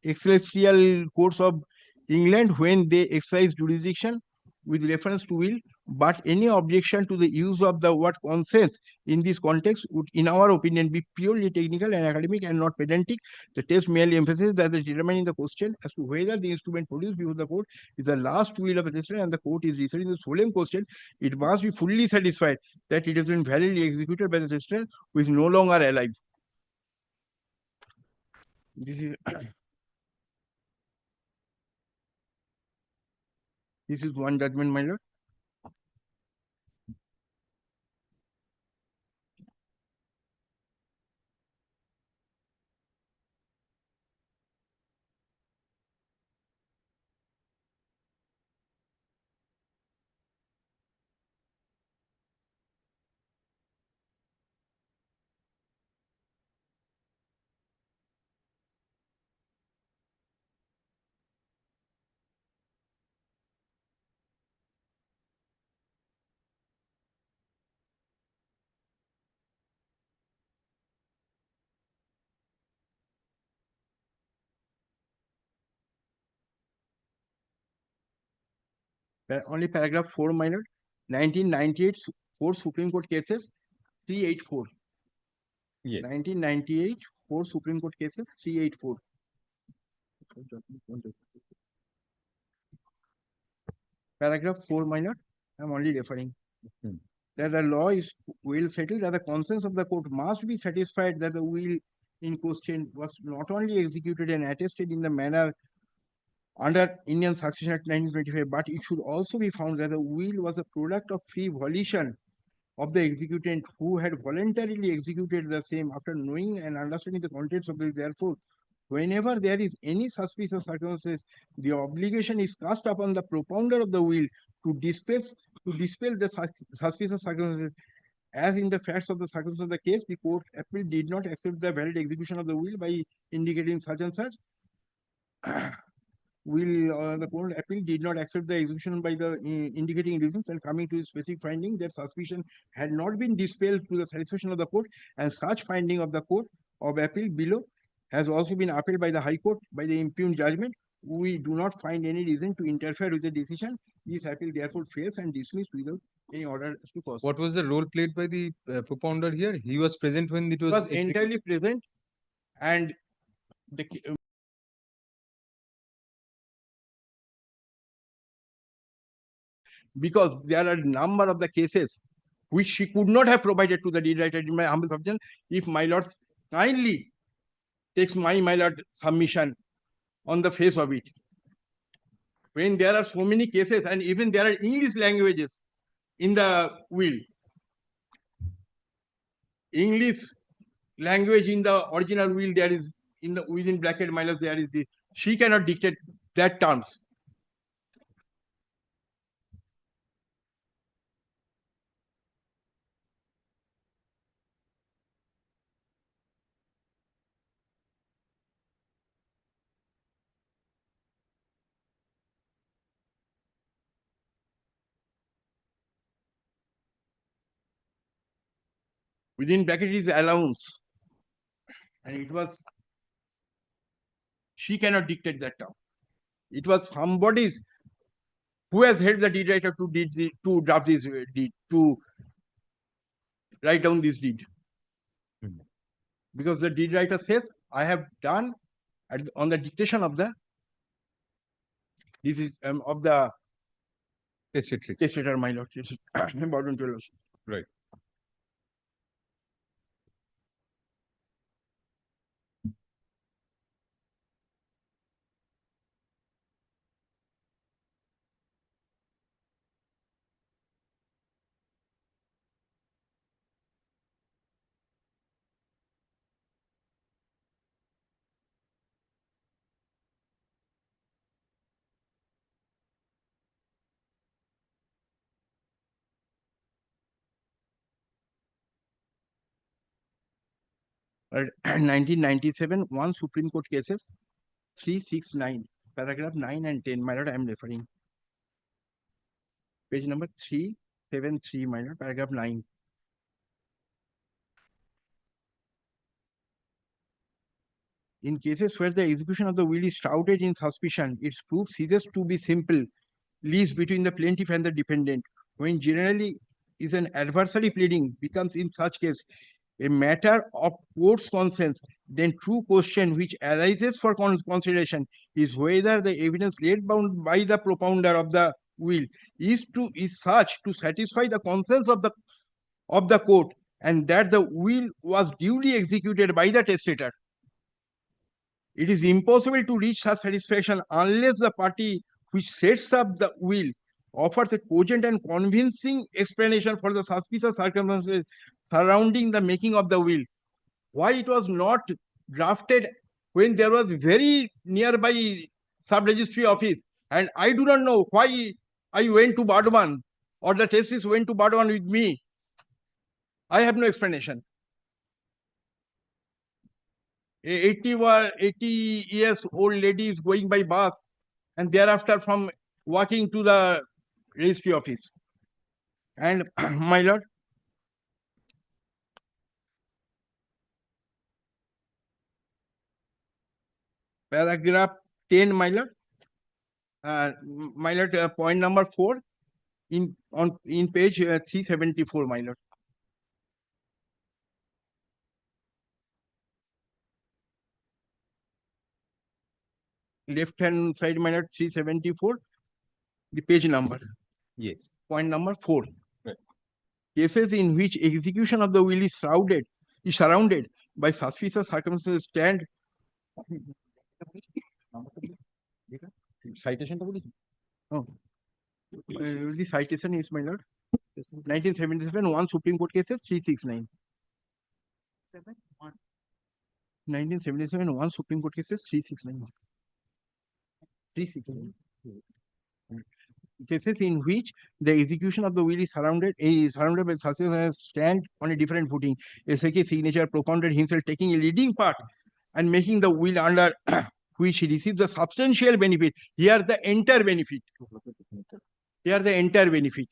ecclesiastical courts of England when they exercise jurisdiction with reference to will, but any objection to the use of the word conscience in this context would, in our opinion, be purely technical and academic and not pedantic. The test merely emphasizes that the determining the question as to whether the instrument produced before the court is the last will of a testator, and the court is researching the solemn question, it must be fully satisfied that it has been validly executed by the testator who is no longer alive. This is this is one judgment, my lord. Only paragraph 4, my lord. 1998 4 Supreme Court cases 384.
Yes.
1998 4 Supreme Court cases 384. Paragraph 4, my lord. I'm only referring. That the law is well settled that the conscience of the court must be satisfied that the will in question was not only executed and attested in the manner under Indian Succession Act 1925, but it should also be found that the will was a product of free volition of the executant who had voluntarily executed the same after knowing and understanding the contents of the will. Therefore, whenever there is any suspicious circumstances, the obligation is cast upon the propounder of the will to dispel the suspicious circumstances. As in the facts of the circumstances of the case, the court appeal did not accept the valid execution of the will by indicating such and such. The court appeal did not accept the execution by the indicating reasons and coming to a specific finding that suspicion had not been dispelled to the satisfaction of the court, and such finding of the court of appeal below has also been upheld by the High Court by the impugned judgment. We do not find any reason to interfere with the decision. This appeal therefore fails and dismissed without any order to cause.
What was the role played by the propounder here? He was present when it was
entirely present, and the because there are a number of the cases which she could not have provided to the deed writer, in my humble submission. If my lords kindly takes my lord submission on the face of it, when there are so many cases and even there are English languages in the will, English language in the original will, there is in the within bracket my lords, there is the she cannot dictate that terms. Within bracket is allowance, and it was she cannot dictate that term. It was somebody's who has helped the deed writer to draft this deed, to write down this deed. Because the deed writer says, I have done on the dictation of the of the testator, my lord.
Right.
Right. 1997, one Supreme Court cases, 369, paragraph 9 and 10, my lord, I am referring. Page number 373, my lord, paragraph 9. In cases where the execution of the will is shrouded in suspicion, its proof ceases to be simple, leaves between the plaintiff and the defendant. When generally is an adversary pleading becomes in such case a matter of court's conscience, then true question which arises for consideration is whether the evidence laid down by the propounder of the will is such to satisfy the conscience of the court, and that the will was duly executed by the testator. It is impossible to reach such satisfaction unless the party which sets up the will offers a cogent and convincing explanation for the suspicious circumstances surrounding the making of the will. Why it was not drafted when there was very nearby sub-registry office, and I do not know why I went to Bardhaman or the testis went to Bardhaman with me. I have no explanation. 80 years old lady is going by bus and thereafter from walking to the registry office. And my lord, paragraph 10, my lord, point number 4 in page 374, my lord. Left hand side, my lord, 374, the page number.
Yes.
Point number 4.
Right.
Cases in which execution of the will is surrounded by suspicious circumstances stand. Citation. Oh. The citation is, my lord, 1977, 1 Supreme Court cases 369. 1977, 1 Supreme Court cases 369. 369. Cases in which the execution of the will is surrounded by suspicious stand on a different footing. A second signature propounded himself taking a leading part and making the will under which he receives a substantial benefit. Here the entire benefit. Here the entire benefit.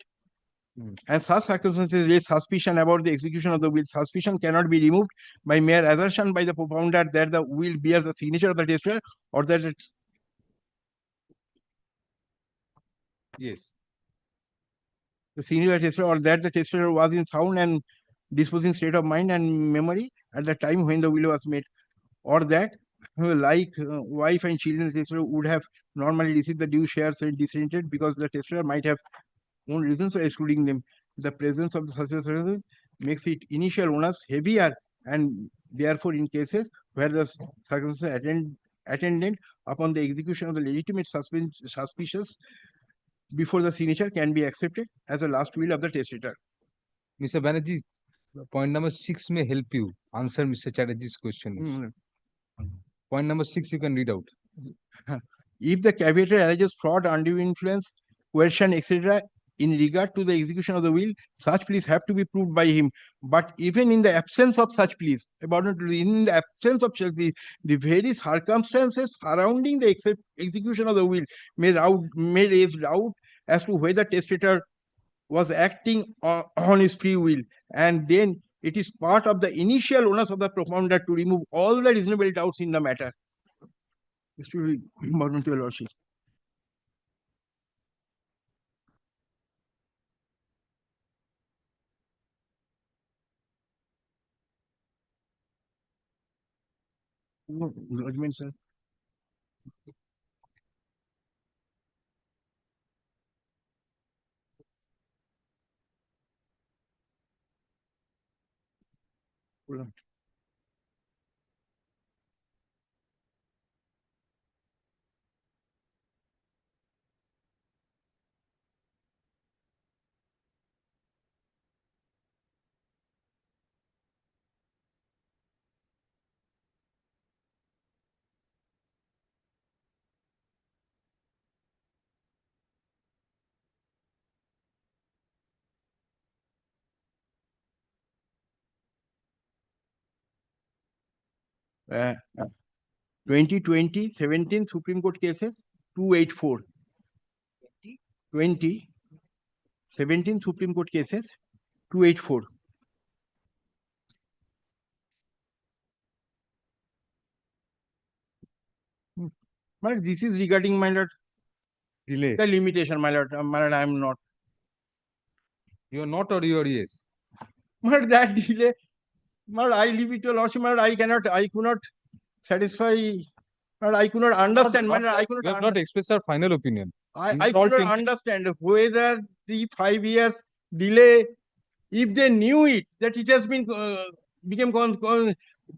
And such circumstances raise suspicion about the execution of the will. Suspicion cannot be removed by mere assertion by the propounder that the will bears the signature of the testator or that it.
Yes.
The signature of the testator or that the testator was in sound and disposing state of mind and memory at the time when the will was made, or that like wife and children, the testator would have normally received the due shares and dissented because the testator might have own reasons for excluding them. The presence of the circumstances makes it initial onus heavier, and therefore in cases where the circumstances attendant upon the execution of the legitimate suspicious before the signature can be accepted as a last will of the testator.
Mr. Banerjee, point number 6 may help you answer Mr. Chatterjee's question. Point number 6 you can read out.
If the caveator alleges fraud, undue influence, coercion, etc., in regard to the execution of the will, such pleas have to be proved by him. But even in the absence of such pleas, in the absence of such pleas, the very circumstances surrounding the execution of the will may raise doubt as to whether testator was acting on his free will, and then it is part of the initial onus of the propounder to remove all the reasonable doubts in the matter. This will be important to your lordship. Judgment, sir. Hold on. Uh, 2020, 17 Supreme Court cases, 284. 20, 17 Supreme Court cases, 284. My lord, this is regarding, my lord,
delay.
The limitation, my lord. My lord, I am not.
You are not or you are yes?
My lord, that delay, my lord, I leave it to your lordship, my lord. I could not satisfy, my lord, I could not understand, my lord, I could
We
not
have not expressed our final opinion.
I could not understand whether the 5 years delay, if they knew it, that it has been became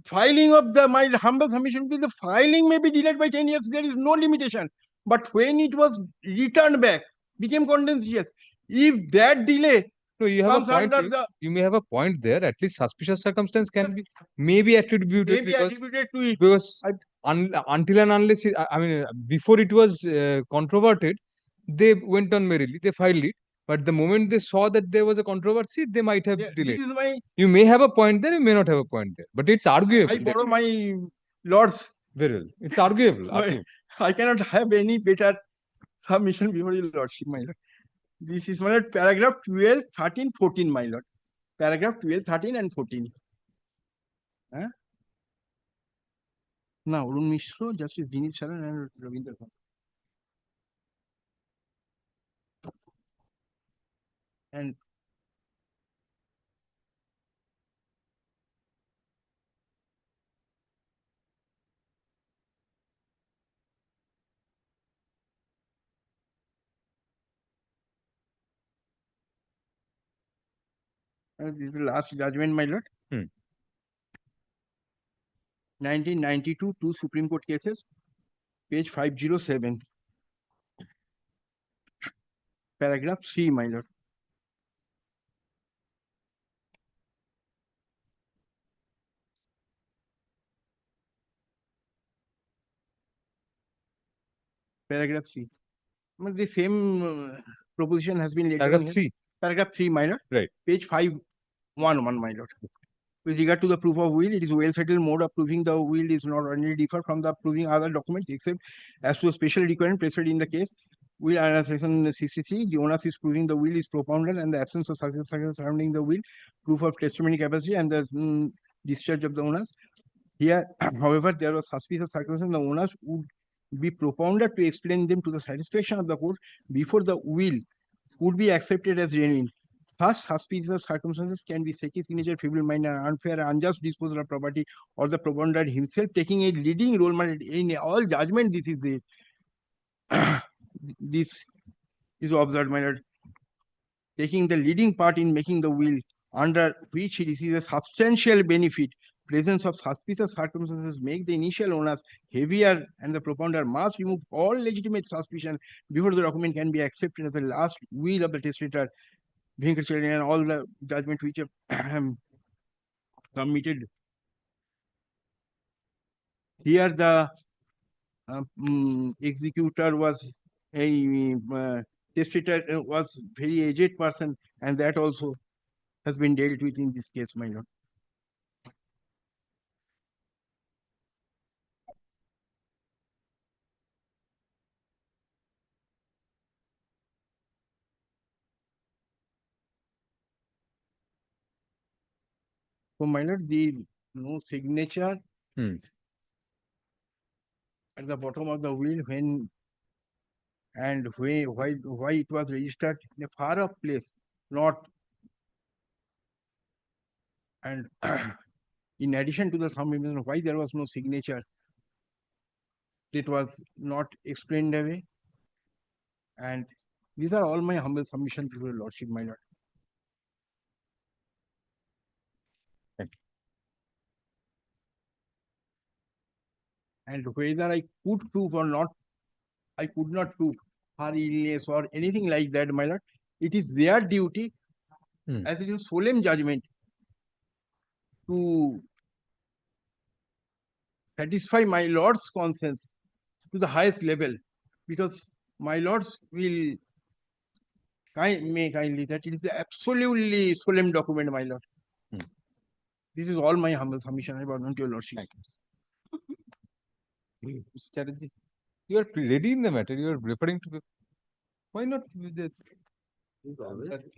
filing of my humble submission to the filing may be delayed by 10 years. There is no limitation. But when it was returned back, became contentious. If that delay
No, you have a
comes
point.
under the
You may have a point there. At least suspicious circumstance can be maybe attributed
maybe
because
attributed to it.
because until and unless I mean before it was controverted, they went on merrily. They filed it. But the moment they saw that there was a controversy, they might have delayed.
This is my
You may have a point there. You may not have a point there. But it's arguable.
I borrow my lords.
Very well. It's arguable.
I cannot have any better submission before your lordship, my lord. This is my lord, paragraph 12, 13, 14, my lord. Paragraph 12, 13 and 14. Huh? Now, Arun Mishra, Justice Dinesh Sharan and Ravinder Khan. And this is the last judgment, my lord. 1992, two Supreme Court cases, page 507. Paragraph 3, my lord. Paragraph 3. The same proposition has been laid
Paragraph
down here.
3.
Paragraph 3, my lord.
Right.
Page 511, my lord. With regard to the proof of will, it is well settled mode of proving the will is not only differ from the proving other documents except as to a special requirement prescribed in the case. Will under section 63, the onus is proving the will is propounded and the absence of circumstances surrounding the will, proof of testimony capacity and the discharge of the onus. Here, however, there was suspicious circumstances, the onus would be propounded to explain them to the satisfaction of the court before the will would be accepted as genuine. Thus, suspicious circumstances can be second signature, feeble-minded, unfair, unjust disposal of property, or the propounded himself taking a leading role in all judgment. This is it. This is observed, my lord. Taking the leading part in making the will, under which he receives a substantial benefit. Presence of suspicious circumstances make the initial owners heavier, and the propounder must remove all legitimate suspicion before the document can be accepted as the last will of the testator. And all the judgment which have submitted. Here the executor was a testator was very aged person, and that also has been dealt with in this case, my lord. So, my lord, the no signature at the bottom of the will when and why it was registered in a far off place, not and in addition to the some reason why there was no signature, it was not explained away. And these are all my humble submissions to your lordship, my lord. And whether I could prove or not, I could not prove her illness or anything like that, my lord. It is their duty, as it is solemn judgment, to satisfy my lord's conscience to the highest level, because my lords will kindly that it is absolutely solemn document, my lord. This is all my humble submission. I bow to your lordship.
Mr. Chatterjee, you are ready in the matter. You are referring to. Why not?
If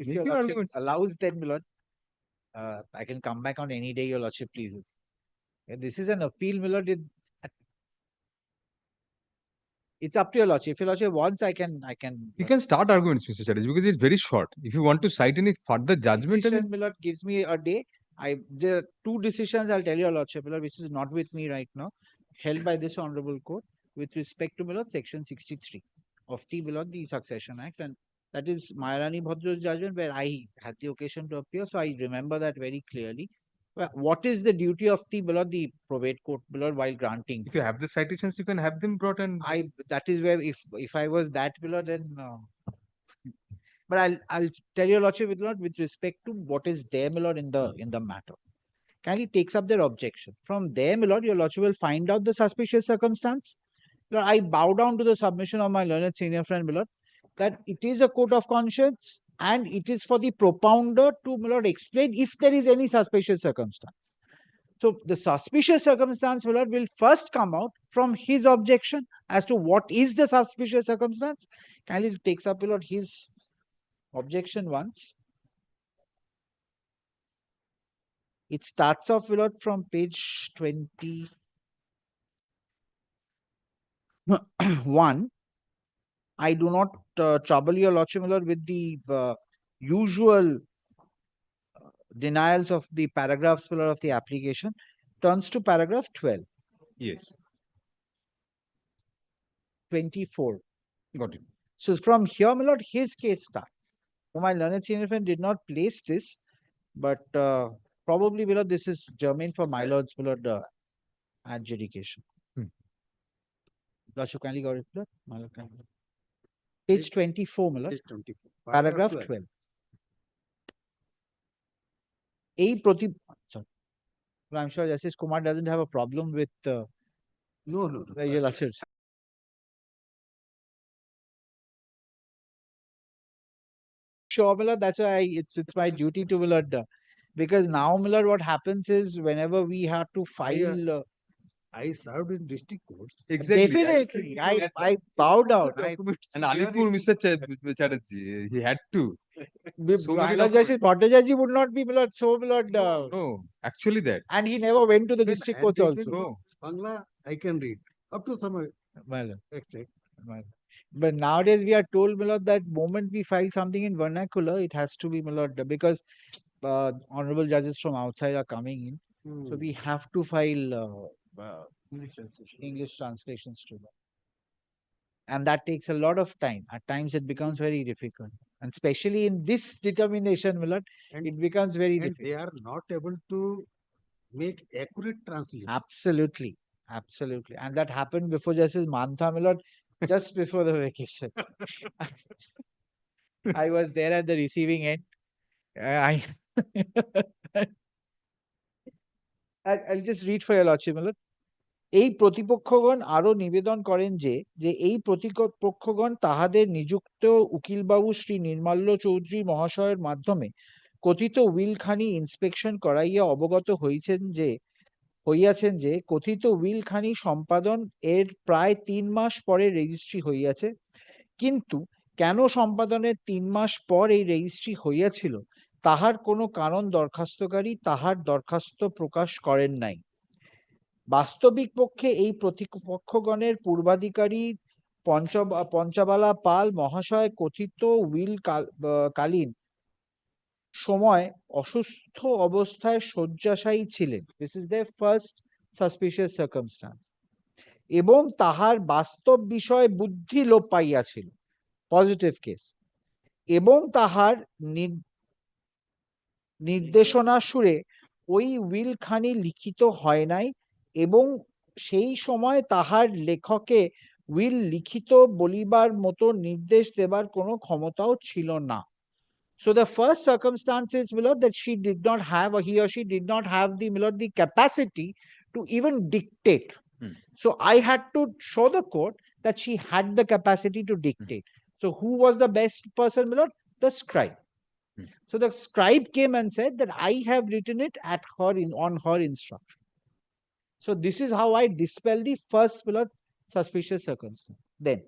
your lordship allows, then, my lord, I can come back on any day your lordship pleases. This is an appeal, my lord. It's up to your lordship. If your lordship wants, I can.
You can start arguments, Mr. Chatterjee, because it's very short. If you want to cite any further judgment,
Decision, my lord, gives me a day. There are two decisions I'll tell your lordship, my lord, which is not with me right now, held by this honorable court with respect to, my lord, section 63 of the, my lord, the Succession Act, and that is Maharani Bhadra's judgment where I had the occasion to appear, so I remember that very clearly. Well, what is the duty of the below the probate court below while granting?
If you have the citations, you can have them brought and
That is where if I was that below, then but I'll tell your lordship with respect to what is there, my lord, in the matter. Kindly takes up their objection. From there, my lord, your lordship will find out the suspicious circumstance. Lord, I bow down to the submission of my learned senior friend, my lord, that it is a court of conscience and it is for the propounder to, my lord, explain if there is any suspicious circumstance. So the suspicious circumstance, my lord, will first come out from his objection as to what is the suspicious circumstance. Kindly takes up, my lord, his objection once. It starts off, my lord, from page 21. I do not trouble your lordship, my lord, with the usual denials of the paragraphs, my lord, of the application. Turns to paragraph 12.
yes,
24.
got it.
So from here, my lord, his case starts. So my learned senior friend did not place this, but probably, my lord, this is germane for my lord's, my lord, adjudication. Lordship, kindly got it, my lord, kindly. Page 24, my lord.
Page 24.
Paragraph 12. Sorry. Well, I'm sure Justice Kumar doesn't have a problem with
No, no.
your lordship. Sure, Millard, that's why it's my duty to Millard. Because now, Millard, what happens is whenever we have to file.
I served in district courts.
Exactly.
Definitely. I bowed out.
And Alipur, Mr. Chatterjee, he had to. So many
Millard Justice Bhattacharjee would not be Millard, so Millard.
No, actually that.
And he never went to the district courts also.
No.
Bangla, I can read up to some
Millard.
extent.
But nowadays we are told, Millard, that moment we file something in vernacular, it has to be, Millard, because honorable judges from outside are coming in. So we have to file English translations to them. And that takes a lot of time. At times it becomes very difficult. And especially in this determination, Millard, it becomes very difficult.
They are not able to make accurate translation.
Absolutely. Absolutely. And that happened before Justice Mantha, Millard, just before the vacation. I was there at the receiving end. I'll just read for your lordship, Millard. এই প্রতিপক্ষগণ আরো নিবেদন করেন যে এই প্রতিপক্ষগণ তাহাদের নিযুক্ত উকিলবাবু শ্রী নির্মাল্য চৌধুরী মহাশয়ের মাধ্যমে কথিত উইলখানি ইন্সপেকশন করাইয়া অবগত হইয়াছেন যে কথিত উইলখানি সম্পাদন এর প্রায় 3 মাস পরে রেজিস্ট্রি হইয়াছে, কিন্তু কেন সম্পাদনের 3 মাস পর এই রেজিস্ট্রি হইয়াছিল তাহার কোনো কারণ দরখাস্তকারী তাহার দরখাস্ত প্রকাশ করেন নাই। বাস্তবিক পক্ষে এই প্রতিপক্ষগণের পূর্বাধিকারী পঞ্চবালা পাল মহাশয় কথিত উইল কালীন সময় অসুস্থ অবস্থায় শয্যাশায়ী ছিলেন। This is the first suspicious circumstance. এবং তাহার বাস্তব বিষয় বুদ্ধি লোপ পাইয়াছিল, পজিটিভ কেস, এবং তাহার নির্দেশনা সুরে ওই উইলখানি লিখিত হয় নাই, এবং সেই সময় তাহার লেখকে উইল লিখিত বলিবার মতো নির্দেশ দেবার কোনো ক্ষমতাও ছিল না। So the first circumstance is, Millard, that she did not have, or he or she did not have the, Millard, the capacity to even dictate. So I had to show the court that she had the capacity to dictate. So who was the best person, Millard? The scribe. So the scribe came and said that I have written it at her on her instruction. So this is how I dispel the first, Millard, suspicious circumstance. Then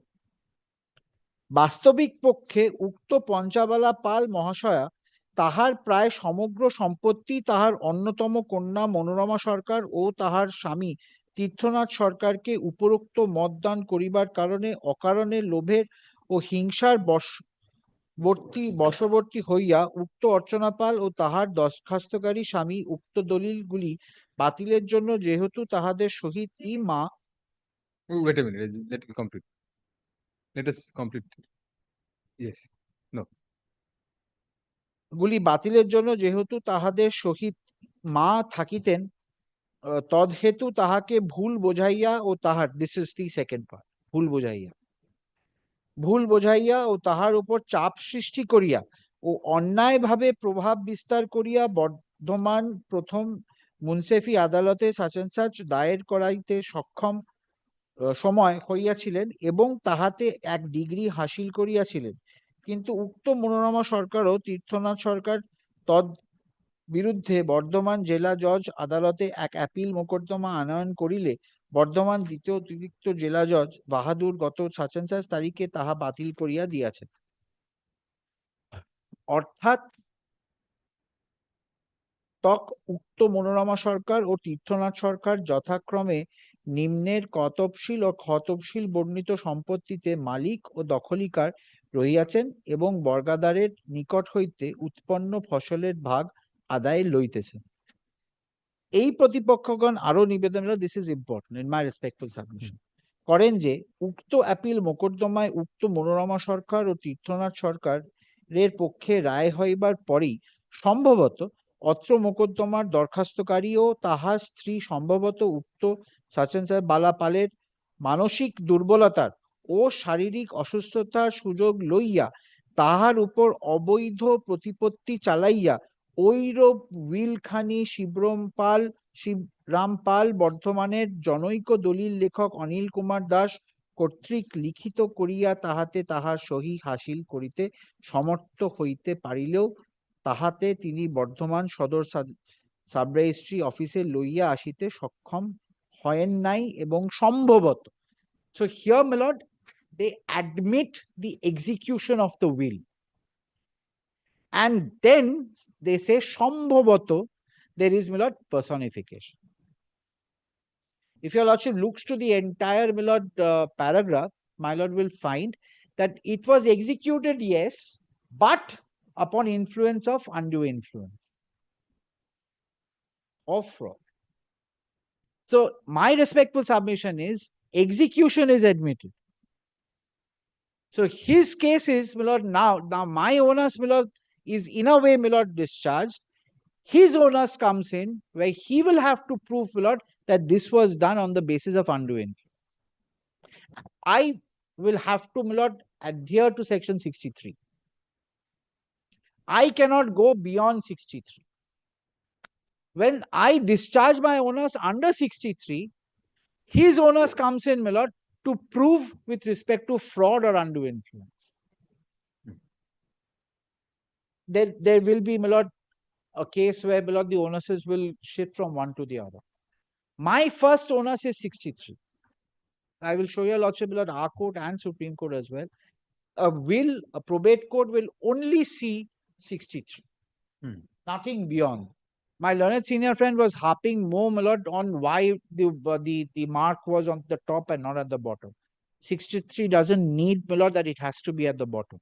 বাস্তবিক পক্ষে উক্ত পঞ্চাবালা পাল মহাশয়া তাহার প্রায় সমগ্র সম্পত্তি তাহার অন্যতম কন্যা মনোরমা সরকার ও তাহার স্বামী তীর্থনাথ সরকারকে উপরোক্ত মতদান করিবার কারণে অকারণে লোভের ও হিংসার বশবর্তী হইয়া উক্ত অর্চনা পাল ও তাহার দরখাস্তকারী স্বামী উক্ত দলিলগুলি বাতিলের জন্য যেহেতু তাহাদের সহিত মা
Wait a minute, let me complete. Let us complete. Yes. No.
গুলি বাতিলের জন্য যেহেতু তাহাদের সহিত মা থাকিতেন তদহেতু তাহাকে ভুল বোঝাইয়া ও তাহার, this is the second part, ভুল বোঝাইয়া ও তাহার উপর চাপ সৃষ্টি করিয়া ও অন্যায়ভাবে প্রভাব বিস্তার করিয়া বর্ধমান প্রথম মুন্সেফি আদালতে সাচ দায়ের করাইতে সক্ষম সময় হইয়াছিলেন এবং তাহাতে এক ডিগ্রি হাসিল করিয়াছিলেন। কিন্তু উক্ত মনোরমা সরকার ও তীর্থনাথ সরকার তদ বিরুদ্ধে বর্ধমান জেলা জজ আদালতে এক অ্যাপিল মোকদ্দমা আনয়ন করিলে বর্ধমান দ্বিতীয় অতিরিক্ত জেলা জজ বাহাদুর গত ৫ তারিখে তাহা বাতিল করিয়া দিয়াছেন। অর্থাৎ উক্ত মনোরমা সরকার ও তীর্থনাথ সরকার যথাক্রমে নিম্নের কতবশীল ও ক্ষতবশীল বর্ণিত সম্পত্তিতে মালিক ও দখলিকার রহিয়াছেন এবং বর্গাদারের নিকট হইতে উৎপন্ন ফসলের ভাগ আদায় লইতেছেন। এই প্রতিপক্ষগণ আরো নিবেদন, this is important in my respectful submission, করেন যে উক্ত অ্যাপিল মোকদ্দমায় উক্ত মনোরমা সরকার ও তীর্থনাথ সরকারের পক্ষে রায় হইবার পরেই সম্ভবত অত্র মোকদ্দমার দরখাস্তকারী ও তাহার স্ত্রী সম্ভবত উক্ত বালাপালের মানসিক দুর্বলতার ও শারীরিক অসুস্থতার সুযোগ লইয়া তাহার উপর অবৈধ প্রতিপত্তি চালাইয়া ঐরূপ উইলখানি শিবরাম পাল বর্ধমানের জনৈক দলিল লেখক অনিল কুমার দাস কর্তৃক লিখিত করিয়া তাহাতে তাহার সহি হাসিল করিতে সমর্থ হইতে পারিলেও তাহাতে তিনি বর্ধমান সদর সাব রেজিস্ট্রি অফিসে লইয়া আসিতে সক্ষম হয়েন নাই এবং সম্ভবত, so here my lord they admit the execution of the will and then they say সম্ভবত there is my lord personification. If your lordship looks to the entire my lord paragraph, my lord will find that it was executed, yes, but upon influence of undue influence of fraud. So my respectful submission is execution is admitted. So his case is, my lord, now my onus, my lord, is in a way, my lord, discharged. His onus comes in where he will have to prove, my lord, that this was done on the basis of undue influence. I will have to, my lord, adhere to section 63. I cannot go beyond 63. When I discharge my onus under 63, his onus comes in, my lord, to prove with respect to fraud or undue influence. There will be, my lord, a case where, my lord, the onuses will shift from one to the other. My first onus is 63. I will show your lordship, my lord, our court and Supreme Court as well. A probate court will only see 63. Nothing beyond. My learned senior friend was harping more, my lord, on why the mark was on the top and not at the bottom. 63 doesn't need, my lord, that it has to be at the bottom.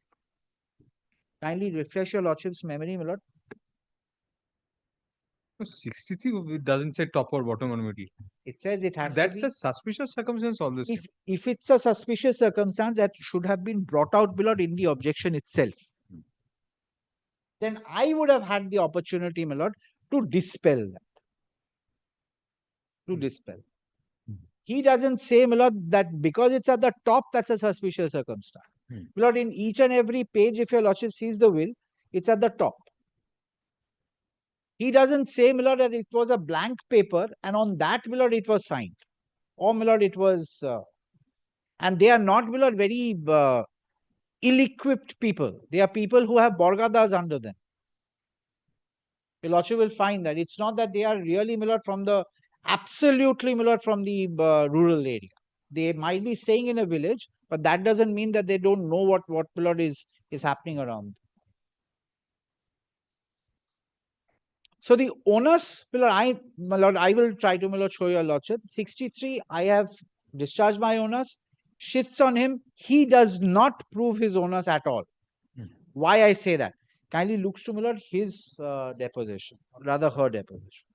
Kindly refresh your lordship's memory, my lord.
63 it doesn't say top or bottom or middle.
It says it has
That's
to be.
a suspicious circumstance always.
If it's a suspicious circumstance, that should have been brought out, my lord, in the objection itself. Then I would have had the opportunity, my lord, to dispel that. To dispel. He doesn't say, my lord, that because it's at the top, that's a suspicious circumstance. My lord, in each and every page, if your lordship sees the will, it's at the top. He doesn't say, my lord, that it was a blank paper and on that, my lord, it was signed. Or, my lord, it was, and they are not, my lord, very ill-equipped people. They are people who have borgadas under them. Your lordship will find that it's not that they are really, my lord, from the absolutely, my lord, from the rural area. They might be staying in a village, but that doesn't mean that they don't know what my lord is happening around. So the onus, my lord, I will try to, my lord, show your lordship. 63, I have discharged my onus, shifts on him. He does not prove his onus at all. Why I say that? Kindly looks to, my lord, his deposition, rather her deposition.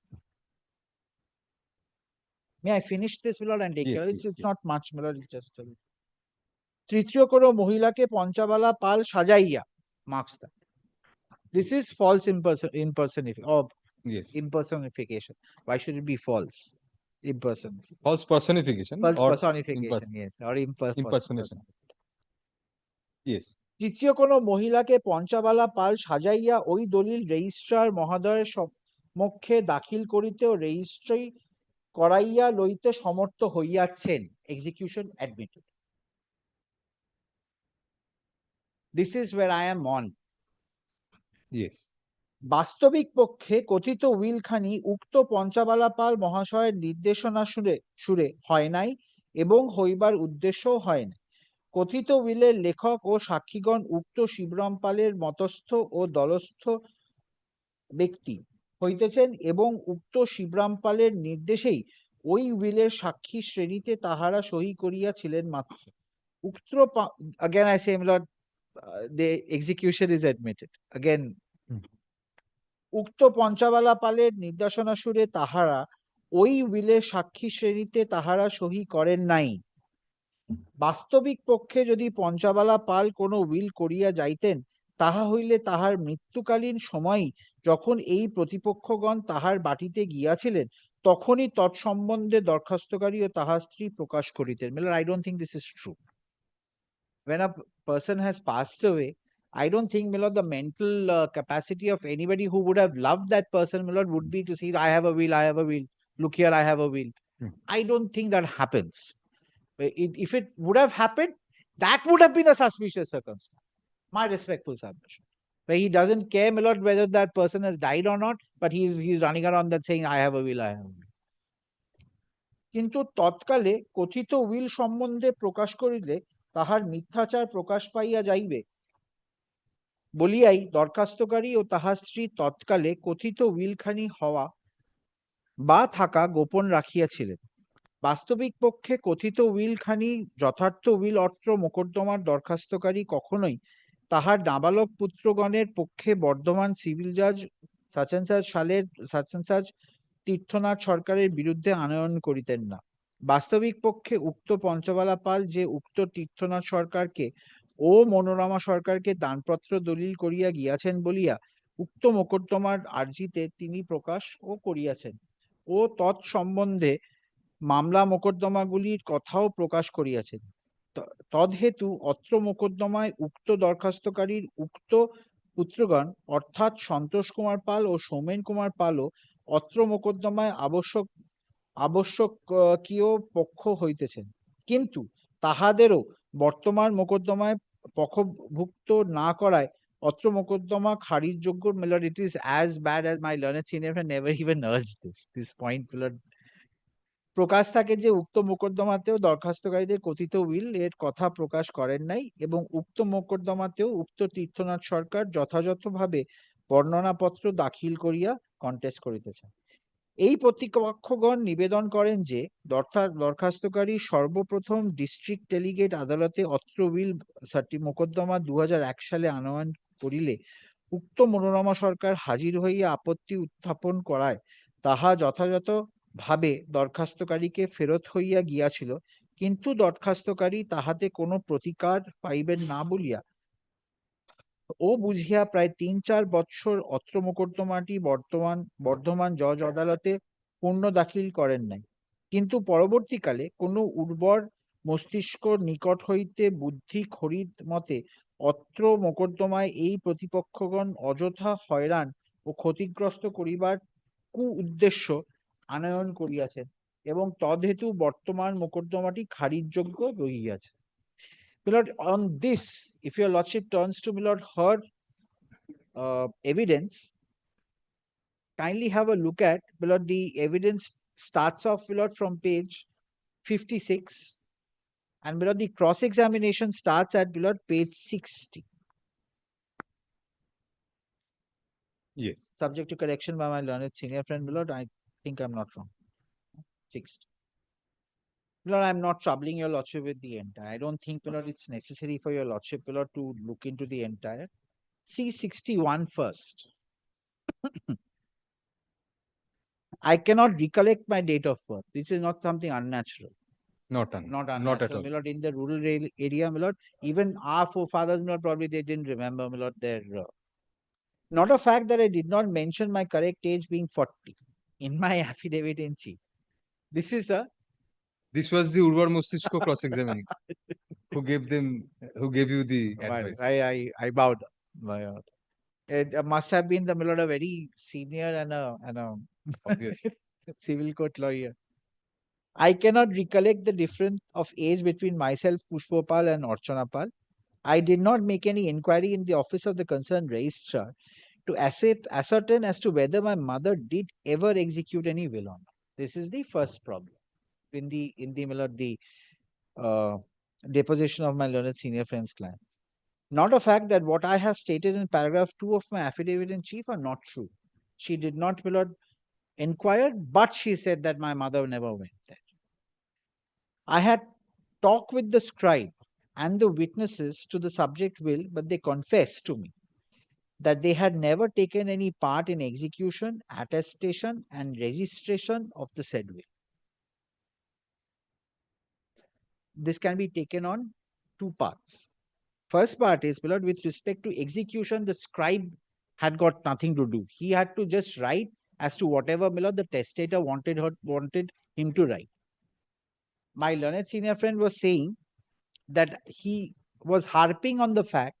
May I finish this, my lord, and take care? It's not much, my lord, it's just a little. তৃতীয় কোনো মহিলাকে পঞ্চাবালা পাল সাজাইয়া, marks that. This is false impersonation, or
Yes.
Impersonification. Why should it be false?
False personification
False
or
personification, yes, or
impersonation. Yes.
তৃতীয় কোনো মহিলাকে পঞ্চাবালা পাল সাজাইয়া ওই দলিল রেজিস্ট্রার মহোদয়ের সমক্ষে দাখিল করিতে ও রেজিস্ট্রি করাইয়া লইতে সমর্থ হইয়াছেন। Execution admitted. This is where I am on.
Yes.
বাস্তবিক পক্ষে কথিত উইলখানি উক্ত পঞ্চাবালা পাল মহাশয়ের নির্দেশনা সুরে হয় নাই এবং হইবার উদ্দেশ্যও হয় না। কথিত উইলের লেখক ও সাক্ষীগণ উক্ত শিবরাম পালের মতস্থ ও দলস্থ ব্যক্তি হইতেছেন এবং উক্ত শিবরাম পালের নির্দেশেই ওই উইলের সাক্ষী শ্রেণীতে তাহারা সহি করিয়াছিলেন মাত্র। উক্ত again I say, my lord, the execution is admitted. Again, উক্ত পঞ্চাবালা পালের নির্দেশনা সুরে তাহারা ওই উইলের সাক্ষী শ্রেণীতে তাহারা সহি করেন নাই। বাস্তবিক পক্ষে যদি পঞ্চাবালা পাল কোনো উইল করিয়া যাইতেন, তাহা হইলে তাহার মৃত্যুকালীন সময় যখন এই প্রতিপক্ষগণ তাহার বাটিতে গিয়াছিলেন, তখনই তৎসম্বন্ধে দরখাস্তকারী ও তাহার স্ত্রী প্রকাশ করিতেন। I don't think this is true. When a person has passed away, I don't think, my lord, the mental capacity of anybody who would have loved that person, my lord, would be to see, I have a will, I have a will. Look here, I have a will. I don't think that happens. If it would have happened, that would have been a suspicious circumstance. My respectful submission. Where he doesn't care, my lord, whether that person has died or not, but he's running around that saying, I have a will, I have a will. কিন্তু তৎকালে কথিত will সম্বন্ধে প্রকাশ করিলে তাহার মিথ্যাচার প্রকাশ পাইয়া যাইবে বলিয়াই দরখাস্তকারী ও তাহার স্ত্রী তৎকালে কথিত উইলখানি হওয়া বা থাকা গোপন রাখিয়াছিলেন। বাস্তবিক পক্ষে কথিত উইলখানি যথার্থ উইল অত্র মোকদ্দমার দরখাস্তকারী কখনোই তাহার নাবালক পুত্রগণের পক্ষে বর্ধমান সিভিল জাজ সালের তীর্থনাথ সরকারের বিরুদ্ধে আনয়ন করিতেন না। বাস্তবিক পক্ষে উক্ত পঞ্চবালা পাল যে উক্ত তীর্থনাথ সরকারকে ও মনোরমা সরকারকে দানপত্র দলিল করিয়া গিয়াছেন বলিয়া উক্ত মোকদ্দমার আর্জিতে তিনি প্রকাশ ও করিয়াছেন ও তৎসম্বন্ধে মামলা মোকদ্দমাগুলির কথাও প্রকাশ করিয়াছেন। তদহেতু অত্র মোকদ্দমায় উক্ত দরখাস্তকারীর উক্ত পুত্রগণ অর্থাৎ সন্তোষ কুমার পাল ও সৌমেন কুমার পালও অত্র মোকদ্দমায় আবশ্যকীয় পক্ষ হইতেছেন, কিন্তু তাহাদেরও বর্তমান মোকদ্দমায় পক্ষভুক্ত না করায় অত্র মোকদ্দমা খারিজযোগ্য। My lord, it is as bad as my learned senior friend never even urged this point, my lord. প্রকাশ থাকে যে উক্ত মোকদ্দমাতেও দরখাস্তকারীদের কথিত উইল এর কথা প্রকাশ করেন নাই এবং উক্ত মোকদ্দমাতেও উক্ত তীর্থনাথ সরকার যথাযথভাবে বর্ণনাপত্র দাখিল করিয়া কন্টেস্ট করিতেছেন। এই প্রতিপক্ষগণ নিবেদন করেন যে দরখাস্তকারী সর্বপ্রথম ডিস্ট্রিক্ট ডেলিগেট আদালতে অত্র উইল মোকদ্দমা 2001 সালে আনয়ন করিলে উক্ত মনোরমা সরকার হাজির হইয়া আপত্তি উত্থাপন করায় তাহা যথাযথভাবে দরখাস্তকারীকে ফেরত হইয়া গিয়াছিল, কিন্তু দরখাস্তকারী তাহাতে কোনো প্রতিকার পাইবেন না বলিয়া ও বুঝিয়া প্রায় 3-4 বৎসর অত্র মোকদ্দমাটি বর্ধমান জজ আদালতে পূর্ণ দাখিল করেন নাই। কিন্তু পরবর্তীকালে কোনো উর্বর মস্তিষ্ক নিকট হইতে বুদ্ধি খরিদ মতে অত্র মোকদ্দমায় এই প্রতিপক্ষগণ অযথা হয়রান ও ক্ষতিগ্রস্ত করিবার উদ্দেশ্য আনয়ন করিয়াছেন এবং তদহেতু বর্তমান মোকদ্দমাটি খারিজযোগ্য রহিয়াছে। My lord, on this, if your lordship turns to, my lord, her evidence, kindly have a look at, my lord, the evidence starts off, my lord, from page 56, and my lord, the cross-examination starts at, my lord, page 60.
Yes.
Subject to correction by my learned senior friend, my lord, I think I'm not wrong. Fixed. Lord, I'm not troubling your lordship with the entire. I don't think, Lord, it's necessary for your lordship, Lord, to look into the entire. See 61 first. I cannot recollect my date of birth. This is not something unnatural.
Not unnatural.
Not at all. My lord, in the rural area, my lord, even our forefathers, my lord, probably they didn't remember, my lord, their Not a fact that I did not mention my correct age being 40 in my affidavit in chief. This is a
This was the Urvar Mostisko cross-examining. Who gave you the advice?
I bowed. It must have been the Milord, a very senior and a
Obvious.
civil court lawyer. I cannot recollect the difference of age between myself, Pushpopal, and Orchanapal. I did not make any inquiry in the office of the concerned registrar to ascertain as to whether my mother did ever execute any will on her. This is the first problem in the Milord, the deposition of my learned senior friend's clients. Not a fact that what I have stated in paragraph 2 of my affidavit in chief are not true. She did not, Milord, inquire, but she said that my mother never went there. I had talked with the scribe and the witnesses to the subject will, but they confessed to me that they had never taken any part in execution, attestation, and registration of the said will. This can be taken on two parts. First part is, Milord, with respect to execution, the scribe had got nothing to do. He had to just write as to whatever, Milord, the testator wanted him to write. My learned senior friend was saying that he was harping on the fact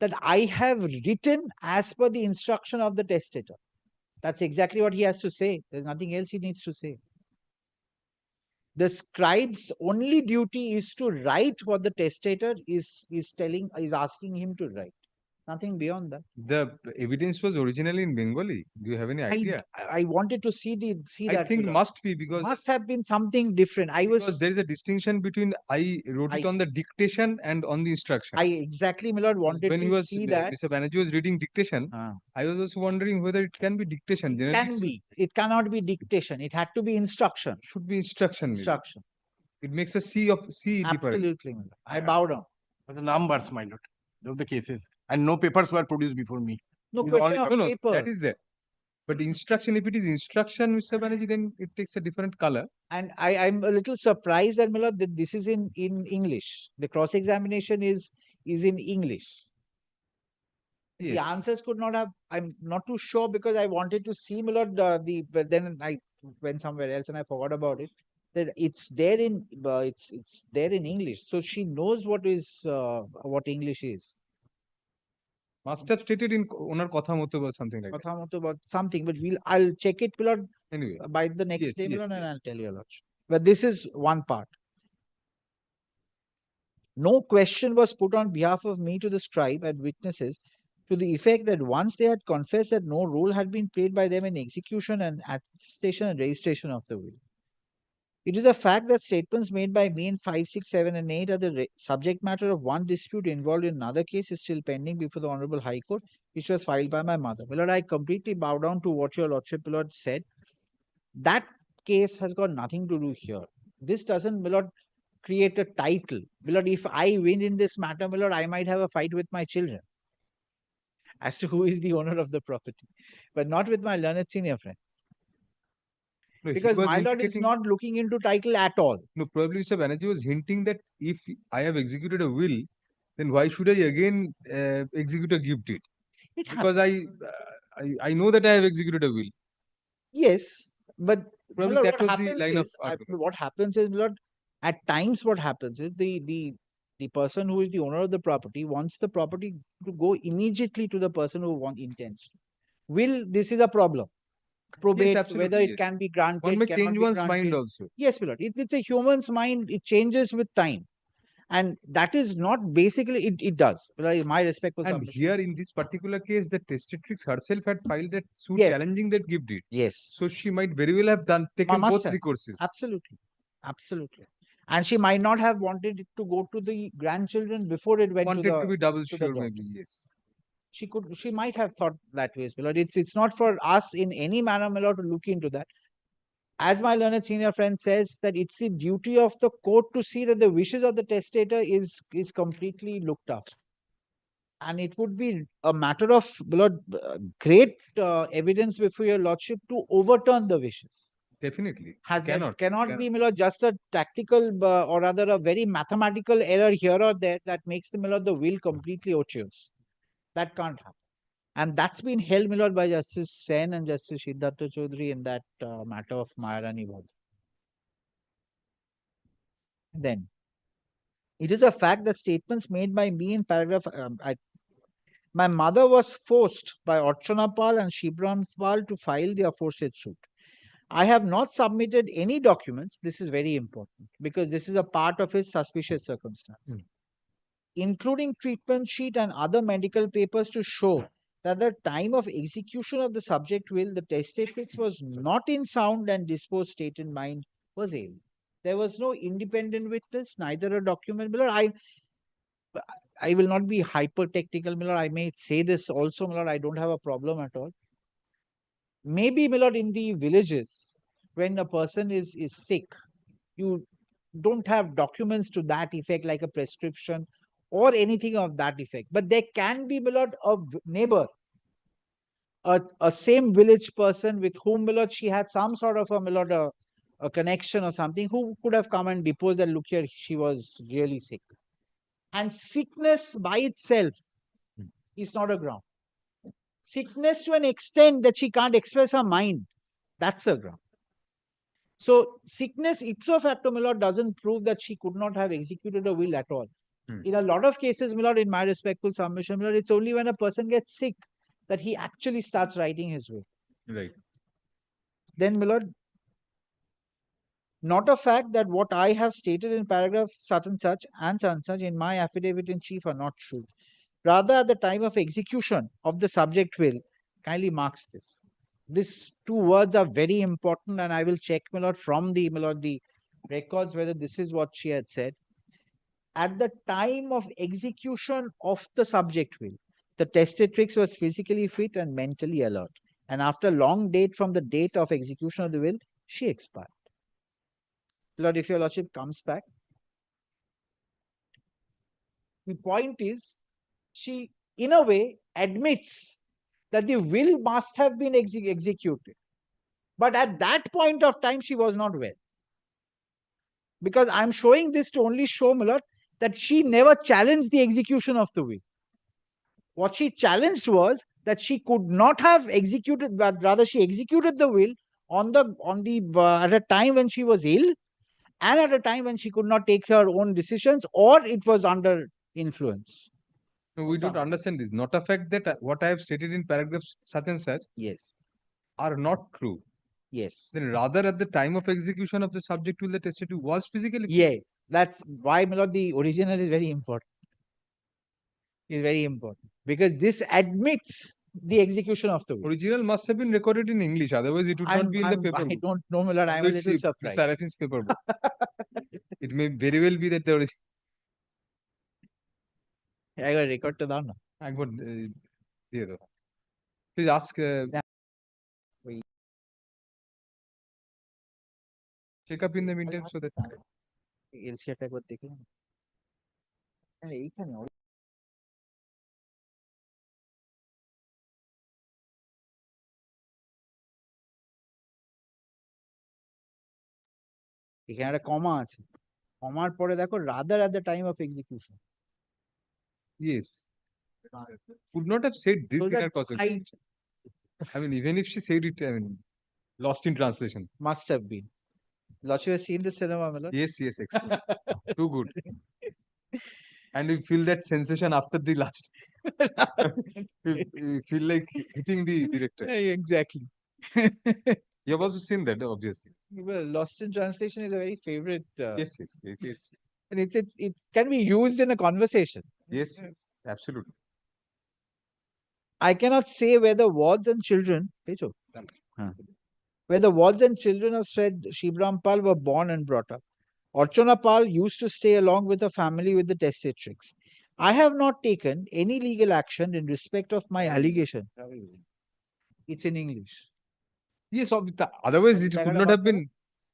that I have written as per the instruction of the testator. That's exactly what he has to say. There's nothing else he needs to say. The scribe's only duty is to write what the testator is asking him to write. Nothing beyond that.
The evidence was originally in Bengali. Do you have any idea?
I wanted to see
I
that.
think
Milord.
must be because
Must have been something different.
because there is a distinction between I wrote it on the dictation and on the instruction.
I exactly, Milord, wanted
when
to
he was
see that.
Mr. Banerjee was reading dictation, I was also wondering whether it can be dictation.
It can be. It cannot be dictation. It had to be instruction.
Should be instruction. maybe.
Instruction.
It makes a C difference.
Absolutely, Milord. I bow down.
But the numbers, my lord, of the cases, and no papers were produced before me.
No
These are
question
all-
of
No,
paper.
that is there. But instruction, if it is instruction, Mr. Banerjee, then it takes a different color.
And I'm a little surprised that, Milord, that this is in English. The cross examination is in English. The
Yes.
answers could not have. I'm not too sure because I wanted to see, Milord, but then I went somewhere else and I forgot about it. That it's there in it's there in English, so she knows what what English is.
Must have stated in onar kotha moto or something like that.
Kotha moto about something, but I'll check it, Milord,
Anyway,
by the next
Yes,
day,
yes,
Milord, and
yes.
I'll tell you a lot. But this is one part. No question was put on behalf of me to the scribe and witnesses to the effect that once they had confessed that no role had been played by them in execution and attestation and registration of the will. It is a fact that statements made by me in 5, 6, 7, and 8 are the subject matter of one dispute involved in another case is still pending before the Honorable High Court, which was filed by my mother. Milord, I completely bow down to what your Lordship, Milord, said. That case has got nothing to do here. This doesn't, Milord, create a title. Milord, if I win in this matter, Milord, I might have a fight with my children as to who is the owner of the property, but not with my learned senior friends.
No, he
Because
was
my lord is
indicating-
not looking into title at all.
No, probably Mr. Banerjee was hinting that if I have executed a will, then why should I again execute a gift deed? Because I know that I have executed a will.
Yes, but
Probably
Milord,
that
what
was the
happens
line of
is,
argument.
what happens is, Milord, at times what happens is the person who is the owner of the property wants the property to go immediately to the person who intends to. Will, this is a problem. Probate,
absolutely,
whether it
yes.
can be granted,
One may
cannot
change
be
one's mind
granted.
also.
Yes, Milord. It's a human's mind. It changes with time. And that is not basically, it does. Like, my respect for
And
submission.
here in this particular case, the testatrix herself had filed that suit
Yes.
challenging that gift deed.
Yes.
So she might very well have taken
Must
both
have.
recourses.
Absolutely. Absolutely. And she might not have wanted it to go to the grandchildren before it went
Wanted
to the
to be double
to the
sure,
daughter.
maybe, yes.
She might have thought that way, Milord. It's not for us in any manner, Milord, to look into that. As my learned senior friend says, that it's the duty of the court to see that the wishes of the testator is completely looked after. And it would be a matter of, Milord, great evidence before your lordship to overturn the wishes.
Definitely.
Cannot be, Milord, just a tactical or rather a very mathematical error here or there that makes the, Milord, the will completely odious. That can't happen. And that's been held, my lord, by Justice Sen and Justice Siddhartha Chaudhary in that matter of Maharani Vod. Then, it is a fact that statements made by me in paragraph, my mother was forced by Archana Pal and Shibram Pal to file the aforesaid suit. I have not submitted any documents. This is very important because this is a part of his suspicious circumstance, including treatment sheet and other medical papers to show that the time of execution of the subject will, the testatrix was not in sound and disposed state in mind, was ill. There was no independent witness, neither a document. My lord, I will not be hyper technical, my lord. I may say this also, my lord. I don't have a problem at all. Maybe, my lord, in the villages, when a person is sick, you don't have documents to that effect, like a prescription or anything of that effect. But there can be, my lord, a neighbor, a same village person with whom, my lord, she had some sort of a, my lord, a connection or something, who could have come and deposed that, look here, she was really sick. And sickness by itself is not a ground. Sickness to an extent that she can't express her mind, that's a ground. So sickness ipso facto, my lord, doesn't prove that she could not have executed a will at all. In a lot of cases, my lord, in my respectful submission, my lord, it's only when a person gets sick that he actually starts writing his will.
Right.
Then, my lord, not a fact that what I have stated in paragraph such and such in my affidavit in chief are not true. Rather, at the time of execution of the subject will, kindly marks this. These two words are very important, and I will check, my lord, from the, my lord, the records whether this is what she had said. At the time of execution of the subject will, the testatrix was physically fit and mentally alert. And after long date from the date of execution of the will, she expired. Lord, if your lordship comes back, the point is, she, in a way, admits that the will must have been executed. But at that point of time, she was not well. Because I'm showing this to only show, my lord, that she never challenged the execution of the will. What she challenged was that she could not have executed, but rather she executed the will at a time when she was ill, and at a time when she could not take her own decisions, or it was under influence.
No, we don't understand this. Not a fact that what I have stated in paragraphs such and such,
yes,
are not true.
Yes.
Then rather at the time of execution of the subject will, the testative was physically fit.
Yes, that's why, my lord, the original is very important. Is very important because this admits the execution of the will.
Original must have been recorded in English, otherwise it would not be in the paper.
I don't know, my lord. I'm a little surprised.
Mr. paper book. It may very well be that the original.
I got record to that.
I got please ask. Check up in the meantime so that.
এখানে একটা কমা আছে কমার পরে দেখো rather at the time of execution.
Yes. Could not have said this
So
in
that
her consequence. I mean, even if she said it, I mean, lost in translation.
Must have been. Lordship has seen the cinema, my lord?
Yes, yes, excellent. Too good. And you feel that sensation after the last. you feel like hitting the director.
Exactly.
You have also seen that, obviously.
Well, Lost in Translation is a very favorite.
Yes, yes.
And it can be used in a conversation.
Yes, absolutely.
I cannot say whether wards and children, whether wards and children of said Shibram Pal were born and brought up. Archana Pal used to stay along with her family with the testatrix. I have not taken any legal action in respect of my allegation. It's in English.
Yes, otherwise it could not have been.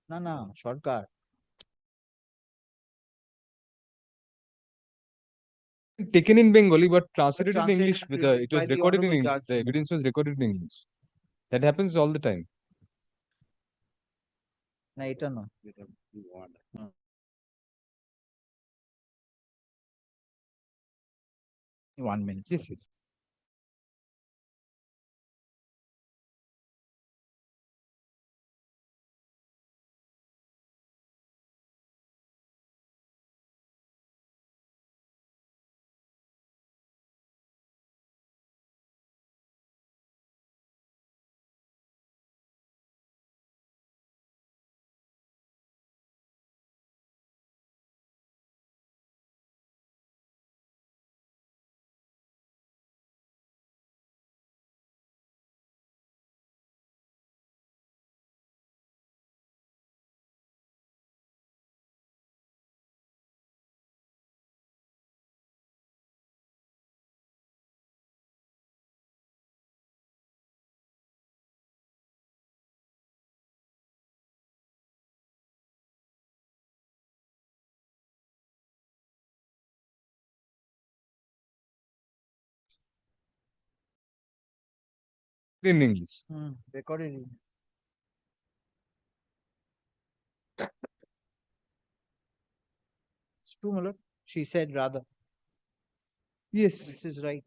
No, Sarkar.
Taken in Bengali but translated in
translated
English. It was
by the
recorded in
Honorable
English.
Judge.
The evidence was recorded in English. That happens all the time.
No, এটা না। 1 minute.
Yes. In English.
Recorded in. It's true, my lord. She said rather.
Yes.
This is right.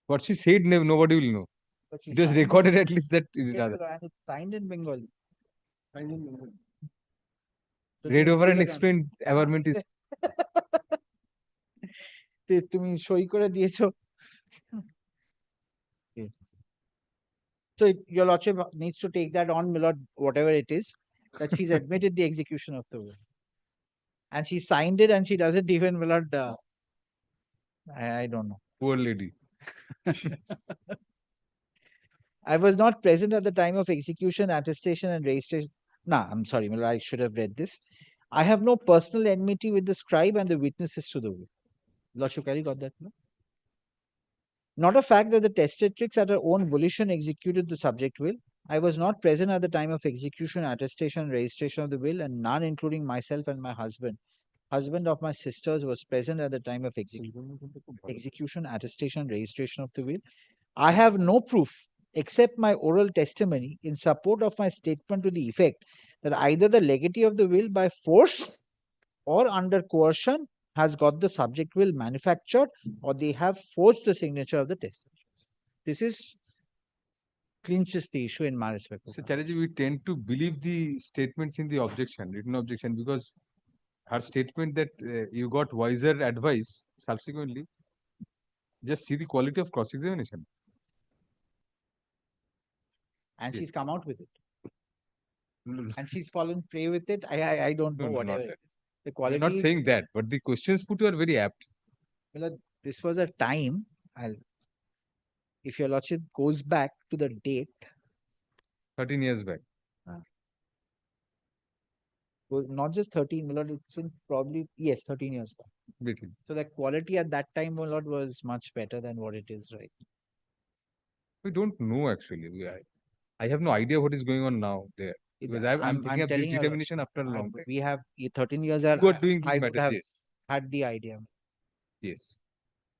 What she said, nobody will know.
But she
It was
signed
recorded
it.
at least that
Yes,
rather.
my lord, and it's signed in Bengali. Signed in Bengali.
Read over and explain government is
তুমি সই করে দিয়েছো So your lordship needs to take that on, my lord, whatever it is, that she's admitted the execution of the will. And she signed it and she doesn't even, my lord, I don't know.
Poor lady.
I was not present at the time of execution, attestation, and registration. Nah, I'm sorry, my lord, I should have read this. I have no personal enmity with the scribe and the witnesses to the will. Lordship, you got that? No? Not a fact that the testatrix at her own volition executed the subject will. I was not present at the time of execution, attestation, and registration of the will, and none, including myself and my husband of my sisters, was present at the time of execution, attestation, registration of the will. I have no proof except my oral testimony in support of my statement to the effect that either the legatee of the will by force or under coercion has got the subject will manufactured, or they have forged the signature of the testatrix. This is clinches the issue in my respect.
So Chatterjee, we tend to believe the statements in the objection, written objection, because her statement that you got wiser advice subsequently, just see the quality of cross-examination.
And
Yes.
she's come out with it. And she's fallen prey with it. I don't know
No,
whatever
not
it
that.
is. The
I'm
quality.
not saying that, but the questions put are very apt.
Well, this was a time. If your lordship goes back to the date,
13 years back.
well, not just 13, my lord, it's been probably, yes, 13 years back.
Between.
So the quality at that time, my lord, was much better than what it is right.
We don't know actually. I have no idea what is going on now there. Because I'm taking up this
telling you,
determination after a long time.
we have 13 years.
You are doing
I
these
would
matters,
have
yes.
had the idea.
Yes.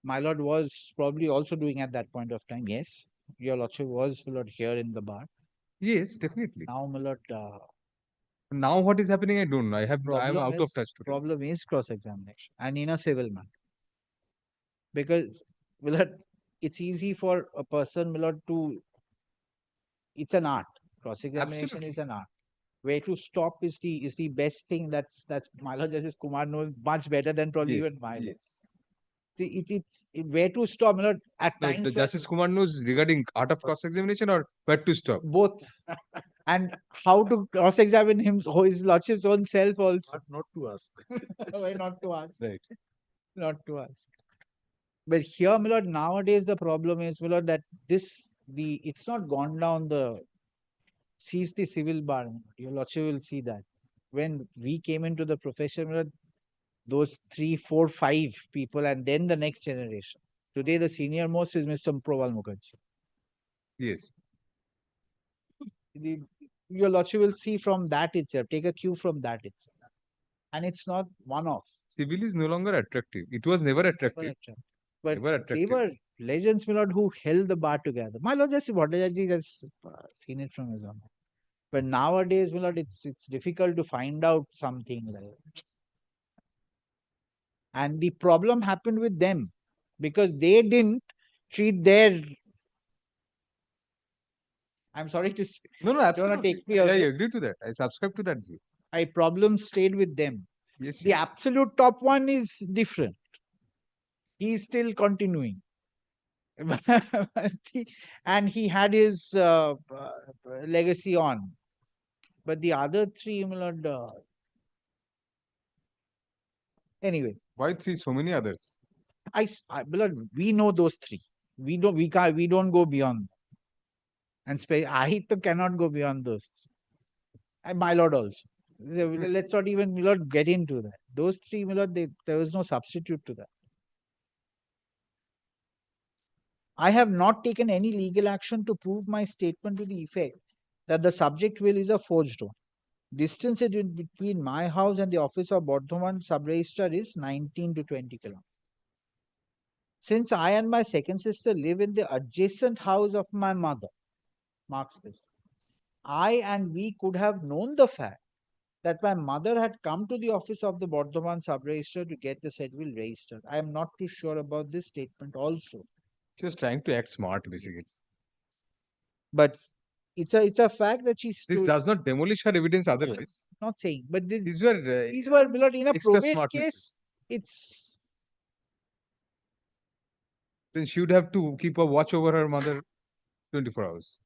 My lord was probably also doing at that point of time. Yes, your lordship was, my lord, here in the bar.
Yes, definitely.
Now, my lord,
now what is happening, I don't know. I'm out of touch today.
Problem is cross-examination and in a civil matter. Because, my lord, it's easy for a person, my lord, it's an art. Cross-examination is an art. Where to stop is the best thing. That's my lord Justice Kumar knows much better than probably even my lord. See, it's where to stop, my lord, at
No,
times.
the Justice Kumar knows regarding art of cross-examination or where to stop?
Both. And how to cross-examine him, his lordship's own self also.
Not to ask.
Why not to ask?
Right.
Not to ask. But here, my lord, nowadays the problem is, my lord, that it's not gone down sees the civil bar. Your lordship will see that. When we came into the profession, my lord, those 3, 4, 5 people, and then the next generation. Today, the senior most is Mr. Probal Mukherjee.
Yes.
Your lordship will see from that itself, take a cue from that itself. And it's not one-off.
Civil is no longer attractive. It was never attractive.
But
never attractive.
they were legends, my lord, who held the bar together. My lord, Justice Bhattacharya has seen it from his own. But nowadays, my lord, it's difficult to find out something like that. And the problem happened with them because they didn't treat their. I'm sorry to say.
No, absolutely.
Don't take me
I
out this.
agree to that. I subscribe to that view.
Problem stayed with them.
Yes.
The absolute top one is different. He's still continuing. And he had his legacy on. But the other three, my lord, anyway.
Why 3? So many others.
My lord, we know those 3. We don't go beyond. And Ahit cannot go beyond those 3. And my lord also. Let's not even, my lord, get into that. Those 3, my lord, there was no substitute to that. I have not taken any legal action to prove my statement to the effect that the subject will is a forged one. Distance between my house and the office of Bardhaman sub-registrar is 19 to 20 kilometers. Since I and my second sister live in the adjacent house of my mother, marks this, I and we could have known the fact that my mother had come to the office of the Bardhaman sub-registrar to get the said will registered. I am not too sure about this statement also.
She was trying to act smart, basically.
But it's a fact that she's
This does not demolish her evidence otherwise.
not saying, but
These were
my lord, in a
extra
probate
smart
case, it's
then she would have to keep a watch over her mother 24 hours.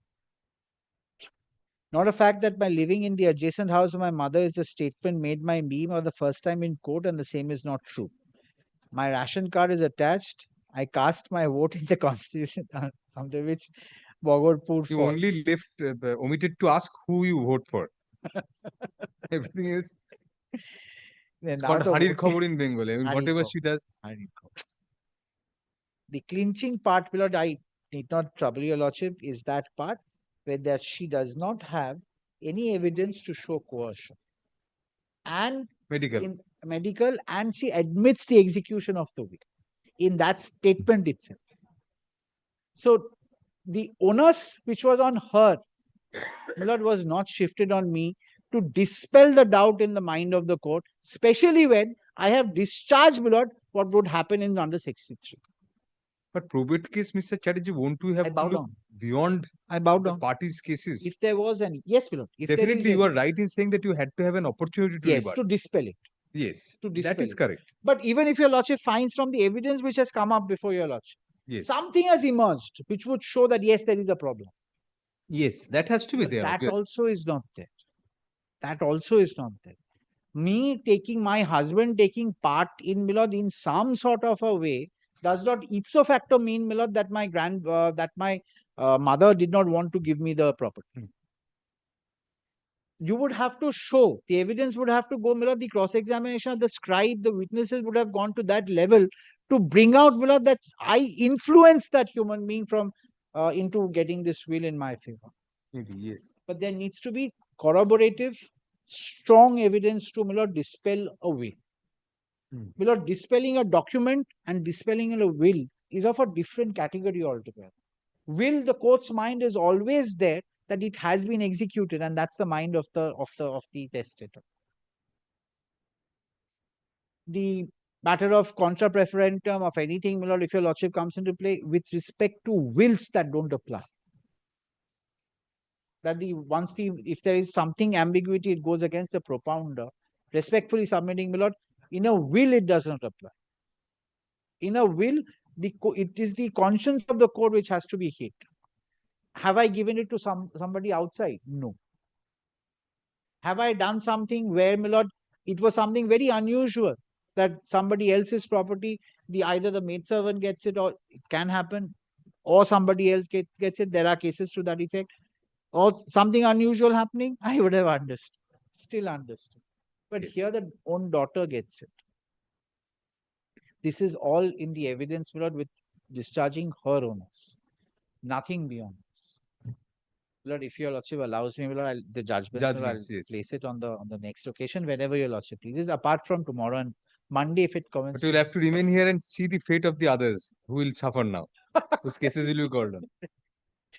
not a fact that my living in the adjacent house of my mother is a statement made by me for the first time in court, and the same is not true. My ration card is attached. I cast my vote in the constitution under which Bogorpur
You
falls.
only left omitted to ask who you vote for. Everything else.
Then
It's
now
called
the
Harir
voting-
Khabur in Bengali. I mean,
Harir
whatever
Khabur.
she does.
The clinching part, my lord, I need not trouble your lordship, is that part where that she does not have any evidence to show coercion. And
Medical.
in medical, and she admits the execution of the will in that statement itself. So the onus which was on her, my lord, was not shifted on me to dispel the doubt in the mind of the court, especially when I have discharged, my lord, what would happen in under 63.
But probate case, Mr. Chatterjee, won't you have to
bow
look
down.
beyond
I bow
the
down.
parties' cases?
If there was any, yes, my lord. If there
Definitely,
is
you are right in saying that you had to have an opportunity to
yes,
rebut.
to dispel it.
Yes,
To
that
dispel
is
it.
correct.
But even if your lordship finds from the evidence which has come up before your lordship,
Yes.
something has emerged which would show that yes, there is a problem.
Yes, that has to be there.
That
obvious.
also is not there. That also is not there. Me taking my husband taking part in Milord in some sort of a way does not ipso facto mean, Milord, that my mother did not want to give me the property. You would have to show, the evidence would have to go, Milord, the cross-examination of the scribe, the witnesses would have gone to that level to bring out, Milord, that I influenced that human being from into getting this will in my favor.
Maybe, yes.
But there needs to be corroborative, strong evidence to, Milord, dispel a will. Milord, dispelling a document and dispelling a will is of a different category altogether. Will, the court's mind is always there that it has been executed, and that's the mind of the testator. The matter of contra preferentum of anything, Milord, if your lordship comes into play with respect to wills that don't apply. That if there is something ambiguity, it goes against the propounder. Respectfully submitting, Milord, in a will it does not apply. In a will, it is the conscience of the court which has to be hit. Have I given it to somebody outside? No. Have I done something where, my lord, it was something very unusual that somebody else's property, either the maidservant gets it, or it can happen, or somebody else gets it. There are cases to that effect. Or something unusual happening, I would have understood. Still understood. But here the own daughter gets it. This is all in the evidence, my lord, with discharging her onus. Nothing beyond this. Lord, if your lordship allows me, Lord, the judgment, I'll
Judgments, yes.
place it on the next occasion, whenever your lordship pleases. Apart from tomorrow and Monday, if it
But
commences.
you'll have to remain here and see the fate of the others who will suffer now. Those cases will be called on.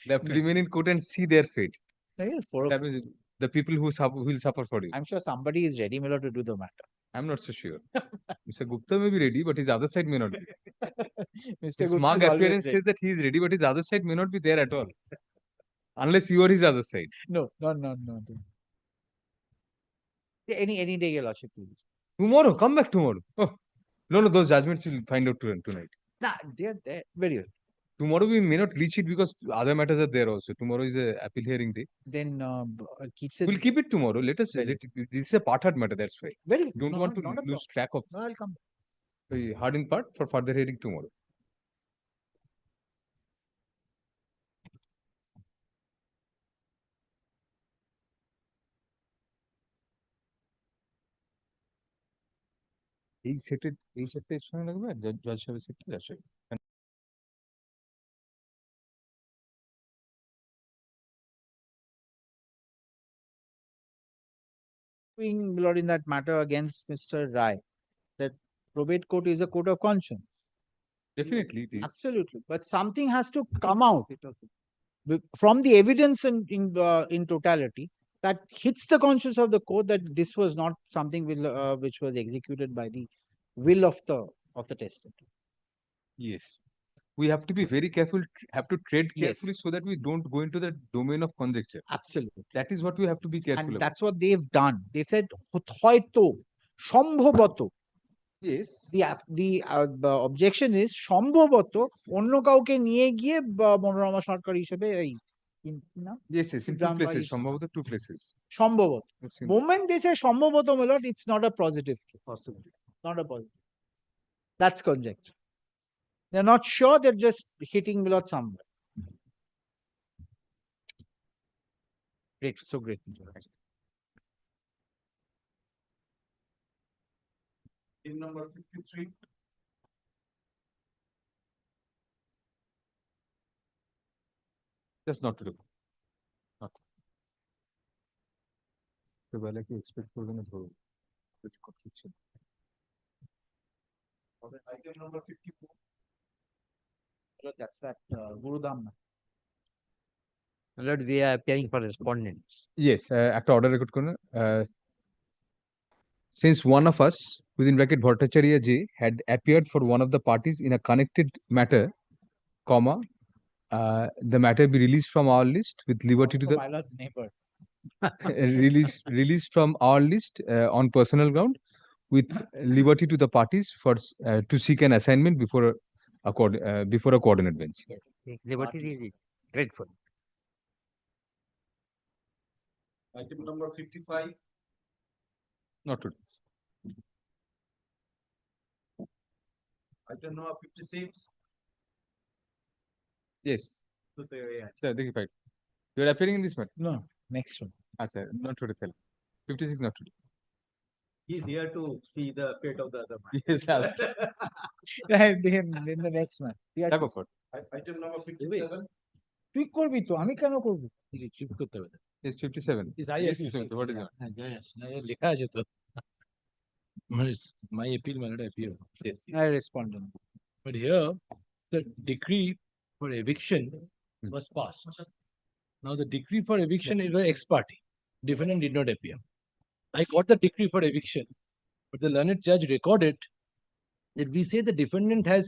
They have to remain in court and see their fate. What happens, the people who will suffer for you.
I'm sure somebody is ready, my lord, to do the matter.
I'm not so sure. Mr. Gupta may be ready, but his other side may not be.
Mr.
His
Gupta
mug
is always
appearance
ready.
says that he is ready, but his other side may not be there at all. Unless you are his other side.
No. Any day, your lordship please.
Tomorrow, come back tomorrow. Oh, no, those judgments we'll find out tonight.
Nah, they're there. Very well.
Tomorrow we may not reach it because other matters are there also. Tomorrow is a appeal hearing day.
Then keeps it.
We'll keep it tomorrow. This is a part hard matter. That's why.
Very well.
Don't want to lose track of
No, I'll come.
the hardened part for further hearing tomorrow. এই সেটের সময় লাগবে জজ সাহেবের সেটটা জজ সাহেব
Lord, in that matter against Mr. Rai, that probate court is a court of conscience.
Definitely it is.
Absolutely, but something has to come out from the evidence in totality that hits the conscience of the court that this was not something which was executed by the will of the testator.
Yes. We have to be very careful, have to tread carefully
Yes.
so that we don't go into the domain of conjecture.
Absolutely.
That is what we have to be careful
And
about.
that's what they've done. They said, "Hoyto, সম্ভবত."
Yes.
The objection is সম্ভবত অন্য কাউকে নিয়ে গিয়ে মনোরমা সরকার হিসেবে এই
Yes, yes, in two
Done by
places,
his-
সম্ভবত two places.
সম্ভবত
We've seen-
moment they say সম্ভবত, my lord, it's not a positive case.
Possibly.
Not a positive. That's conjecture. They're not sure, they're just hitting my lord somewhere. Great, so great.
In number 53. Just not to do. Not. তো বেলা কি expect করবে না ধরো। কিছু করছে না। Okay, item number 54.
That's that Gurudam.
My lord, we are appearing for respondents.
Yes, একটা order record করুন। Since one of us, within bracket Bhattacharya J, had appeared for one of the parties in a connected matter, comma, the matter be released from our list with liberty to
Also
the
my lord's neighbor.
released from our list on personal ground with liberty to the parties for to seek an assignment before a coordinate bench.
Liberty is grateful.
Item number 55. Not to this. Item number 56. Yes. Sir, fine. You are appearing in this matter?
No, next one.
Sir, not to tell. 56 not to.
He's here to see the fate of the other man.
Yes,
then the next one.
Have a thought. Item number 57.
তুই করবি তো, আমি কেন করব?
Retrieve করতে হবে।
Yes, 57.
Is
Yes, 57. What is it?
লেখা আছে তো। My appeal may not appear.
Yes.
I respond.
But here, the decree for eviction was passed. Now the decree for eviction is ex parte. Defendant did not appear. I got the decree for eviction, but the learned judge recorded that we say the defendant has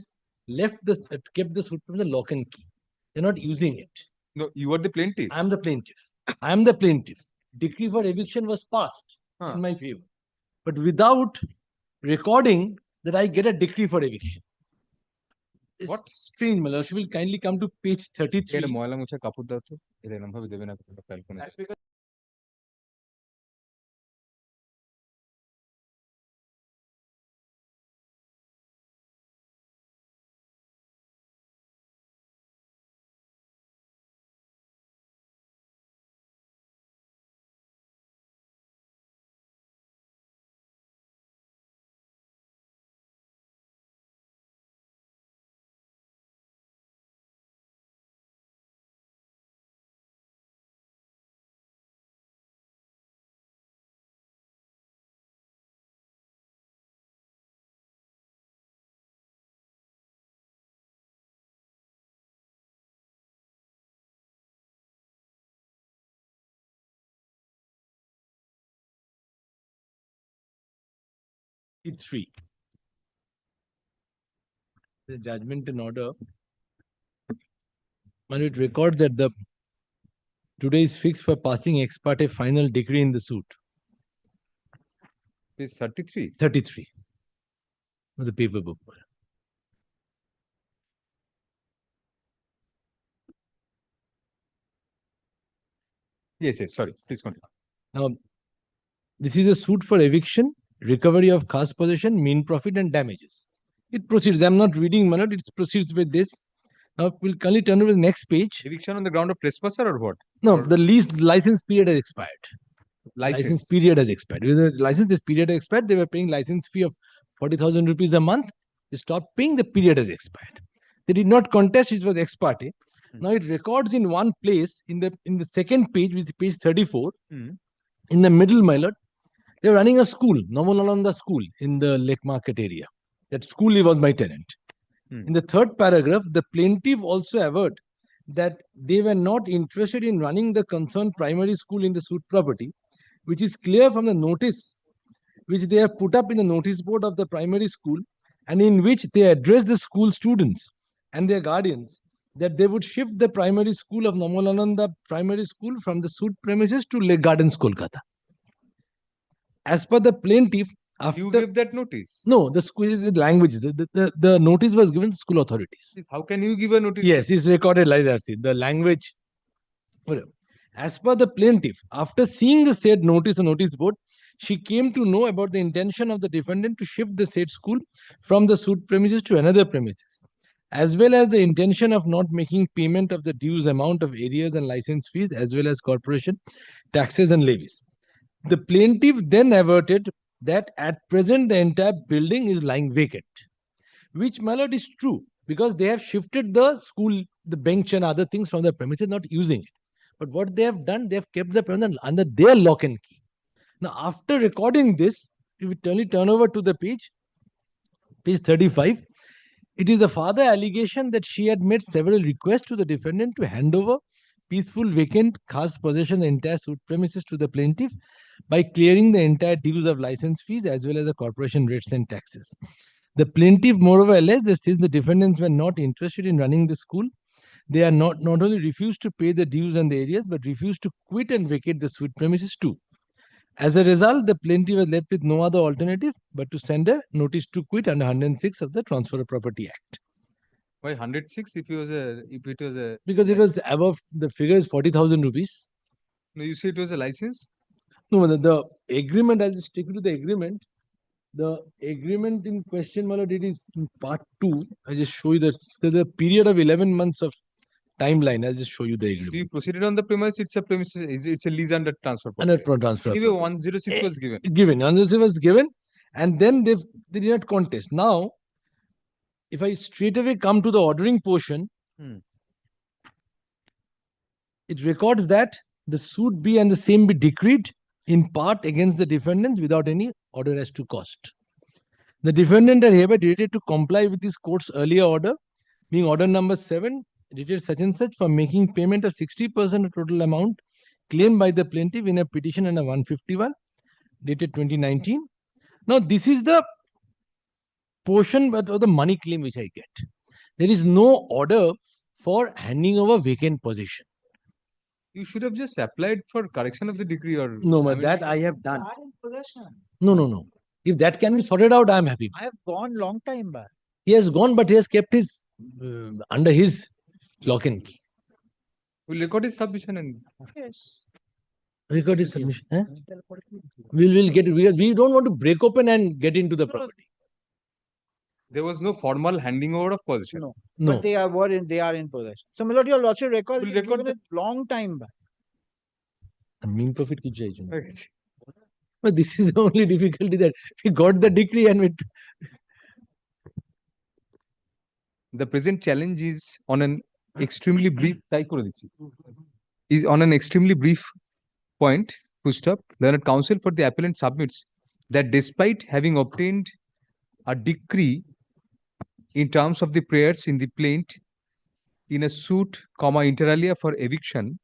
kept the suit from the lock and key. They're not using it.
No, you are the plaintiff.
I am the plaintiff. I am the plaintiff. Decree for eviction was passed in my favor, but without recording that I get a decree for eviction. What strange, my lord. She will kindly come to page 33.
এটা ময়লা মোছা কাপড় দাও তো এটা এরকম ভাবে দেবে না ফাইল কোনে
That's because
Three. The judgment in order. And it records that the today is fixed for passing ex parte final decree in the suit.
Page 33.
33 of the paper book.
Yes, yes, sorry. Please continue.
Now, this is a suit for eviction, recovery of khas possession, mean profit and damages. It proceeds. I'm not reading, my lord. It proceeds with this. Now, we'll kindly turn over the next page.
Eviction on the ground of trespasser or what?
No,
Or
the license period has expired.
license.
Period has expired. Because the license period has expired, they were paying license fee of 40,000 rupees a month. They stopped paying, the period has expired. They did not contest, it was ex parte. Now it records in one place in the second page, which is page 34. In the middle, my lord, they were running a school, Namananda school in the Lake Market area. That school was my tenant.
In the third paragraph, the plaintiff also averred that they were not interested in running the concerned primary school in the suit property, which is clear from the notice which they have put up in the notice board of the primary school, and in which they address the school students and their guardians that they would shift the primary school of Namalananda Primary School from the suit premises to Lake Gardens, Kolkata. As per the plaintiff, after
You give that notice?
no, the school is the language. The notice was given to school authorities.
How can you give a notice?
Yes, it's recorded like that. See, the language. Whatever. As per the plaintiff, after seeing the said notice on notice board, she came to know about the intention of the defendant to shift the said school from the suit premises to another premises, as well as the intention of not making payment of the dues amount of arrears and license fees, as well as corporation taxes and levies. The plaintiff then averted that at present the entire building is lying vacant, which, my lord, is true because they have shifted the school, the bench and other things from the premises, not using it. But what they have done, they have kept the premises under their lock and key. Now, after recording this, if we turn over to the page 35, it is the further allegation that she had made several requests to the defendant to hand over peaceful vacant khas possession the entire suit premises to the plaintiff by clearing the entire dues of license fees as well as the corporation rates and taxes. The plaintiff moreover alleged that since the defendants were not interested in running the school, they are not only refused to pay the dues and the arrears, but refused to quit and vacate the suit premises too. As a result, the plaintiff was left with no other alternative but to send a notice to quit under 106 of the Transfer of Property Act.
Why 106 if it was a
Because it was above, the figure is 40,000 rupees.
No, you say it was a license?
No, the agreement, I'll just stick to the agreement. The agreement in question, my lord, it is in part 2. I'll just show you the period of 11 months of timeline. I'll just show you the agreement.
You proceeded on the premise, it's a premises, it's a lease under transfer.
Under transfer.
Anyway, 106 was given.
106 was given, and then they did not contest. Now, if I straight away come to the ordering portion, it records that the suit be and the same be decreed in part against the defendants without any order as to cost. The defendant are hereby directed to comply with this court's earlier order, being order number 7, dated such and such, for making payment of 60% of total amount claimed by the plaintiff in a petition under 151, dated 2019. Now, this is the portion of the money claim which I get. There is no order for handing over vacant possession.
You should have just applied for correction of the decree or...
No, but that I have done.
Are in possession.
No. If that can be sorted out, I am happy.
I have gone long time back.
He has gone, but he has kept his under his lock and key.
We'll record his submission and...
Yes.
Record his submission. Eh? We'll get it because we don't want to break open and get into the property.
There was no formal handing over of possession.
No.
No.
But they are in possession. So, my lord, your lordship records
We'll
given
record
it long time back.
The mean profit ki chahiye. But this is the only difficulty, that we got the decree and we...
The present challenge is on an extremely brief is on an extremely brief point. Full stop. Learned counsel for the appellant submits that despite having obtained a decree in terms of the prayers in the plaint in a suit, inter alia for eviction,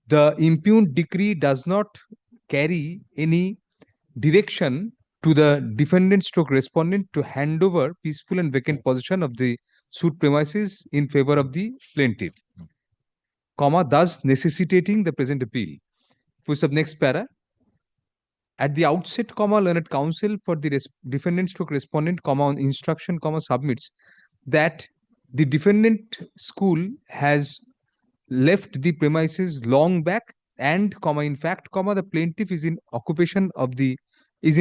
the impugned decree does not carry any direction to the defendant stroke respondent to hand over peaceful and vacant possession of the suit premises in favor of the plaintiff, thus necessitating the present appeal. Push up next para. At the outset, learned counsel for the defendant stroke respondent, on instruction, submits that the defendant school has left the premises long back and, in fact, the plaintiff is in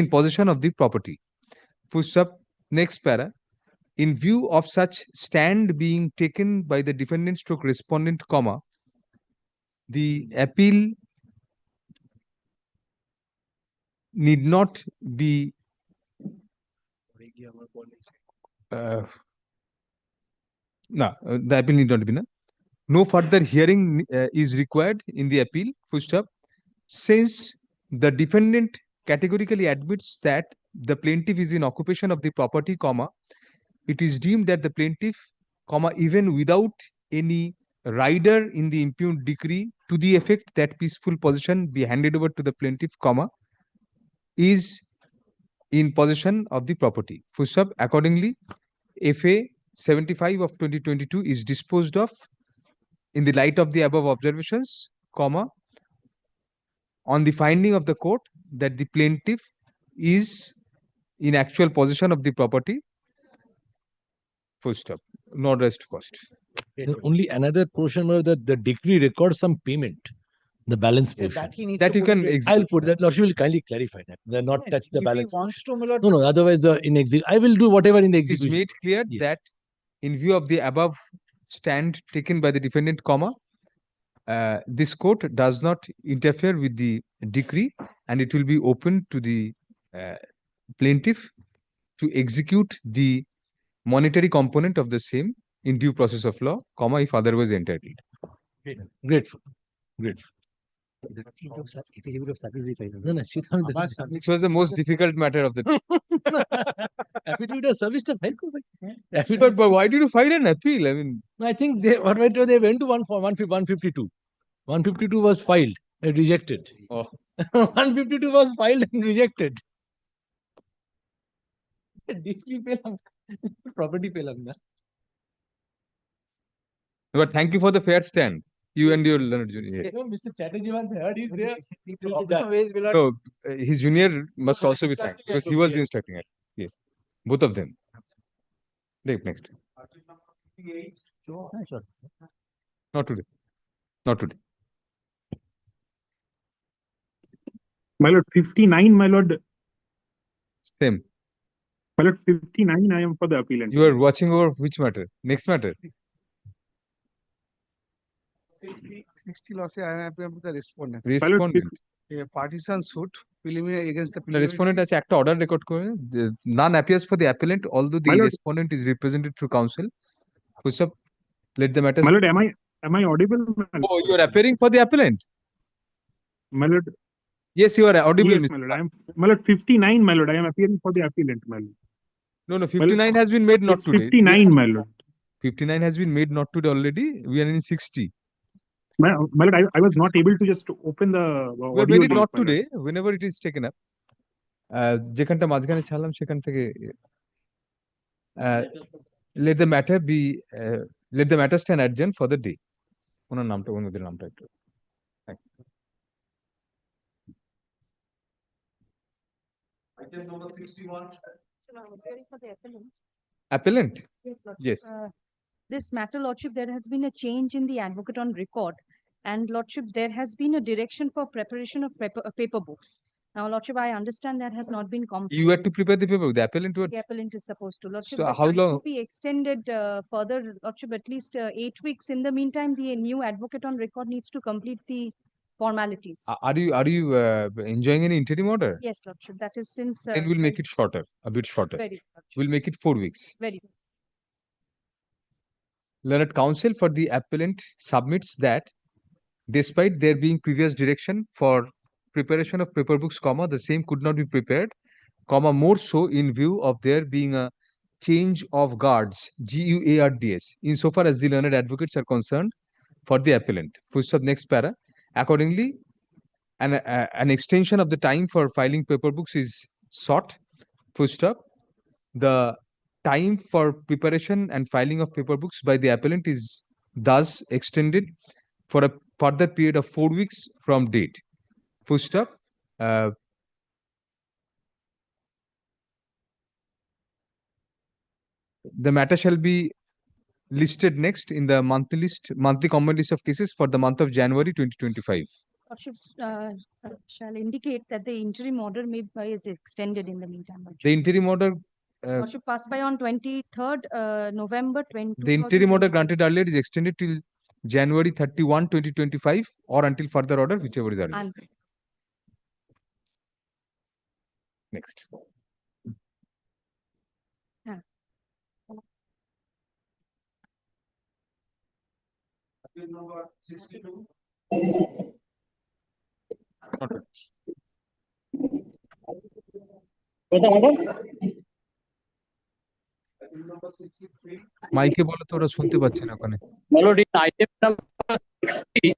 possession of the property. Push up next para. In view of such stand being taken by the defendant stroke respondent, the appeal need not be the appeal need not be no further hearing is required in the appeal, full stop, since the defendant categorically admits that the plaintiff is in occupation of the property, it is deemed that the plaintiff, comma, even without any rider in the impugned decree to the effect that peaceful possession be handed over to the plaintiff, comma, is in possession of the property. Full stop. Accordingly, FA 75 of 2022 is disposed of in the light of the above observations, comma, on the finding of the court that the plaintiff is in actual possession of the property. Full stop. No rest cost.
Only another portion where the decree records some payment, the balance portion.
That he needs
That
to
you
put
can
it in.
I'll put that. Lordship will kindly clarify that. They're not
Yeah,
touch the
if
balance.
he wants to, my lord,
No, no. Otherwise, I will do whatever in the
It is
execution.
made clear
Yes.
that in view of the above stand taken by the defendant, comma, this court does not interfere with the decree and it will be open to the plaintiff to execute the monetary component of the same in due process of law, comma, if otherwise entitled.
Grateful. Grateful.
Affidavit of service
No, no,
Which was the most difficult matter of the
affidavit of service to file.
But why did you file an appeal? I mean,
I think they went to 152. 152 was filed and rejected.
Oh.
152 was filed and rejected. Deeply pelam. Property pelam na.
But thank you for the fair stand. You and your learned junior.
You know, Mr. Chatterjee once heard is there.
So his junior must also be thanked because he was instructing it. Yes, both of them. Take next. Not today. Not today.
My lord, 59, my lord.
Same.
My lord, 59, I am for the appellant.
You are watching over which matter? Next matter.
60 lordship, I am happy with the respondent.
Respondent.
A partisan suit preliminary against the
The
preliminary.
respondent has একটা order record করে none appears for the appellant although the
My lord.
respondent is represented through counsel. Push up. Let the matter.
My lord, am I audible?
Oh, you are appearing for the appellant.
My lord.
Yes, you are audible.
Yes, my lord. My lord, 59, my lord. I am appearing for the appellant, my lord.
No, 59 has been made not
It's
today.
59, my lord.
59 has been made not today already. We are in 60.
My lord, I was not able to just open the
We
audio
made it
link,
not
my lord.
today. Whenever it is taken up. যেখানটা মাঝখানে ছাড়লাম সেখান থেকে let the matter be let the matter stand adjourned for the day. ওনার নামটা ওনাদের নামটা একটু
Item number 61.
For the appellant.
appellant.
Yes, Lordship.
Yes.
This matter, Lordship, there has been a change in the advocate on record. And Lordship, there has been a direction for preparation of paper books. Now, Lordship, I understand that has not been completed.
You had to prepare the paper. The appellant would.
The appellant is supposed to. Lordship,
So
the
how
time
long?
could be extended further, Lordship, at least 8 weeks. In the meantime, the new advocate on record needs to complete the formalities.
Are you enjoying any interim order?
Yes, Lordship. That is since.
Then we'll make it shorter, a bit shorter.
Very good.
We'll make it 4 weeks.
Very good.
Learned counsel for the appellant submits that despite there being previous direction for preparation of paper books, comma, the same could not be prepared, comma, more so in view of there being a change of guards, GUARDS, insofar as the learned advocates are concerned for the appellant. Full stop, next para. Accordingly, an extension of the time for filing paper books is sought. Full stop. The time for preparation and filing of paper books by the appellant is thus extended for a further period of 4 weeks from date. Full stop. The matter shall be listed next in the monthly common list of cases for the month of January 2025.
Lordships shall indicate that the interim order is extended in the meantime.
The interim order.
Lordship passed by on 23rd November 20.
The interim order granted earlier is extended till January 31, 2025 or until further order, whichever is earlier. Next.
Item number 62. Item number
মাইকে বলো তো, ওরা শুনতে পাচ্ছে না ওখানে।
My lord, in item number 60,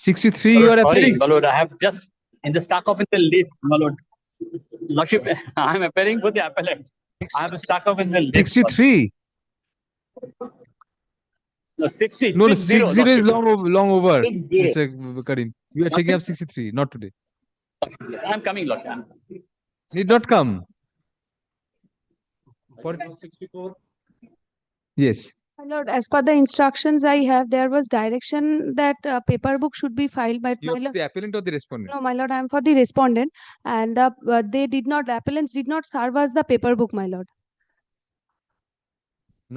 63
my
you
lord,
are
sorry,
appearing.
my lord, I have just in the stock of in the list, my lord. Lordship, I am appearing for the appellant. I have stuck up in the list.
63.
No, 60.
No, no,
60,
60 is
Lordship.
long over.
60.
Mr. Karim, you are taking up 63, not today.
I am coming, Lordship.
Need not come. For
64.
Yes.
My lord, as per the instructions I have, there was direction that paper book should be filed by
You
my
are for
lord.
the appellant or the respondent?
No, my lord, I am for the respondent, and they did not, the appellants did not serve as the paper book, my lord.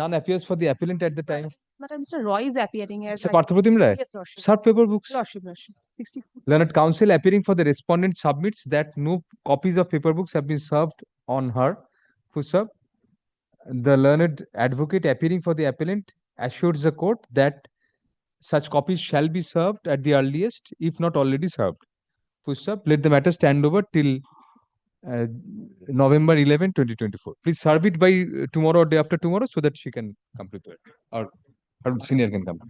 None appears for the appellant at the time.
But Mr. Roy is appearing as
Mr. Parthapratim Rai?
Yes, lordship.
Serve paper books.
Lordship, lordship. 64.
Learned counsel appearing for the respondent submits that no copies of paper books have been served on her. Full. The learned advocate appearing for the appellant assures the court that such copies shall be served at the earliest, if not already served. Full. Let the matter stand over till November 11, 2024. Please serve it by tomorrow or day after tomorrow so that she can come prepared, or her senior can come.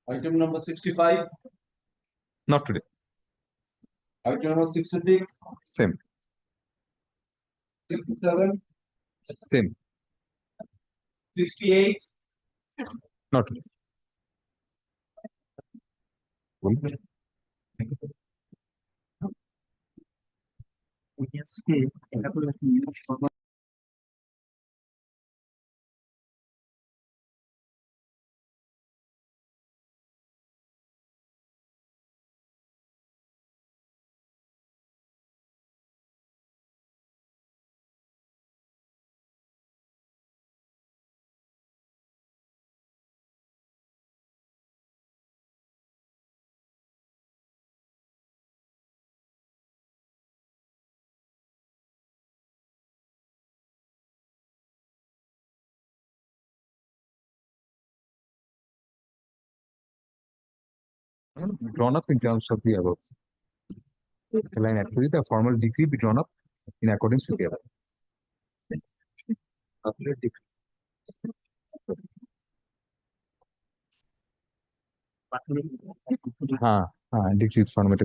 Item number 65.
Not today.
Item number 66.
Same.
67.
Same.
68.
Not today. Drawn up in terms of the above. The line actually, the formal decree be drawn up in accordance with the above. हाँ हाँ decree format